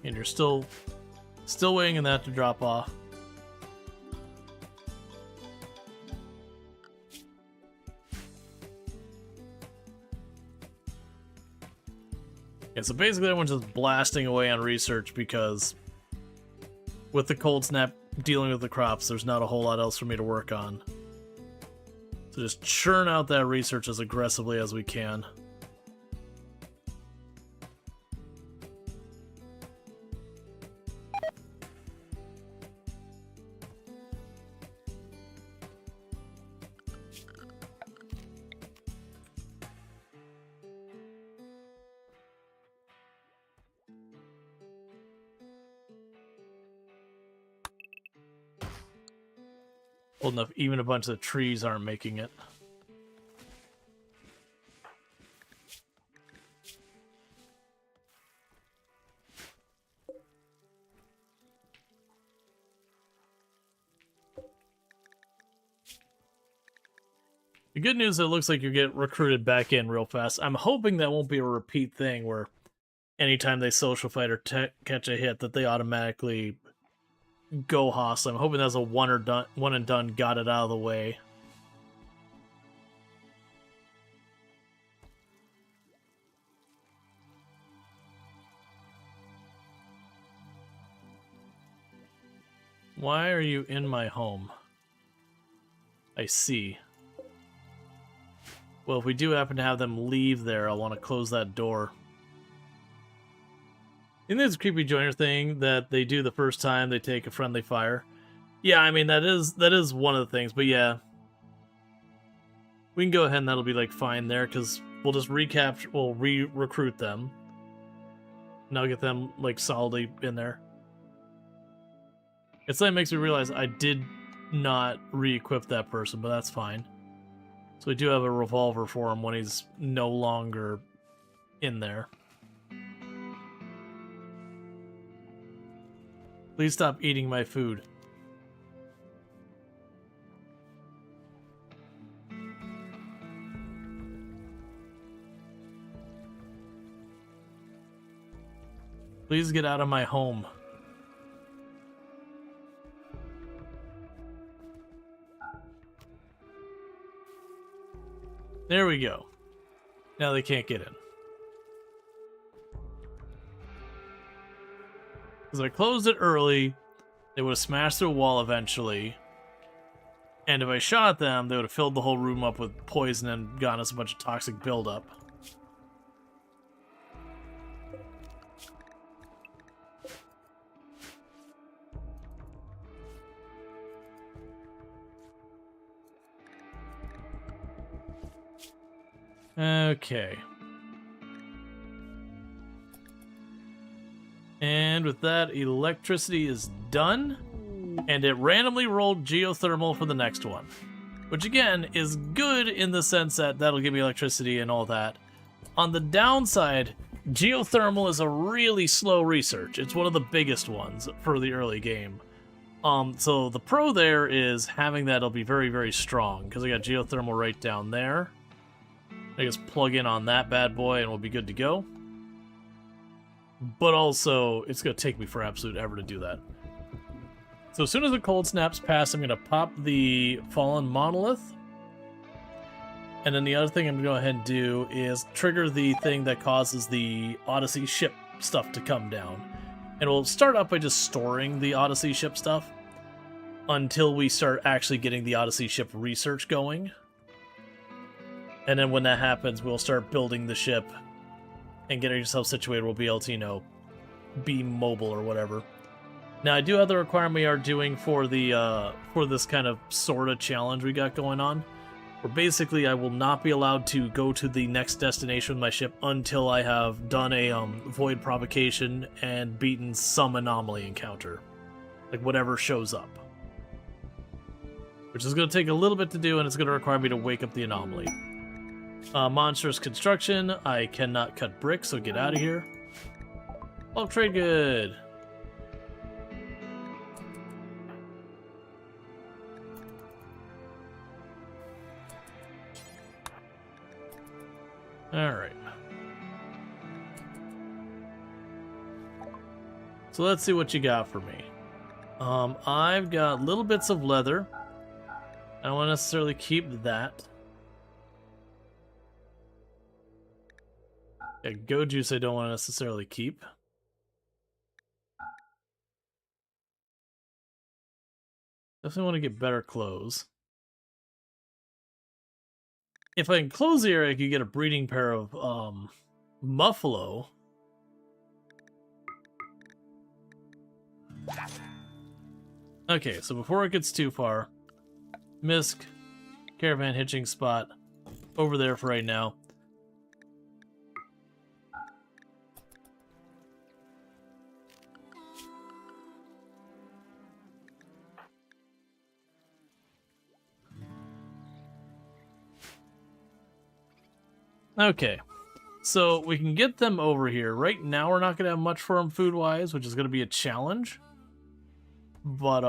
And you're still waiting on that to drop off. Yeah, so basically everyone's just blasting away on research because with the cold snap dealing with the crops, there's not a whole lot else for me to work on. So just churn out that research as aggressively as we can. Old enough, even a bunch of trees aren't making it. The good news is it looks like you get recruited back in real fast. I'm hoping that won't be a repeat thing where anytime they social fight or catch a hit that they automatically go hostile. I'm hoping that's a one and done, got it out of the way. Why are you in my home? I see. Well, if we do happen to have them leave there, I'll want to close that door. I think there's a creepy joiner thing that they do the first time they take a friendly fire. Yeah, I mean, that is one of the things, but yeah. We can go ahead and that'll be, like, fine there, because we'll just we'll re-recruit them. And I'll get them, like, solidly in there. It's like, makes me realize I did not re-equip that person, but that's fine. So we do have a revolver for him when he's no longer in there. Please stop eating my food. Please get out of my home. There we go. Now they can't get in. Because I closed it early, they would have smashed through a wall eventually. And if I shot them, they would have filled the whole room up with poison and gotten us a bunch of toxic buildup. Okay. And with that, electricity is done. And it randomly rolled geothermal for the next one. Which again, is good in the sense that that'll give me electricity and all that. On the downside, geothermal is a really slow research. It's one of the biggest ones for the early game. So the pro there is having that'll be very, very strong. Because I got geothermal right down there. I just plug in on that bad boy and we'll be good to go. But also, it's going to take me for absolute ever to do that. So as soon as the cold snaps pass, I'm going to pop the fallen monolith. And then the other thing I'm going to go ahead and do is trigger the thing that causes the Odyssey ship stuff to come down. And we'll start up by just storing the Odyssey ship stuff until we start actually getting the Odyssey ship research going. And then when that happens, we'll start building the ship and getting ourselves situated. We'll be able to, you know, be mobile or whatever. Now, I do have the requirement we are doing for the for this kind of sort of challenge we got going on. Where basically, I will not be allowed to go to the next destination with my ship until I have done a void provocation and beaten some anomaly encounter, like whatever shows up. Which is going to take a little bit to do, and it's going to require me to wake up the anomaly. Monstrous construction. I cannot cut bricks, so get out of here. Oh, trade good. Alright. So let's see what you got for me. I've got little bits of leather. I don't want to necessarily keep that. Yeah, go juice I don't want to necessarily keep. Definitely want to get better clothes. If I can close the area, I could get a breeding pair of muffalo. Okay, so before it gets too far, Misk, caravan hitching spot, over there for right now. Okay. So we can get them over here. Right now we're not going to have much for them food-wise, which is going to be a challenge. But,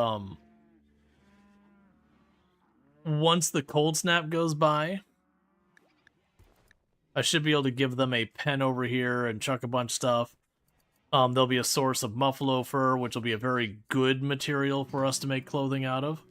once the cold snap goes by, I should be able to give them a pen over here and chuck a bunch of stuff. There'll be a source of muffalo fur, which will be a very good material for us to make clothing out of.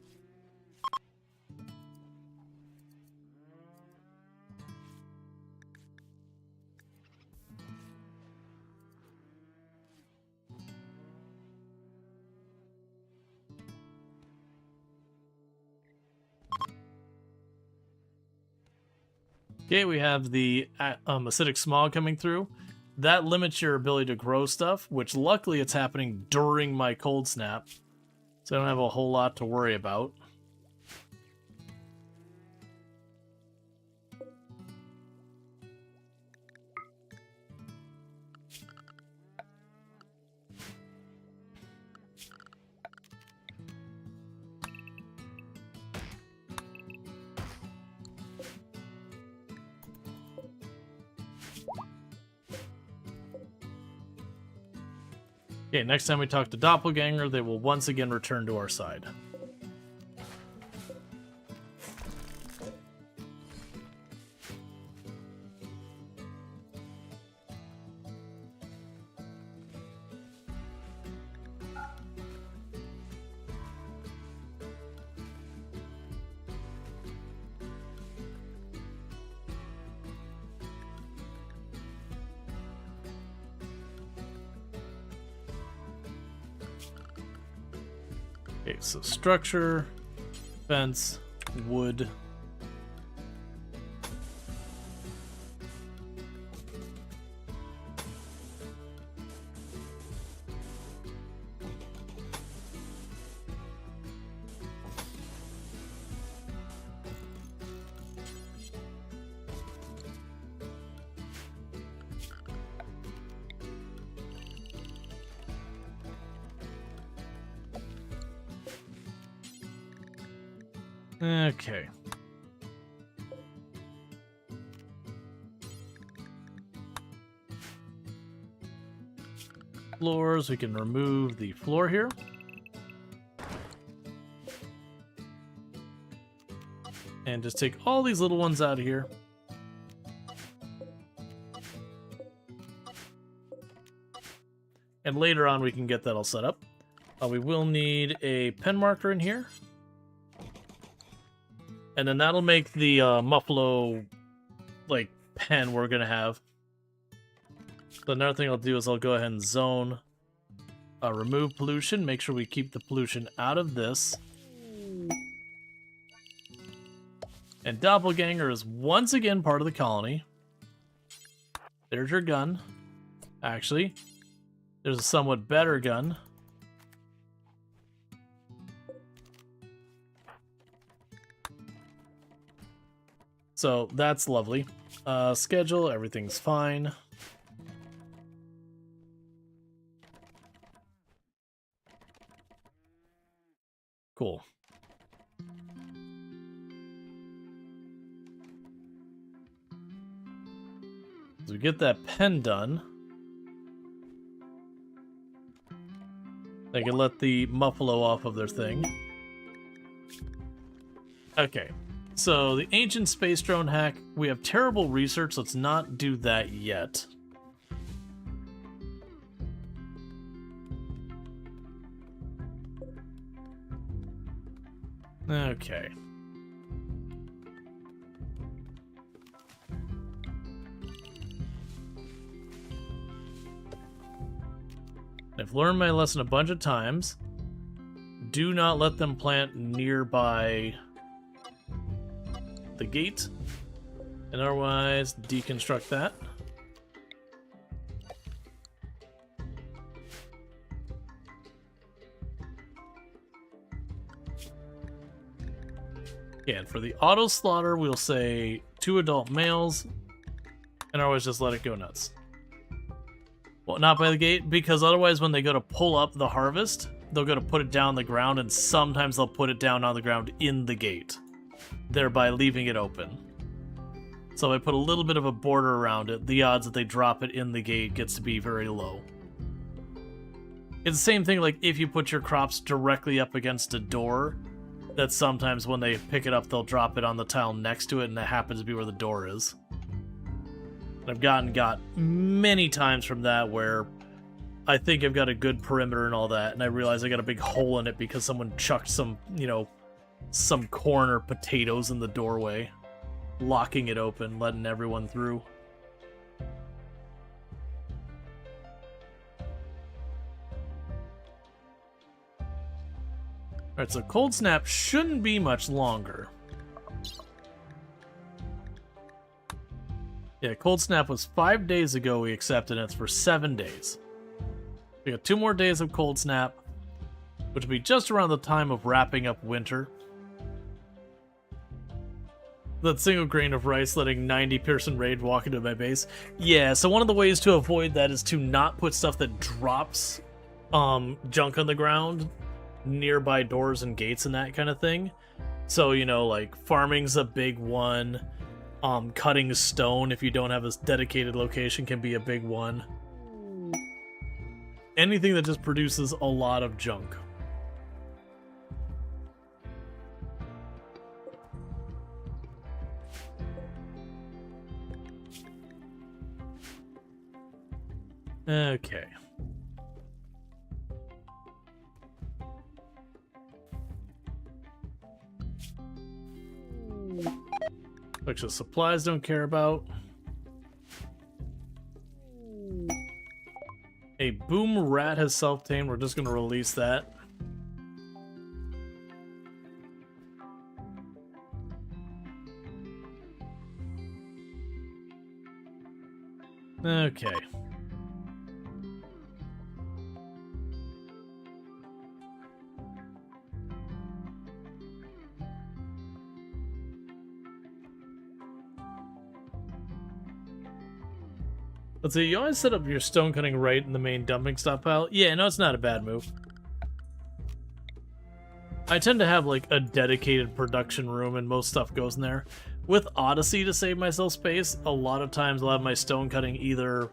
Okay, we have the acidic smog coming through. That limits your ability to grow stuff, which luckily it's happening during my cold snap, so I don't have a whole lot to worry about. Okay, next time we talk to Doppelganger, they will once again return to our side. Okay, so structure, fence, wood. Okay. Floors, we can remove the floor here. And just take all these little ones out of here. And later on we can get that all set up. We will need a pen marker in here. And then that'll make the muffalo, like, pen we're going to have. So another thing I'll do is I'll go ahead and zone remove pollution. Make sure we keep the pollution out of this. And Doppelganger is once again part of the colony. There's your gun. Actually, there's a somewhat better gun. So that's lovely. Schedule, everything's fine. Cool. So we get that pen done. They can let the muffalo off of their thing. Okay. So, the ancient space drone hack, we have terrible research, let's not do that yet. Okay. I've learned my lesson a bunch of times. Do not let them plant nearby the gate, and otherwise deconstruct that. Yeah, and for the auto slaughter, we'll say 2 adult males, and otherwise just let it go nuts. Well, not by the gate, because otherwise when they go to pull up the harvest, they'll go to put it down on the ground, and sometimes they'll put it down on the ground in the gate, thereby leaving it open. So if I put a little bit of a border around it, the odds that they drop it in the gate gets to be very low. It's the same thing like if you put your crops directly up against a door, that sometimes when they pick it up, they'll drop it on the tile next to it, and that happens to be where the door is. And I've got many times from that where I think I've got a good perimeter and all that, and I realize I got a big hole in it because someone chucked some, you know, some corn or potatoes in the doorway, locking it open, letting everyone through. Alright, so Cold Snap shouldn't be much longer. Yeah, Cold Snap was 5 days ago we accepted, and it's for 7 days. We got 2 more days of Cold Snap, which will be just around the time of wrapping up winter. That single grain of rice letting 90-person raid walk into my base. Yeah, so one of the ways to avoid that is to not put stuff that drops junk on the ground nearby doors and gates and that kind of thing. So, you know, like farming's a big one. Cutting stone if you don't have a dedicated location can be a big one. Anything that just produces a lot of junk. Okay. Extra supplies don't care about. A boom rat has self-tamed. We're just going to release that. Okay. Let's see, you always set up your stone cutting right in the main dumping stockpile. Yeah, no, it's not a bad move. I tend to have like a dedicated production room and most stuff goes in there. With Odyssey to save myself space, a lot of times I'll have my stone cutting either...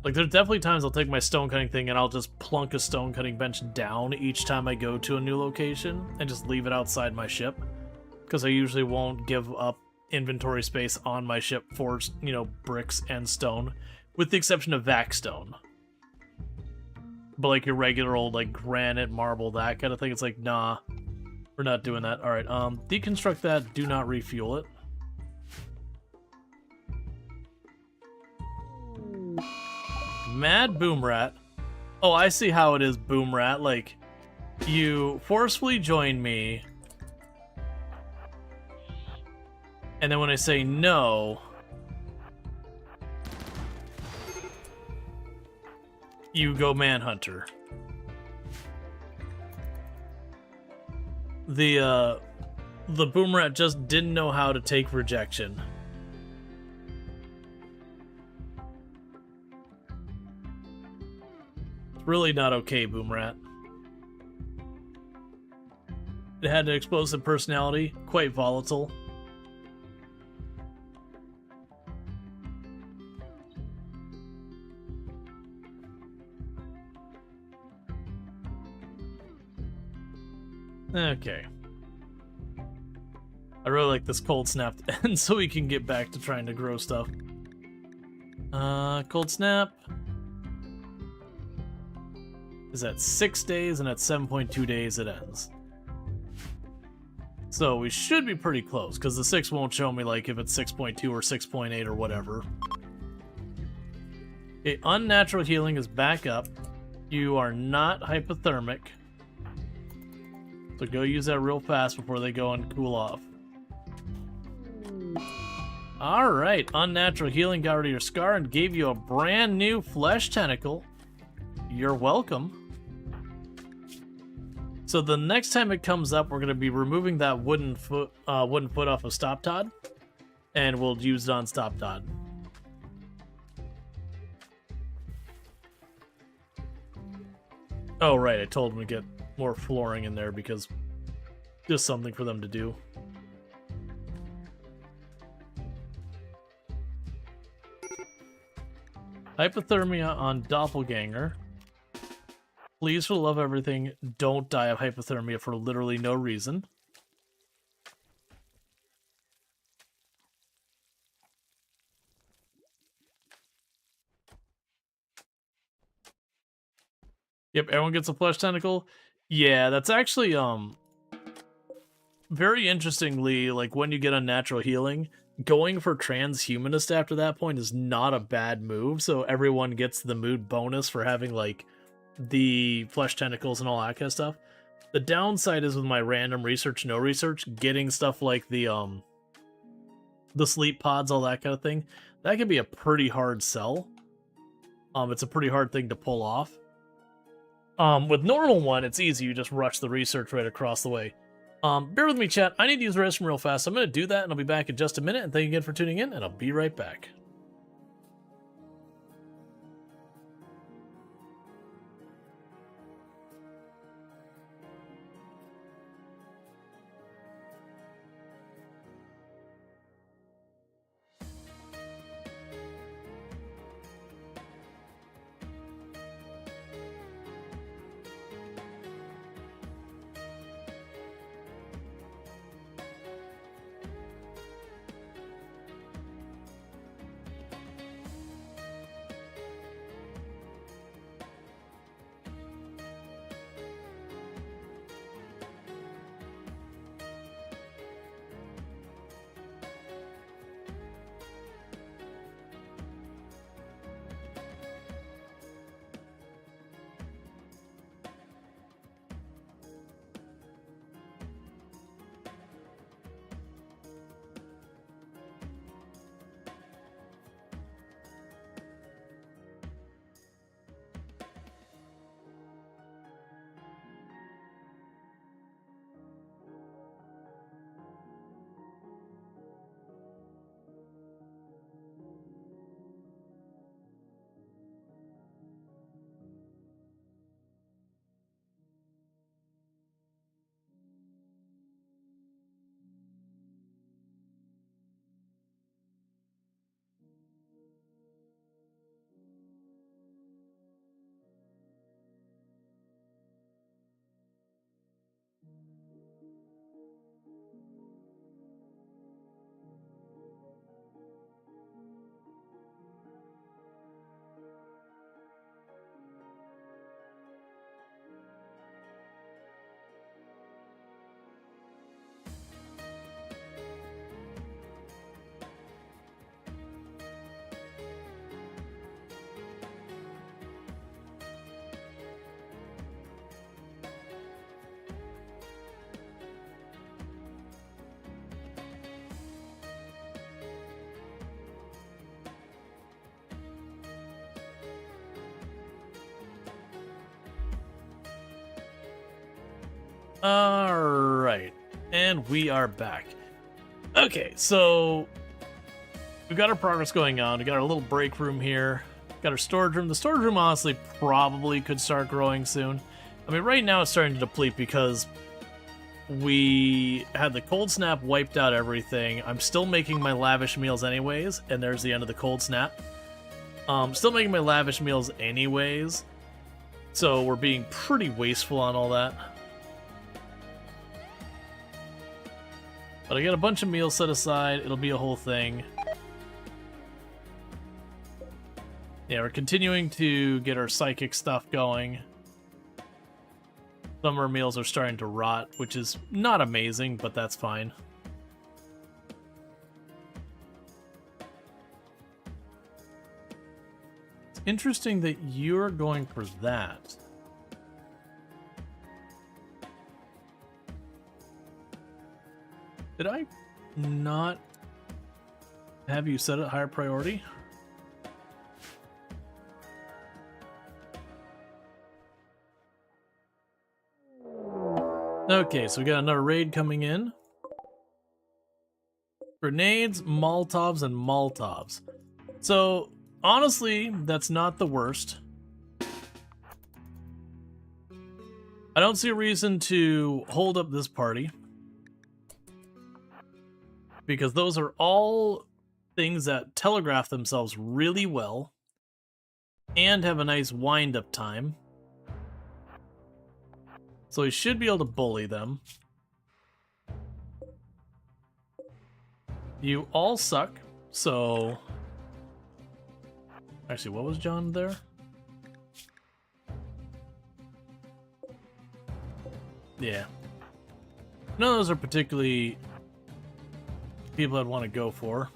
Like, there's definitely times I'll take my stone cutting thing and I'll just plunk a stone cutting bench down each time I go to a new location and just leave it outside my ship. Because I usually won't give up inventory space on my ship for, you know, bricks and stone. With the exception of vac stone. But like your regular old like granite, marble, that kind of thing, it's like, nah, we're not doing that. Alright, deconstruct that, do not refuel it. Mad Boom Rat. Oh, I see how it is, Boom Rat. Like, you forcefully join me, and then when I say no, you go Manhunter. The Boom Rat just didn't know how to take rejection. It's really not okay, Boom Rat. It had an explosive personality, quite volatile. Okay. I really like this cold snap to end so we can get back to trying to grow stuff. Cold snap is at 6 days, and at 7.2 days it ends. So we should be pretty close, because the 6 won't show me like if it's 6.2 or 6.8 or whatever. Okay, unnatural healing is back up. You are not hypothermic. So go use that real fast before they go and cool off. Alright, unnatural healing got rid of your scar and gave you a brand new flesh tentacle. You're welcome. So the next time it comes up, we're going to be removing that wooden foot off of Stop Todd, and we'll use it on Stop Todd. Oh right, I told him to get more flooring in there because just something for them to do. Hypothermia on Doppelganger. Please, for the love of everything, don't die of hypothermia for literally no reason. Yep, everyone gets a flesh tentacle. Yeah, that's actually very interestingly, like when you get unnatural healing, going for transhumanist after that point is not a bad move. So everyone gets the mood bonus for having like the flesh tentacles and all that kind of stuff. The downside is with my random research, no research, getting stuff like the sleep pods, all that kind of thing. That can be a pretty hard sell. It's a pretty hard thing to pull off. With normal one, it's easy. You just rush the research right across the way. Bear with me, chat. I need to use the restroom real fast. So I'm going to do that, and I'll be back in just a minute. And thank you again for tuning in, and I'll be right back. Alright, and we are back. Okay, so we've got our progress going on. We got our little break room here. Got our storage room. The storage room honestly probably could start growing soon. I mean, right now it's starting to deplete because we had the cold snap wiped out everything. I'm still making my lavish meals anyways, and there's the end of the cold snap. Still making my lavish meals anyways, so we're being pretty wasteful on all that. But I got a bunch of meals set aside. It'll be a whole thing. Yeah, we're continuing to get our psychic stuff going. Some of our meals are starting to rot, which is not amazing, but that's fine. It's interesting that you're going for that. Did I not have you set it higher priority? Okay, so we got another raid coming in. Grenades, Molotovs, and Molotovs. So, honestly, that's not the worst. I don't see a reason to hold up this party, because those are all things that telegraph themselves really well. and have a nice wind-up time. So we should be able to bully them. You all suck, so... Actually, what was John there? Yeah. None of those are particularly people I'd want to go for.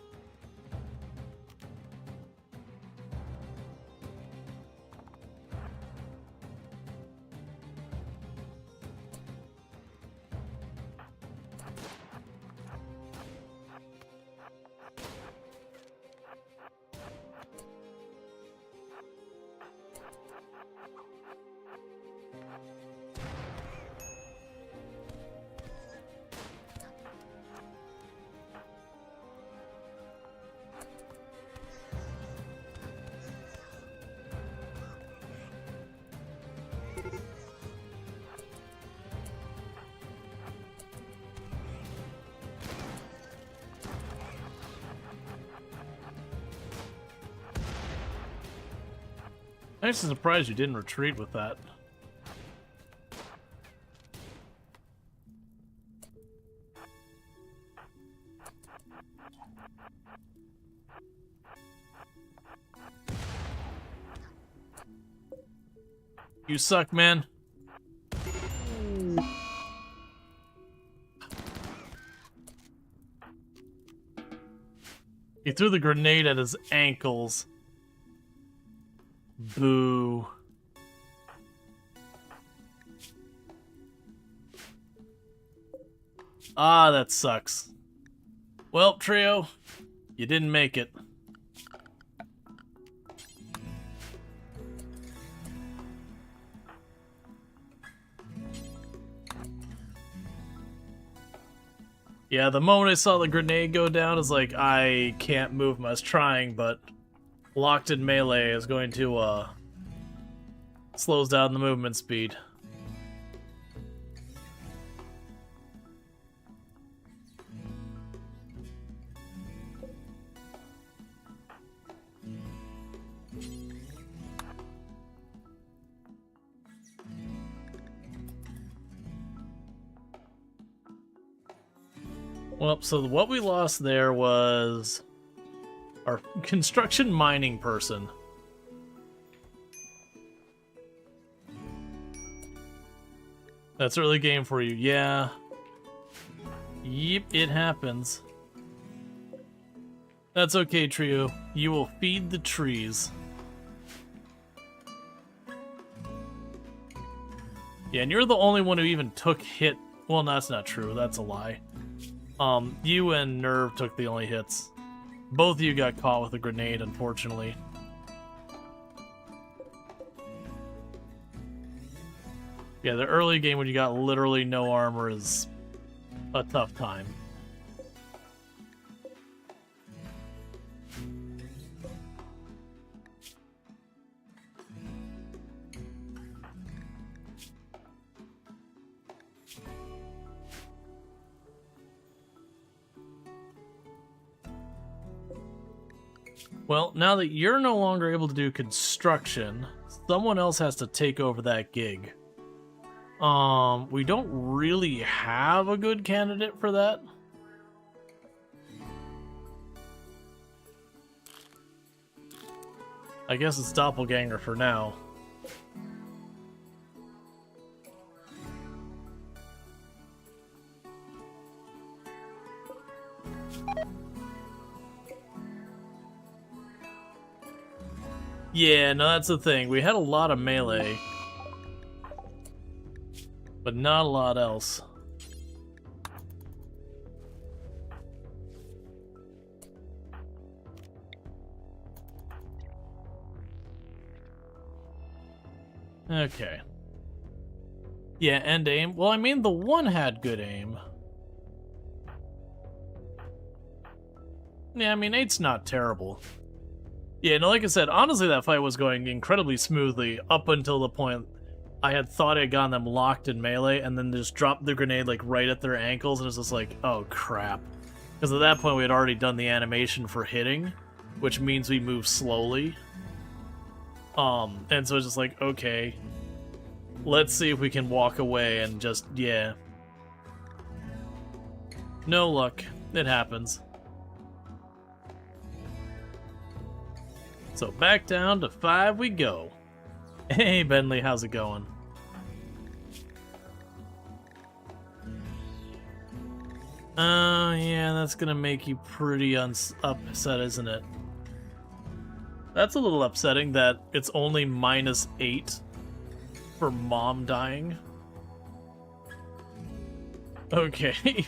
I'm actually surprised you didn't retreat with that. You suck, man. He threw the grenade at his ankles. Boo. Ah, that sucks. Well, Trio, you didn't make it. Yeah, the moment I saw the grenade go down, I was like, I can't move him. I was trying, but locked in melee is going to, slows down the movement speed. Well, so what we lost there was our construction mining person. That's early game for you. Yeah. Yep, it happens. That's okay, Trio. You will feed the trees. Yeah, and you're the only one who even took hit. Well, no, that's not true. That's a lie. You and Nerve took the only hits. Both of you got caught with a grenade, unfortunately. Yeah, the early game when you got literally no armor is a tough time. Well, now that you're no longer able to do construction, someone else has to take over that gig. We don't really have a good candidate for that. I guess it's Doppelganger for now. Yeah, no, that's the thing. We had a lot of melee, but not a lot else. Okay. Yeah, and aim. Well, I mean, the one had good aim. Yeah, I mean, 8's not terrible. Yeah, no, like I said, honestly, that fight was going incredibly smoothly up until the point I had thought I had gotten them locked in melee, and then just dropped the grenade, like, right at their ankles, and it was just like, oh, crap. Because at that point, we had already done the animation for hitting, which means we move slowly. And so it's just like, okay, let's see if we can walk away and just, yeah. No luck. It happens. So back down to 5 we go. Hey, Bentley, how's it going? Yeah, that's gonna make you pretty upset, isn't it? That's a little upsetting that it's only -8 for mom dying. Okay.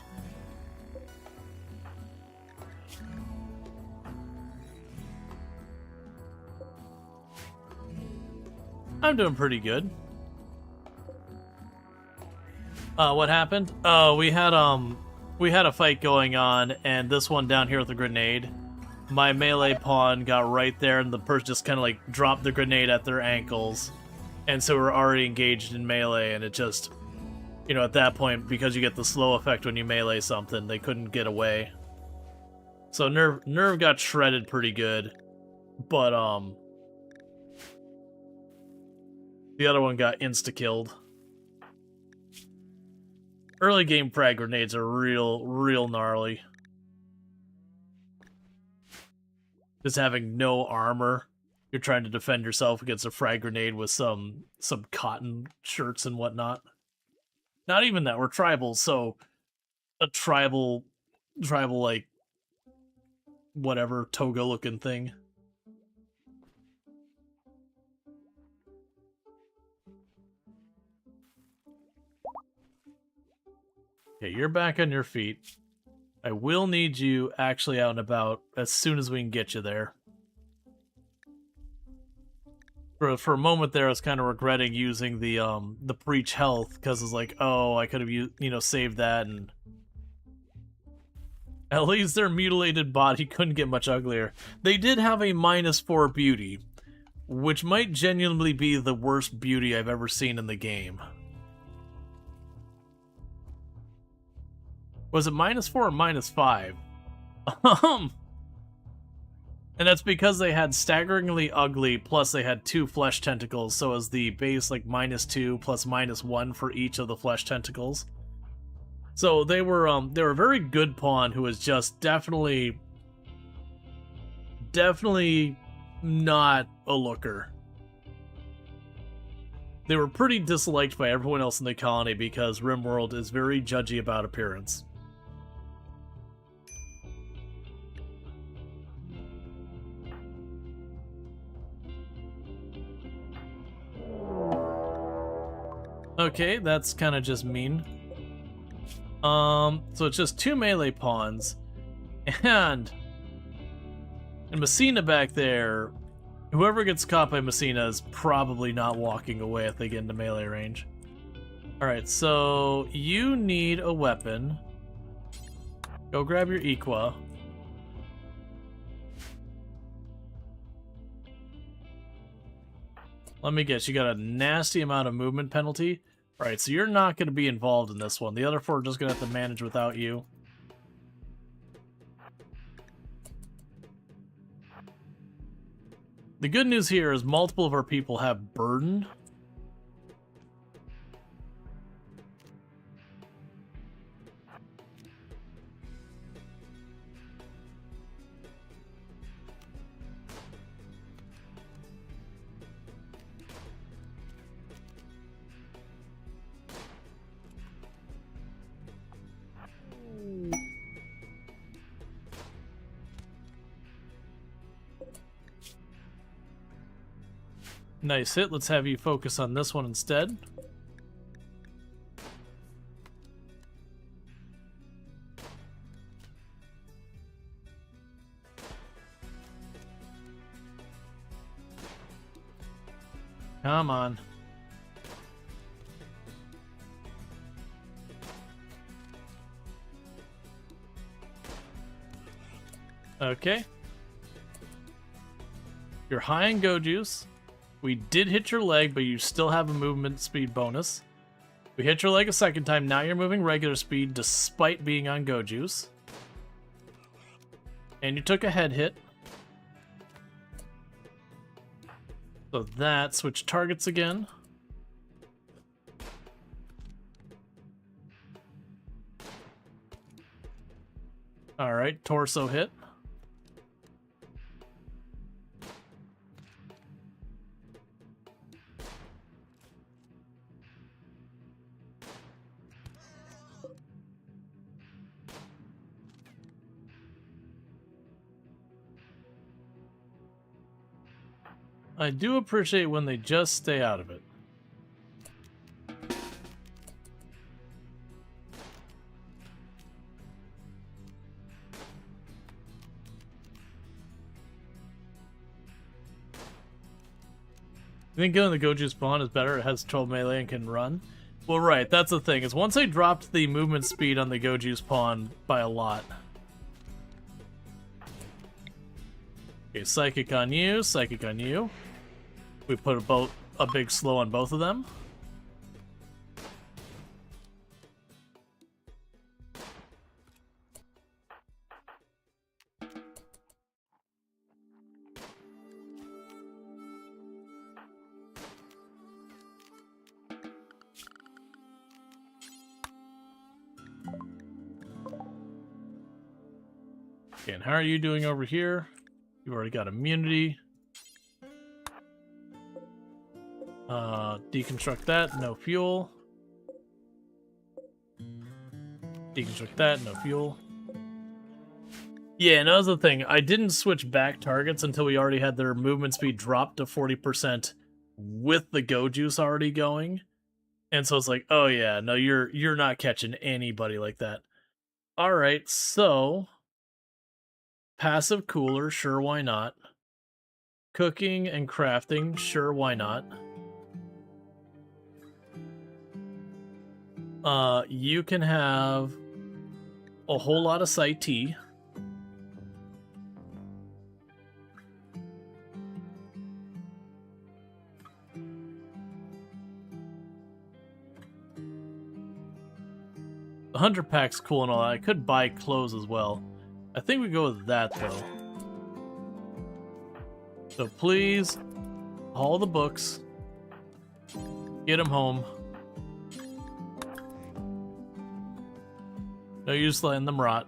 I'm doing pretty good. What happened? Oh, we had a fight going on, and this one down here with the grenade. My melee pawn got right there, and the person just kind of like dropped the grenade at their ankles. And so we're already engaged in melee, and it just, you know, at that point, because you get the slow effect when you melee something, they couldn't get away. So Nerve got shredded pretty good, but the other one got insta-killed. Early game frag grenades are real gnarly. Just having no armor, you're trying to defend yourself against a frag grenade with some cotton shirts and whatnot. Not even that, we're tribal, so a tribal like whatever toga looking thing. Okay, you're back on your feet. I will need you actually out and about as soon as we can get you there. For a moment there, I was kind of regretting using the breach health, because it's like, oh, I could have saved that, and at least their mutilated body couldn't get much uglier. They did have a -4 beauty, which might genuinely be the worst beauty I've ever seen in the game. Was it -4 or -5? And that's because they had staggeringly ugly, plus they had 2 flesh tentacles, so as the base like -2 plus -1 for each of the flesh tentacles. So they were a very good pawn who was just definitely not a looker. They were pretty disliked by everyone else in the colony because RimWorld is very judgy about appearance. Okay, that's kind of just mean. So it's just 2 melee pawns, and Messina back there, whoever gets caught by Messina is probably not walking away if they get into melee range. Alright, so you need a weapon. Go grab your Equa. Let me guess, you got a nasty amount of movement penalty? Alright, so you're not going to be involved in this one. The other 4 are just going to have to manage without you. The good news here is multiple of our people have burden. Nice hit. Let's have you focus on this one instead. Come on. Okay. You're high in go juice. We did hit your leg, but you still have a movement speed bonus. We hit your leg a second time. Now you're moving regular speed despite being on go juice. And you took a head hit. So that, switch targets again. Alright, torso hit. I do appreciate when they just stay out of it. You think killing the Goju spawn is better? It has 12 melee and can run? Well, right, that's the thing, is once I dropped the movement speed on the Goju spawn by a lot. Okay, Psychic on you, Psychic on you. We put a big slow on both of them. Okay, and how are you doing over here? You've already got immunity. Deconstruct that, no fuel. Deconstruct that, no fuel. Yeah, and that was the thing. I didn't switch back targets until we already had their movement speed dropped to 40% with the Go Juice already going. And so it's like, oh yeah, no, you're not catching anybody like that. Alright, so passive cooler, sure, why not? Cooking and crafting, sure, why not? You can have a whole lot of Sight Tea. The 100 pack's cool and all that. I could buy clothes as well. I think we go with that, though. So please, haul the books. Get them home. No use letting them rot.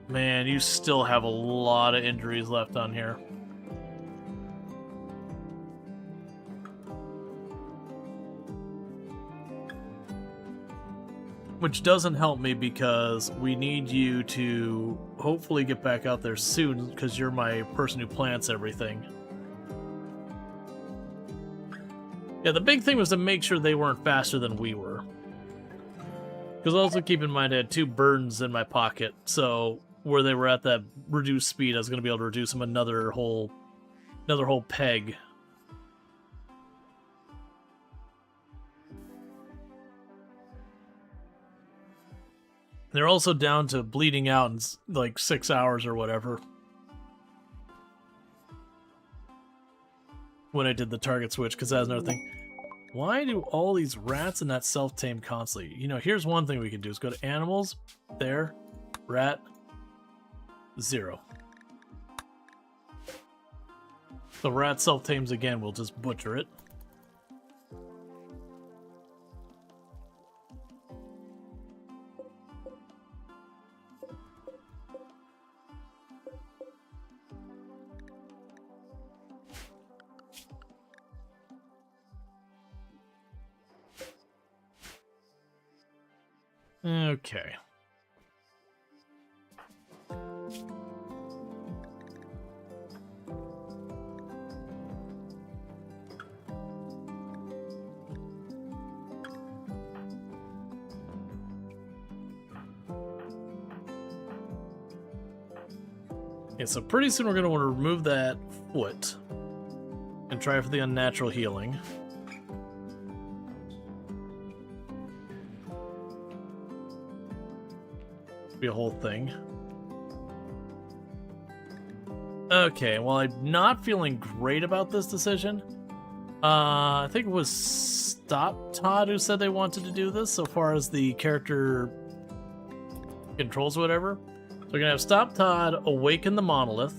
Man, you still have a lot of injuries left on here. Which doesn't help me because we need you to hopefully get back out there soon because you're my person who plants everything. Yeah, the big thing was to make sure they weren't faster than we were. Because also keep in mind I had 2 burdens in my pocket, so where they were at that reduced speed, I was going to be able to reduce them another whole peg. They're also down to bleeding out in like 6 hours or whatever. When I did the target switch, because that was another thing. Why do all these rats and that self-tame constantly? You know, here's one thing we can do is go to animals, there, rat, 0. The rat self-tames again, we'll just butcher it. Okay. Okay, so pretty soon we're going to want to remove that foot and try for the unnatural healing. Be a whole thing. Okay, well, I'm not feeling great about this decision. I think it was Stop Todd who said they wanted to do this so far as the character controls or whatever. So we're going to have Stop Todd awaken the monolith.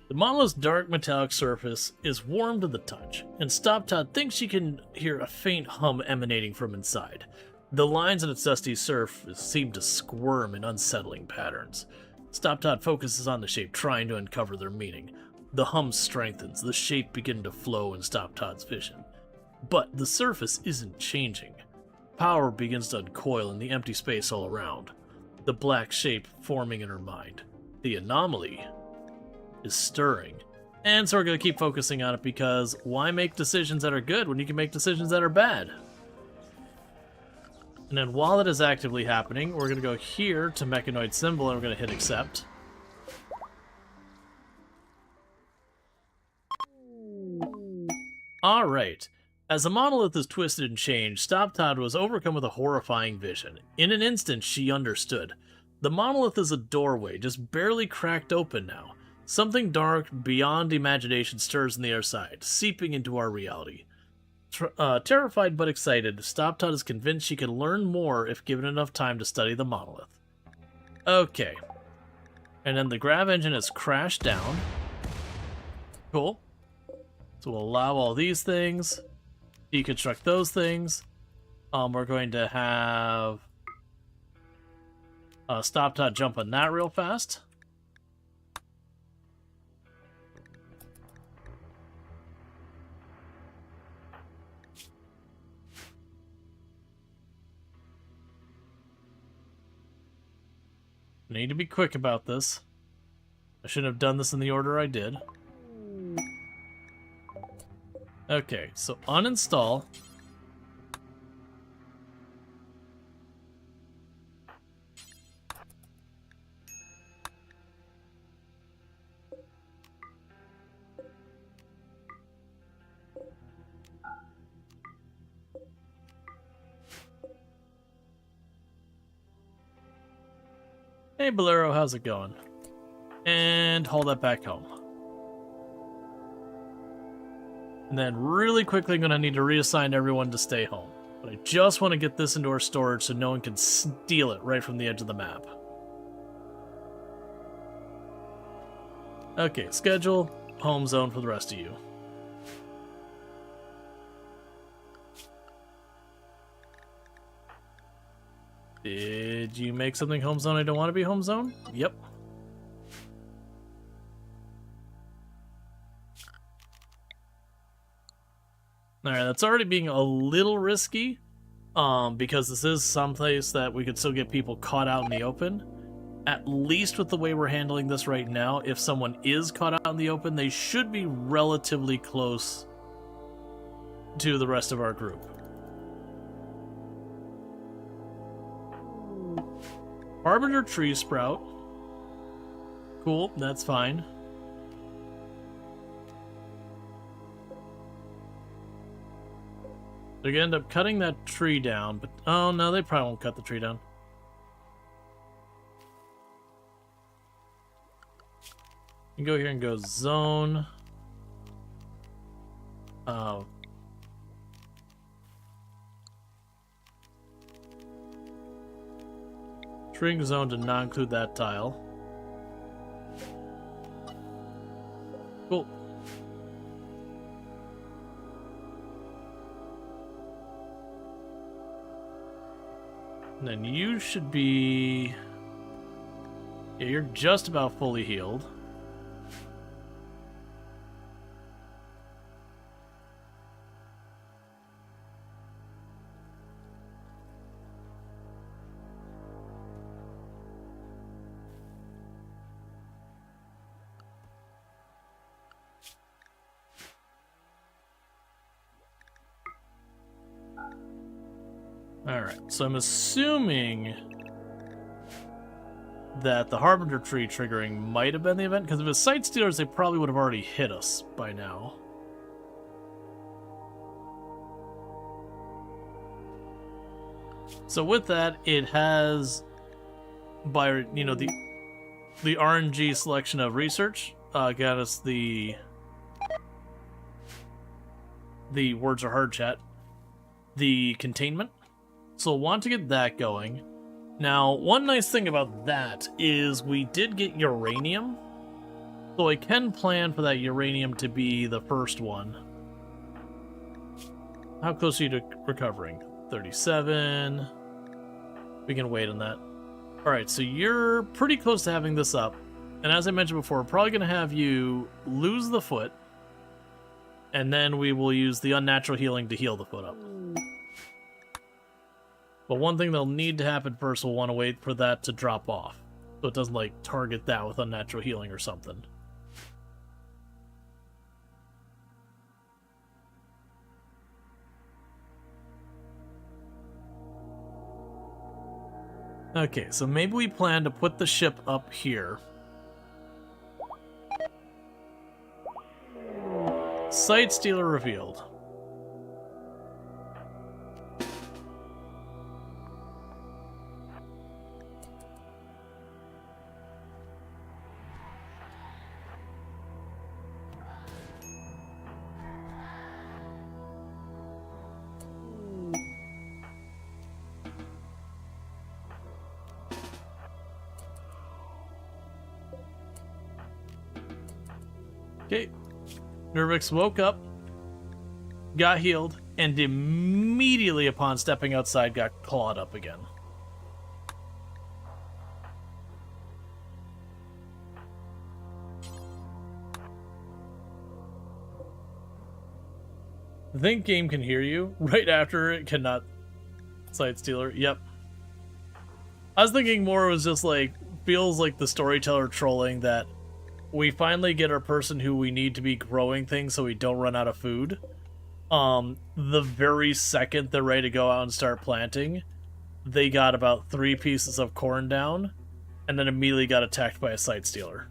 The monolith's dark metallic surface is warm to the touch, and Stop Todd thinks she can hear a faint hum emanating from inside. The lines on its dusty surface seem to squirm in unsettling patterns. Stop Todd focuses on the shape, trying to uncover their meaning. The hum strengthens, the shape begins to flow in Stop Todd's vision. But the surface isn't changing. Power begins to uncoil in the empty space all around. The black shape forming in her mind. The anomaly is stirring. And so we're going to keep focusing on it because why make decisions that are good when you can make decisions that are bad? And then while it is actively happening, we're going to go here to Mechanoid Symbol and we're going to hit accept. Alright. As the monolith is twisted and changed, Stop Todd was overcome with a horrifying vision. In an instant, she understood. The monolith is a doorway, just barely cracked open now. Something dark beyond imagination stirs on the other side, seeping into our reality. Terrified but excited, Stop Todd is convinced she can learn more if given enough time to study the monolith. Okay. And then the grav engine has crashed down. Cool. So we'll allow all these things. Deconstruct those things. We're going to have Stop Todd jump on that real fast. I need to be quick about this. I shouldn't have done this in the order I did. Okay, so uninstall. Hey Bolero, how's it going? And hold that back home. And then really quickly I'm going to need to reassign everyone to stay home. But I just want to get this into our storage so no one can steal it right from the edge of the map. Okay, schedule, home zone for the rest of you. Did you make something home zone I don't want to be home zone? Yep. Alright, that's already being a little risky, because this is someplace that we could still get people caught out in the open. At least with the way we're handling this right now, if someone is caught out in the open, they should be relatively close to the rest of our group. Harbinger Tree Sprout. Cool, that's fine. They're gonna end up cutting that tree down, but oh no, they probably won't cut the tree down. You can go here and go zone. Shrink zone to not include that tile. Cool. And then you should be... Yeah, you're just about fully healed. Alright, so I'm assuming that the Harbinger tree triggering might have been the event, because if it's Sight Stealers, they probably would have already hit us by now. So with that, it has, by, you know, the the RNG selection of research got us the words are hard chat, the containment. So we'll want to get that going. Now, one nice thing about that is we did get uranium, so I can plan for that uranium to be the first one. How close are you to recovering? 37. We can wait on that. Alright, so you're pretty close to having this up. And as I mentioned before, we're probably going to have you lose the foot, and then we will use the unnatural healing to heal the foot up. But one thing that'll need to happen first, we'll want to wait for that to drop off, so it doesn't, like, target that with unnatural healing or something. Okay, so maybe we plan to put the ship up here. Site Stealer revealed. Okay, Nervix woke up, got healed, and immediately upon stepping outside got clawed up again. I think game can hear you. Right after it cannot. Side Stealer, yep. I was thinking more it was just like, feels like the storyteller trolling that we finally get our person who we need to be growing things so we don't run out of food. The very second they're ready to go out and start planting, they got about 3 pieces of corn down, and then immediately got attacked by a Site Stealer.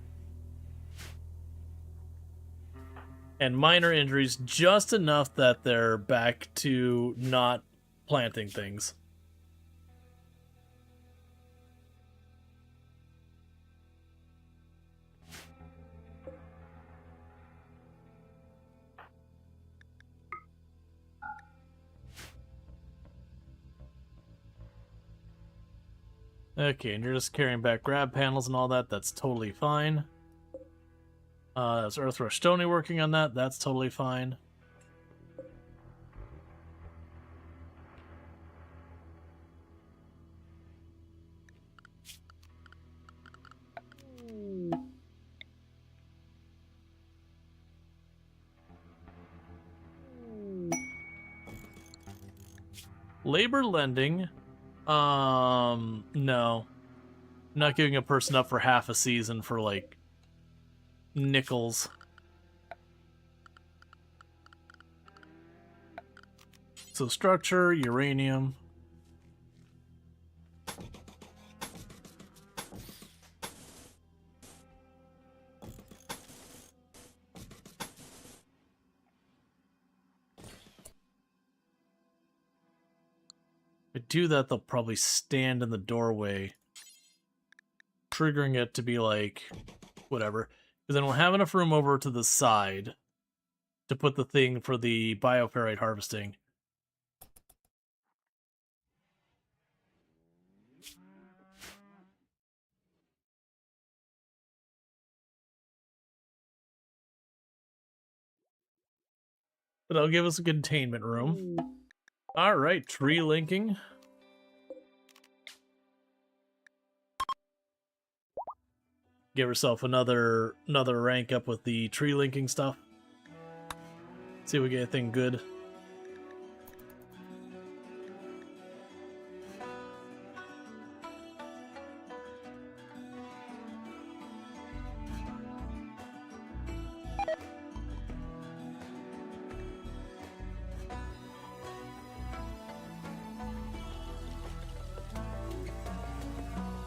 And minor injuries, just enough that they're back to not planting things. Okay, and you're just carrying back grab panels and all that. That's totally fine. That's Earthrush Stony working on that. That's totally fine. Labor lending. No. I'm not giving a person up for half a season for, like, nickels. So structure, uranium. If I do that, they'll probably stand in the doorway, triggering it to be like, whatever. Because then we'll have enough room over to the side to put the thing for the bioferrite harvesting. But that'll give us a containment room. Alright, tree linking. Give herself another rank up with the tree linking stuff. See if we get anything good.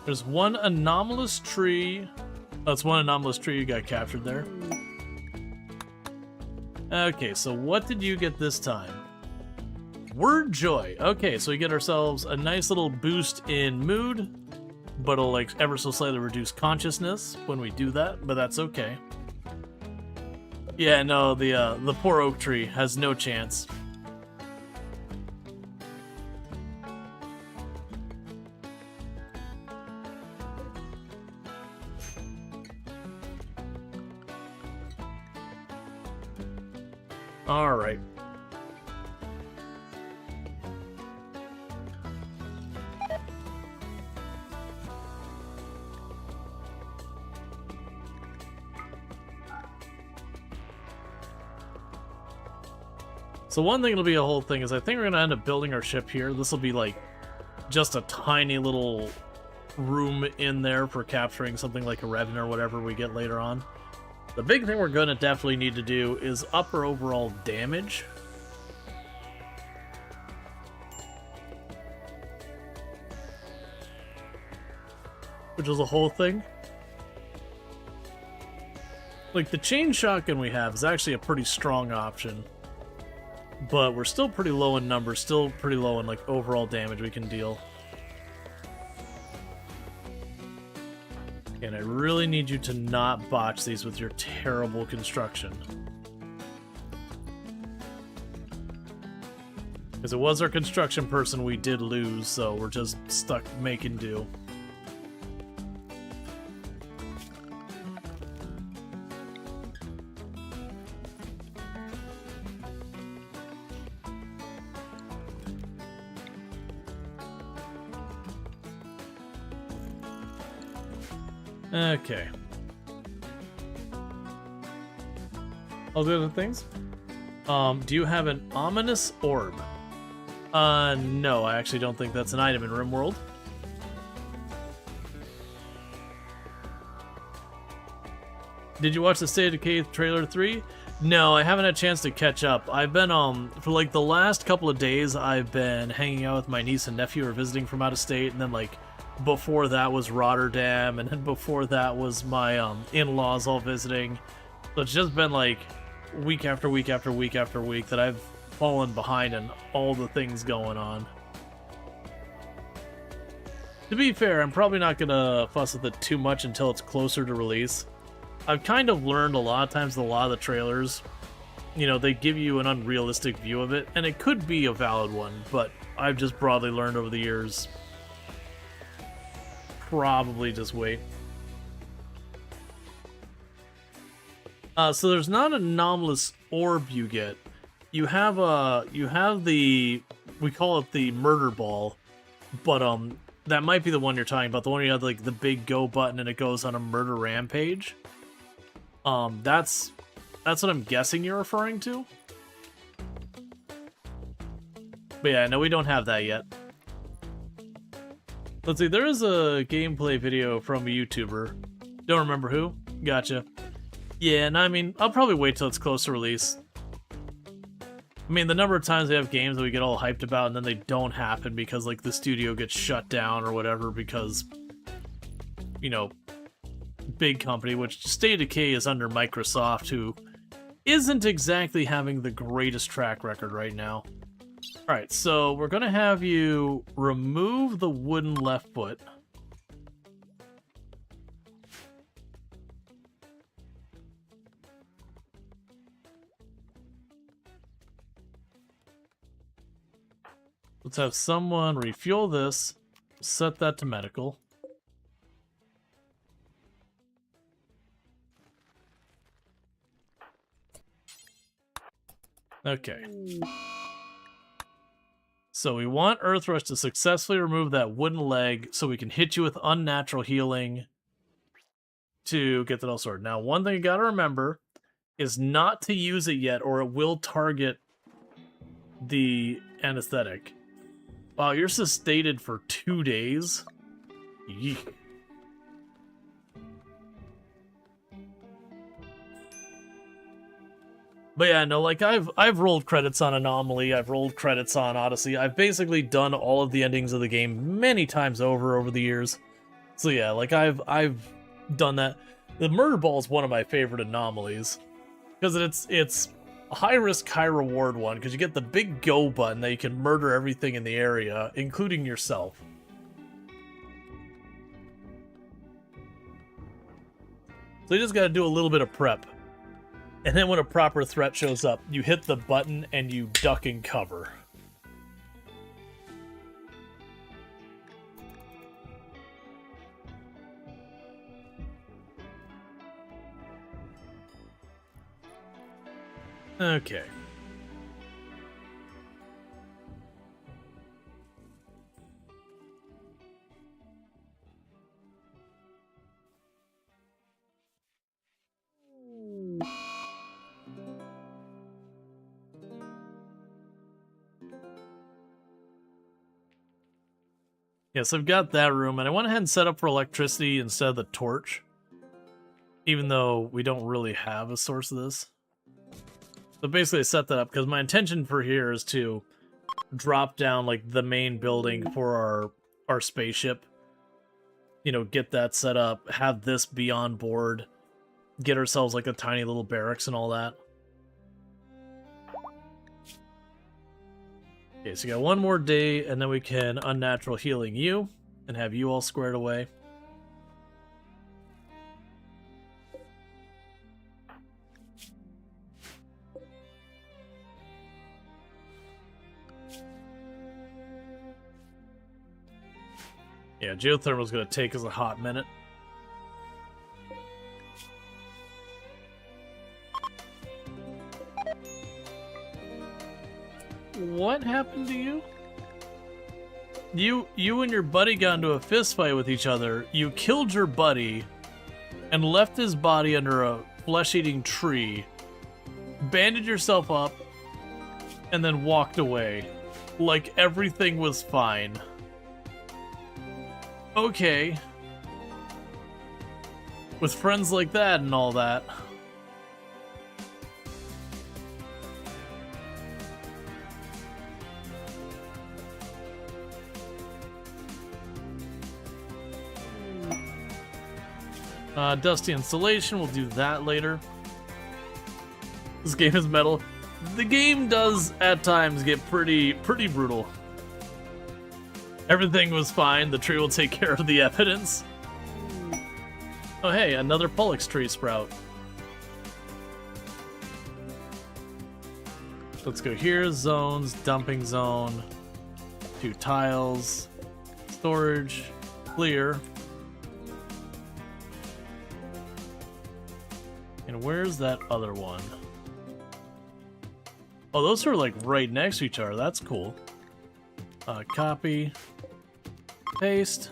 There's one anomalous tree. That's one anomalous tree you got captured there. Okay, so what did you get this time? Word Joy. Okay, so we get ourselves a nice little boost in mood, but it'll like ever so slightly reduce consciousness when we do that, but that's okay. Yeah, no, the poor oak tree has no chance. All right. So one thing it'll be a whole thing is I think we're gonna end up building our ship here. This will be like just a tiny little room in there for capturing something like a Revan or whatever we get later on. The big thing we're gonna definitely need to do is up our overall damage. Which is a whole thing. Like, the chain shotgun we have is actually a pretty strong option. But we're still pretty low in numbers, still pretty low in, like, overall damage we can deal. And I really need you to not botch these with your terrible construction. Because it was our construction person we did lose, so we're just stuck making do. Okay. All the other things? Do you have an ominous orb? No, I actually don't think that's an item in RimWorld. Did you watch the State of Decay trailer 3? No, I haven't had a chance to catch up. I've been, for like the last couple of days, I've been hanging out with my niece and nephew who are visiting from out of state, and then like, before that was Rotterdam, and then before that was my in-laws all visiting. So it's just been like week after week after week after week that I've fallen behind in all the things going on. To be fair, I'm probably not gonna fuss with it too much until it's closer to release. I've kind of learned a lot of times that a lot of the trailers, you know, they give you an unrealistic view of it, and it could be a valid one, but I've just broadly learned over the years, probably just wait. So there's not an anomalous orb you get. You have the, we call it the murder ball, but that might be the one you're talking about. The one you have like the big go button and it goes on a murder rampage. That's what I'm guessing you're referring to. But yeah, no, we don't have that yet. Let's see, there is a gameplay video from a YouTuber. Don't remember who. Gotcha. Yeah, and I mean, I'll probably wait till it's close to release. I mean, the number of times they have games that we get all hyped about and then they don't happen because, like, the studio gets shut down or whatever because, you know, big company, which State of Decay is under Microsoft, who isn't exactly having the greatest track record right now. Alright, so we're going to have you remove the wooden left foot. Let's have someone refuel this, set that to medical. Okay. So we want Earthrush to successfully remove that wooden leg so we can hit you with unnatural healing to get that all sorted. Now, one thing you gotta remember is not to use it yet or it will target the anesthetic. Wow, you're sustained for 2 days? Yeek. But yeah, no, like I've rolled credits on Anomaly, I've rolled credits on Odyssey. I've basically done all of the endings of the game many times over the years. So yeah, like I've done that. The murder ball is one of my favorite anomalies because it's a high risk, high reward one because you get the big go button that you can murder everything in the area, including yourself. So you just got to do a little bit of prep. And then when a proper threat shows up, you hit the button and you duck and cover. Okay. Yes, I've got that room, and I went ahead and set up for electricity instead of the torch, even though we don't really have a source of this. So basically I set that up because my intention for here is to drop down like the main building for our spaceship. You know, get that set up, have this be on board, get ourselves like a tiny little barracks and all that. Okay, so you got one more day, and then we can unnatural healing you, and have you all squared away. Yeah, geothermal's gonna take us a hot minute. What happened to you? You and your buddy got into a fist fight with each other. You killed your buddy and left his body under a flesh-eating tree, banded yourself up, and then walked away. Like everything was fine. Okay. With friends like that and all that. Dusty installation, we'll do that later. This game is metal. The game does, at times, get pretty brutal. Everything was fine, the tree will take care of the evidence. Oh hey, another Pullix tree sprout. Let's go here, zones, dumping zone, 2 tiles, storage, clear. And where's that other one? Oh, those are like right next to each other. That's cool. Copy. Paste.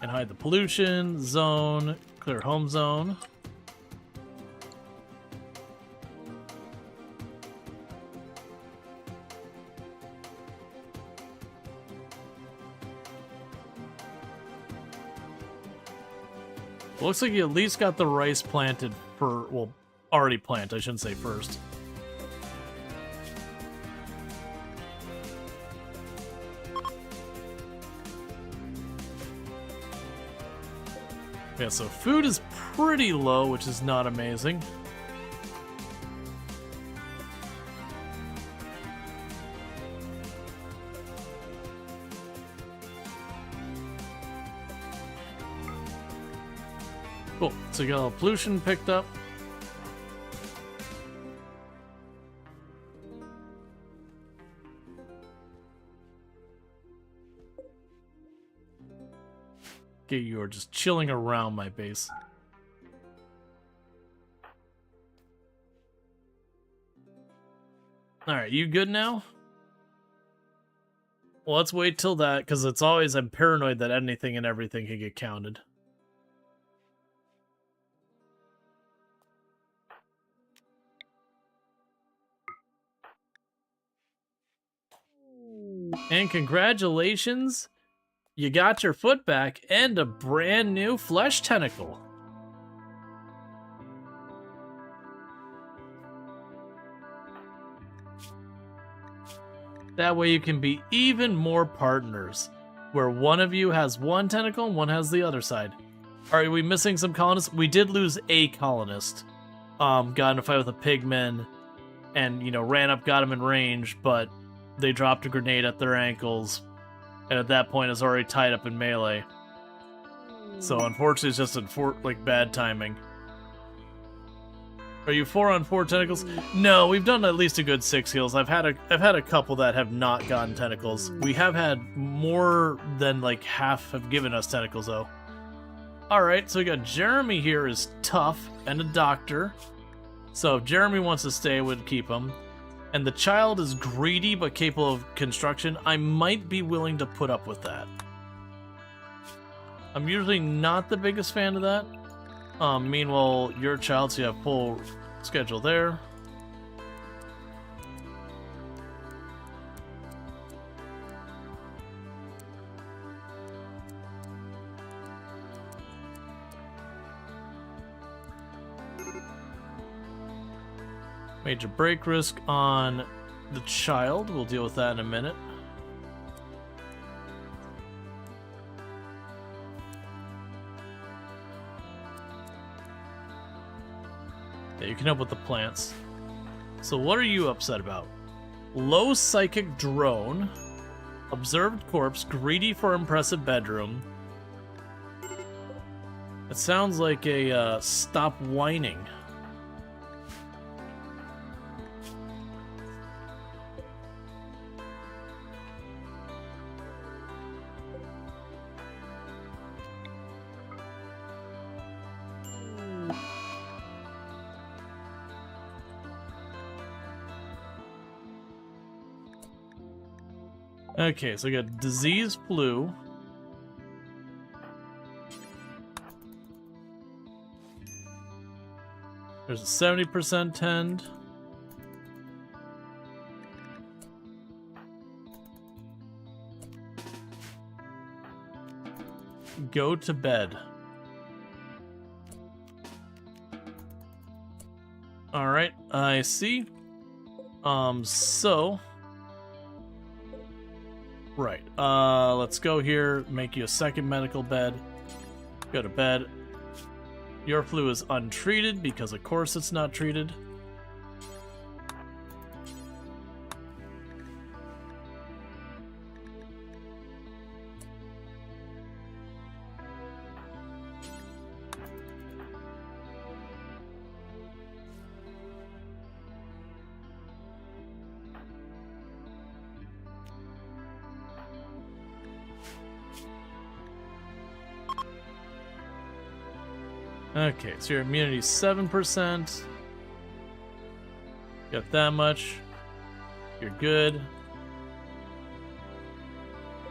And hide the pollution. Zone. Clear home zone. Looks like you at least got the rice planted for, well, already planted, I shouldn't say first. Yeah, so food is pretty low, which is not amazing. Cool, so you got all pollution picked up. Okay, you are just chilling around my base. Alright, you good now? Well, let's wait till that, because it's always, I'm paranoid that anything and everything can get counted. And congratulations, you got your foot back and a brand new flesh tentacle. That way you can be even more partners, where one of you has one tentacle and one has the other side. Are we missing some colonists? We did lose a colonist. Got in a fight with a pigman and, you know, ran up, got him in range, but they dropped a grenade at their ankles, and at that point is already tied up in melee. So unfortunately, it's just like bad timing. Are you 4 on 4 tentacles? No, we've done at least a good 6 heals. I've had a couple that have not gotten tentacles. We have had more than like half have given us tentacles though. All right, so we got Jeremy here is tough and a doctor. So if Jeremy wants to stay, we'd keep him. And the child is greedy but capable of construction. I might be willing to put up with that. I'm usually not the biggest fan of that. Meanwhile, your child, so you have full schedule there. Major break risk on the child. We'll deal with that in a minute. Yeah, you can help with the plants. So what are you upset about? Low psychic drone. Observed corpse. Greedy for impressive bedroom. It sounds like a stop whining. Okay, so we got disease flu. There's a 70% tend. Go to bed. Alright, I see. So... Right, let's go here, make you a second medical bed. Go to bed. Your flu is untreated because of course it's not treated. Okay, so your immunity's 7%. Got that much. You're good.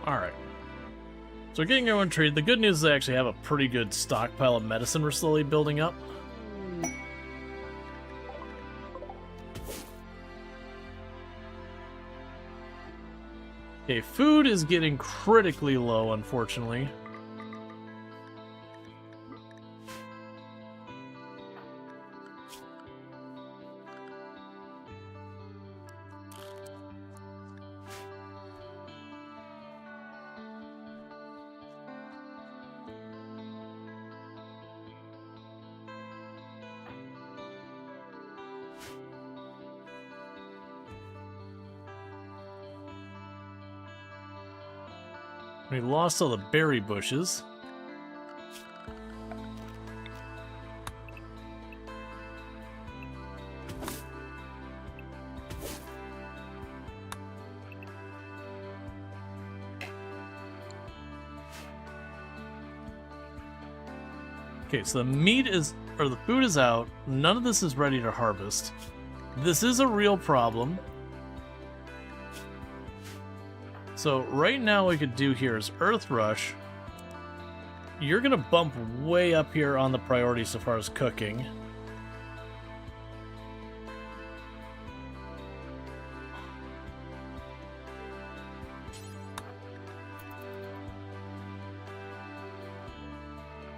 Alright. So we're getting everyone treated. The good news is I actually have a pretty good stockpile of medicine we're slowly building up. Okay, food is getting critically low, unfortunately. We lost all the berry bushes. Okay, so the meat is, or the food is out. None of this is ready to harvest. This is a real problem. So right now what we could do here is Earth Rush. You're gonna bump way up here on the priority so far as cooking.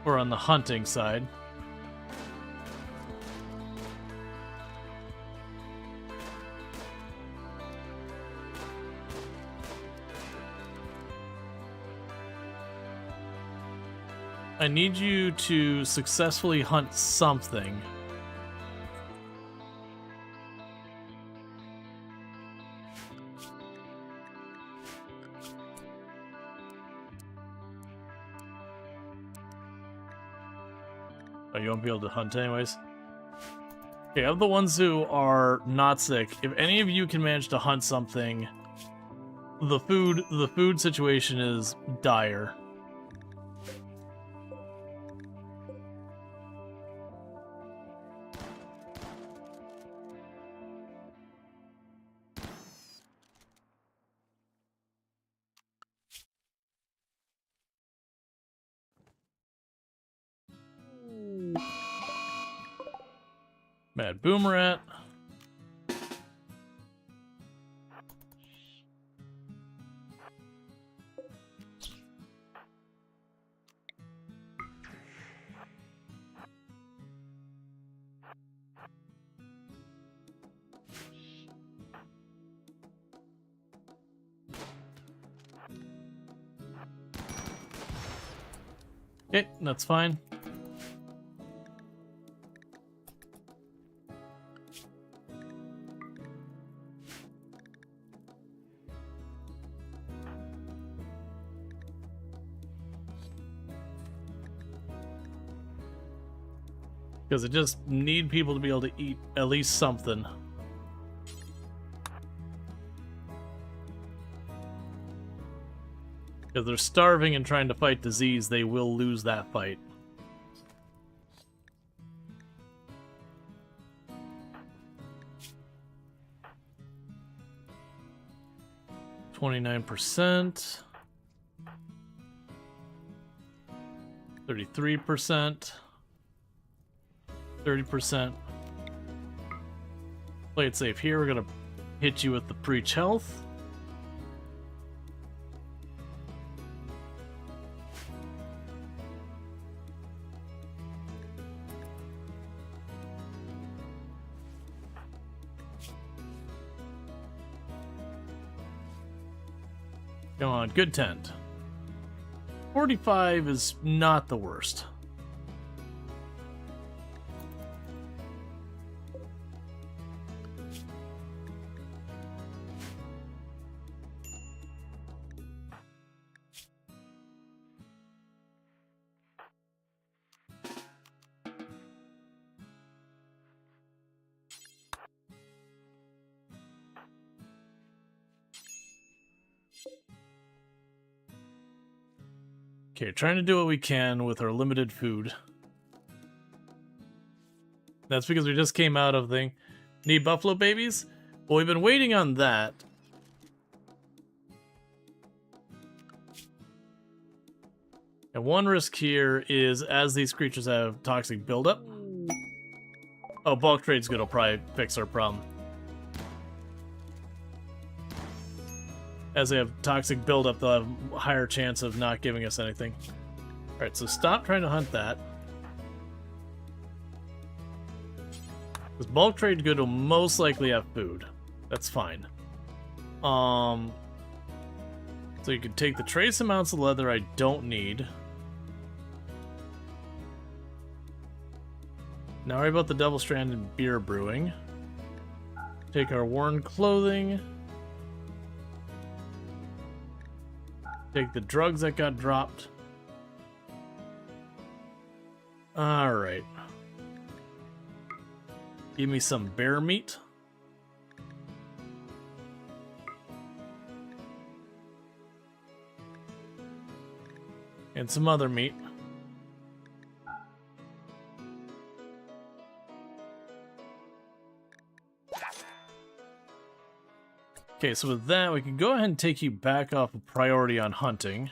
Or on the hunting side. I need you to successfully hunt something. Oh, you won't be able to hunt anyways? Okay, of the ones who are not sick, if any of you can manage to hunt something, the food situation is dire. Mad Boomerat. Okay, that's fine. Because I just need people to be able to eat at least something. If they're starving and trying to fight disease, they will lose that fight. %, 33%, 30%. Play it safe here. We're gonna hit you with the preach health. Come on, good tent. 45 is not the worst. Okay, trying to do what we can with our limited food. That's because we just came out of thing. Need buffalo babies? Well, we've been waiting on that. And one risk here is as these creatures have toxic buildup. Oh, bulk trade's good. It'll probably fix our problem. As they have toxic buildup, they'll have a higher chance of not giving us anything. Alright, so stop trying to hunt that. Because bulk trade good will most likely have food. That's fine. So you can take the trace amounts of leather I don't need. Now worry about the double-stranded beer brewing. Take our worn clothing. Take the drugs that got dropped. Alright. Give me some bear meat. And some other meat. Okay, so with that, we can go ahead and take you back off of priority on hunting.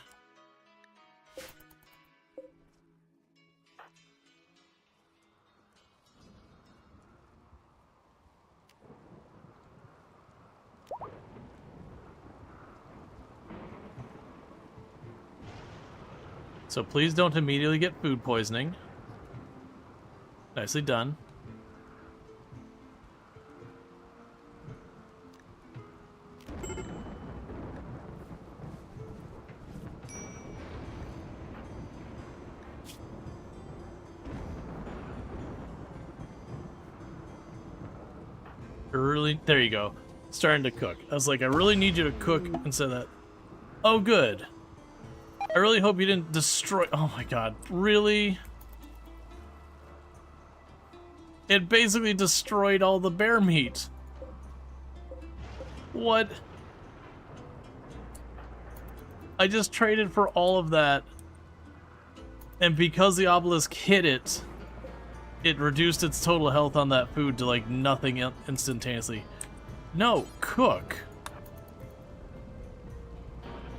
So please don't immediately get food poisoning. Nicely done. Really, there you go. Starting to cook. I was like, I really need you to cook instead of that. Oh, good. I really hope you didn't destroy. Oh my god, really? It basically destroyed all the bear meat. What? I just traded for all of that. And because the obelisk hit it, it reduced its total health on that food to like nothing instantaneously. No, cook.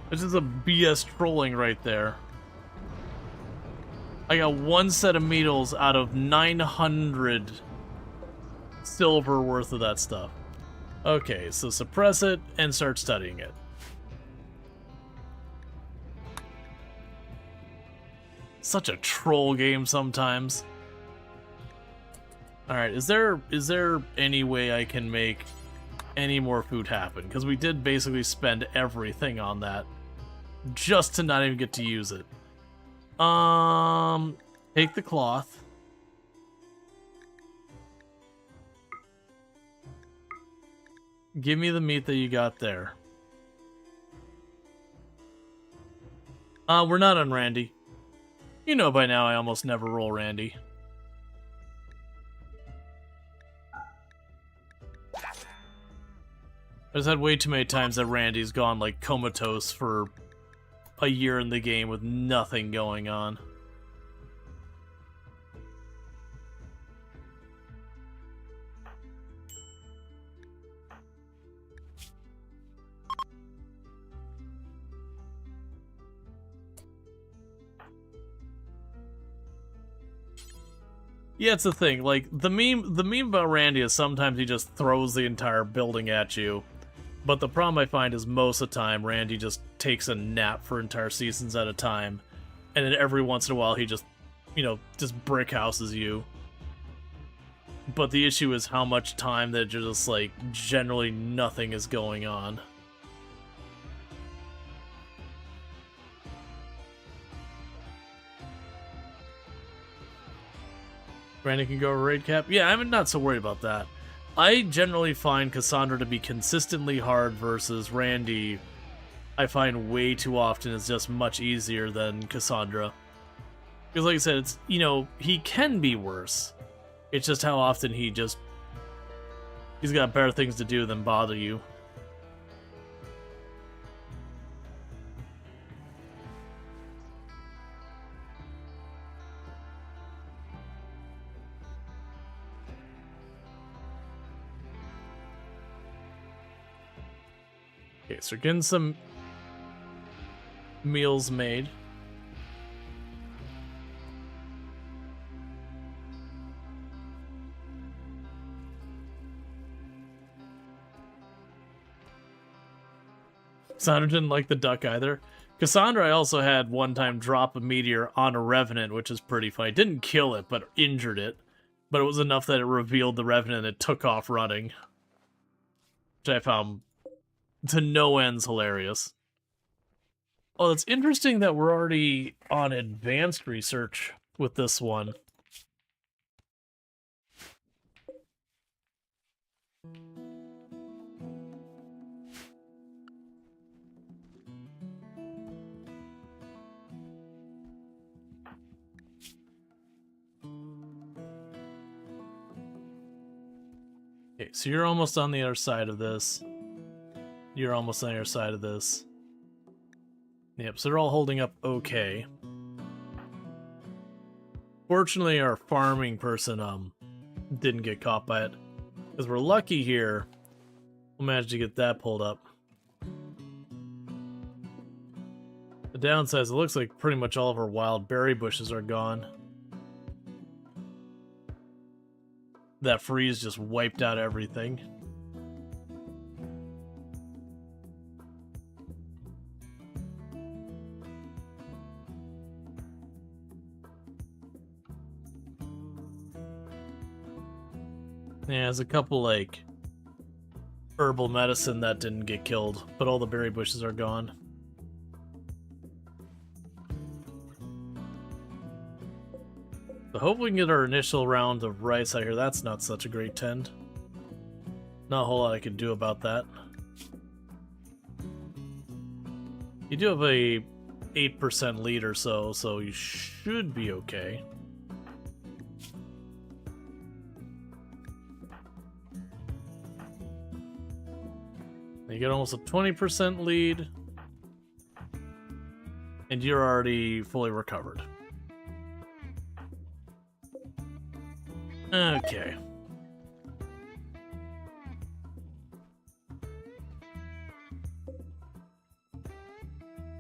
This is a BS trolling right there. I got one set of needles out of 900 silver worth of that stuff. Okay, so suppress it and start studying it. Such a troll game sometimes. Alright, is there any way I can make any more food happen? Because we did basically spend everything on that just to not even get to use it. Take the cloth. Give me the meat that you got there. We're not on Randy. You know by now I almost never roll Randy. I just had way too many times that Randy's gone like comatose for a year in the game with nothing going on. Yeah, it's the thing. Like the meme about Randy is sometimes he just throws the entire building at you. But the problem I find is most of the time Randy just takes a nap for entire seasons at a time. And then every once in a while he just, you know, just brick houses you. But the issue is how much time that you're just like, generally nothing is going on. Randy can go raid cap? Yeah, I'm not so worried about that. I generally find Cassandra to be consistently hard versus Randy. I find way too often is just much easier than Cassandra. Because like I said, it's, you know, he can be worse. It's just how often he's got better things to do than bother you. Okay, so we're getting some meals made. Cassandra didn't like the duck either. Cassandra I also had one time drop a meteor on a Revenant, which is pretty funny. Didn't kill it, but injured it. But it was enough that it revealed the Revenant and it took off running. Which I found to no ends hilarious. Oh, it's interesting that we're already on advanced research with this one. Okay, so you're almost on the other side of this. You're almost on your side of this. Yep, so they're all holding up okay. Fortunately, our farming person didn't get caught by it. Because we're lucky here, we'll manage to get that pulled up. The downside is it looks like pretty much all of our wild berry bushes are gone. That freeze just wiped out everything. Yeah, there's a couple, like, herbal medicine that didn't get killed, but all the berry bushes are gone. So hopefully we can get our initial round of rice out here. That's not such a great tend. Not a whole lot I can do about that. You do have a 8% lead or so you should be okay. You get almost a 20% lead. And you're already fully recovered. Okay.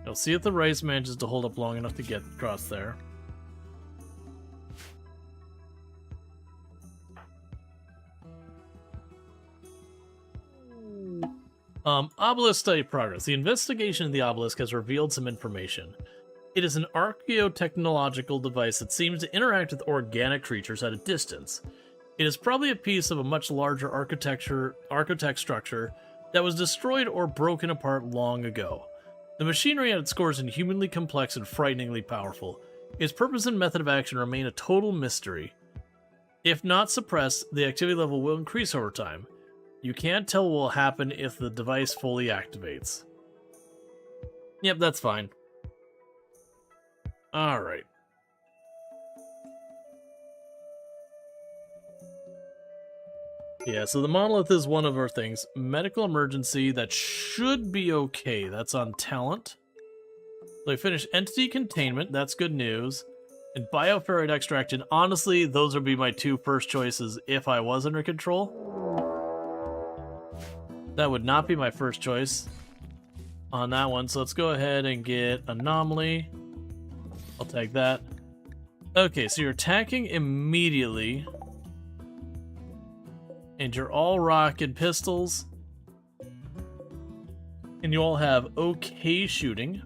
You'll see if the race manages to hold up long enough to get across there. Obelisk study progress. The investigation of the obelisk has revealed some information. It is an archaeotechnological device that seems to interact with organic creatures at a distance. It is probably a piece of a much larger architect structure that was destroyed or broken apart long ago. The machinery at its core is inhumanly complex and frighteningly powerful. Its purpose and method of action remain a total mystery. If not suppressed, the activity level will increase over time. You can't tell what will happen if the device fully activates. Yep, that's fine. Alright. Yeah, so the monolith is one of our things. Medical emergency, that should be okay. That's on talent. So I finished entity containment, that's good news. And bioferrite extraction, honestly, those would be my two first choices if I was under control. That would not be my first choice on that one. So let's go ahead and get Anomaly. I'll take that. Okay, so you're attacking immediately. And you're all rocket pistols. And you all have okay shooting.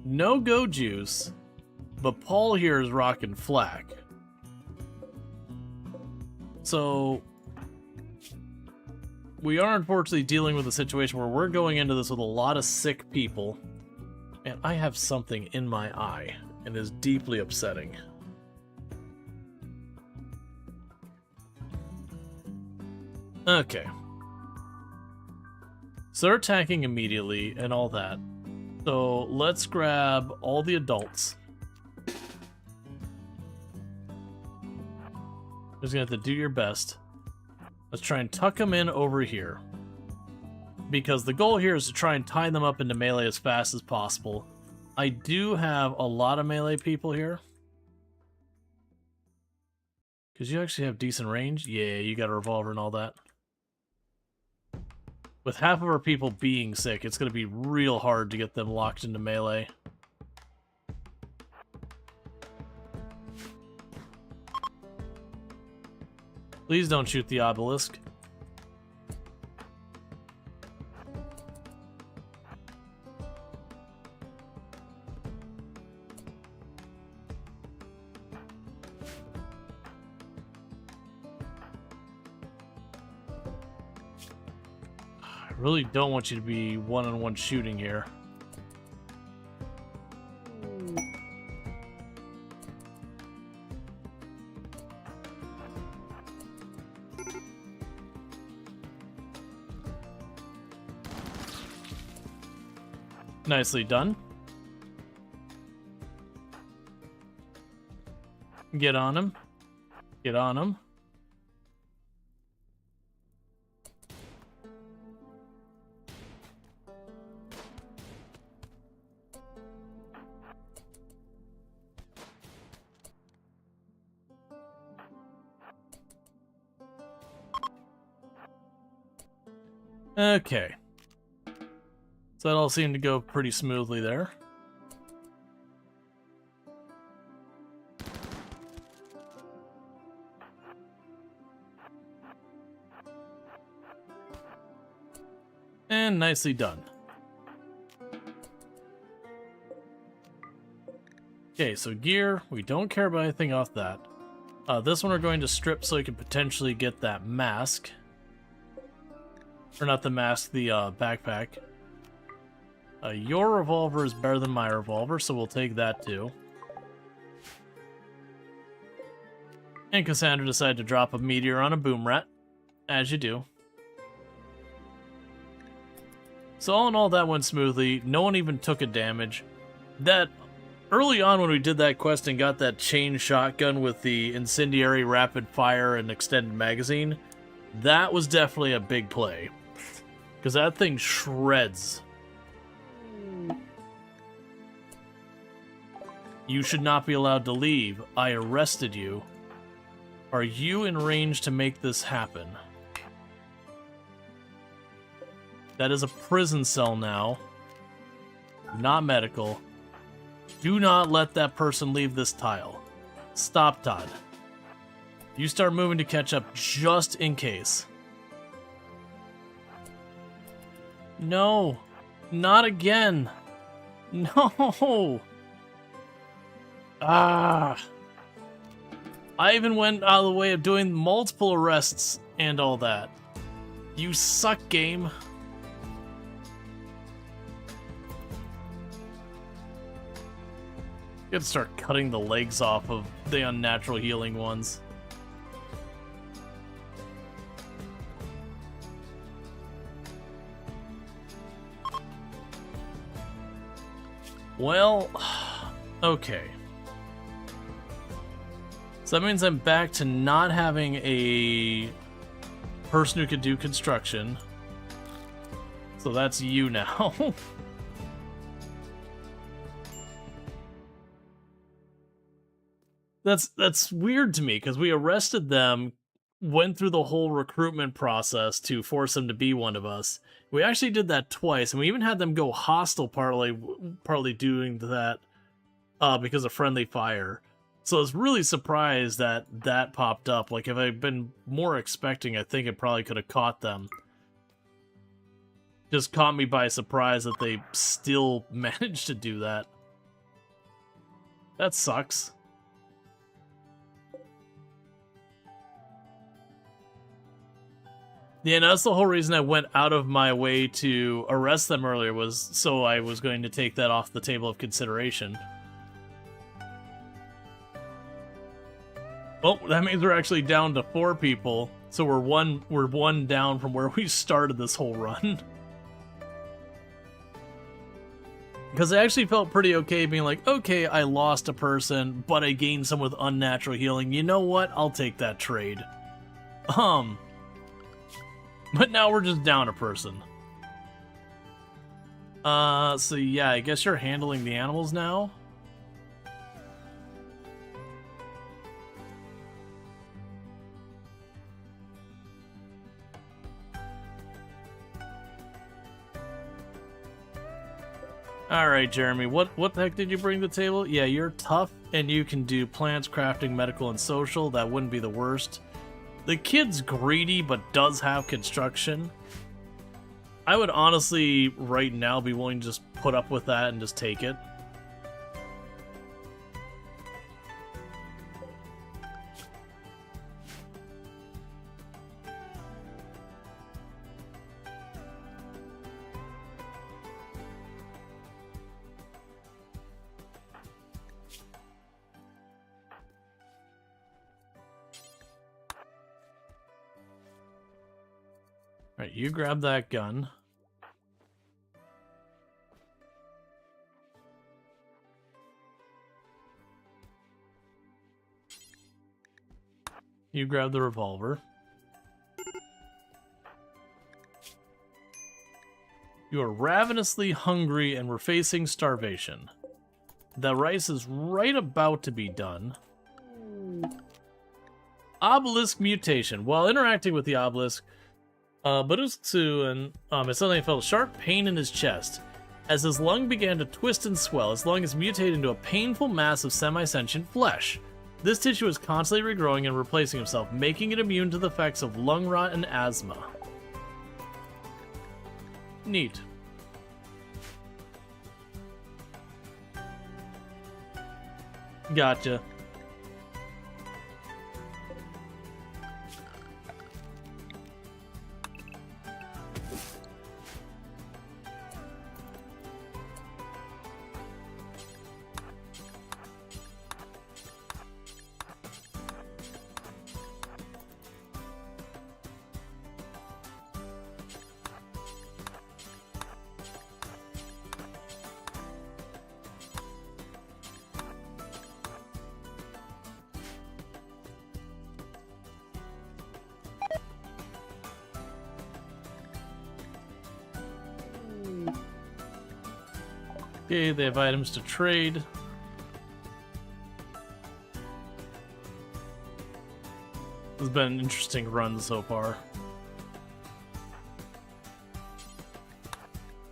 No go juice. But Paul here is rocking flak. So we are unfortunately dealing with a situation where we're going into this with a lot of sick people. And I have something in my eye, and it is deeply upsetting. Okay. So they're attacking immediately and all that. So let's grab all the adults. Just gonna have to do your best. Let's try and tuck them in over here. Because the goal here is to try and tie them up into melee as fast as possible. I do have a lot of melee people here. Because you actually have decent range. Yeah, you got a revolver and all that. With half of our people being sick, it's going to be real hard to get them locked into melee. Please don't shoot the obelisk. I really don't want you to be one-on-one shooting here. Nicely done. Get on him. Get on him. Okay. So that all seemed to go pretty smoothly there. And nicely done. Okay, so gear, we don't care about anything off that. This one we're going to strip so we can potentially get that mask. Or not the mask, the backpack. Your revolver is better than my revolver, so we'll take that too. And Cassandra decided to drop a meteor on a boom rat, as you do. So all in all, that went smoothly. No one even took a damage. That early on when we did that quest and got that chain shotgun with the incendiary rapid fire and extended magazine, That was definitely a big play. Because that thing shreds. You should not be allowed to leave. I arrested you. Are you in range to make this happen? That is a prison cell now. Not medical. Do not let that person leave this tile. Stop, Todd. You start moving to catch up just in case. No. Not again. No. Ah. I even went out of the way of doing multiple arrests and all that. You suck, game. You gotta start cutting the legs off of the unnatural healing ones. Well, okay. So that means I'm back to not having a person who could do construction. So that's you now. That's weird to me, because we arrested them, went through the whole recruitment process to force them to be one of us. We actually did that twice, and we even had them go hostile partly doing that because of friendly fire. So I was really surprised that that popped up. Like, if I'd been more expecting, I think it probably could have caught them. Just caught me by surprise that they still managed to do that. That sucks. Yeah, and that's the whole reason I went out of my way to arrest them earlier, was so I was going to take that off the table of consideration. Well, that means we're actually down to 4 people, so we're one down from where we started this whole run. Because I actually felt pretty okay being like, okay, I lost a person, but I gained some with unnatural healing. You know what? I'll take that trade. But now we're just down a person. So yeah, I guess you're handling the animals now? Alright, Jeremy, what the heck did you bring to the table? Yeah, you're tough, and you can do plants, crafting, medical, and social. That wouldn't be the worst. The kid's greedy, but does have construction. I would honestly, right now, be willing to just put up with that and just take it. Alright, you grab that gun. You grab the revolver. You are ravenously hungry and we're facing starvation. The rice is right about to be done. Obelisk mutation. While interacting with the obelisk, Badutsu suddenly felt a sharp pain in his chest. As his lung began to twist and swell, his lung is mutated into a painful mass of semi-sentient flesh. This tissue is constantly regrowing and replacing himself, making it immune to the effects of lung rot and asthma. Neat. Gotcha. Okay, they have items to trade. This has been an interesting run so far.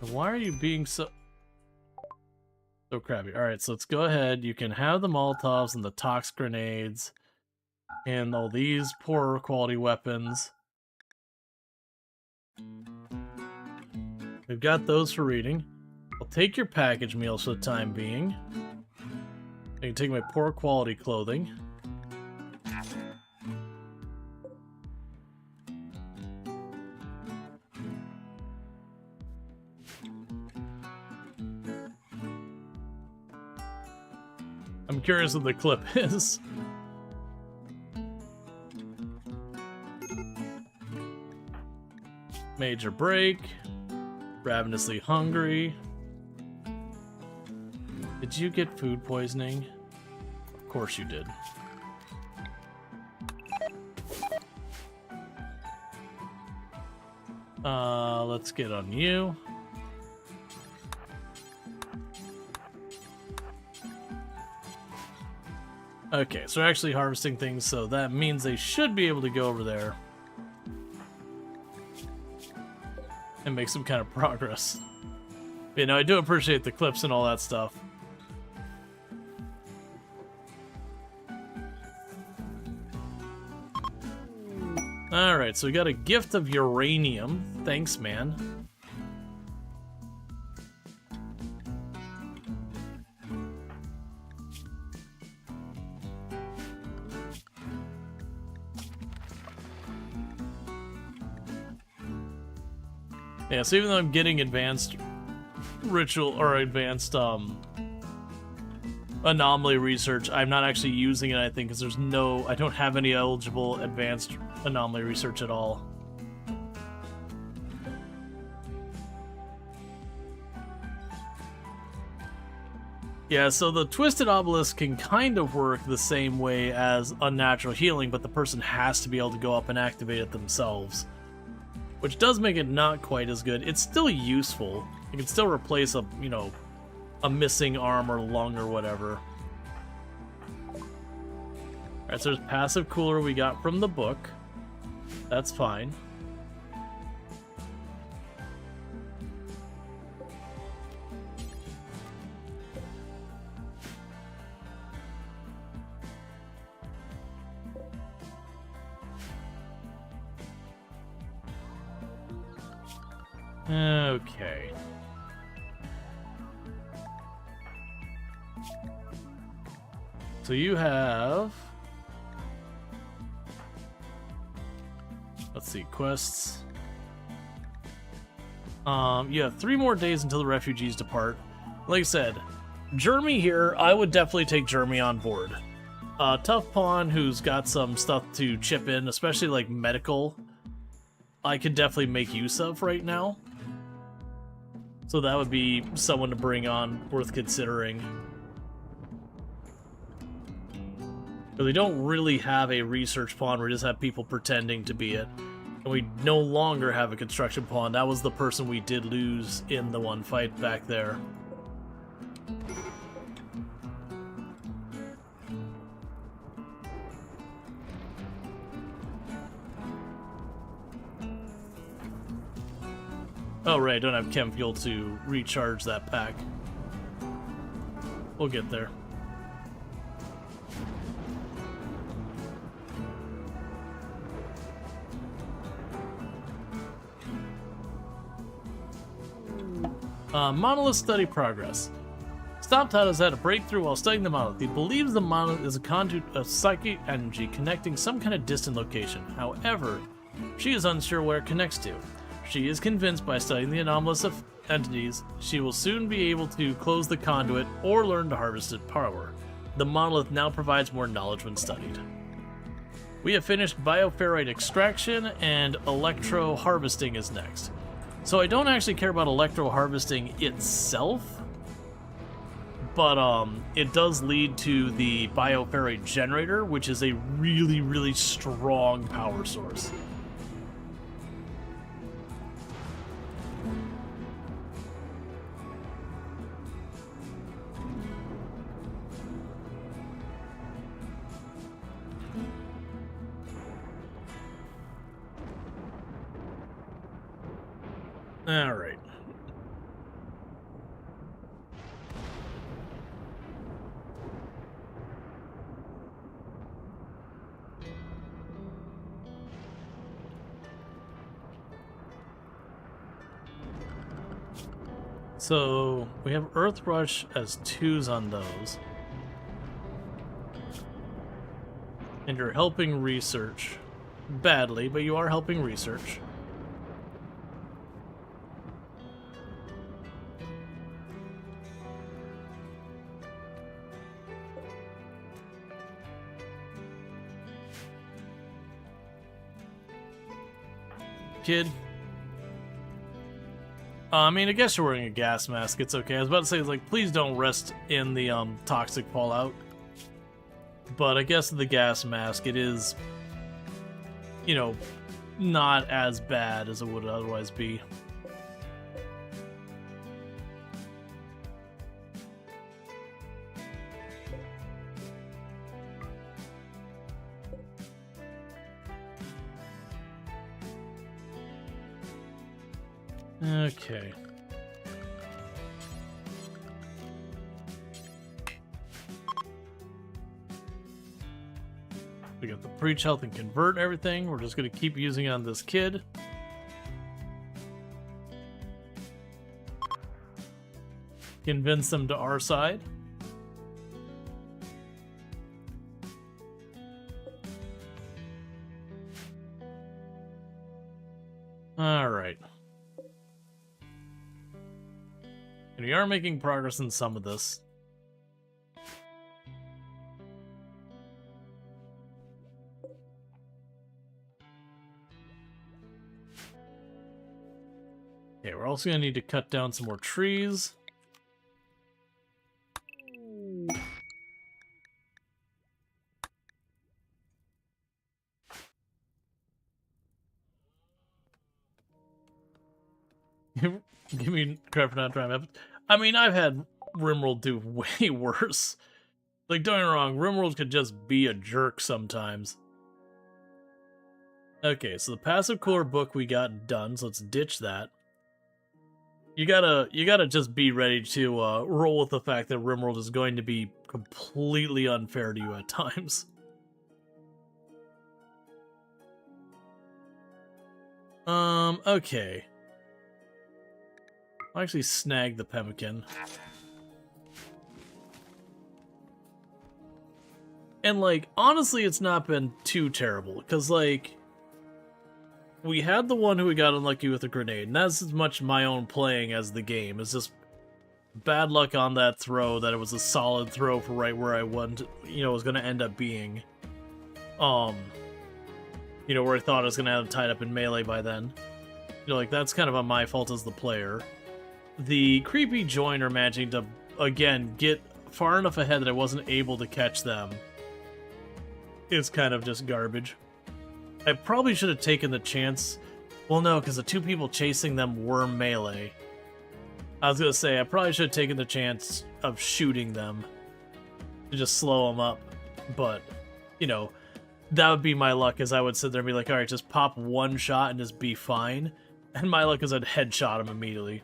Why are you being so crappy? Alright, so let's go ahead. You can have the Molotovs and the Tox grenades and all these poorer quality weapons. We've got those for reading. I'll take your package meals for the time being. I can take my poor quality clothing. I'm curious what the clip is. Major break. Ravenously hungry. Did you get food poisoning? Of course you did. Let's get on you. Okay, so we're actually harvesting things, so that means they should be able to go over there and make some kind of progress. You know, I do appreciate the clips and all that stuff. Alright, so we got a gift of uranium. Thanks, man. Yeah, so even though I'm getting advanced ritual or advanced anomaly research, I'm not actually using it, I think, because I don't have any eligible advanced anomaly research at all. Yeah, so the Twisted Obelisk can kind of work the same way as Unnatural Healing, but the person has to be able to go up and activate it themselves. Which does make it not quite as good. It's still useful. You can still replace a, you know, a missing arm or lung or whatever. Alright, so there's passive cooler we got from the book. That's fine. Okay. So you have... Let's see, quests. You have 3 more days until the refugees depart. Like I said, Jeremy here, I would definitely take Jeremy on board. Tough Pawn, who's got some stuff to chip in, especially like medical, I could definitely make use of right now. So that would be someone to bring on, worth considering. But we don't really have a research pawn, we just have people pretending to be it. And we no longer have a construction pawn. That was the person we did lose in the one fight back there. Oh right, I don't have chem fuel to recharge that pack. We'll get there. Monolith study progress. Stoptide has had a breakthrough while studying the monolith. He believes the monolith is a conduit of psychic energy connecting some kind of distant location. However, she is unsure where it connects to. She is convinced by studying the anomalous entities, she will soon be able to close the conduit or learn to harvest its power. The monolith now provides more knowledge when studied. We have finished bioferrite extraction, and electro harvesting is next. So I don't actually care about electro harvesting itself, but it does lead to the bioferrite generator, which is a really, really strong power source. Alright. So, we have Earth Rush as 2s on those. And you're helping research. Badly, but you are helping research. Kid. I mean, I guess you're wearing a gas mask. It's okay. I was about to say, like, please don't rest in the toxic fallout. But I guess the gas mask, it is, you know, not as bad as it would otherwise be. Okay. We got the preach health and convert everything. We're just going to keep using it on this kid. Convince them to our side. All right. And we are making progress in some of this. Okay, we're also going to need to cut down some more trees. Give me crap for not trying to... I mean, I've had RimWorld do way worse. Like, don't get me wrong, RimWorld could just be a jerk sometimes. Okay, so the passive core book we got done, so let's ditch that. You gotta just be ready to roll with the fact that RimWorld is going to be completely unfair to you at times. Okay. I'll actually snag the pemmican. And, like, honestly, it's not been too terrible, because, like, we had the one who we got unlucky with a grenade, and that's as much my own playing as the game. It's just bad luck on that throw, that it was a solid throw for right where I wanted, you know, was going to end up being. You know, where I thought I was going to have it tied up in melee by then. You know, like, that's kind of on my fault as the player. The creepy joiner managing to, again, get far enough ahead that I wasn't able to catch them is kind of just garbage. I probably should have taken the chance. Well, no, because the two people chasing them were melee. I was going to say, I probably should have taken the chance of shooting them to just slow them up. But, you know, that would be my luck, as I would sit there and be like, alright, just pop one shot and just be fine. And my luck is I'd headshot him immediately.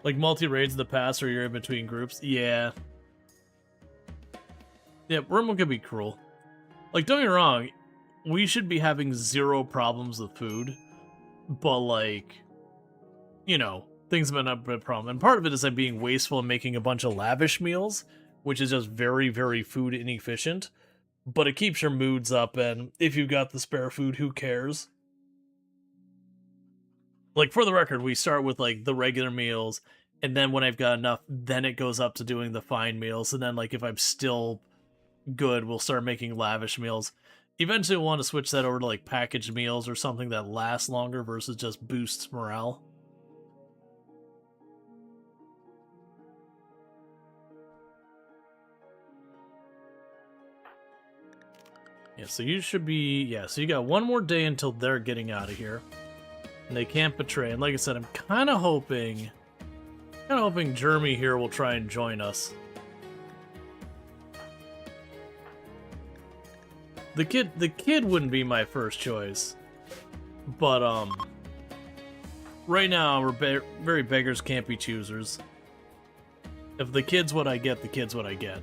Like multi-raids in the past where you're in between groups? Yeah. Yeah, RimWorld could be cruel. Like, don't get me wrong, we should be having zero problems with food. But, like, you know, things have been a bit problem. And part of it is I'm being wasteful and making a bunch of lavish meals, which is just very, very food inefficient. But it keeps your moods up, and if you've got the spare food, who cares? Like, for the record, we start with, like, the regular meals, and then when I've got enough, then it goes up to doing the fine meals, and then, like, if I'm still good, we'll start making lavish meals. Eventually we'll want to switch that over to, like, packaged meals or something that lasts longer versus just boosts morale. Yeah, so you should be... Yeah, so you got one more day until they're getting out of here. And they can't betray. And like I said, I'm kind of hoping Jeremy here will try and join us. The kid wouldn't be my first choice. But right now we're very beggars can't be choosers. If the kid's what I get, the kid's what I get.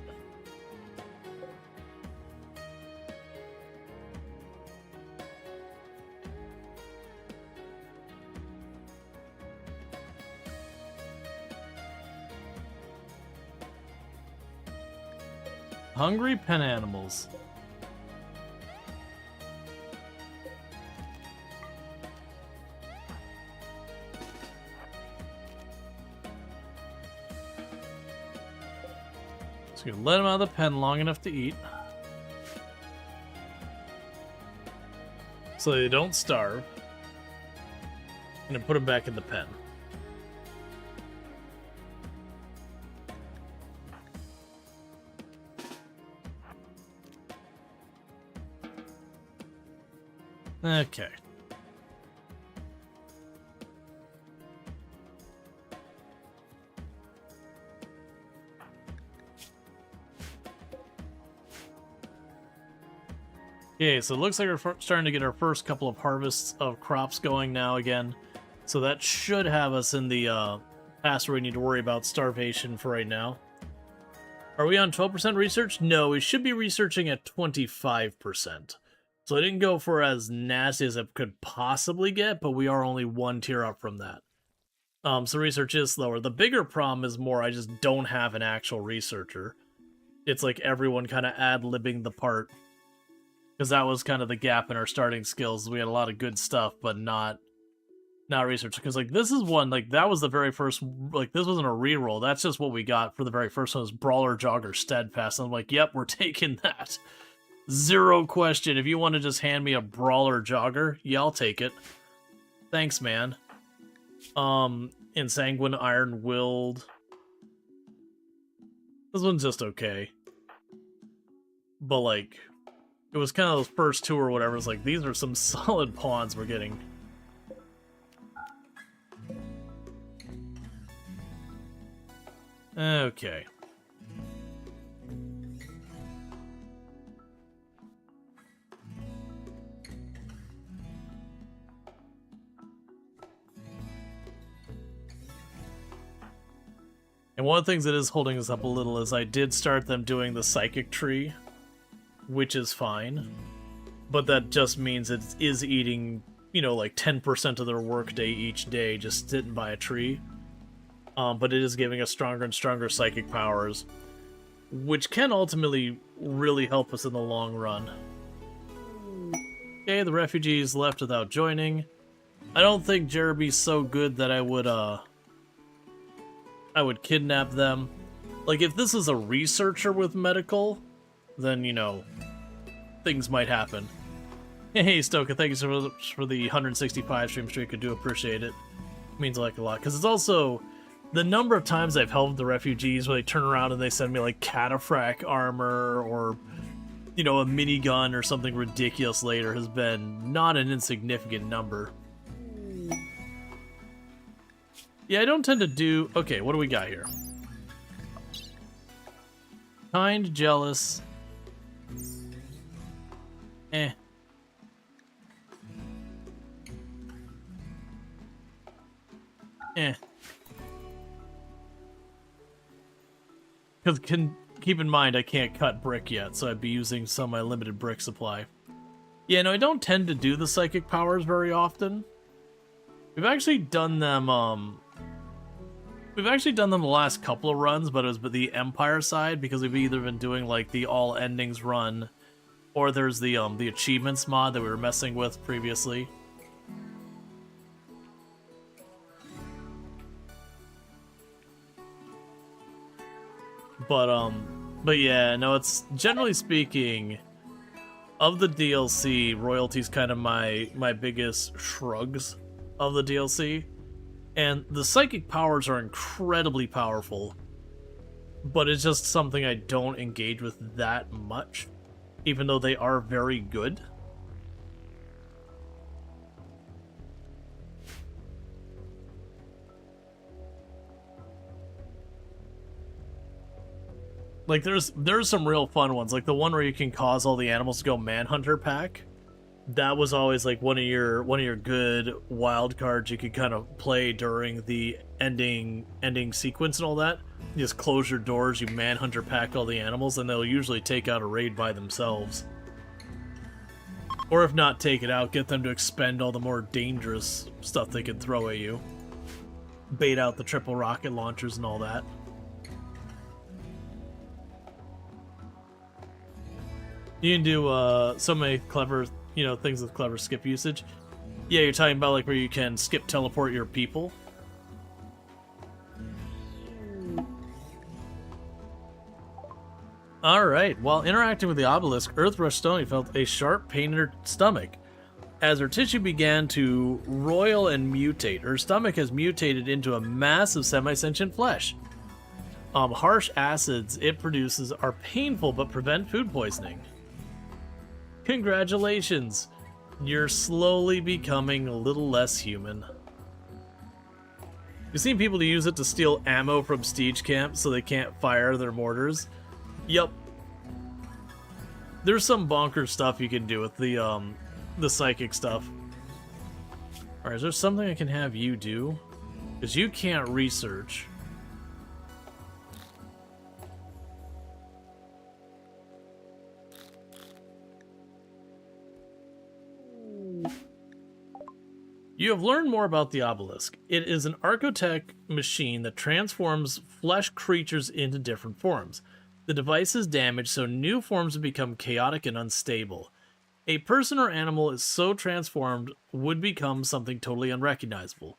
Hungry pen animals. So you let them out of the pen long enough to eat. So they don't starve. And then put them back in the pen. Okay. Okay, so it looks like we're starting to get our first couple of harvests of crops going now again. So that should have us in the pass where we need to worry about starvation for right now. Are we on 12% research? No, we should be researching at 25%. So I didn't go for as nasty as it could possibly get, but we are only one tier up from that. So research is slower. The bigger problem is more I just don't have an actual researcher. It's like everyone kind of ad-libbing the part. Because that was kind of the gap in our starting skills. We had a lot of good stuff, but not research. Because like this is one, like that was the very first, like this wasn't a reroll. That's just what we got for the very first one was Brawler, Jogger, Steadfast. And I'm like, yep, we're taking that. Zero question. If you want to just hand me a Brawler, Jogger, yeah, I'll take it. Thanks, man. Insanguine, Iron-Willed. This one's just okay. But like, it was kind of those first two or whatever. It's like, these are some solid pawns we're getting. Okay. And one of the things that is holding us up a little is I did start them doing the psychic tree, which is fine. But that just means it is eating, you know, like 10% of their workday each day just sitting by a tree. But it is giving us stronger and stronger psychic powers, which can ultimately really help us in the long run. Okay, the refugees left without joining. I don't think Jeremy's so good that I would kidnap them. Like, if this is a researcher with medical, then, you know, things might happen. Hey, Stoka, thank you for the 165 stream streak. I do appreciate it. It means like a lot. Because it's also the number of times I've helped the refugees where they turn around and they send me, like, cataphract armor or, you know, a minigun or something ridiculous later has been not an insignificant number. Yeah, I don't tend to do... Okay, what do we got here? Kind, jealous. Eh. Eh. Because keep in mind, I can't cut brick yet, so I'd be using some of my limited brick supply. Yeah, no, I don't tend to do the psychic powers very often. We've actually done them, the last couple of runs, but it was the Empire side, because we've either been doing, like, the all endings run, or there's the achievements mod that we were messing with previously. But yeah, no, it's, generally speaking, of the DLC, royalty's kind of my biggest shrugs of the DLC. And the psychic powers are incredibly powerful, but it's just something I don't engage with that much, even though they are very good. Like, there's some real fun ones, like the one where you can cause all the animals to go Manhunter pack. that was always like one of your good wild cards you could kind of play during the ending sequence and all that. You just close your doors, you manhunter pack all the animals, and they'll usually take out a raid by themselves. Or if not take it out, get them to expend all the more dangerous stuff they can throw at you. Bait out the triple rocket launchers and all that. You can do so many clever, things with clever skip usage. Yeah, you're talking about like where you can skip teleport your people. Alright, while interacting with the obelisk, Earthrush Stony felt a sharp pain in her stomach. As her tissue began to roil and mutate, her stomach has mutated into a mass of semi-sentient flesh. Harsh acids it produces are painful but prevent food poisoning. Congratulations! You're slowly becoming a little less human. You've seen people use it to steal ammo from siege camps so they can't fire their mortars. Yup. There's some bonkers stuff you can do with the psychic stuff. Alright, is there something I can have you do? Because you can't research. You have learned more about the obelisk. It is an archotech machine that transforms flesh creatures into different forms. The device is damaged, so new forms have become chaotic and unstable. A person or animal is so transformed would become something totally unrecognizable.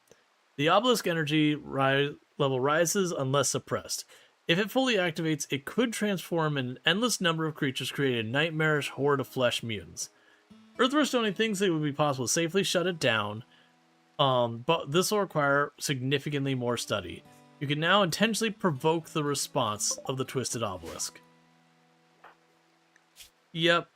The obelisk energy level rises unless suppressed. If it fully activates, it could transform an endless number of creatures, creating a nightmarish horde of flesh mutants. Earthrush only thinks it would be possible to safely shut it down, but this will require significantly more study. You can now intentionally provoke the response of the Twisted Obelisk. Yep.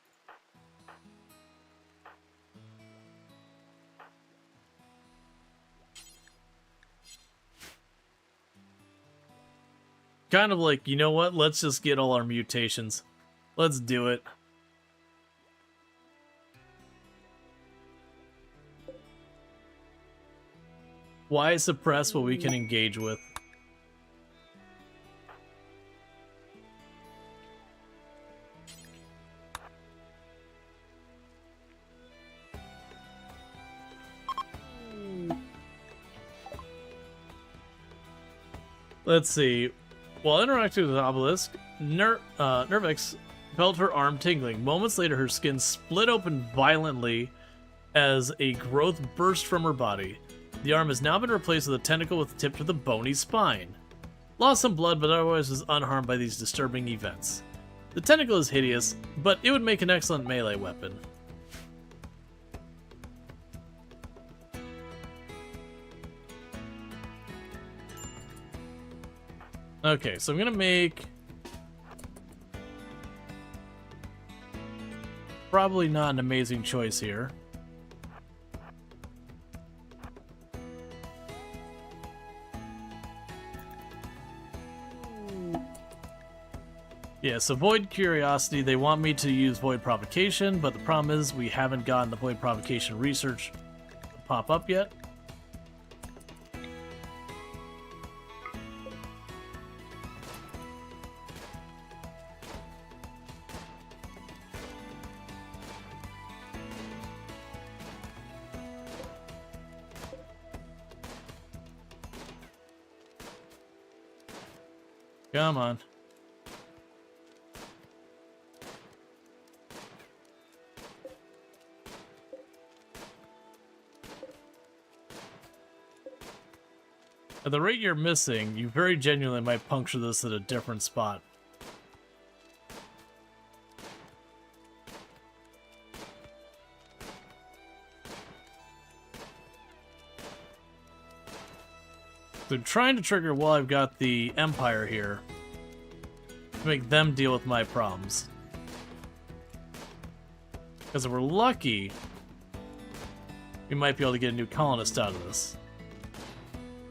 Kind of like, you know what? Let's just get all our mutations. Let's do it. Why suppress what we can engage with? Let's see. While interacting with the obelisk, Nervex felt her arm tingling. Moments later, her skin split open violently as a growth burst from her body. The arm has now been replaced with a tentacle with a tip to the bony spine. Lost some blood, but otherwise was unharmed by these disturbing events. The tentacle is hideous, but it would make an excellent melee weapon. Okay, so I'm gonna make... probably not an amazing choice here. Yeah, so Void Curiosity, they want me to use Void Provocation, but the problem is we haven't gotten the Void Provocation research pop up yet. Come on. At the rate you're missing, you very genuinely might puncture this at a different spot. So I'm trying to trigger while I've got the Empire here to make them deal with my problems. Because if we're lucky, we might be able to get a new colonist out of this.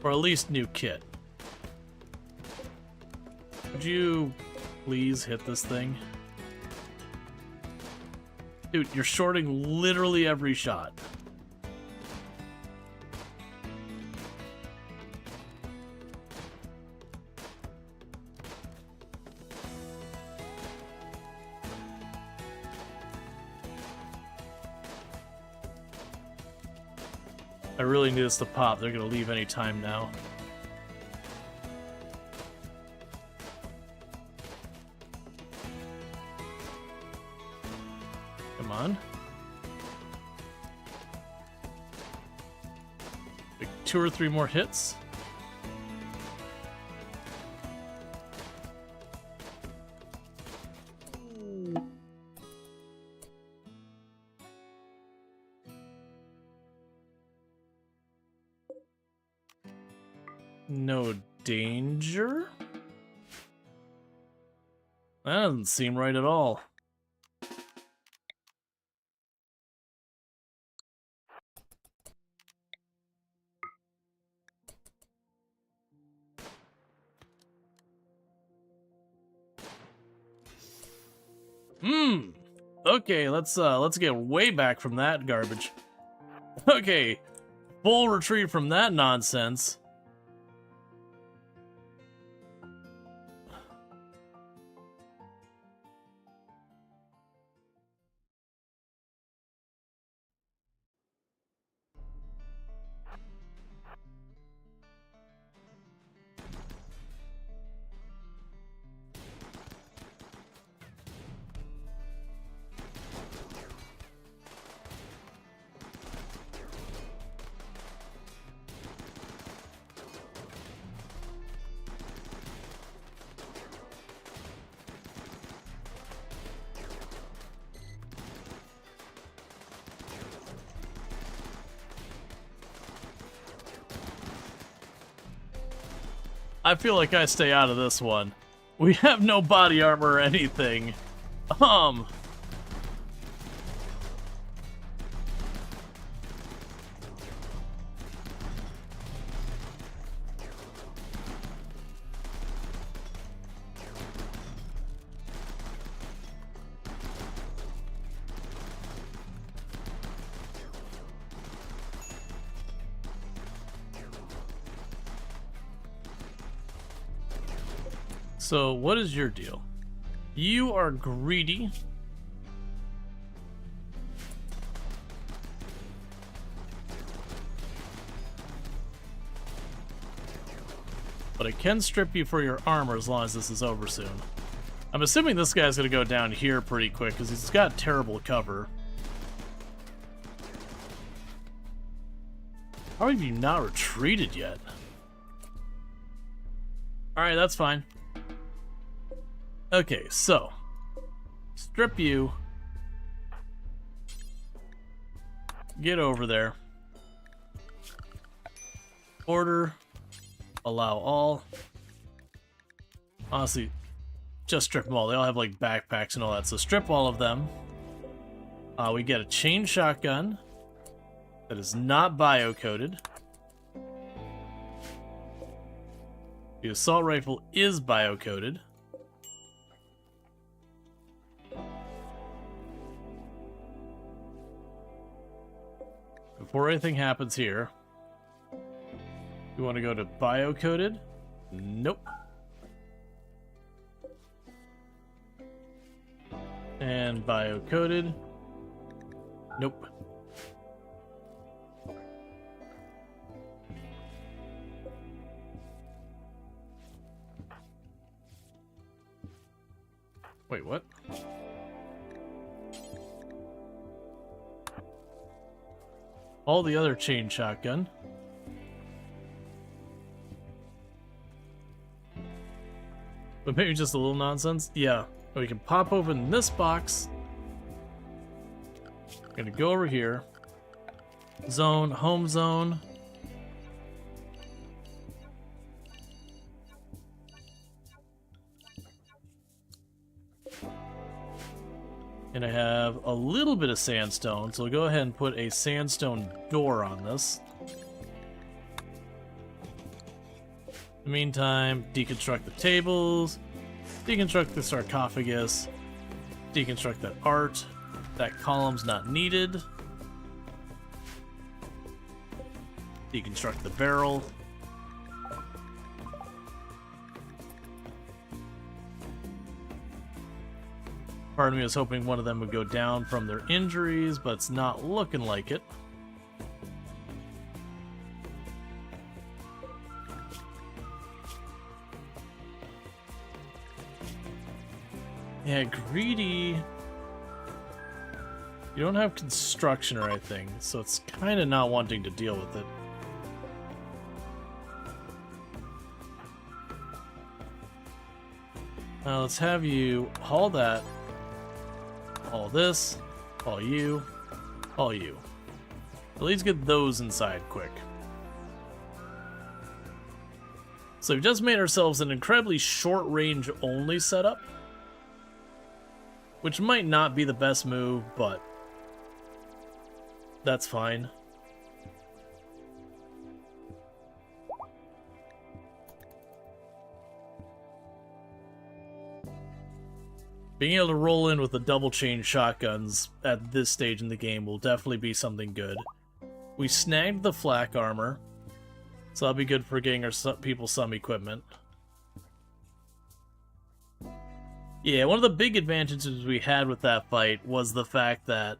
Or at least new kit. Would you please hit this thing? Dude, you're shorting literally every shot. I really need this to pop. They're gonna leave any time now. Come on. Like 2 or 3 more hits. No danger? That doesn't seem right at all. Okay, let's get way back from that garbage. Okay, full retreat from that nonsense. I feel like I stay out of this one. We have no body armor or anything. So, what is your deal? You are greedy. But I can strip you for your armor as long as this is over soon. I'm assuming this guy's gonna go down here pretty quick because he's got terrible cover. How have you not retreated yet? Alright, that's fine. Okay, so strip you, get over there, order, allow all. Honestly, just strip them all. They all have like backpacks and all that, so strip all of them. We get a chain shotgun that is not bio-coded. The assault rifle is bio-coded. Before anything happens here, you want to go to bio-coded? Nope. And bio-coded? Nope. Wait, what? All the other chain shotgun. But maybe just a little nonsense? Yeah. We can pop open this box. I'm gonna go over here. Zone, home zone. And I have a little bit of sandstone, so we'll go ahead and put a sandstone door on this. In the meantime, deconstruct the tables, deconstruct the sarcophagus, deconstruct that art. That column's not needed. Deconstruct the barrel. Part of me was hoping one of them would go down from their injuries, but it's not looking like it. Yeah, greedy. You don't have construction or anything, so it's kind of not wanting to deal with it. Now let's have you haul that, haul this, haul you, haul you. At least get those inside quick. So we've just made ourselves an incredibly short range only setup, which might not be the best move, but that's fine. Being able to roll in with the double chain shotguns at this stage in the game will definitely be something good. We snagged the flak armor, so that'll be good for getting our people some equipment. Yeah, one of the big advantages we had with that fight was the fact that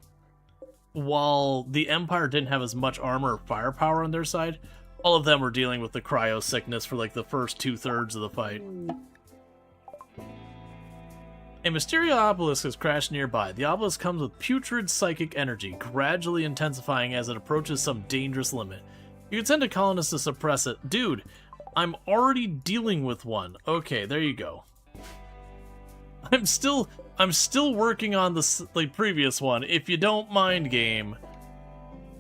while the Empire didn't have as much armor or firepower on their side, all of them were dealing with the cryo sickness for like the first 2/3 of the fight. A mysterious obelisk has crashed nearby. The obelisk comes with putrid psychic energy, gradually intensifying as it approaches some dangerous limit. You can send a colonist to suppress it. Dude, I'm already dealing with one. Okay, there you go. I'm still working on the previous one. If you don't mind, game.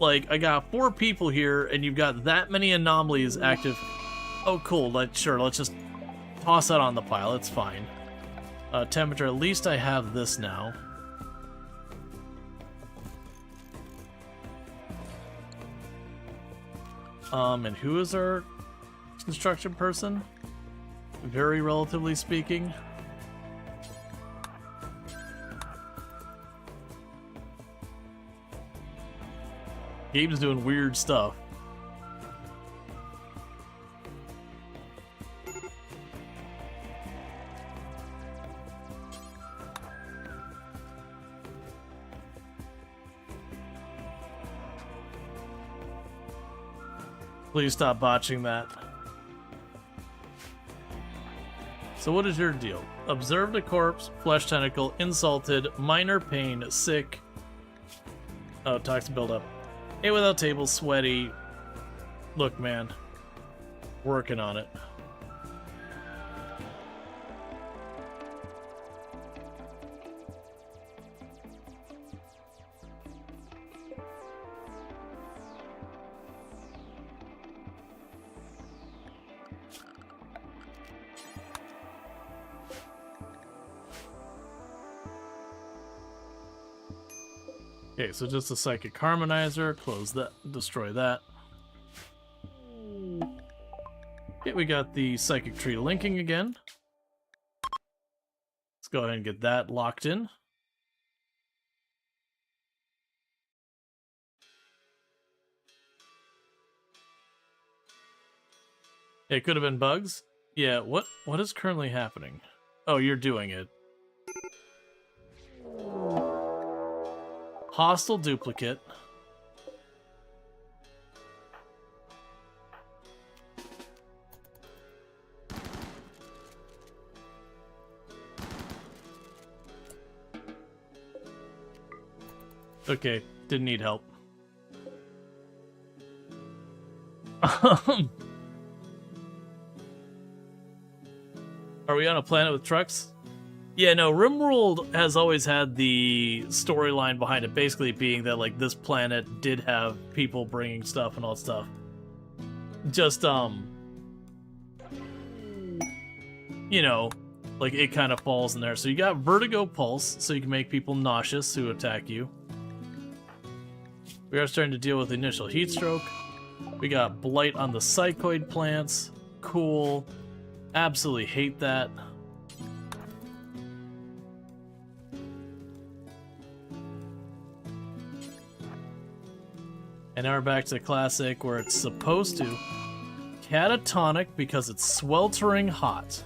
Like, I got 4 people here, and you've got that many anomalies active. Oh, cool. Let's just toss that on the pile. It's fine. Temperature, at least I have this now. And who is our construction person? Very relatively speaking. Gabe's doing weird stuff. Please stop botching that. So what is your deal? Observed a corpse, flesh tentacle, insulted, minor pain, sick. Oh, toxic buildup. Ate without table, sweaty. Look, man. Working on it. Okay, so just a psychic harmonizer, close that, destroy that. Okay, we got the psychic tree linking again. Let's go ahead and get that locked in. It could have been bugs. Yeah, what is currently happening? Oh, you're doing it. Hostile duplicate. Okay, didn't need help. Are we on a planet with trucks? Yeah, no, RimWorld has always had the storyline behind it, basically being that, like, this planet did have people bringing stuff and all that stuff. Just, you know, like, it kind of falls in there. So you got Vertigo Pulse, so you can make people nauseous who attack you. We are starting to deal with the initial heat stroke. We got Blight on the Psychoid plants. Cool. Absolutely hate that. And now we're back to the classic where it's supposed to. Catatonic because it's sweltering hot.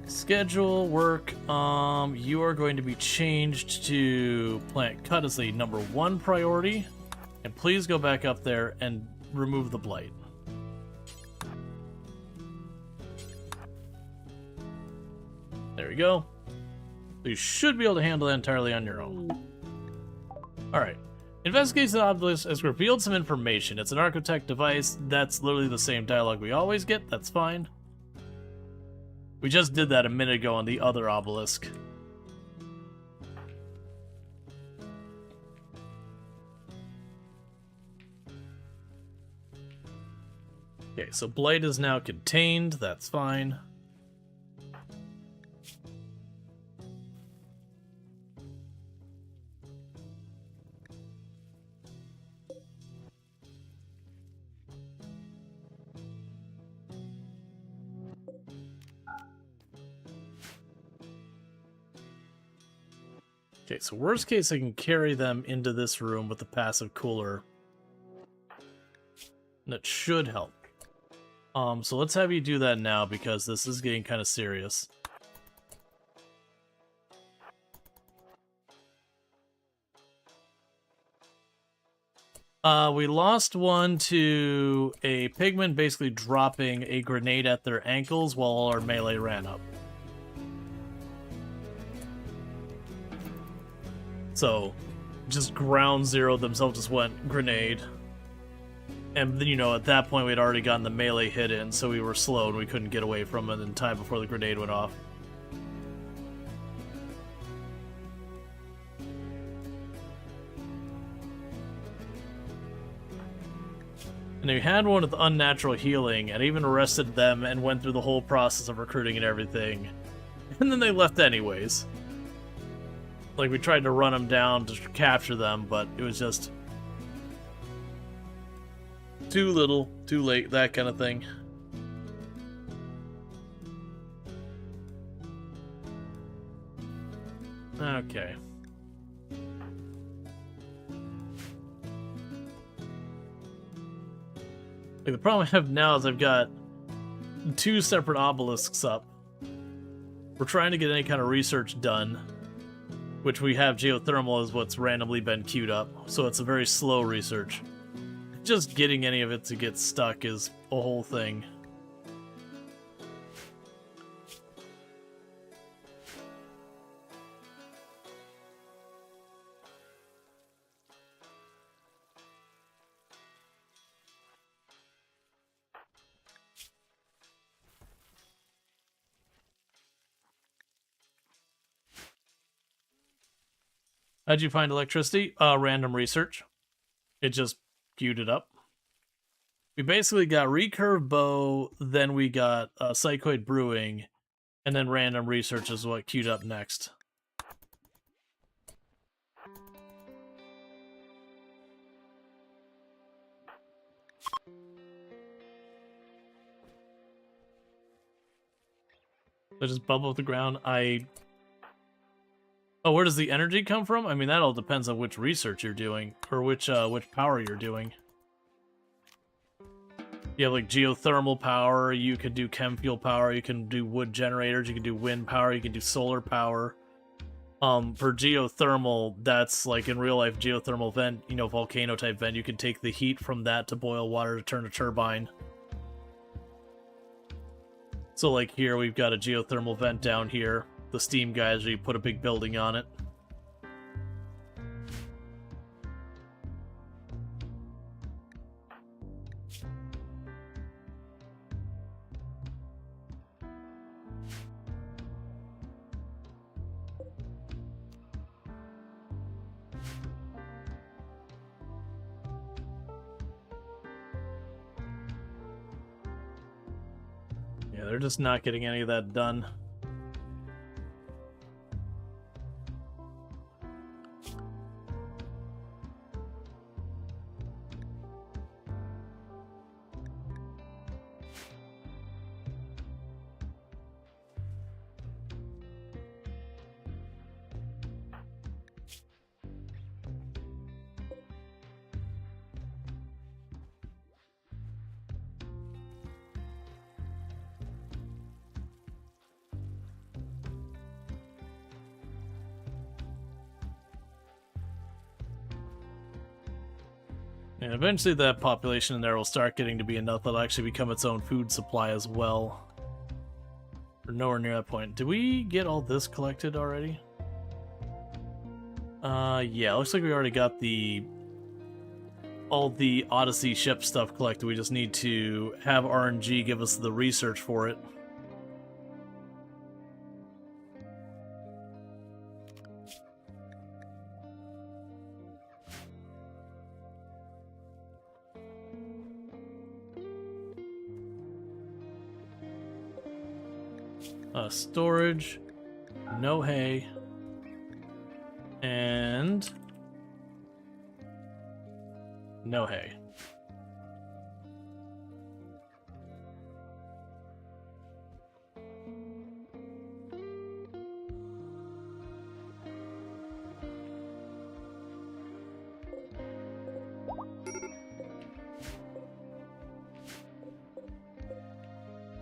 Schedule work. You are going to be changed to plant cut as the #1 priority. And please go back up there and remove the blight. There we go. So you should be able to handle that entirely on your own. Alright. Investigates the obelisk has revealed some information. It's an architect device. That's literally the same dialogue we always get. That's fine. We just did that a minute ago on the other obelisk. Okay, so blight is now contained. That's fine. Okay, so worst case, I can carry them into this room with the passive cooler. And that should help. So let's have you do that now because this is getting kind of serious. We lost one to a pigman basically dropping a grenade at their ankles while our melee ran up. So, just ground zero themselves, just went grenade. And then, you know, at that point we had already gotten the melee hit in, so we were slow and we couldn't get away from it in time before the grenade went off. And we had one with unnatural healing, and even arrested them and went through the whole process of recruiting and everything. And then they left anyways. Like, we tried to run them down to capture them, but it was just too little, too late, that kind of thing. Okay. Like, the problem I have now is I've got 2 separate obelisks up. We're trying to get any kind of research done, which we have geothermal is what's randomly been queued up, so it's a very slow research. Just getting any of it to get stuck is a whole thing. How'd you find electricity? Random research. It just queued it up. We basically got recurve bow, then we got psychoid brewing, and then random research is what queued up next. They just bubble up the ground. Oh, where does the energy come from? I mean, that all depends on which research you're doing, or which power you're doing. You have, like, geothermal power, you could do chem fuel power, you can do wood generators, you can do wind power, you can do solar power. For geothermal, that's, like, in real life, geothermal vent, you know, volcano-type vent, you can take the heat from that to boil water to turn a turbine. So, like, here, we've got a geothermal vent down here. The steam geyser, you put a big building on it. Yeah, they're just not getting any of that done. And eventually that population in there will start getting to be enough that'll actually become its own food supply as well. We're nowhere near that point. Did we get all this collected already? Yeah, looks like we already got all the Odyssey ship stuff collected. We just need to have RNG give us the research for it. Storage, no hay, and no hay.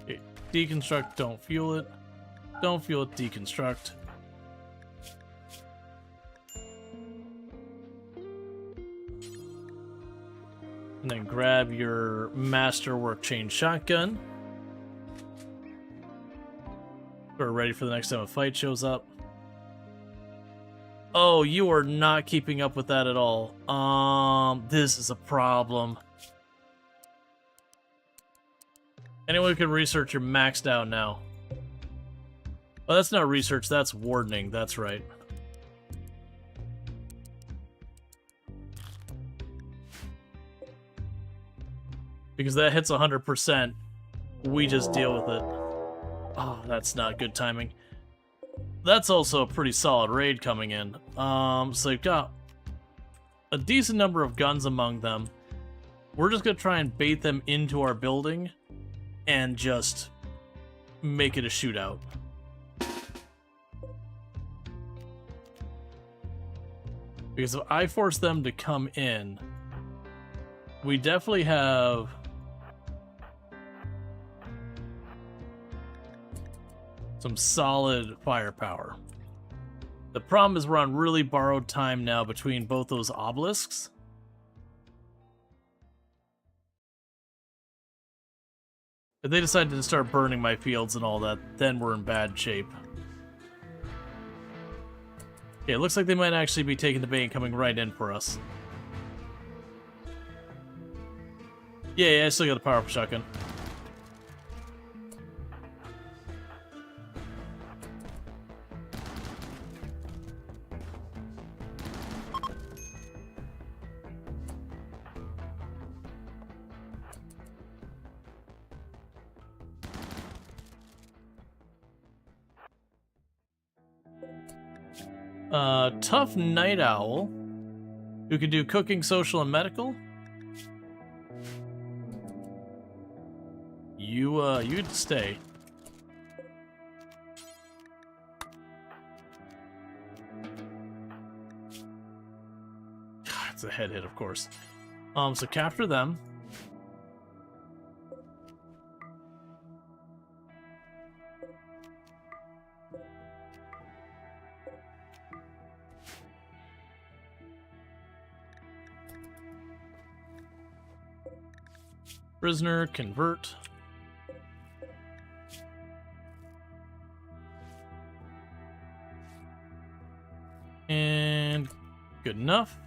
Okay, deconstruct, don't fuel it. Don't fuel it, deconstruct. And then grab your masterwork chain shotgun. We're ready for the next time a fight shows up. Oh, you are not keeping up with that at all. This is a problem. Anyone who can research, you're maxed out now. Oh, that's not research, that's wardening, that's right. Because that hits 100%, we just deal with it. Oh, that's not good timing. That's also a pretty solid raid coming in. So you've got a decent number of guns among them. We're just gonna try and bait them into our building and just make it a shootout. Because if I force them to come in, we definitely have some solid firepower. The problem is we're on really borrowed time now between both those obelisks. If they decide to start burning my fields and all that, then we're in bad shape. Okay, it looks like they might actually be taking the bait and coming right in for us. Yeah, I still got a power-up shotgun. Tough night owl, who can do cooking, social, and medical. You get to stay. It's a head hit, of course. So capture them. Prisoner, convert. And good enough.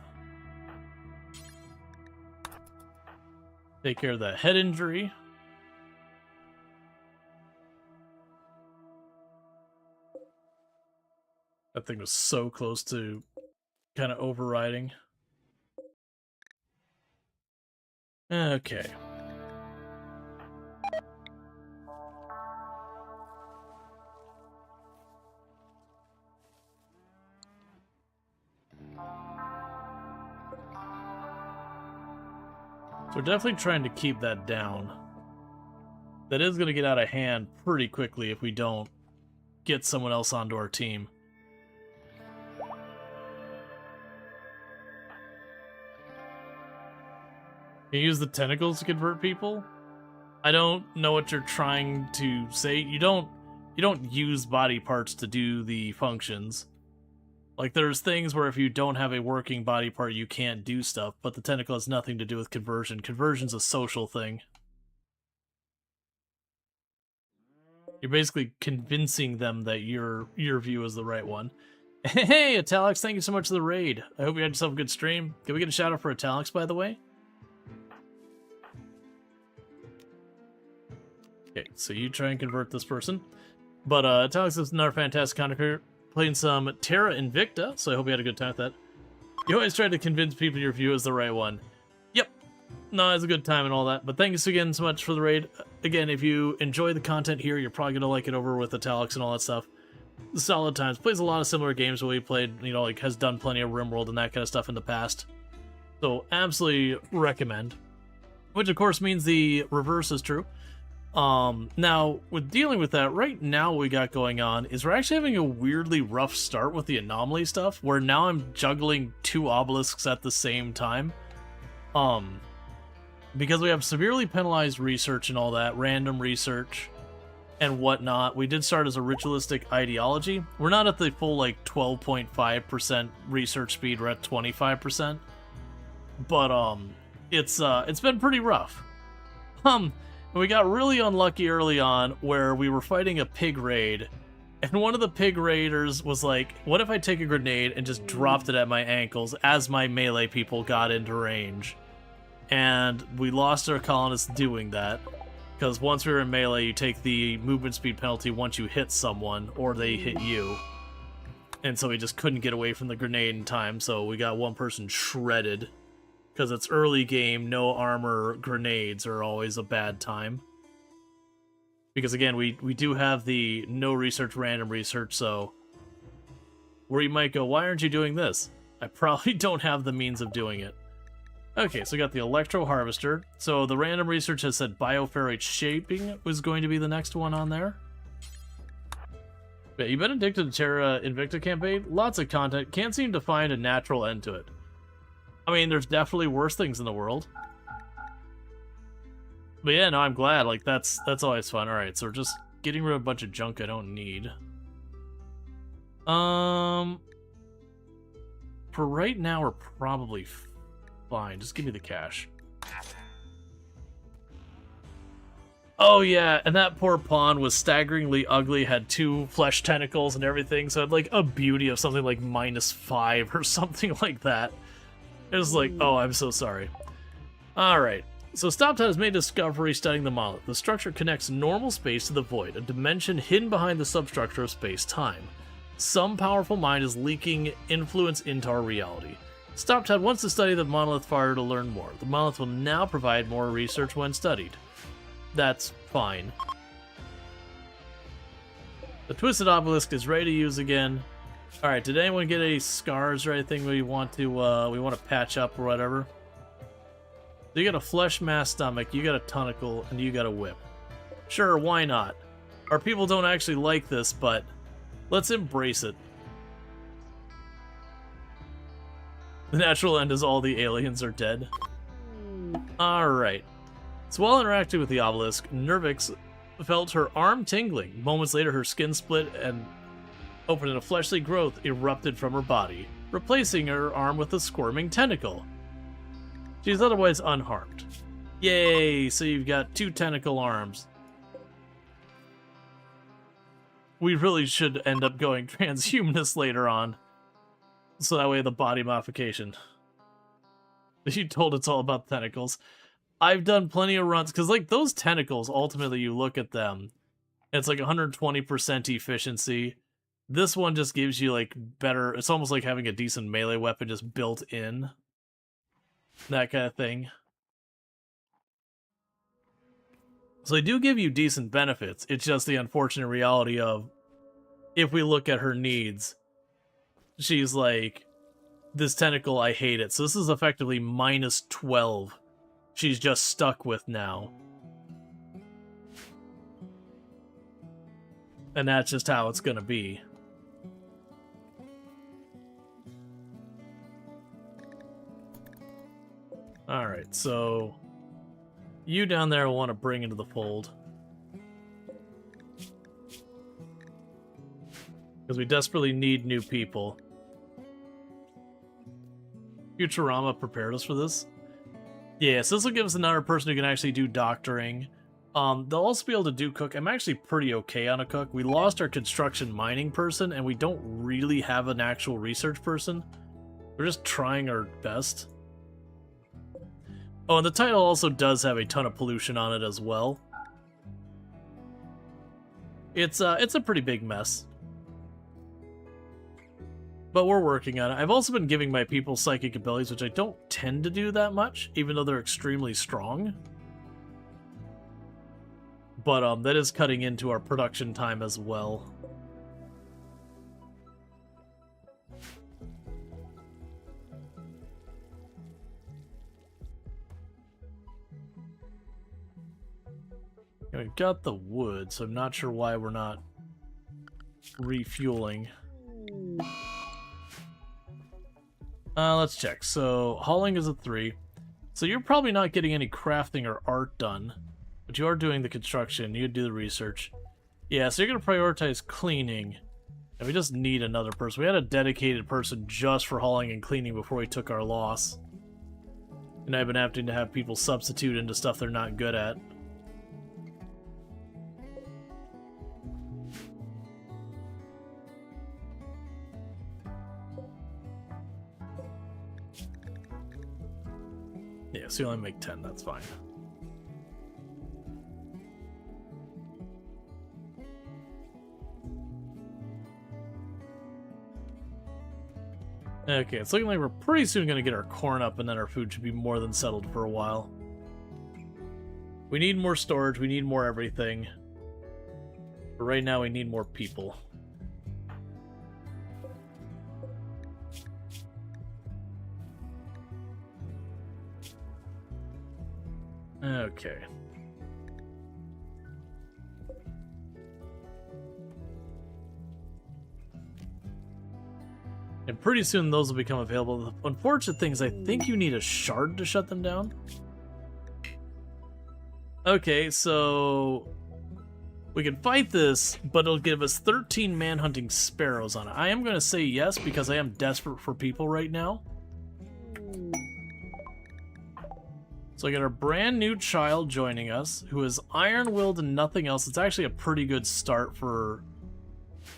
Take care of that head injury. That thing was so close to kind of overriding. Okay. So we're definitely trying to keep that down. That is going to get out of hand pretty quickly if we don't get someone else onto our team. Can you use the tentacles to convert people? I don't know what you're trying to say. You don't use body parts to do the functions. Like, there's things where if you don't have a working body part, you can't do stuff, but the tentacle has nothing to do with conversion. Conversion's a social thing. You're basically convincing them that your view is the right one. Hey, Italics, thank you so much for the raid. I hope you had yourself a good stream. Can we get a shout out for Italics, by the way? Okay, so you try and convert this person. But Italics is another fantastic content, playing some Terra Invicta, so I hope you had a good time with that. You always try to convince people your view is the right one. Yep. No, it's a good time and all that. But thanks again so much for the raid. Again, if you enjoy the content here, you're probably going to like it over with Italics and all that stuff. Solid times. Plays a lot of similar games that we played, you know, like has done plenty of RimWorld and that kind of stuff in the past. So absolutely recommend. Which of course means the reverse is true. Now, with dealing with that, right now what we got going on is we're actually having a weirdly rough start with the Anomaly stuff, where now I'm juggling 2 obelisks at the same time. Because we have severely penalized research and all that, random research and whatnot. We did start as a ritualistic ideology. We're not at the full, like, 12.5% research speed, we're at 25%. But, it's been pretty rough. We got really unlucky early on where we were fighting a pig raid, and one of the pig raiders was like, what if I take a grenade and just dropped it at my ankles as my melee people got into range? And we lost our colonists doing that, because once we were in melee, you take the movement speed penalty once you hit someone, or they hit you. And so we just couldn't get away from the grenade in time, so we got one person shredded. Because it's early game, no armor grenades are always a bad time. Because again, we do have the no research, random research, so where you might go, why aren't you doing this? I probably don't have the means of doing it. Okay, so we got the Electro Harvester. So the random research has said Bioferrite Shaping was going to be the next one on there. Yeah, you've been addicted to Terra Invicta campaign? Lots of content, can't seem to find a natural end to it. I mean, there's definitely worse things in the world. But yeah, no, I'm glad. Like, that's always fun. Alright, so we're just getting rid of a bunch of junk I don't need. For right now, we're probably fine. Just give me the cash. Oh yeah, and that poor pawn was staggeringly ugly, had 2 flesh tentacles and everything, so it had like a beauty of something like -5 or something like that. It was like, oh, I'm so sorry. Alright, so StopTime has made a discovery studying the monolith. The structure connects normal space to the void, a dimension hidden behind the substructure of space-time. Some powerful mind is leaking influence into our reality. StopTime wants to study the monolith fire to learn more. The monolith will now provide more research when studied. That's fine. The Twisted Obelisk is ready to use again. Alright, did anyone get any scars or anything we want to patch up or whatever? You got a flesh mass stomach, you got a tentacle, and you got a whip. Sure, why not? Our people don't actually like this, but let's embrace it. The natural end is all the aliens are dead. Alright. So while interacting with the obelisk, Nervix felt her arm tingling. Moments later, her skin split and opened and a fleshly growth erupted from her body, replacing her arm with a squirming tentacle. She is otherwise unharmed. Yay, so you've got 2 tentacle arms. We really should end up going transhumanist later on. So that way the body modification. You told it's all about tentacles. I've done plenty of runs, because like those tentacles, ultimately you look at them, it's like 120% efficiency. This one just gives you, like, better... It's almost like having a decent melee weapon just built in. That kind of thing. So they do give you decent benefits. It's just the unfortunate reality of, if we look at her needs, she's like, this tentacle, I hate it. So this is effectively -12. She's just stuck with now. And that's just how it's gonna be. Alright, so you down there will want to bring into the fold. Because we desperately need new people. Futurama prepared us for this. Yeah, so this will give us another person who can actually do doctoring. They'll also be able to do cook. I'm actually pretty okay on a cook. We lost our construction mining person, and we don't really have an actual research person. We're just trying our best. Oh, and the title also does have a ton of pollution on it as well. It's a pretty big mess. But we're working on it. I've also been giving my people psychic abilities, which I don't tend to do that much, even though they're extremely strong. But that is cutting into our production time as well. We've got the wood, so I'm not sure why we're not refueling. Let's check. So, hauling is a 3. So you're probably not getting any crafting or art done, but you are doing the construction, you do the research. Yeah, so you're going to prioritize cleaning, and we just need another person. We had a dedicated person just for hauling and cleaning before we took our loss. And I've been having to have people substitute into stuff they're not good at. Yeah, so you only make 10, that's fine. Okay, it's looking like we're pretty soon going to get our corn up, and then our food should be more than settled for a while. We need more storage, we need more everything. But right now we need more people. Okay. And pretty soon those will become available. The unfortunate thing is I think you need a shard to shut them down. Okay, so we can fight this, but it'll give us 13 manhunting sparrows on it. I am going to say yes because I am desperate for people right now. So I got our brand new child joining us, who is iron-willed and nothing else. It's actually a pretty good start for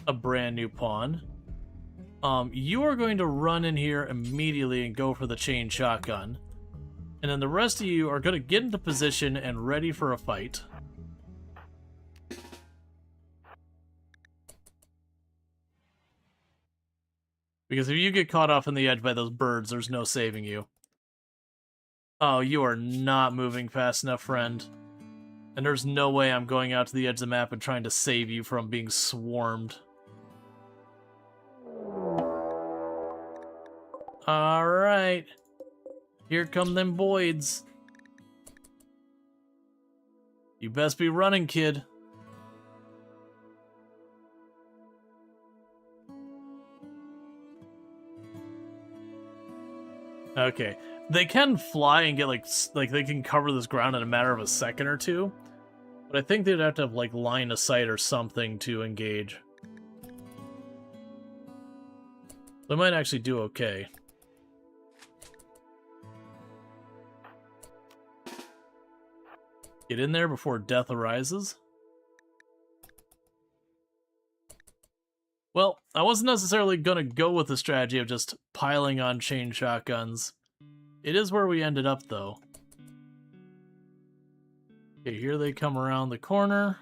a brand new pawn. You are going to run in here immediately and go for the chain shotgun. And then the rest of you are going to get into position and ready for a fight. Because if you get caught off on the edge by those birds, there's no saving you. Oh, you are not moving fast enough, friend. And there's no way I'm going out to the edge of the map and trying to save you from being swarmed. Alright. Here come them Boyds. You best be running, kid. Okay. They can fly and get like they can cover this ground in a matter of a second or two. But I think they'd have to have like line of sight or something to engage. They might actually do okay. Get in there before death arises. Well, I wasn't necessarily gonna go with the strategy of just piling on chain shotguns. It is where we ended up, though. Okay, here they come around the corner.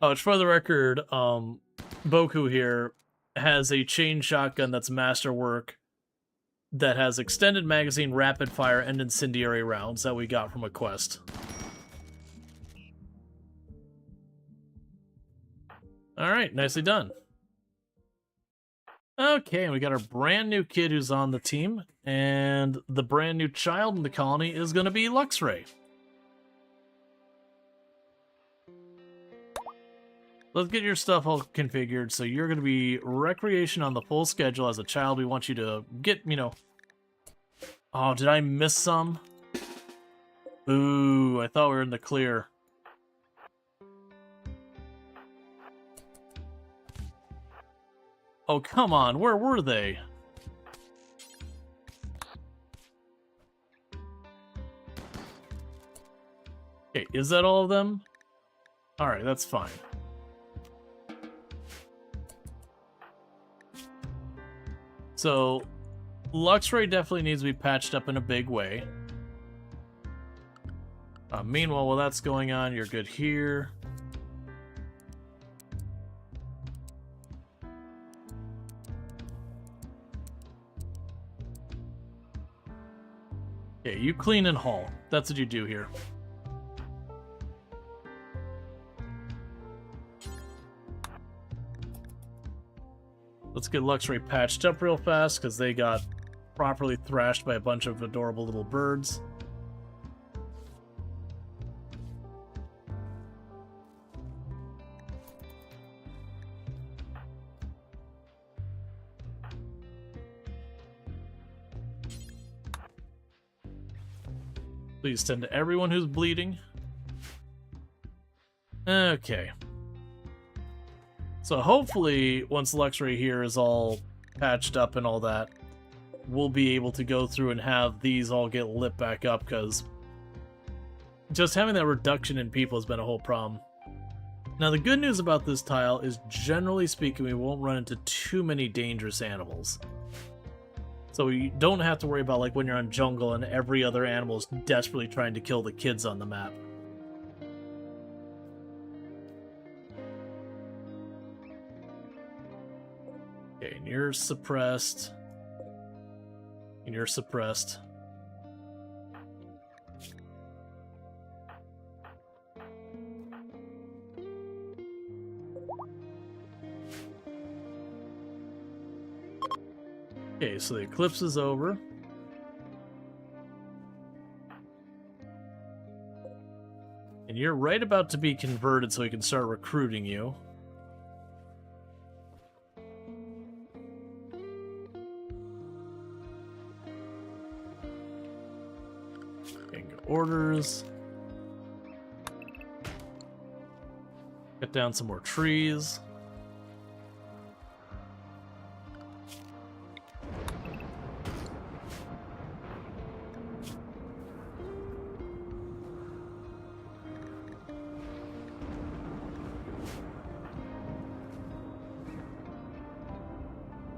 Oh, it's for the record, Boku here has a chain shotgun that's masterwork that has extended magazine, rapid fire, and incendiary rounds that we got from a quest. Alright, nicely done. Okay, and we got our brand new kid who's on the team, and the brand new child in the colony is going to be Luxray. Let's get your stuff all configured. So you're going to be recreation on the full schedule as a child. We want you to get, you know... Oh, did I miss some? Ooh, I thought we were in the clear. Oh, come on. Where were they? Okay, is that all of them? Alright, that's fine. So, Luxray definitely needs to be patched up in a big way. Meanwhile, while that's going on, you're good here. Okay, you clean and haul. That's what you do here. Let's get Luxray patched up real fast, because they got properly thrashed by a bunch of adorable little birds. Please tend to everyone who's bleeding. Okay. So hopefully, once Luxray here is all patched up and all that, we'll be able to go through and have these all get lit back up, because just having that reduction in people has been a whole problem. Now, the good news about this tile is, generally speaking, we won't run into too many dangerous animals. So we don't have to worry about, like, when you're on jungle and every other animal is desperately trying to kill the kids on the map. Okay, and you're suppressed. And you're suppressed. Okay, so the eclipse is over. And you're right about to be converted so we can start recruiting you. Okay, orders. Cut down some more trees.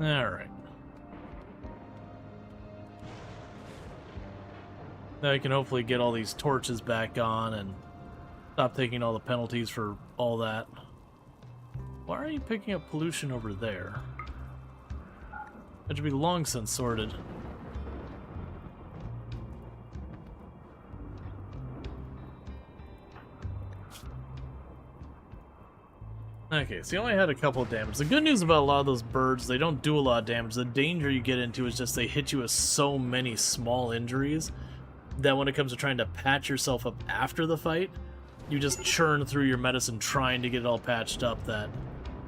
Alright. Now you can hopefully get all these torches back on and stop taking all the penalties for all that. Why are you picking up pollution over there? That should be long since sorted. Okay, so you only had a couple of damage. The good news about a lot of those birds, they don't do a lot of damage. The danger you get into is just they hit you with so many small injuries that when it comes to trying to patch yourself up after the fight, you just churn through your medicine trying to get it all patched up that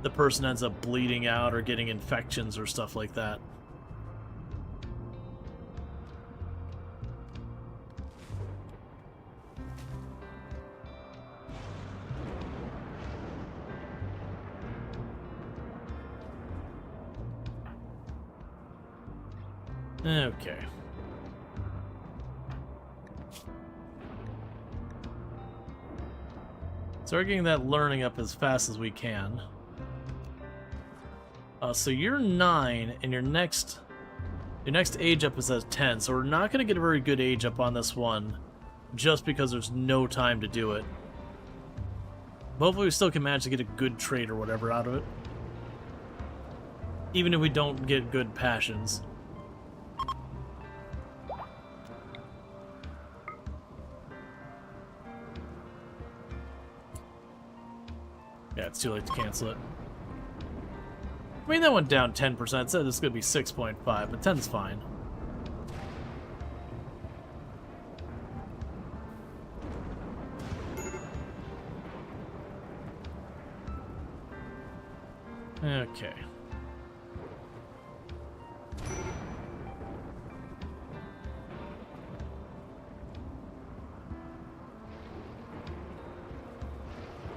the person ends up bleeding out or getting infections or stuff like that. Okay. So we're getting that learning up as fast as we can. So you're 9, and your next age up is at 10, so we're not going to get a very good age up on this one, just because there's no time to do it. But hopefully we still can manage to get a good trait or whatever out of it. Even if we don't get good passions. Yeah, it's too late to cancel it. I mean, that went down 10%. It said it's going to be 6.5, but 10's fine. Okay.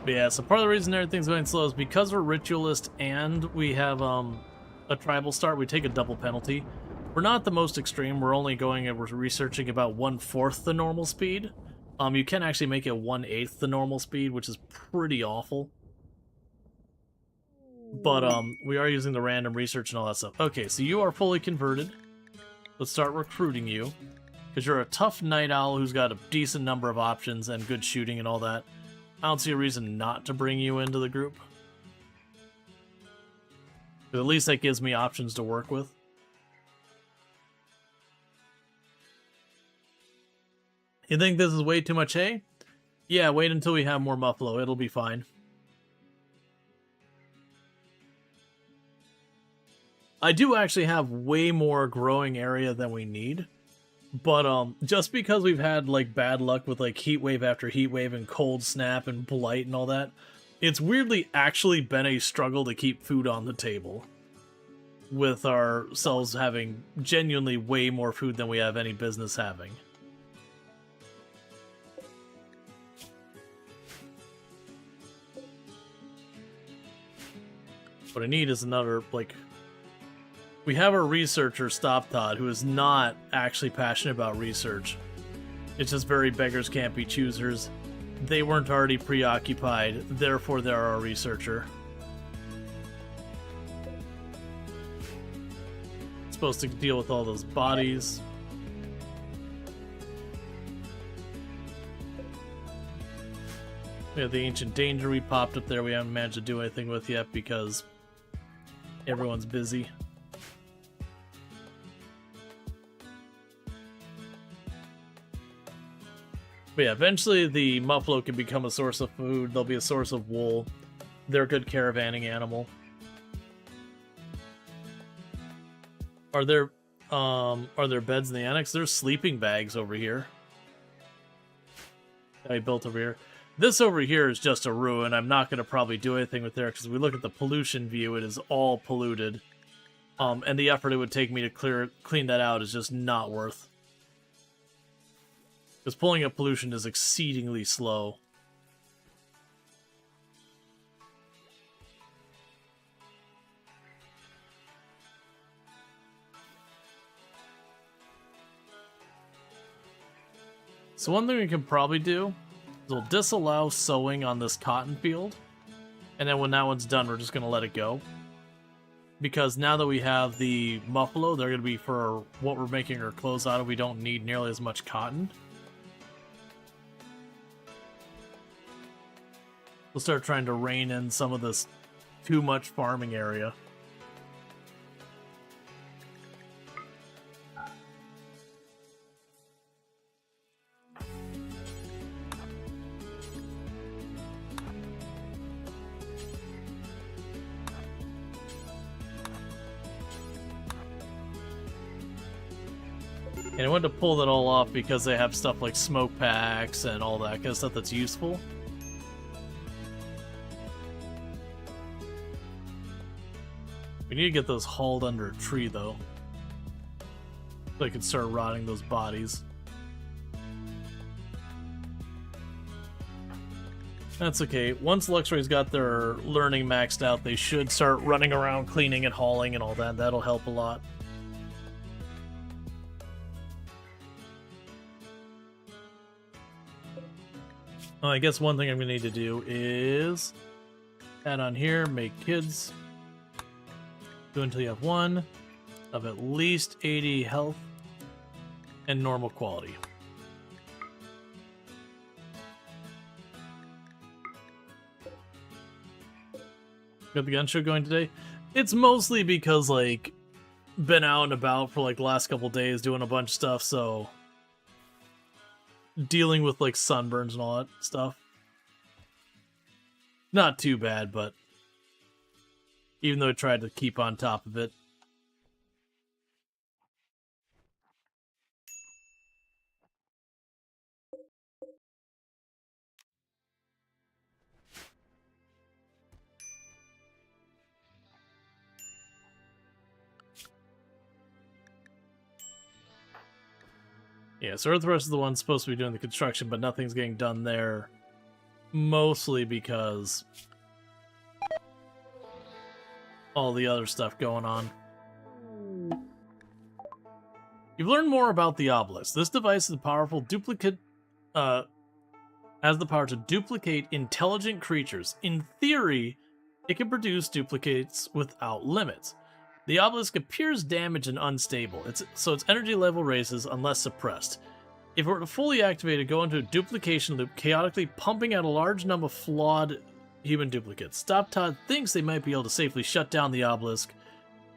But yeah, so part of the reason everything's going slow is because we're ritualist and we have a tribal start, we take a double penalty. We're not the most extreme, we're only going and we're researching about 1/4 the normal speed. You can actually make it 1/8 the normal speed, which is pretty awful. But we are using the random research and all that stuff. Okay, so you are fully converted. Let's start recruiting you. Because you're a tough night owl who's got a decent number of options and good shooting and all that. I don't see a reason not to bring you into the group. But at least that gives me options to work with. You think this is way too much hay? Yeah, wait until we have more Muffalo. It'll be fine. I do actually have way more growing area than we need. But just because we've had like bad luck with like heat wave after heat wave and cold snap and blight and all that, it's weirdly actually been a struggle to keep food on the table. With ourselves having genuinely way more food than we have any business having. What I need is another, like... We have a researcher, Stop Todd, who is not actually passionate about research. It's just very beggars can't be choosers. They weren't already preoccupied, therefore they're our researcher. Supposed to deal with all those bodies. We have the Ancient Danger we popped up there we haven't managed to do anything with yet because everyone's busy. But yeah, eventually the Muffalo can become a source of food. They'll be a source of wool. They're a good caravanning animal. Are there beds in the annex? There's sleeping bags over here. I built over here. This over here is just a ruin. I'm not going to probably do anything with there because we look at the pollution view, it is all polluted. And the effort it would take me to clean that out is just not worth. Because pulling up pollution is exceedingly slow. So one thing we can probably do is we'll disallow sowing on this cotton field. And then when that one's done, we're just going to let it go. Because now that we have the Muffalo, they're going to be for what we're making our clothes out of. We don't need nearly as much cotton. We'll start trying to rein in some of this too much farming area. And I wanted to pull that all off because they have stuff like smoke packs and all that kind of stuff that's useful. We need to get those hauled under a tree, though. So I can start rotting those bodies. That's okay. Once Luxray's got their learning maxed out, they should start running around cleaning and hauling and all that. That'll help a lot. Oh, I guess one thing I'm going to need to do is add on here, make kids. Do until you have one of at least 80 health and normal quality. Got the gun show going today? It's mostly because, like, been out and about for, like, the last couple days doing a bunch of stuff, so dealing with, like, sunburns and all that stuff. Not too bad, but even though I tried to keep on top of it. Yeah, so Earthrush is the one supposed to be doing the construction, but nothing's getting done there. Mostly because all the other stuff going on. You've learned more about the obelisk. This device is a powerful duplicate, has the power to duplicate intelligent creatures. In theory, it can produce duplicates without limits. The obelisk appears damaged and unstable, so its energy level raises unless suppressed. If it were to fully activate it, go into a duplication loop, chaotically pumping out a large number of flawed human duplicates. StopTod thinks they might be able to safely shut down the obelisk,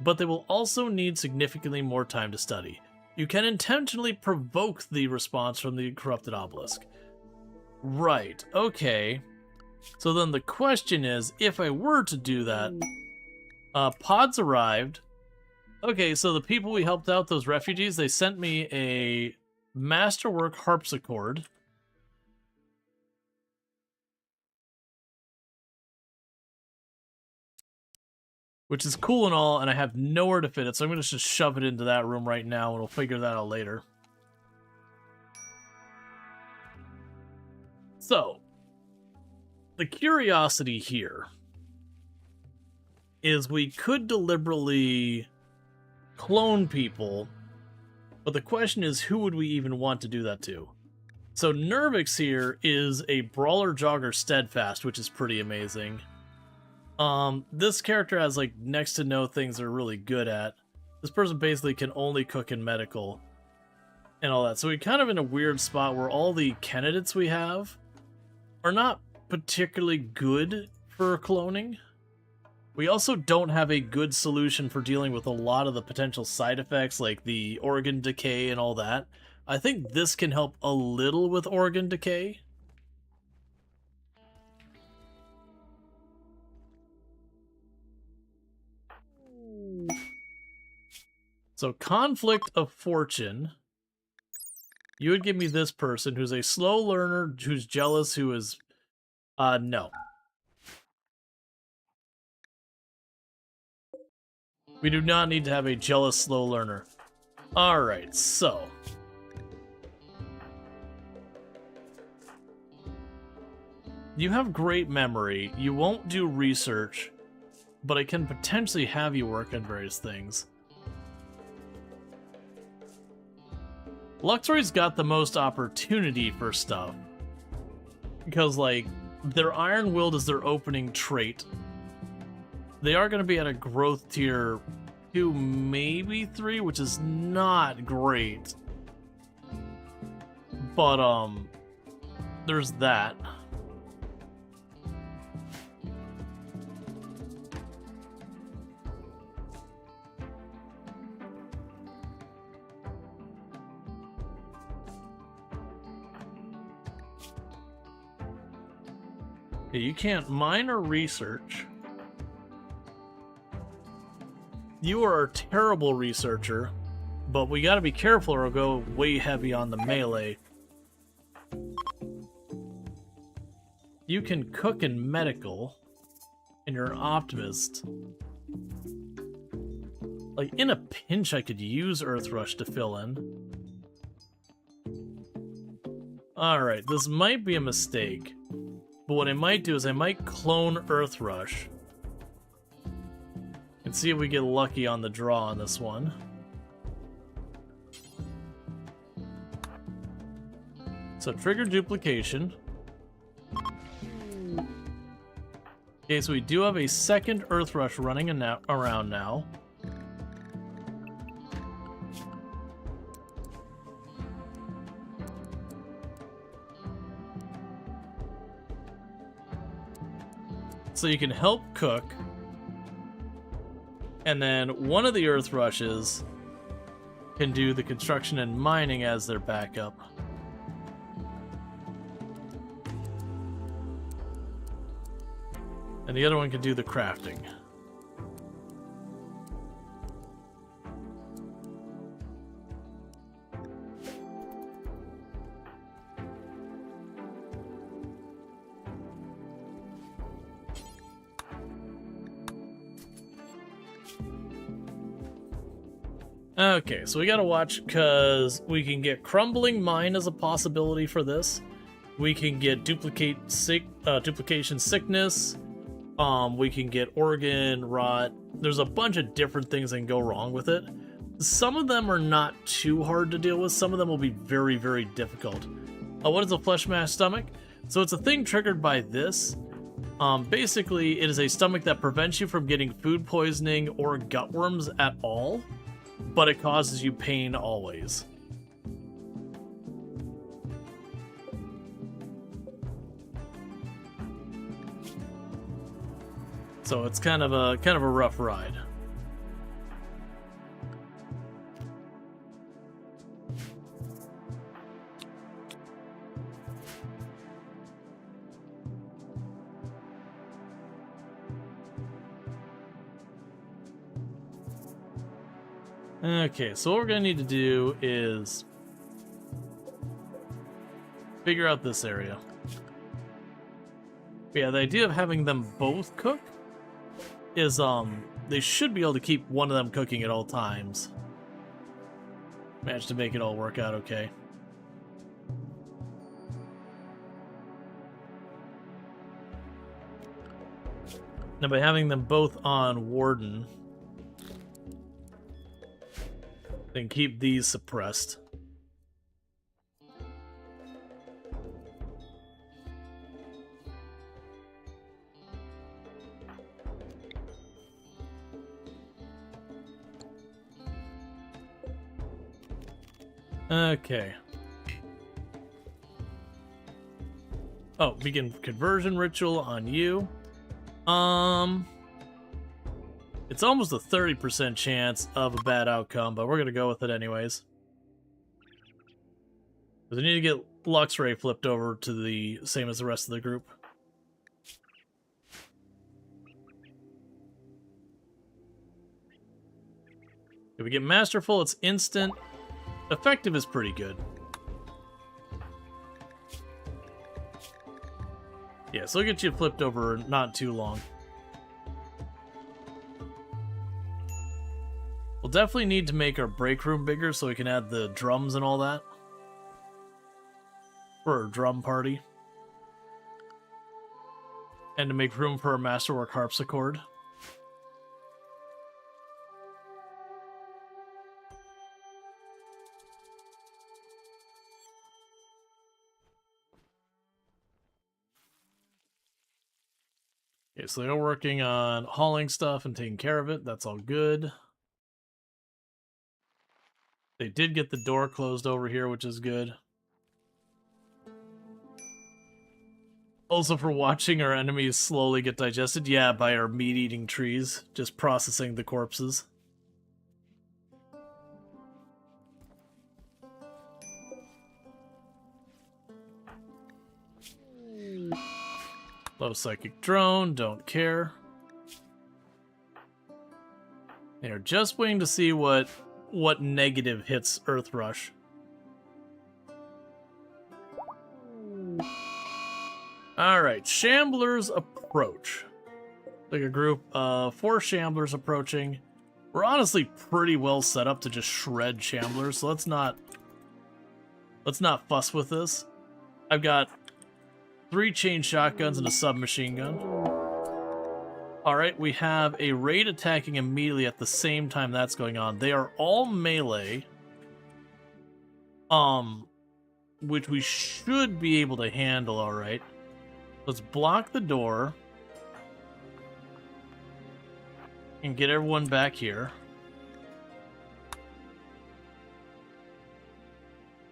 but they will also need significantly more time to study. You can intentionally provoke the response from the corrupted obelisk. Right, okay. So then the question is, if I were to do that, pods arrived. Okay, so the people we helped out, those refugees, they sent me a masterwork harpsichord. Which is cool and all, and I have nowhere to fit it, so I'm going to just shove it into that room right now, and we'll figure that out later. So, the curiosity here is we could deliberately clone people, but the question is, who would we even want to do that to? So Nervix here is a brawler jogger steadfast, which is pretty amazing. This character has like next to no things they're really good at. This person basically can only cook in medical and all that. So we're kind of in a weird spot where all the candidates we have are not particularly good for cloning. We also don't have a good solution for dealing with a lot of the potential side effects like the organ decay and all that. I think this can help a little with organ decay. So, conflict of fortune. You would give me this person who's a slow learner, who's jealous, who is... no. We do not need to have a jealous slow learner. Alright, so... You have great memory. You won't do research, but I can potentially have you work on various things. Luxor's got the most opportunity for stuff. Because, like, their Iron Willed is their opening trait. They are going to be at a growth tier 2, maybe 3, which is not great. But, there's that. Okay, you can't mine or research. You are a terrible researcher, but we gotta be careful or we'll go way heavy on the melee. You can cook in medical, and you're an optimist. Like, in a pinch, I could use Earth Rush to fill in. Alright, this might be a mistake. But what I might do is I might clone Earth Rush. And see if we get lucky on the draw on this one. So trigger duplication. Okay, so we do have a second Earth Rush running around now. So you can help cook. And then one of the Earth Rushes can do the construction and mining as their backup. And the other one can do the crafting. Okay, so we gotta watch, because we can get Crumbling Mine as a possibility for this. We can get duplication sickness. We can get organ rot. There's a bunch of different things that can go wrong with it. Some of them are not too hard to deal with. Some of them will be very, very difficult. What is a flesh mash stomach? So it's a thing triggered by this. Basically, it is a stomach that prevents you from getting food poisoning or gut worms at all, but it causes you pain always. So it's kind of a rough ride. Okay, so what we're gonna need to do is figure out this area. But yeah, the idea of having them both cook is they should be able to keep one of them cooking at all times. Managed to make it all work out okay. Now by having them both on Warden, then keep these suppressed. Okay. Oh, begin conversion ritual on you. It's almost a 30% chance of a bad outcome, but we're gonna go with it anyways. Because I need to get Luxray flipped over to the same as the rest of the group. If we get Masterful, it's instant. Effective is pretty good. Yeah, so we'll get you flipped over not too long. We'll definitely need to make our break room bigger so we can add the drums and all that. For our drum party. And to make room for our Masterwork harpsichord. Okay, so they're working on hauling stuff and taking care of it. That's all good. They did get the door closed over here, which is good. Also for watching our enemies slowly get digested. Yeah, by our meat-eating trees. Just processing the corpses. Low psychic drone, don't care. They're just waiting to see what negative hits Earth Rush. Alright, Shamblers approach. Like a group of 4 Shamblers approaching. We're honestly pretty well set up to just shred Shamblers, so let's not fuss with this. I've got 3 chain shotguns and a submachine gun. Alright, we have a raid attacking immediately at the same time that's going on. They are all melee. Which we should be able to handle, alright. Let's block the door. And get everyone back here.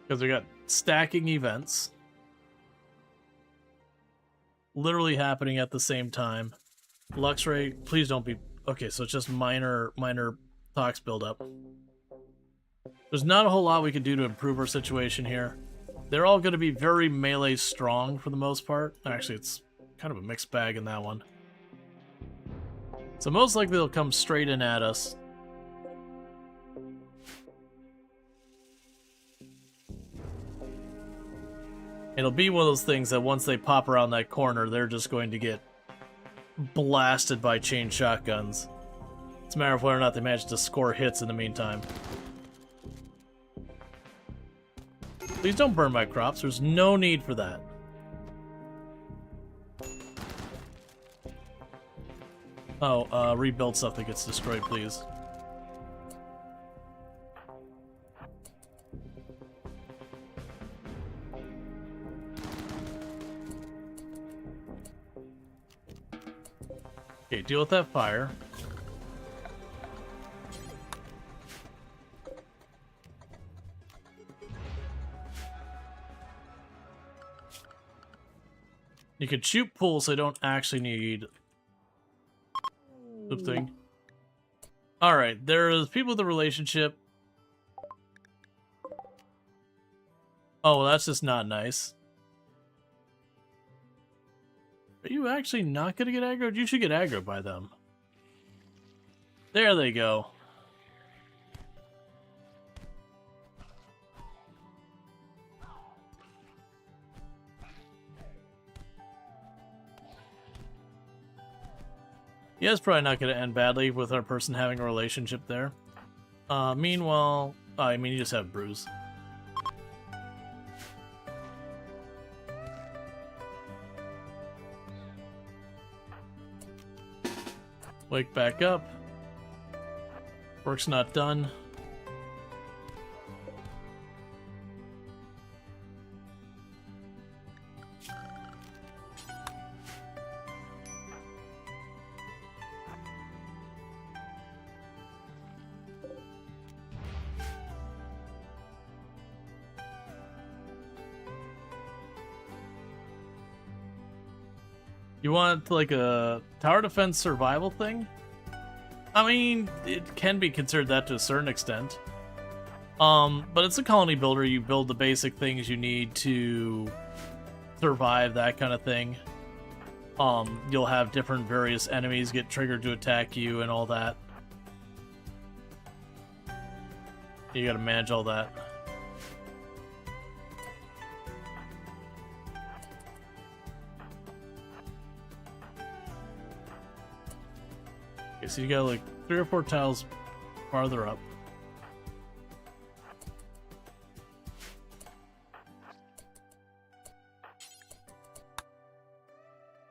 Because we got stacking events. Literally happening at the same time. Luxray, please don't be... Okay, so it's just minor tox buildup. There's not a whole lot we can do to improve our situation here. They're all going to be very melee strong for the most part. Actually, it's kind of a mixed bag in that one. So most likely they'll come straight in at us. It'll be one of those things that once they pop around that corner, they're just going to get blasted by chain shotguns. It's a matter of whether or not they manage to score hits in the meantime. Please don't burn my crops. There's no need for that. Oh, rebuild stuff that gets destroyed, please. Okay, deal with that fire. You can shoot pool, so I don't actually need the thing. Alright, there's people with a relationship. Oh, well, that's just not nice. Are you actually not gonna get aggroed? You should get aggroed by them. There they go. Yeah, it's probably not going to end badly with our person having a relationship there. Meanwhile, I mean, you just have Bruise. Wake back up. Work's not done. You want like a tower defense survival thing? I mean, it can be considered that to a certain extent. But it's a colony builder. You build the basic things you need to survive, that kind of thing. You'll have different various enemies get triggered to attack you and all that. You gotta manage all that. Okay, so you got like 3 or 4 tiles farther up.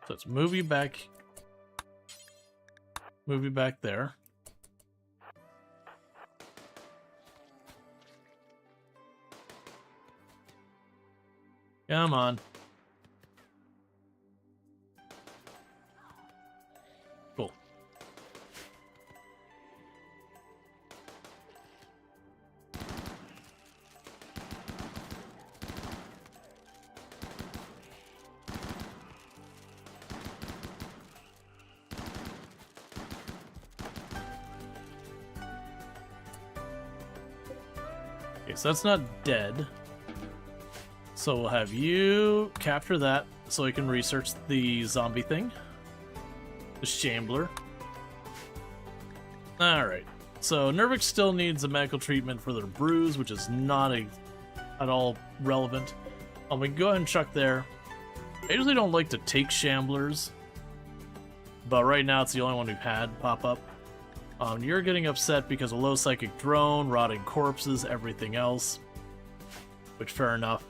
So let's move you back there. Come on. Cool. Okay, so that's not dead. So we'll have you capture that so I can research the zombie thing. The Shambler. Alright. So Nervix still needs a medical treatment for their bruise, which is not at all relevant. We can go ahead and chuck there. I usually don't like to take Shamblers, but right now it's the only one we've had pop up. You're getting upset because of low psychic drone, rotting corpses, everything else. Which, fair enough.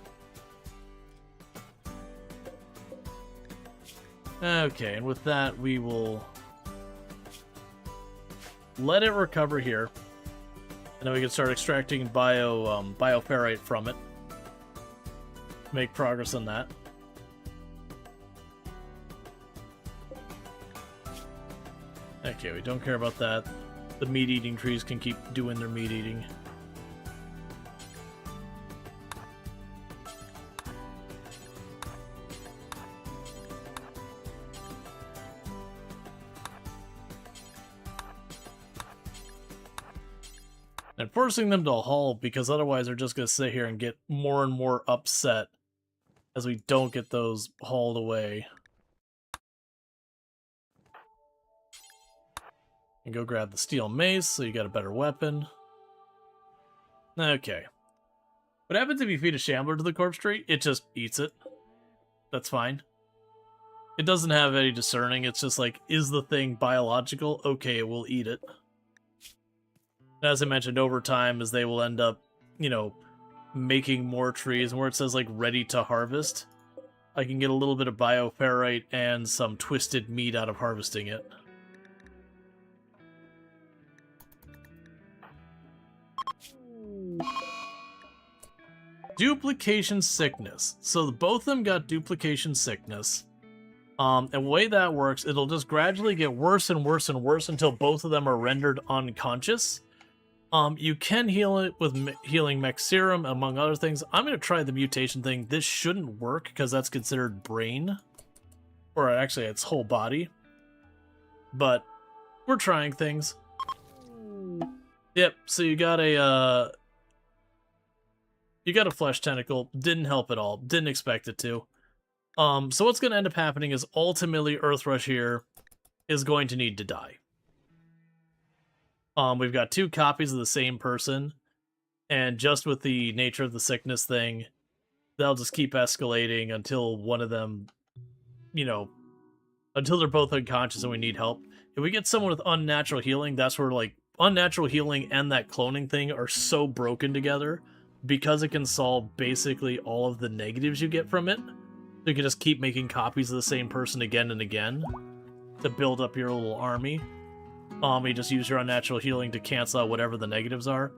Okay, and with that, we will let it recover here, and then we can start extracting bioferrite from it. Make progress on that. Okay, we don't care about that. The meat-eating trees can keep doing their meat-eating. And forcing them to halt, because otherwise they're just going to sit here and get more and more upset as we don't get those hauled away. And go grab the steel mace, so you got a better weapon. Okay. What happens if you feed a Shambler to the corpse tree? It just eats it. That's fine. It doesn't have any discerning, it's just like, is the thing biological? Okay, it will eat it. As I mentioned, over time, as they will end up, you know, making more trees, and where it says, like, ready to harvest, I can get a little bit of bioferrite and some twisted meat out of harvesting it. Duplication sickness. So both of them got duplication sickness. And the way that works, it'll just gradually get worse and worse and worse until both of them are rendered unconscious. You can heal it with healing mech serum, among other things. I'm going to try the mutation thing. This shouldn't work because that's considered brain. Or actually, it's whole body. But we're trying things. Yep, so you got a flesh tentacle. Didn't help at all. Didn't expect it to. So what's going to end up happening is ultimately Earthrush here is going to need to die. We've got 2 copies of the same person, and just with the nature of the sickness thing, they'll just keep escalating until one of them, you know, until they're both unconscious and we need help. If we get someone with unnatural healing, that's where, like, unnatural healing and that cloning thing are so broken together because it can solve basically all of the negatives you get from it. So you can just keep making copies of the same person again and again to build up your little army. You just use your unnatural healing to cancel out whatever the negatives are.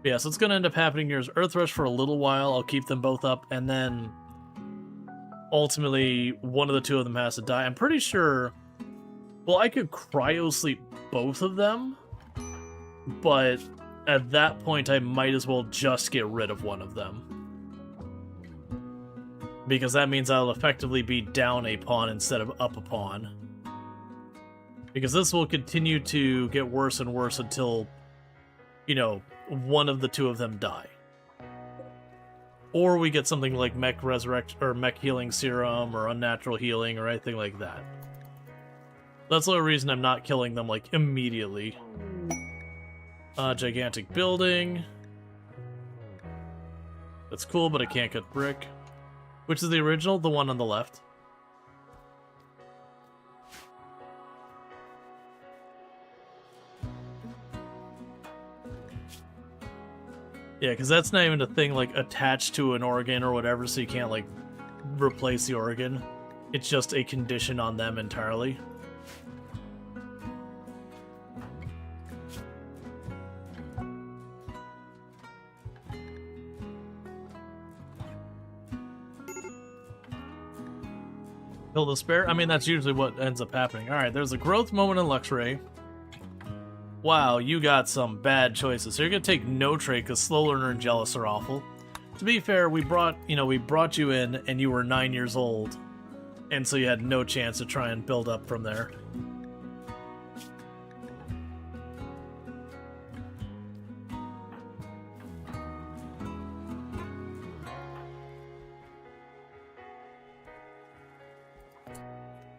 But yeah, so it's going to end up happening here is Earthrush for a little while. I'll keep them both up, and then ultimately one of the 2 of them has to die. I'm pretty sure... Well, I could cryo-sleep both of them, but at that point I might as well just get rid of one of them. Because that means I'll effectively be down a pawn instead of up a pawn. Because this will continue to get worse and worse until, you know, one of the 2 of them die. Or we get something like mech resurrect or mech healing serum or unnatural healing or anything like that. That's the only reason I'm not killing them, like, immediately. Gigantic building. That's cool, but I can't cut brick. Which is the original? The one on the left. Yeah, because that's not even a thing, like, attached to an organ or whatever, so you can't, like, replace the organ. It's just a condition on them entirely. Kill the spare? I mean, that's usually what ends up happening. Alright, there's a growth moment in Luxray. Wow, you got some bad choices. So you're gonna take no trade because Slow Learner and Jealous are awful. To be fair, we brought you in and you were 9 years old. And so you had no chance to try and build up from there.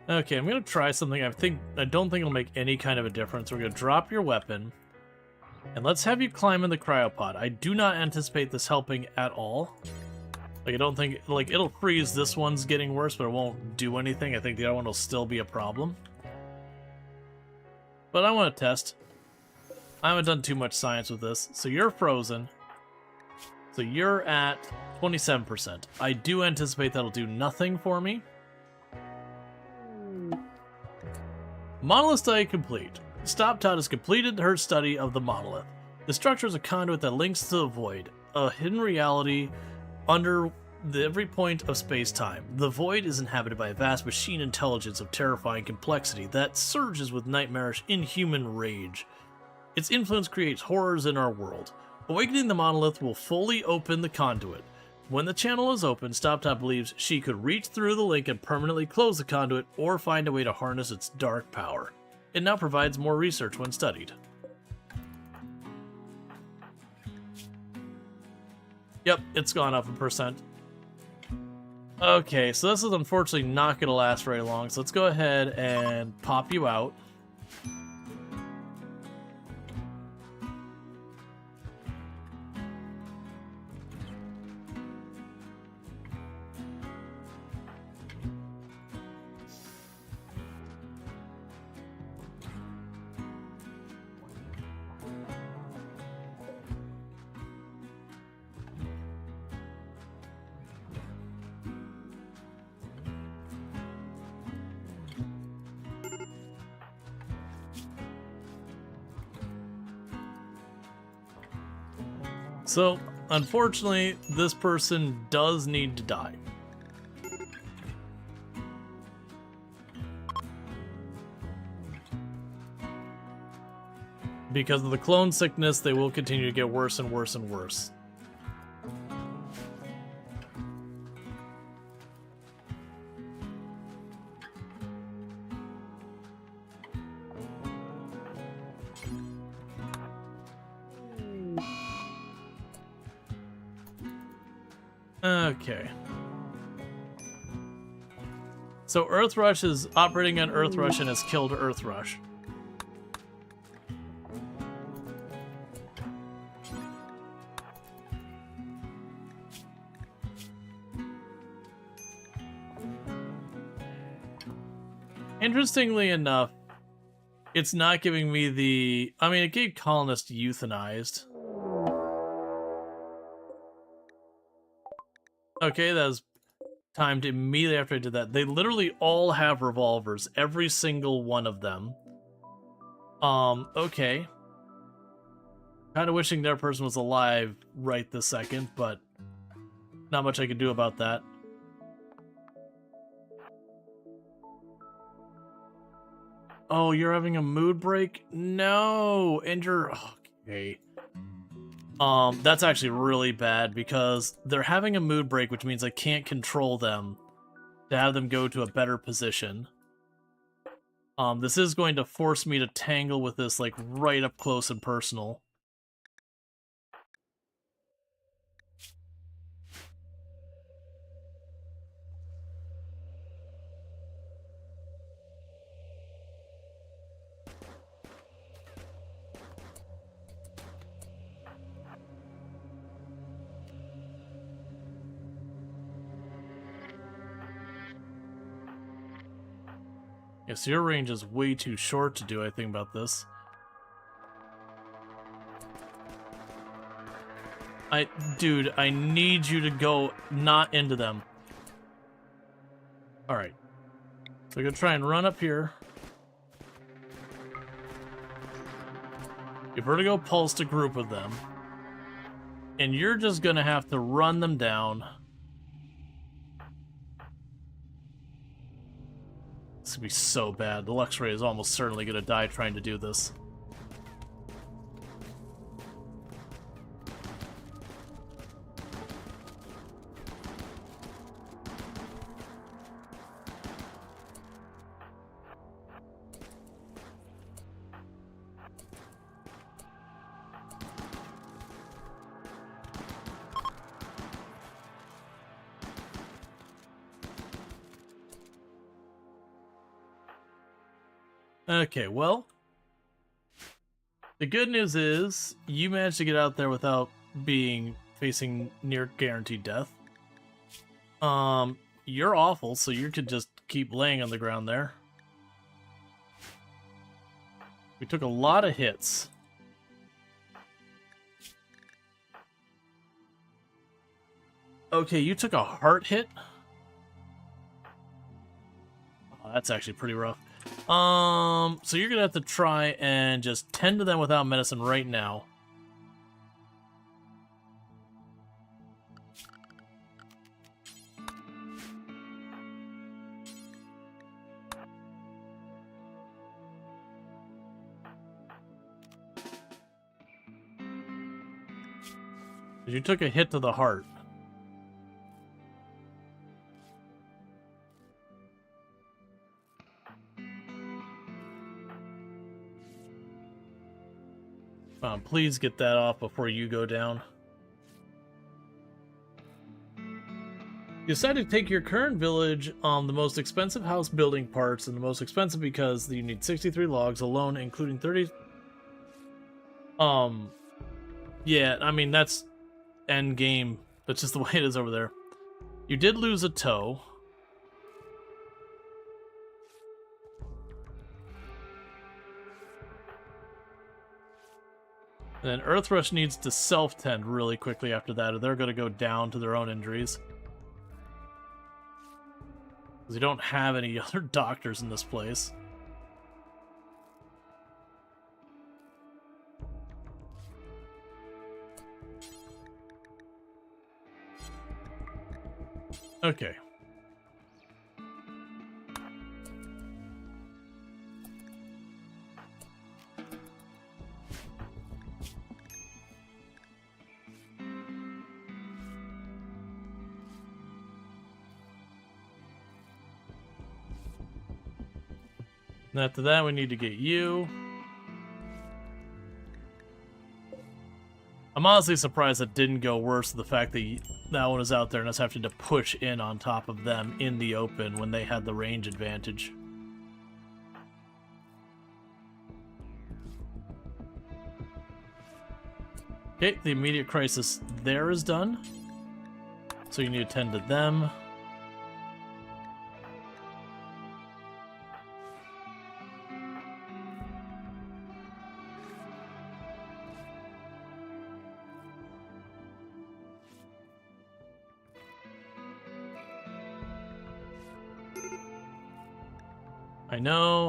Okay, I'm gonna try something I don't think it'll make any kind of a difference. We're gonna drop your weapon, and let's have you climb in the cryopod. I do not anticipate this helping at all. Like, I don't think, like, it'll freeze this one's getting worse, but it won't do anything. I think the other one will still be a problem. But I want to test. I haven't done too much science with this. So you're frozen. So you're at 27%. I do anticipate that'll do nothing for me. Monolith study complete. Stop-Tot has completed her study of the monolith. The structure is a conduit that links to the void, a hidden reality under every point of space-time. The void is inhabited by a vast machine intelligence of terrifying complexity that surges with nightmarish, inhuman rage. Its influence creates horrors in our world. Awakening the monolith will fully open the conduit. When the channel is open, Stop-Tot believes she could reach through the link and permanently close the conduit or find a way to harness its dark power. It now provides more research when studied. Yep, it's gone up a percent. Okay, so this is unfortunately not going to last very long, so let's go ahead and pop you out. So, unfortunately, this person does need to die. Because of the clone sickness, they will continue to get worse and worse and worse. Okay. So Earthrush is operating on Earthrush and has killed Earthrush. Interestingly enough, it's not giving me the... I mean, it gave Colonist euthanized. Okay, that was timed immediately after I did that. They literally all have revolvers. Every single one of them. Okay. Kind of wishing their person was alive right this second, but not much I could do about that. Oh, you're having a mood break? No! And you're... Okay. That's actually really bad because they're having a mood break, which means I can't control them to have them go to a better position. This is going to force me to tangle with this, like, right up close and personal. Yeah, so your range is way too short to do anything about this. Dude, I need you to go not into them. Alright. So I'm gonna try and run up here. Give Vertigo Pulse to group with them. And you're just gonna have to run them down. This would be so bad. The Luxray is almost certainly gonna die trying to do this. Okay, well, the good news is you managed to get out there without facing near guaranteed death. You're awful, so you could just keep laying on the ground there. We took a lot of hits. Okay, you took a heart hit? Oh, that's actually pretty rough. So you're gonna have to try and just tend to them without medicine right now. You took a hit to the heart. Please get that off before you go down. You decided to take your current village on the most expensive house building parts, and the most expensive because you need 63 logs alone, including 30... Yeah, I mean, that's end game. That's just the way it is over there. You did lose a toe. And then Earthrush needs to self-tend really quickly after that, or they're going to go down to their own injuries. Because we don't have any other doctors in this place. Okay. And after that, we need to get you. I'm honestly surprised that didn't go worse, the fact that that one is out there and us having to push in on top of them in the open when they had the range advantage. Okay, the immediate crisis there is done. So you need to tend to them.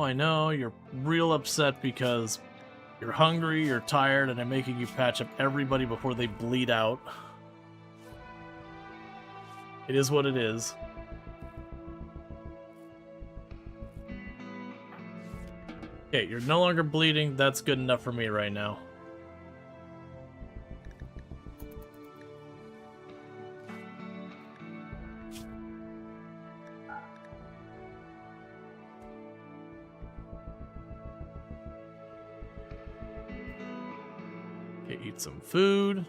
I know, you're real upset because you're hungry, you're tired, and I'm making you patch up everybody before they bleed out. It is what it is. Okay, you're no longer bleeding. That's good enough for me right now. Okay, eat some food.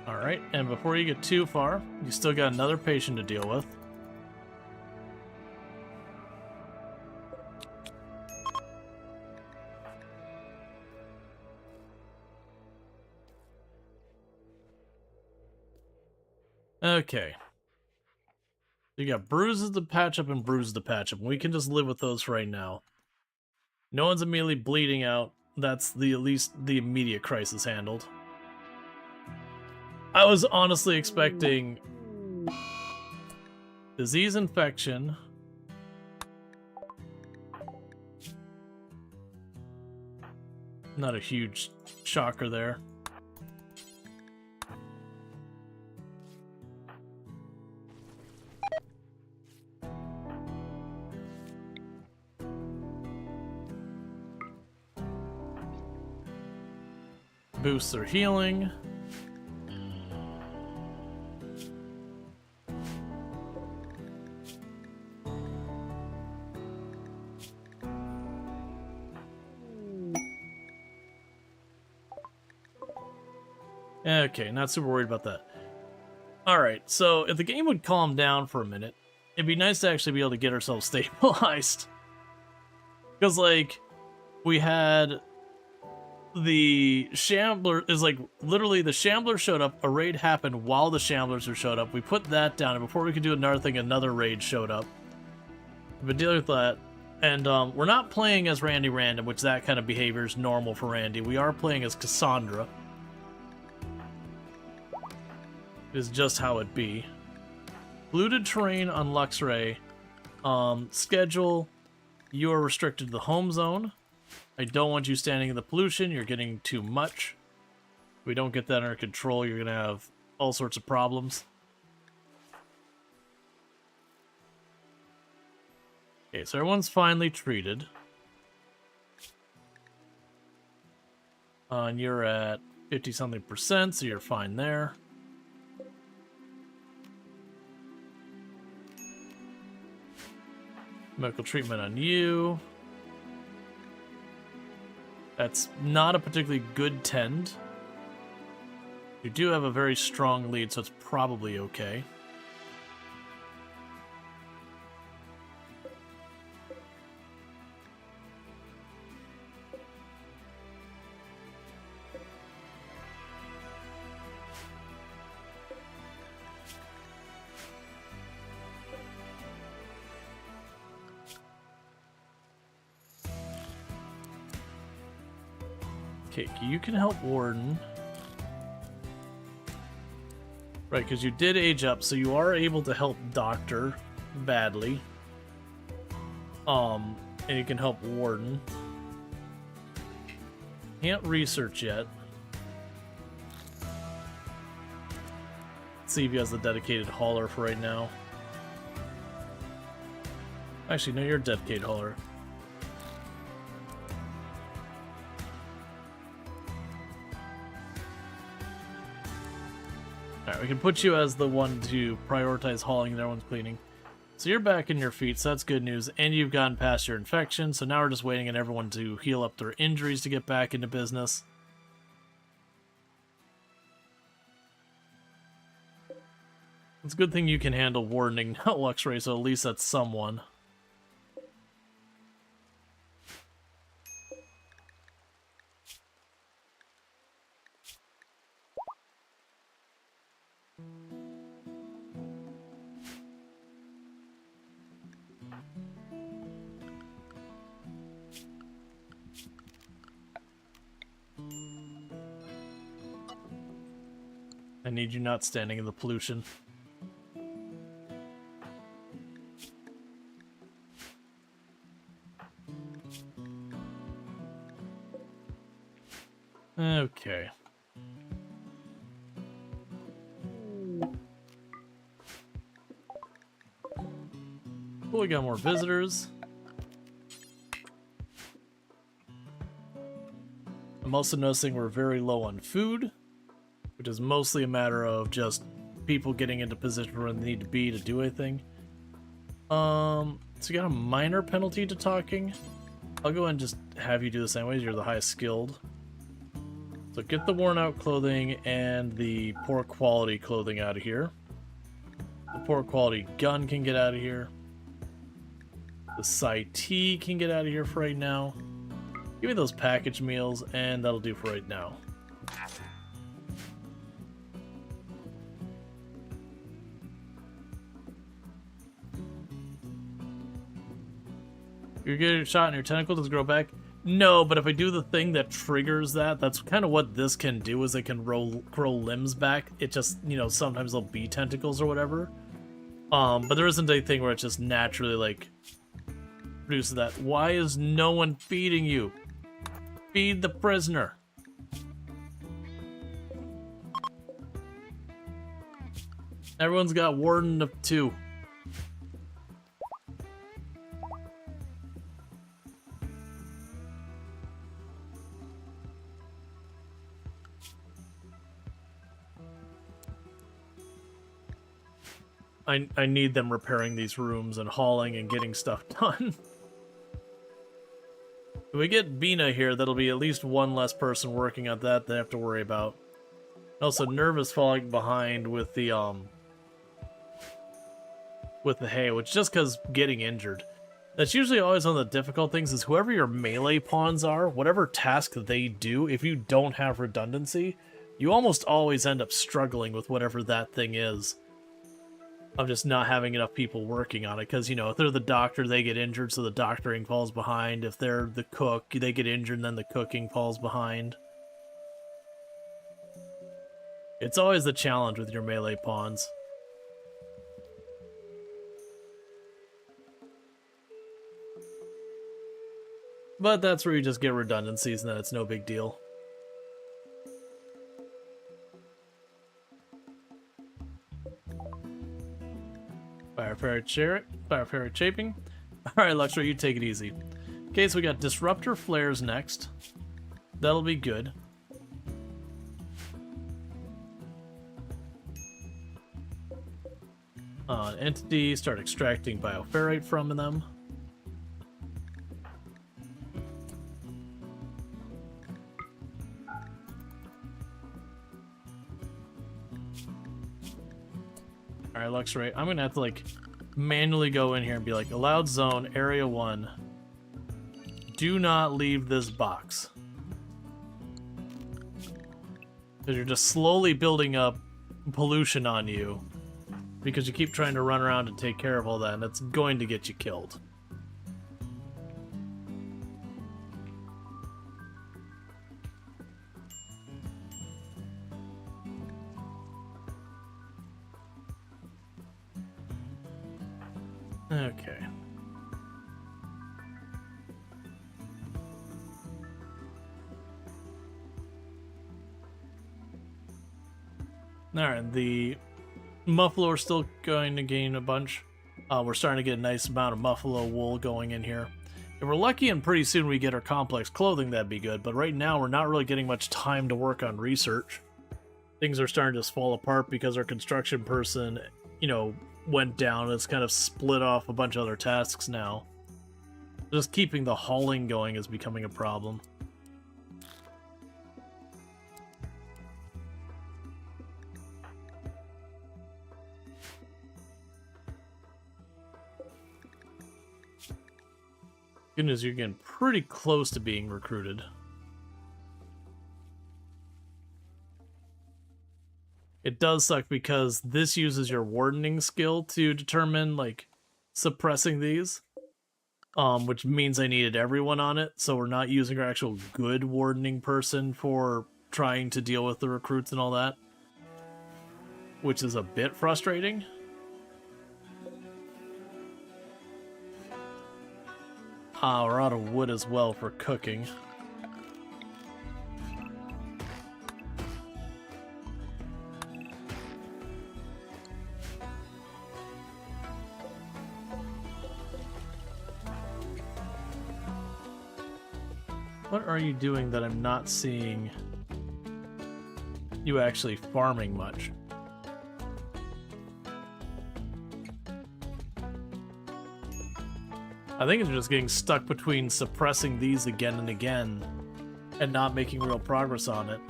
Alright, and before you get too far, you still got another patient to deal with. Okay. You got bruises to patch up and bruises to patch up. We can just live with those right now. No one's immediately bleeding out. That's at least the immediate crisis handled. I was honestly expecting disease infection. Not a huge shocker there. Boosts their healing. Okay, not super worried about that. Alright, so if the game would calm down for a minute, it'd be nice to actually be able to get ourselves stabilized. Because, like, we had the Shambler is like literally the Shambler showed up, a raid happened while the Shamblers were showed up. We put that down, and before we could do another thing, another raid showed up. We've been dealing with that. And we're not playing as Randy Random, which that kind of behavior is normal for Randy. We are playing as Cassandra. Is just how it be. Polluted terrain on Luxray. Schedule. You are restricted to the home zone. I don't want you standing in the pollution. You're getting too much. If we don't get that under control, you're going to have all sorts of problems. Okay, so everyone's finally treated. And you're at 50-something%, so you're fine there. Medical treatment on you. That's not a particularly good tend. You do have a very strong lead, so it's probably okay. Okay, you can help Warden. Right, because you did age up, so you are able to help Doctor badly. And you can help Warden. Can't research yet. see if he has a dedicated hauler for right now. Actually, no, you're a dedicated hauler. Alright, we can put you as the one to prioritize hauling and everyone's cleaning. So you're back in your feet, so that's good news. And you've gotten past your infection, so now we're just waiting on everyone to heal up their injuries to get back into business. It's a good thing you can handle wardening, not Luxray, so at least that's someone. I need you not standing in the pollution. Okay. Cool, we got more visitors. I'm also noticing we're very low on food, which is mostly a matter of just people getting into position where they need to be to do anything. So you got a minor penalty to talking. I'll go ahead and just have you do this anyways. You're the highest skilled. So get the worn out clothing and the poor quality clothing out of here. The poor quality gun can get out of here. The Psi-T can get out of here for right now. Give me those package meals and that'll do for right now. You're getting a shot in your tentacle, does it grow back? No, but if I do the thing that triggers that, that's kind of what this can do, is it can grow limbs back. It just, you know, sometimes they'll be tentacles or whatever. But there isn't a thing where it just naturally, like, produces that. Why is no one feeding you? Feed the prisoner. Everyone's got Warden of 2. I need them repairing these rooms and hauling and getting stuff done. If we get Bina here, that'll be at least one less person working on that they have to worry about. Also, Nervous falling behind with the hay, which just because getting injured. That's usually always one of the difficult things, is whoever your melee pawns are, whatever task they do, if you don't have redundancy, you almost always end up struggling with whatever that thing is. Of just not having enough people working on it, because, you know, if they're the doctor, they get injured, so the doctoring falls behind. If they're the cook, they get injured, and then the cooking falls behind. It's always the challenge with your melee pawns. But that's where you just get redundancies, and then it's no big deal. Fire ferret shaping. Alright, Luxray, you take it easy. Okay, so we got Disruptor Flares next. That'll be good. Entity, start extracting bioferrite from them. Alright, Luxray, I'm gonna have to, like, manually go in here and be like, allowed zone, area 1. Do not leave this box. Because you're just slowly building up pollution on you. Because you keep trying to run around and take care of all that, and it's going to get you killed. Okay. Alright, the Muffalo are still going to gain a bunch. We're starting to get a nice amount of Muffalo wool going in here. If we're lucky and pretty soon we get our complex clothing, that'd be good. But right now we're not really getting much time to work on research. Things are starting to fall apart because our construction person, you know, went down. It's kind of split off a bunch of other tasks now. Just keeping the hauling going is becoming a problem. Good news, you're getting pretty close to being recruited. It does suck because this uses your wardening skill to determine, like, suppressing these. Which means I needed everyone on it, so we're not using our actual good wardening person for trying to deal with the recruits and all that. Which is a bit frustrating. We're out of wood as well for cooking. What are you doing that I'm not seeing you actually farming much? I think it's just getting stuck between suppressing these again and again and not making real progress on it.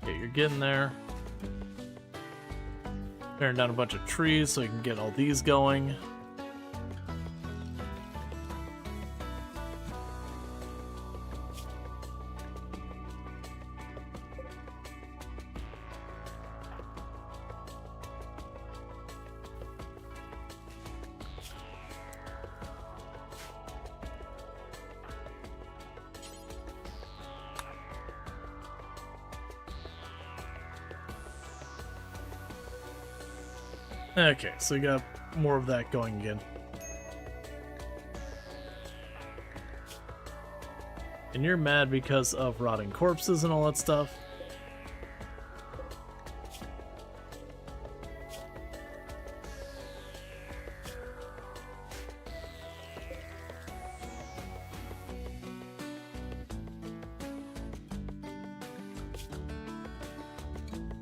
Okay, you're getting there. Tearing down a bunch of trees so you can get all these going. Okay, so we got more of that going again. And you're mad because of rotting corpses and all that stuff.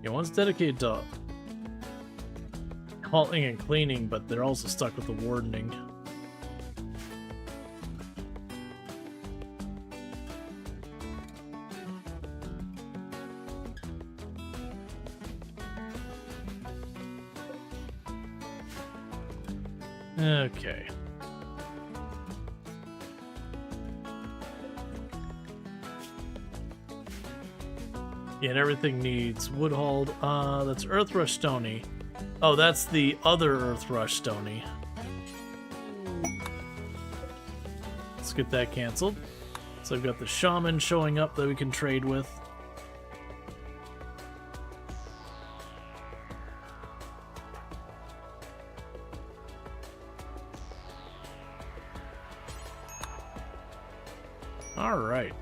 Yeah, one's dedicated to hauling and cleaning, but they're also stuck with the wardening. Okay. Yeah, and everything needs wood hauled. That's Earth Rush Stony. Oh, that's the other Earth Rush Stony. Let's get that canceled. So I've got the shaman showing up that we can trade with. Alright.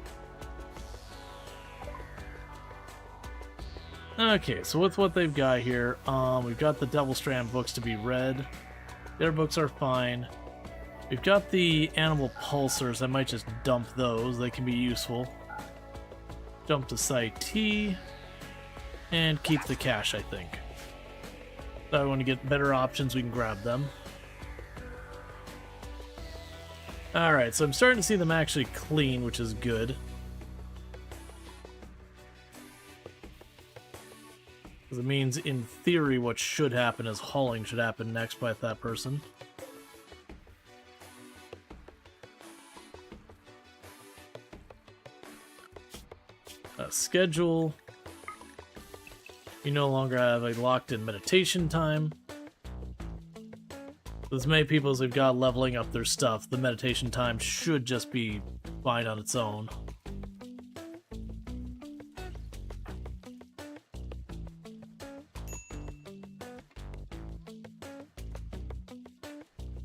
Okay, so with what they've got here, we've got the Devil Strand books to be read. Their books are fine. We've got the animal pulsars. I might just dump those. They can be useful. Jump to Site T. And keep the cash, I think. If I want to get better options, we can grab them. Alright, so I'm starting to see them actually clean, which is good. Because it means, in theory, what should happen is hauling should happen next by that person. Schedule. You no longer have a locked-in meditation time. With as many people as we've got leveling up their stuff, the meditation time should just be fine on its own.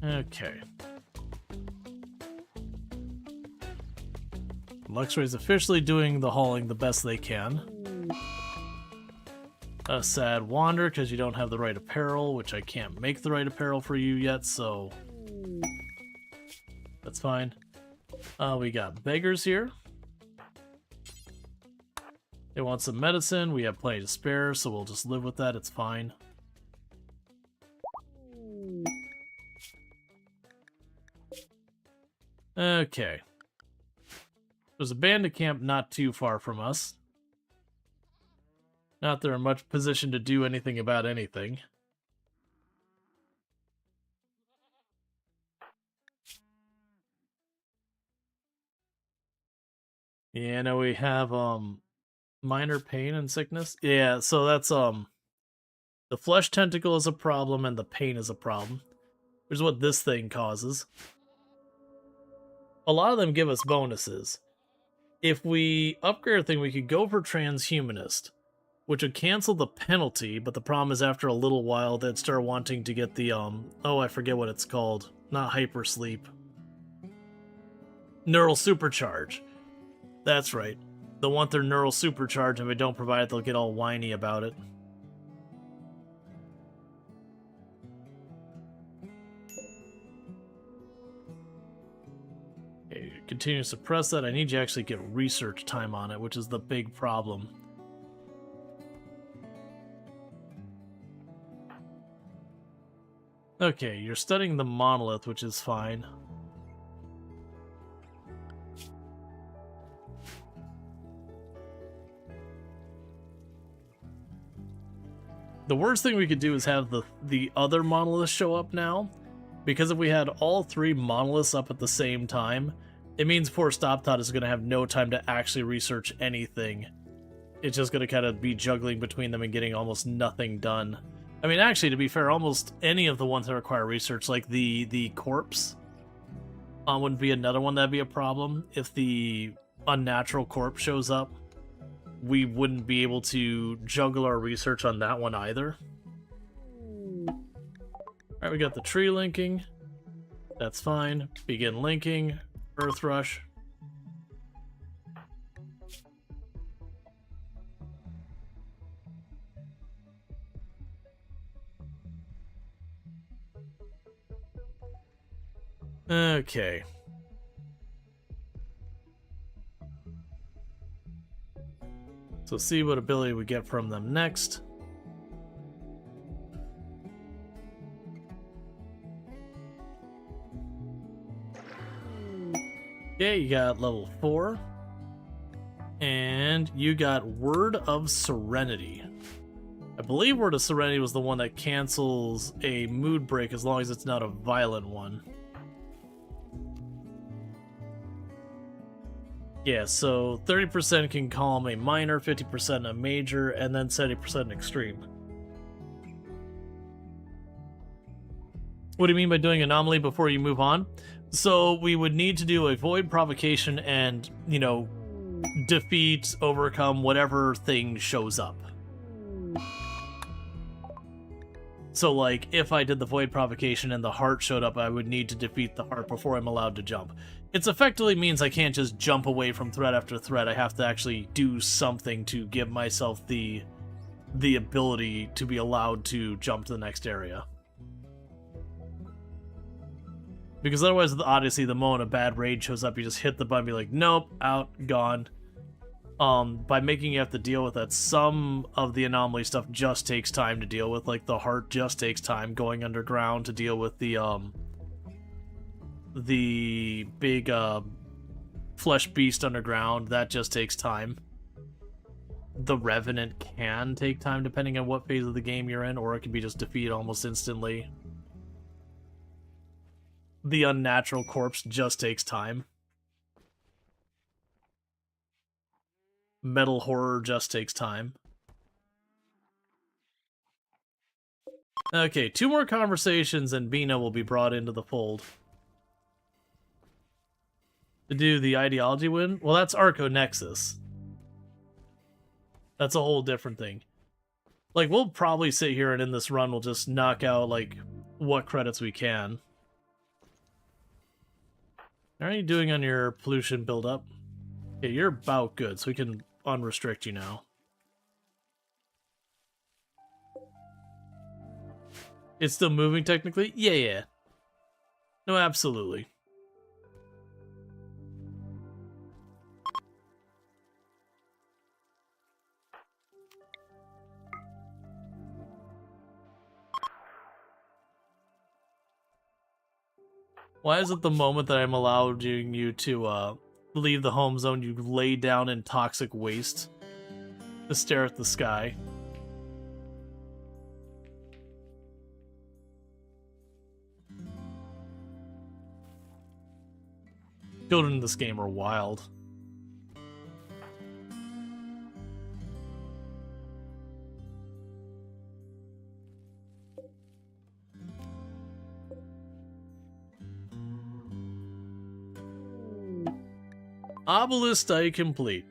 Okay. Luxray's officially doing the hauling the best they can. A sad wander because you don't have the right apparel, which I can't make the right apparel for you yet, so that's fine. We got beggars here. They want some medicine. We have plenty to spare, so we'll just live with that. It's fine. Okay. There's a bandit camp not too far from us. Not they're in much position to do anything about anything. Yeah, no, we have minor pain and sickness. Yeah, so that's the flesh tentacle is a problem and the pain is a problem. Which is what this thing causes. A lot of them give us bonuses. If we upgrade a thing, we could go for transhumanist, which would cancel the penalty, but the problem is after a little while they'd start wanting to get the oh, I forget what it's called. Not hypersleep. Neural supercharge. That's right. They'll want their neural supercharge, and if we don't provide it, they'll get all whiny about it. Okay, continue to suppress that. I need you to actually get research time on it, which is the big problem. Okay, you're studying the monolith, which is fine. The worst thing we could do is have the other monoliths show up now, because if we had all three monoliths up at the same time, it means poor StopTot is going to have no time to actually research anything. It's just going to kind of be juggling between them and getting almost nothing done. I mean, actually, to be fair, almost any of the ones that require research, like the corpse, wouldn't be another one that'd be a problem. If the unnatural corpse shows up, we wouldn't be able to juggle our research on that one either. Alright, we got the tree linking. That's fine. Begin linking. Earth rush. Okay. So see what ability we get from them next. Okay, you got level 4. And you got Word of Serenity. I believe Word of Serenity was the one that cancels a mood break as long as it's not a violent one. Yeah, so 30% can calm a minor, 50% a major, and then 70% an extreme. What do you mean by doing Anomaly before you move on? So we would need to do a Void Provocation and, you know, defeat, overcome whatever thing shows up. So, like, if I did the Void Provocation and the heart showed up, I would need to defeat the heart before I'm allowed to jump. It effectively means I can't just jump away from threat after threat. I have to actually do something to give myself the ability to be allowed to jump to the next area. Because otherwise, the Odyssey, the moment a bad raid shows up, you just hit the button and be like, nope, out, gone. By making you have to deal with that, some of the Anomaly stuff just takes time to deal with. Like, the heart just takes time going underground to deal with the big, flesh beast underground. That just takes time. The Revenant can take time depending on what phase of the game you're in, or it can be just defeated almost instantly. The unnatural corpse just takes time. Metal horror just takes time. Okay, 2 more conversations and Bina will be brought into the fold. To do the ideology win? Well, that's Arco Nexus. That's a whole different thing. Like, we'll probably sit here and in this run we'll just knock out, like, what credits we can. How are you doing on your pollution buildup? Okay, you're about good, so we can unrestrict you now. It's still moving technically? Yeah. No, absolutely. Why is it the moment that I'm allowing you to leave the home zone, you lay down in toxic waste to stare at the sky? Children in this game are wild. Obelisk study complete.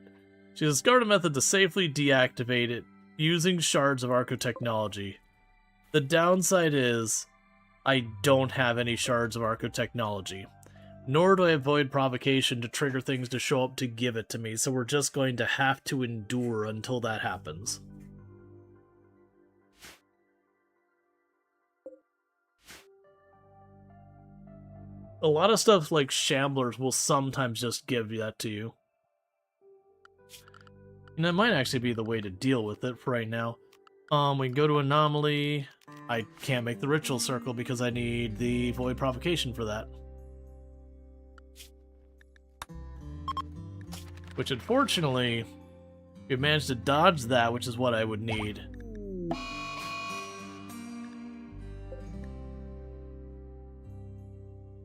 She discovered a method to safely deactivate it using shards of archotechnology. The downside is I don't have any shards of archotechnology. Nor do I avoid provocation to trigger things to show up to give it to me, so we're just going to have to endure until that happens. A lot of stuff like Shamblers will sometimes just give that to you. And that might actually be the way to deal with it for right now. We can go to Anomaly. I can't make the Ritual Circle because I need the Void Provocation for that. Which, unfortunately, we managed to dodge that, which is what I would need.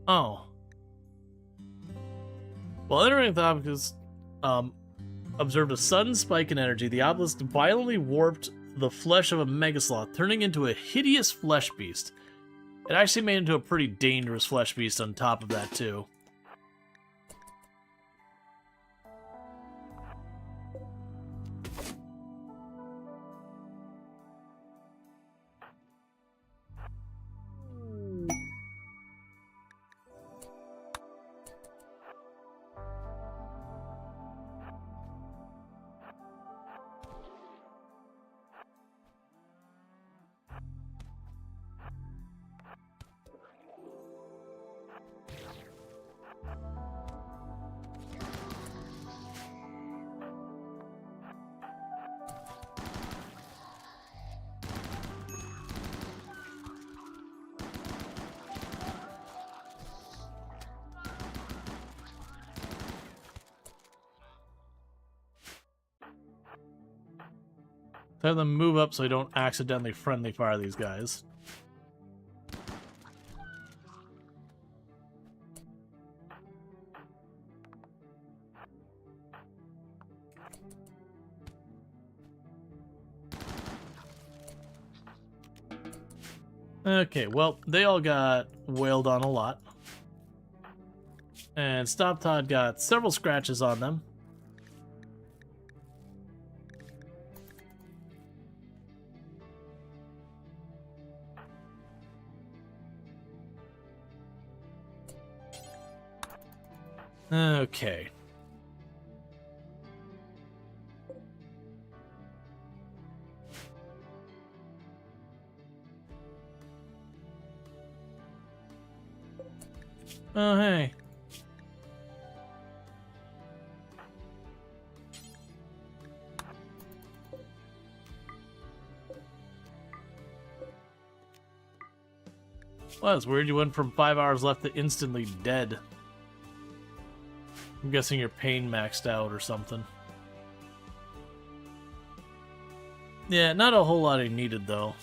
Oh. While entering the obelisk, observed a sudden spike in energy. The obelisk violently warped the flesh of a megasloth, turning into a hideous flesh beast. It actually made into a pretty dangerous flesh beast on top of that, too. Have them move up so I don't accidentally friendly fire these guys. Okay, well, they all got wailed on a lot. And Stop Todd got several scratches on them. Okay. Oh, hey. Well, that's weird. You went from 5 hours left to instantly dead. I'm guessing your pain maxed out or something. Yeah, not a whole lot I needed, though.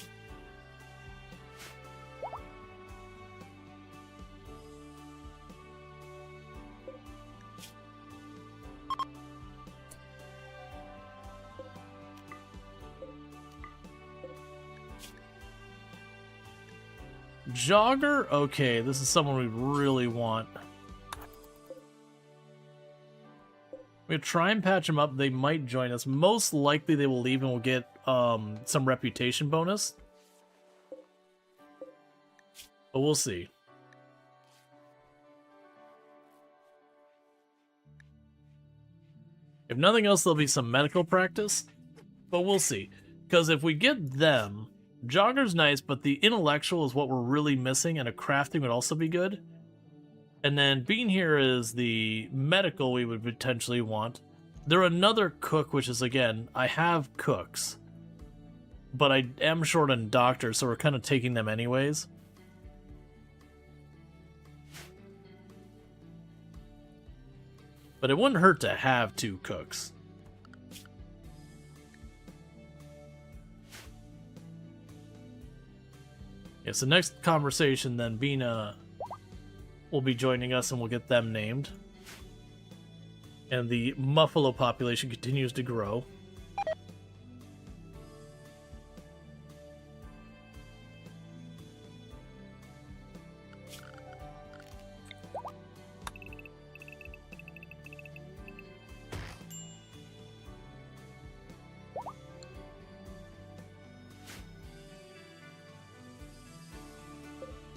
Jogger? Okay, this is someone we really want. We try and patch them up. They might join us. Most likely they will leave and we'll get some reputation bonus. But we'll see. If nothing else, there'll be some medical practice, but we'll see. Because if we get them, Jogger's nice, but the intellectual is what we're really missing, and a crafting would also be good. And then Bean here is the medical we would potentially want. They're another cook, which is, again, I have cooks, but I am short on doctors, so we're kind of taking them anyways. But it wouldn't hurt to have 2 cooks. Yeah, so next conversation then, Bina will be joining us and we'll get them named. And the Muffalo population continues to grow.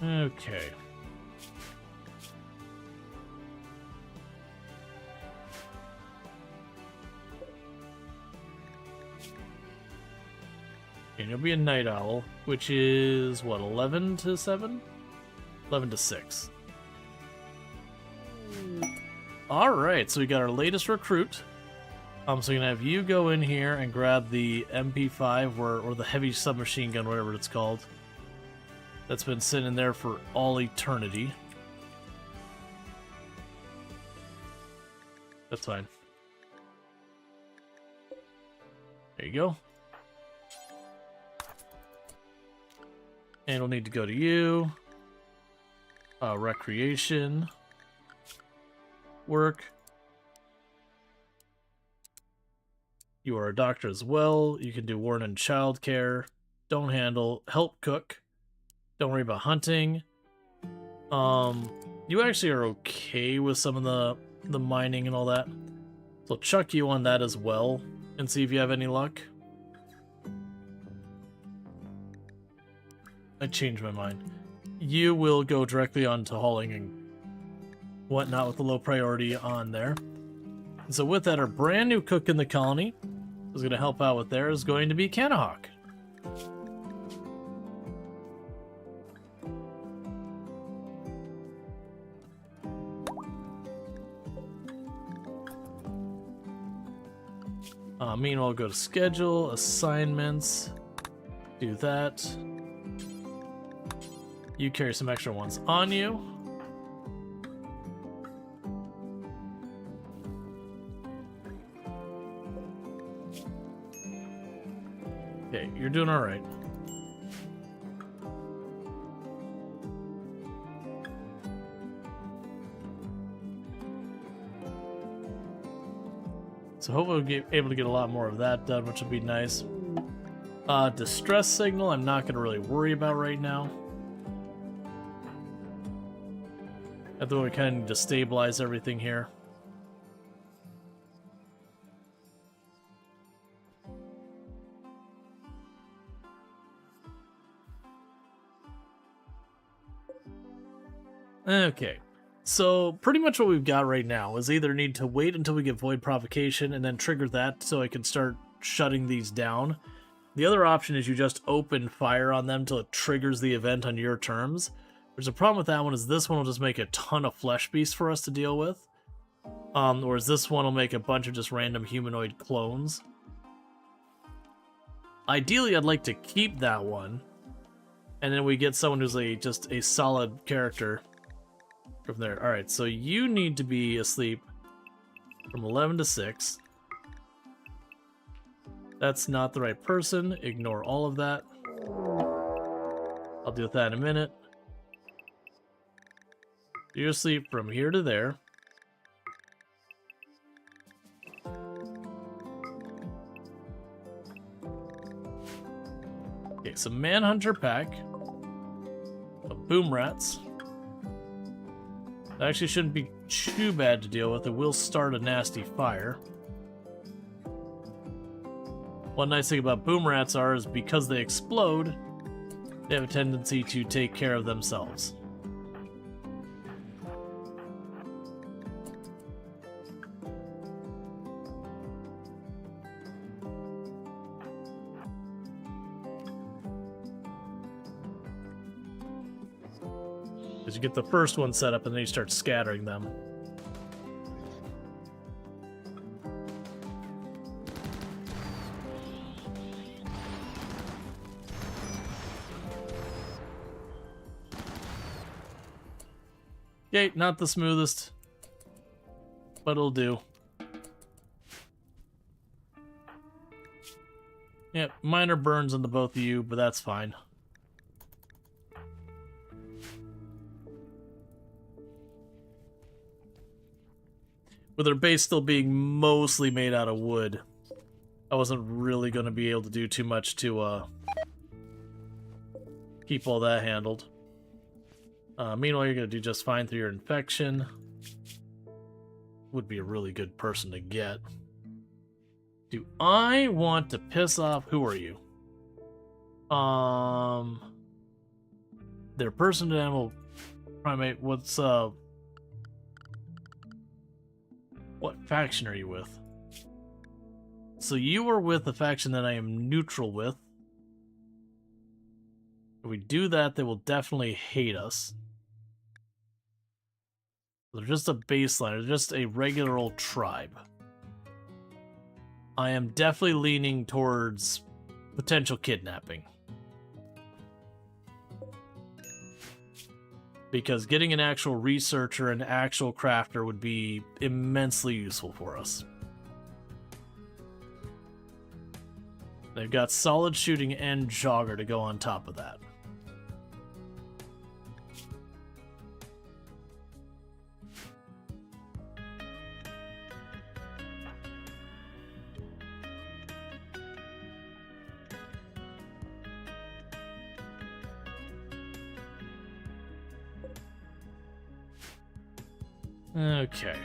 Okay. And you'll be a night owl, which is, what, 11 to 7? 11 to 6. Alright, so we got our latest recruit. So we're going to have you go in here and grab the MP5, or the heavy submachine gun, whatever it's called. That's been sitting there for all eternity. That's fine. There you go. And we'll need to go to you. Recreation. Work. You are a doctor as well. You can do warden and childcare. Don't handle. Help cook. Don't worry about hunting. You actually are okay with some of the mining and all that. So I'll chuck you on that as well and see if you have any luck. I changed my mind. You will go directly on to hauling and whatnot with the low priority on there. And so with that, our brand new cook in the colony who's going to help out with there is going to be Canahawk. Meanwhile, go to schedule, assignments, do that. You carry some extra ones on you. Okay, you're doing all right. So hopefully we'll be able to get a lot more of that done, which would be nice. Distress signal, I'm not going to really worry about right now. I think we kind of need to stabilize everything here. Okay. So, pretty much what we've got right now is either need to wait until we get Void Provocation and then trigger that so I can start shutting these down. The other option is you just open fire on them till it triggers the event on your terms. There's a problem with that one is this one will just make a ton of flesh beasts for us to deal with. Whereas this one will make a bunch of just random humanoid clones. Ideally, I'd like to keep that one. And then we get someone who's just a solid character from there. Alright, so you need to be asleep from 11 to 6. That's not the right person. Ignore all of that. I'll deal with that in a minute. You're asleep from here to there. Okay, so Manhunter pack of boom rats. That actually shouldn't be too bad to deal with. It will start a nasty fire. One nice thing about boom rats is because they explode, they have a tendency to take care of themselves. Because you get the first one set up and then you start scattering them. Okay, not the smoothest, but it'll do. Yep, minor burns on the both of you, but that's fine. With their base still being mostly made out of wood, I wasn't really going to be able to do too much to keep all that handled. Meanwhile, you're going to do just fine through your infection. Would be a really good person to get. Do I want to piss off... Who are you? They're person to animal primate. What's, what faction are you with? So you are with a faction that I am neutral with. If we do that, they will definitely hate us. They're just a baseline. They're just a regular old tribe. I am definitely leaning towards potential kidnapping. Because getting an actual researcher and actual crafter would be immensely useful for us. They've got solid shooting and jogger to go on top of that. Okay.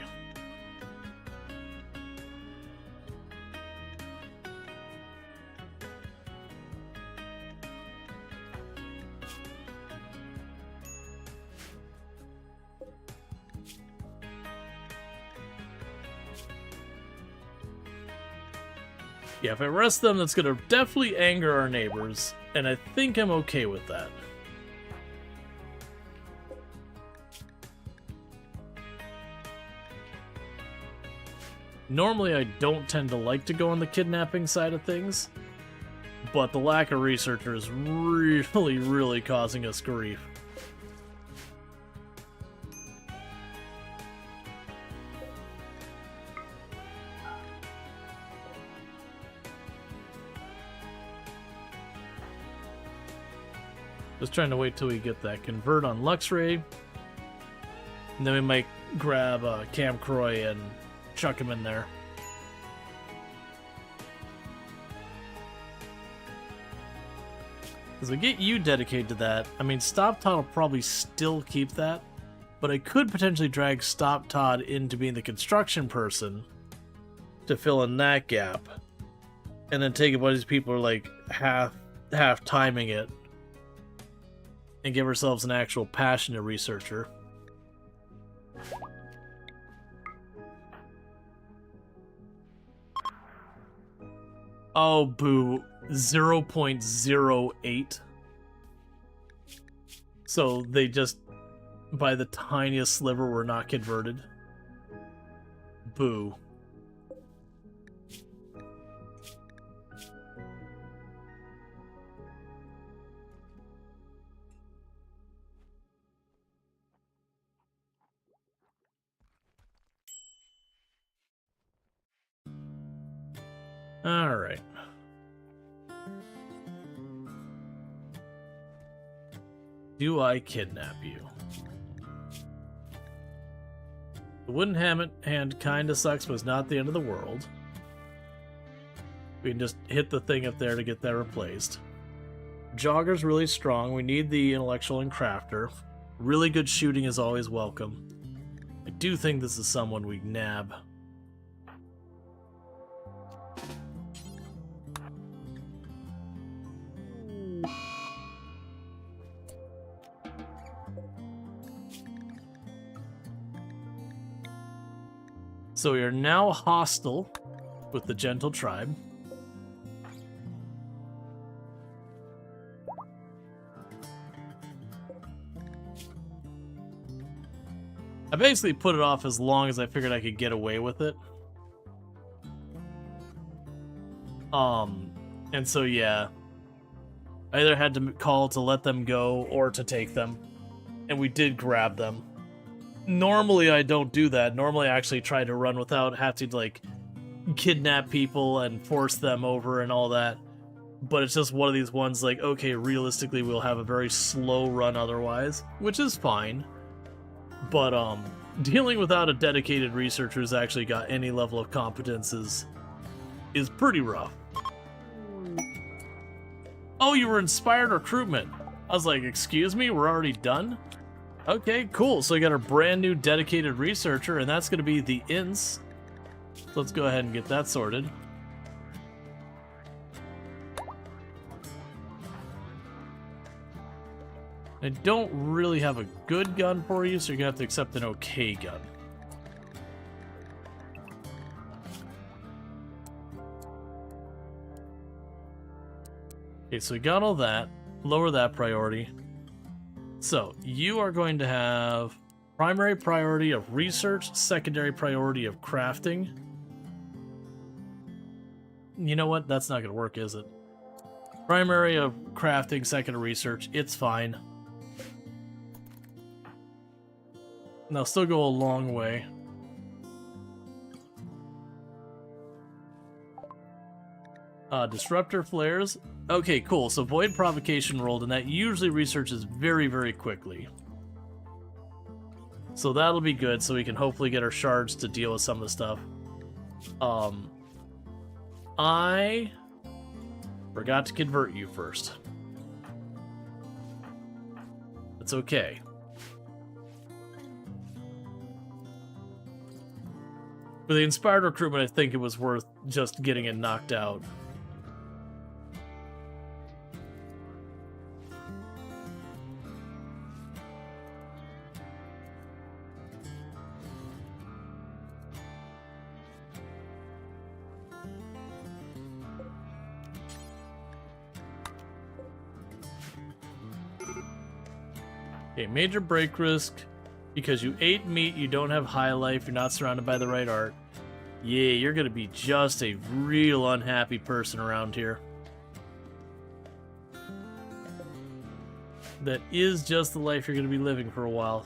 Yeah, if I arrest them, that's gonna definitely anger our neighbors, and I think I'm okay with that. Normally, I don't tend to like to go on the kidnapping side of things, but the lack of researcher is really, really causing us grief. Just trying to wait till we get that convert on Luxray, and then we might grab Cam Croy and chuck him in there. As I get you dedicated to that, I mean, Stop Todd will probably still keep that, but I could potentially drag Stop Todd into being the construction person to fill in that gap, and then take a bunch of people who are like half timing it, and give ourselves an actual passionate researcher. Oh, boo. 0.08. So they just, by the tiniest sliver, were not converted. Boo. All right. Do I kidnap you? The wooden hand kinda sucks, but it's not the end of the world. We can just hit the thing up there to get that replaced. Jogger's really strong. We need the intellectual and crafter. Really good shooting is always welcome. I do think this is someone we nab. So we are now hostile with the Gentle Tribe. I basically put it off as long as I figured I could get away with it. And so yeah, I either had to call to let them go or to take them, and we did grab them. Normally I don't do that. Normally I actually try to run without having to like kidnap people and force them over and all that. But it's just one of these ones like, okay, realistically we'll have a very slow run otherwise, which is fine. But dealing without a dedicated researcher who's actually got any level of competence is pretty rough. Oh, you were inspired recruitment. I was like, excuse me, we're already done? Okay, cool. So we got our brand new dedicated researcher, and that's going to be the Ince. So let's go ahead and get that sorted. I don't really have a good gun for you, so you're going to have to accept an okay gun. Okay, so we got all that. Lower that priority. So, you are going to have primary priority of research, secondary priority of crafting. You know what? That's not going to work, is it? Primary of crafting, secondary research. It's fine. And they'll still go a long way. Disruptor flares. Okay, cool. So Void Provocation rolled, and that usually researches very, very quickly. So that'll be good, so we can hopefully get our shards to deal with some of the stuff. I forgot to convert you first. It's okay. For the inspired recruitment, I think it was worth just getting it knocked out. Okay, major break risk. Because you ate meat, you don't have high life, you're not surrounded by the right art. Yeah, you're gonna be just a real unhappy person around here. That is just the life you're gonna be living for a while.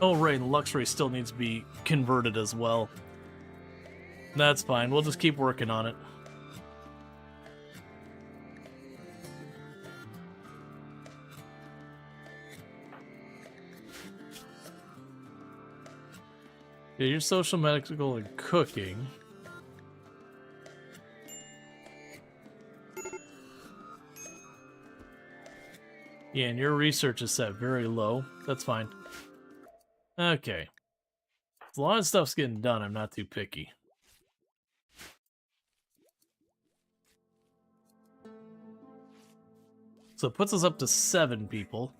Oh right, and Luxray still needs to be converted as well. That's fine, we'll just keep working on it. Yeah, your social, medical, and cooking. Yeah, and your research is set very low. That's fine. Okay. As long as stuff's getting done, I'm not too picky. So it puts us up to 7 people.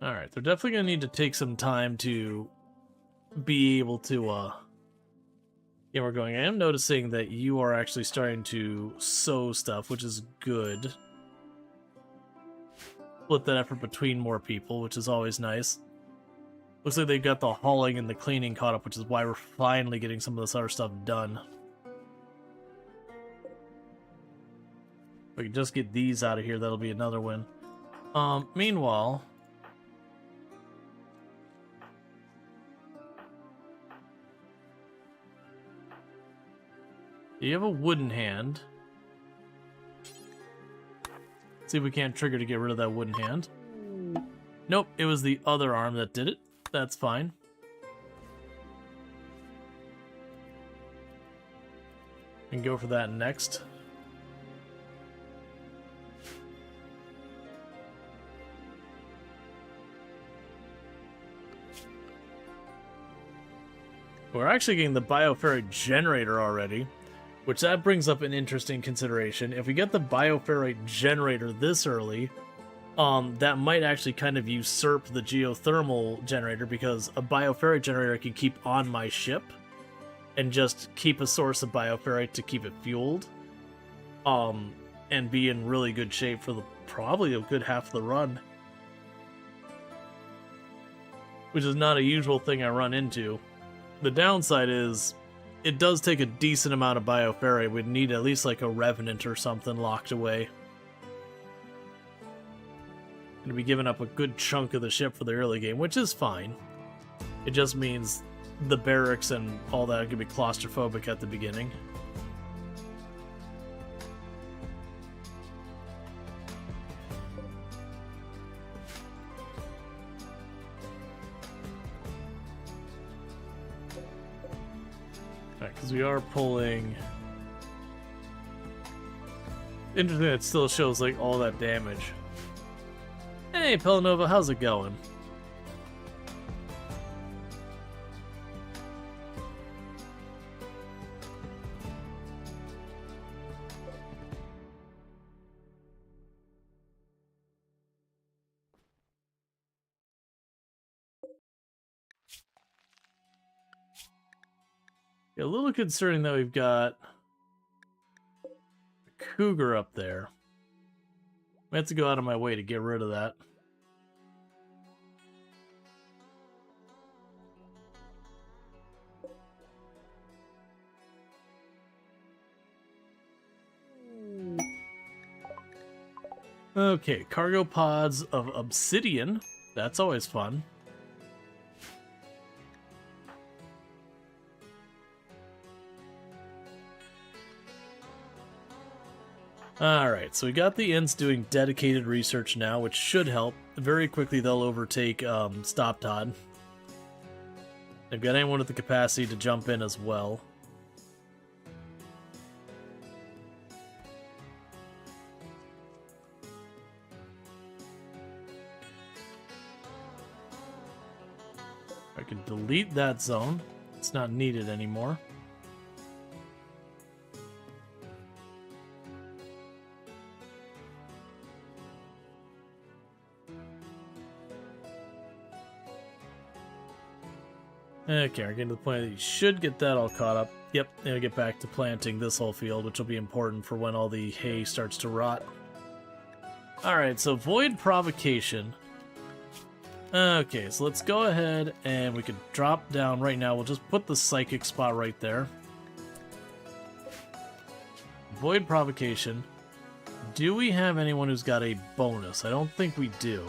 Alright, they're definitely going to need to take some time to be able to, yeah, we're going. I am noticing that you are actually starting to sew stuff, which is good. Split that effort between more people, which is always nice. Looks like they've got the hauling and the cleaning caught up, which is why we're finally getting some of this other stuff done. If we can just get these out of here, that'll be another win. Meanwhile... you have a wooden hand. Let's see if we can't trigger to get rid of that wooden hand. Nope, it was the other arm that did it. That's fine. And go for that next. We're actually getting the bioferrite generator already, which that brings up an interesting consideration. If we get the bioferrite generator this early, that might actually kind of usurp the geothermal generator, because a bioferrite generator can keep on my ship and just keep a source of bioferrite to keep it fueled, and be in really good shape for probably a good half of the run, which is not a usual thing I run into. The downside is it does take a decent amount of bioferrite. We'd need at least like a revenant or something locked away. Gonna be giving up a good chunk of the ship for the early game, which is fine. It just means the barracks and all that could be claustrophobic at the beginning. Because we are pulling. Interesting, it still shows like all that damage. Hey, Pelanova, how's it going? A little concerning that we've got a cougar up there. I have to go out of my way to get rid of that. Okay, cargo pods of obsidian. That's always fun. Alright, so we got the Ints doing dedicated research now, which should help. Very quickly they'll overtake Stop Todd. They've got anyone with the capacity to jump in as well. I can delete that zone. It's not needed anymore. Okay, we're getting to the point that you should get that all caught up. Yep, and get back to planting this whole field, which will be important for when all the hay starts to rot. Alright, so Void Provocation. Okay, so let's go ahead and we can drop down right now. We'll just put the Psychic spot right there. Void Provocation. Do we have anyone who's got a bonus? I don't think we do.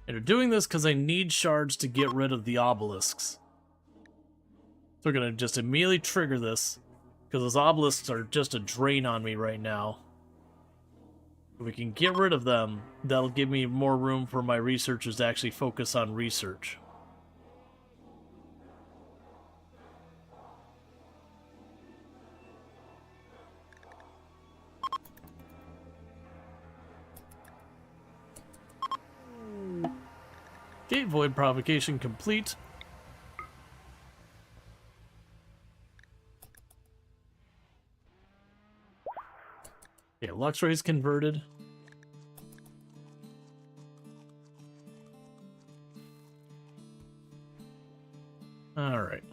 And we're doing this because I need shards to get rid of the obelisks. So we're going to just immediately trigger this, because those obelisks are just a drain on me right now. If we can get rid of them, that'll give me more room for my researchers to actually focus on research. Okay, Void Provocation complete. Okay, Luxray's converted. Alright.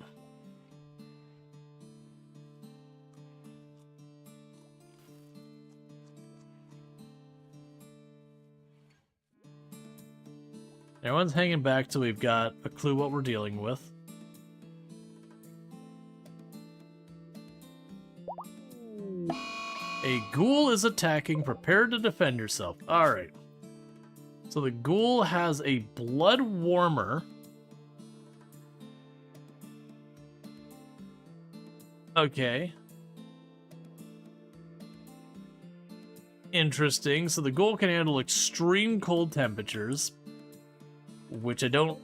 Everyone's hanging back till we've got a clue what we're dealing with. A ghoul is attacking. Prepare to defend yourself. Alright. So the ghoul has a blood warmer. Okay. Interesting. So the ghoul can handle extreme cold temperatures, which I don't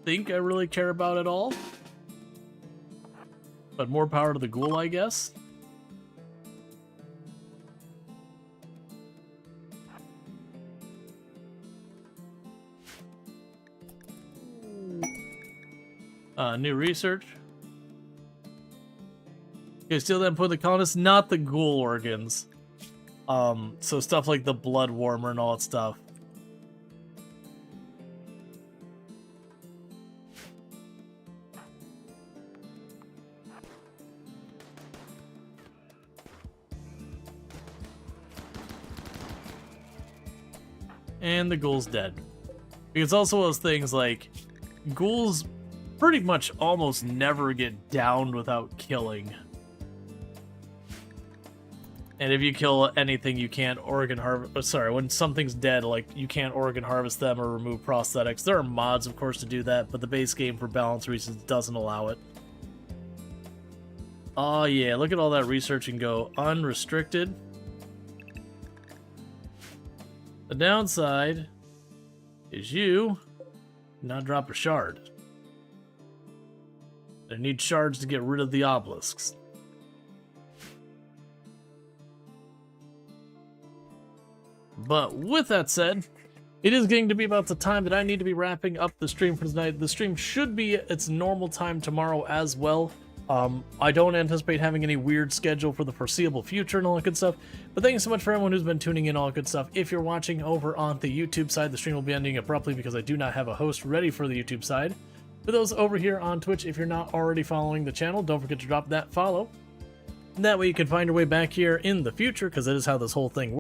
think I really care about at all. But more power to the ghoul, I guess. New research. Okay, steal them, put the colonists, not the ghoul organs. So stuff like the blood warmer and all that stuff. And the ghoul's dead. Because also those things like ghouls pretty much almost never get downed without killing. And if you kill anything, you can't organ harvest. Sorry, when something's dead, like you can't organ harvest them or remove prosthetics. There are mods, of course, to do that, but the base game, for balance reasons, doesn't allow it. Oh yeah, look at all that research and go unrestricted. The downside is you not drop a shard. I need shards to get rid of the obelisks. But with that said, it is getting to be about the time that I need to be wrapping up the stream for tonight. The stream should be its normal time tomorrow as well. I don't anticipate having any weird schedule for the foreseeable future and all that good stuff. But thank you so much for everyone who's been tuning in, all that good stuff. If you're watching over on the YouTube side, the stream will be ending abruptly because I do not have a host ready for the YouTube side. For those over here on Twitch, if you're not already following the channel, don't forget to drop that follow. That way you can find your way back here in the future, because that is how this whole thing works.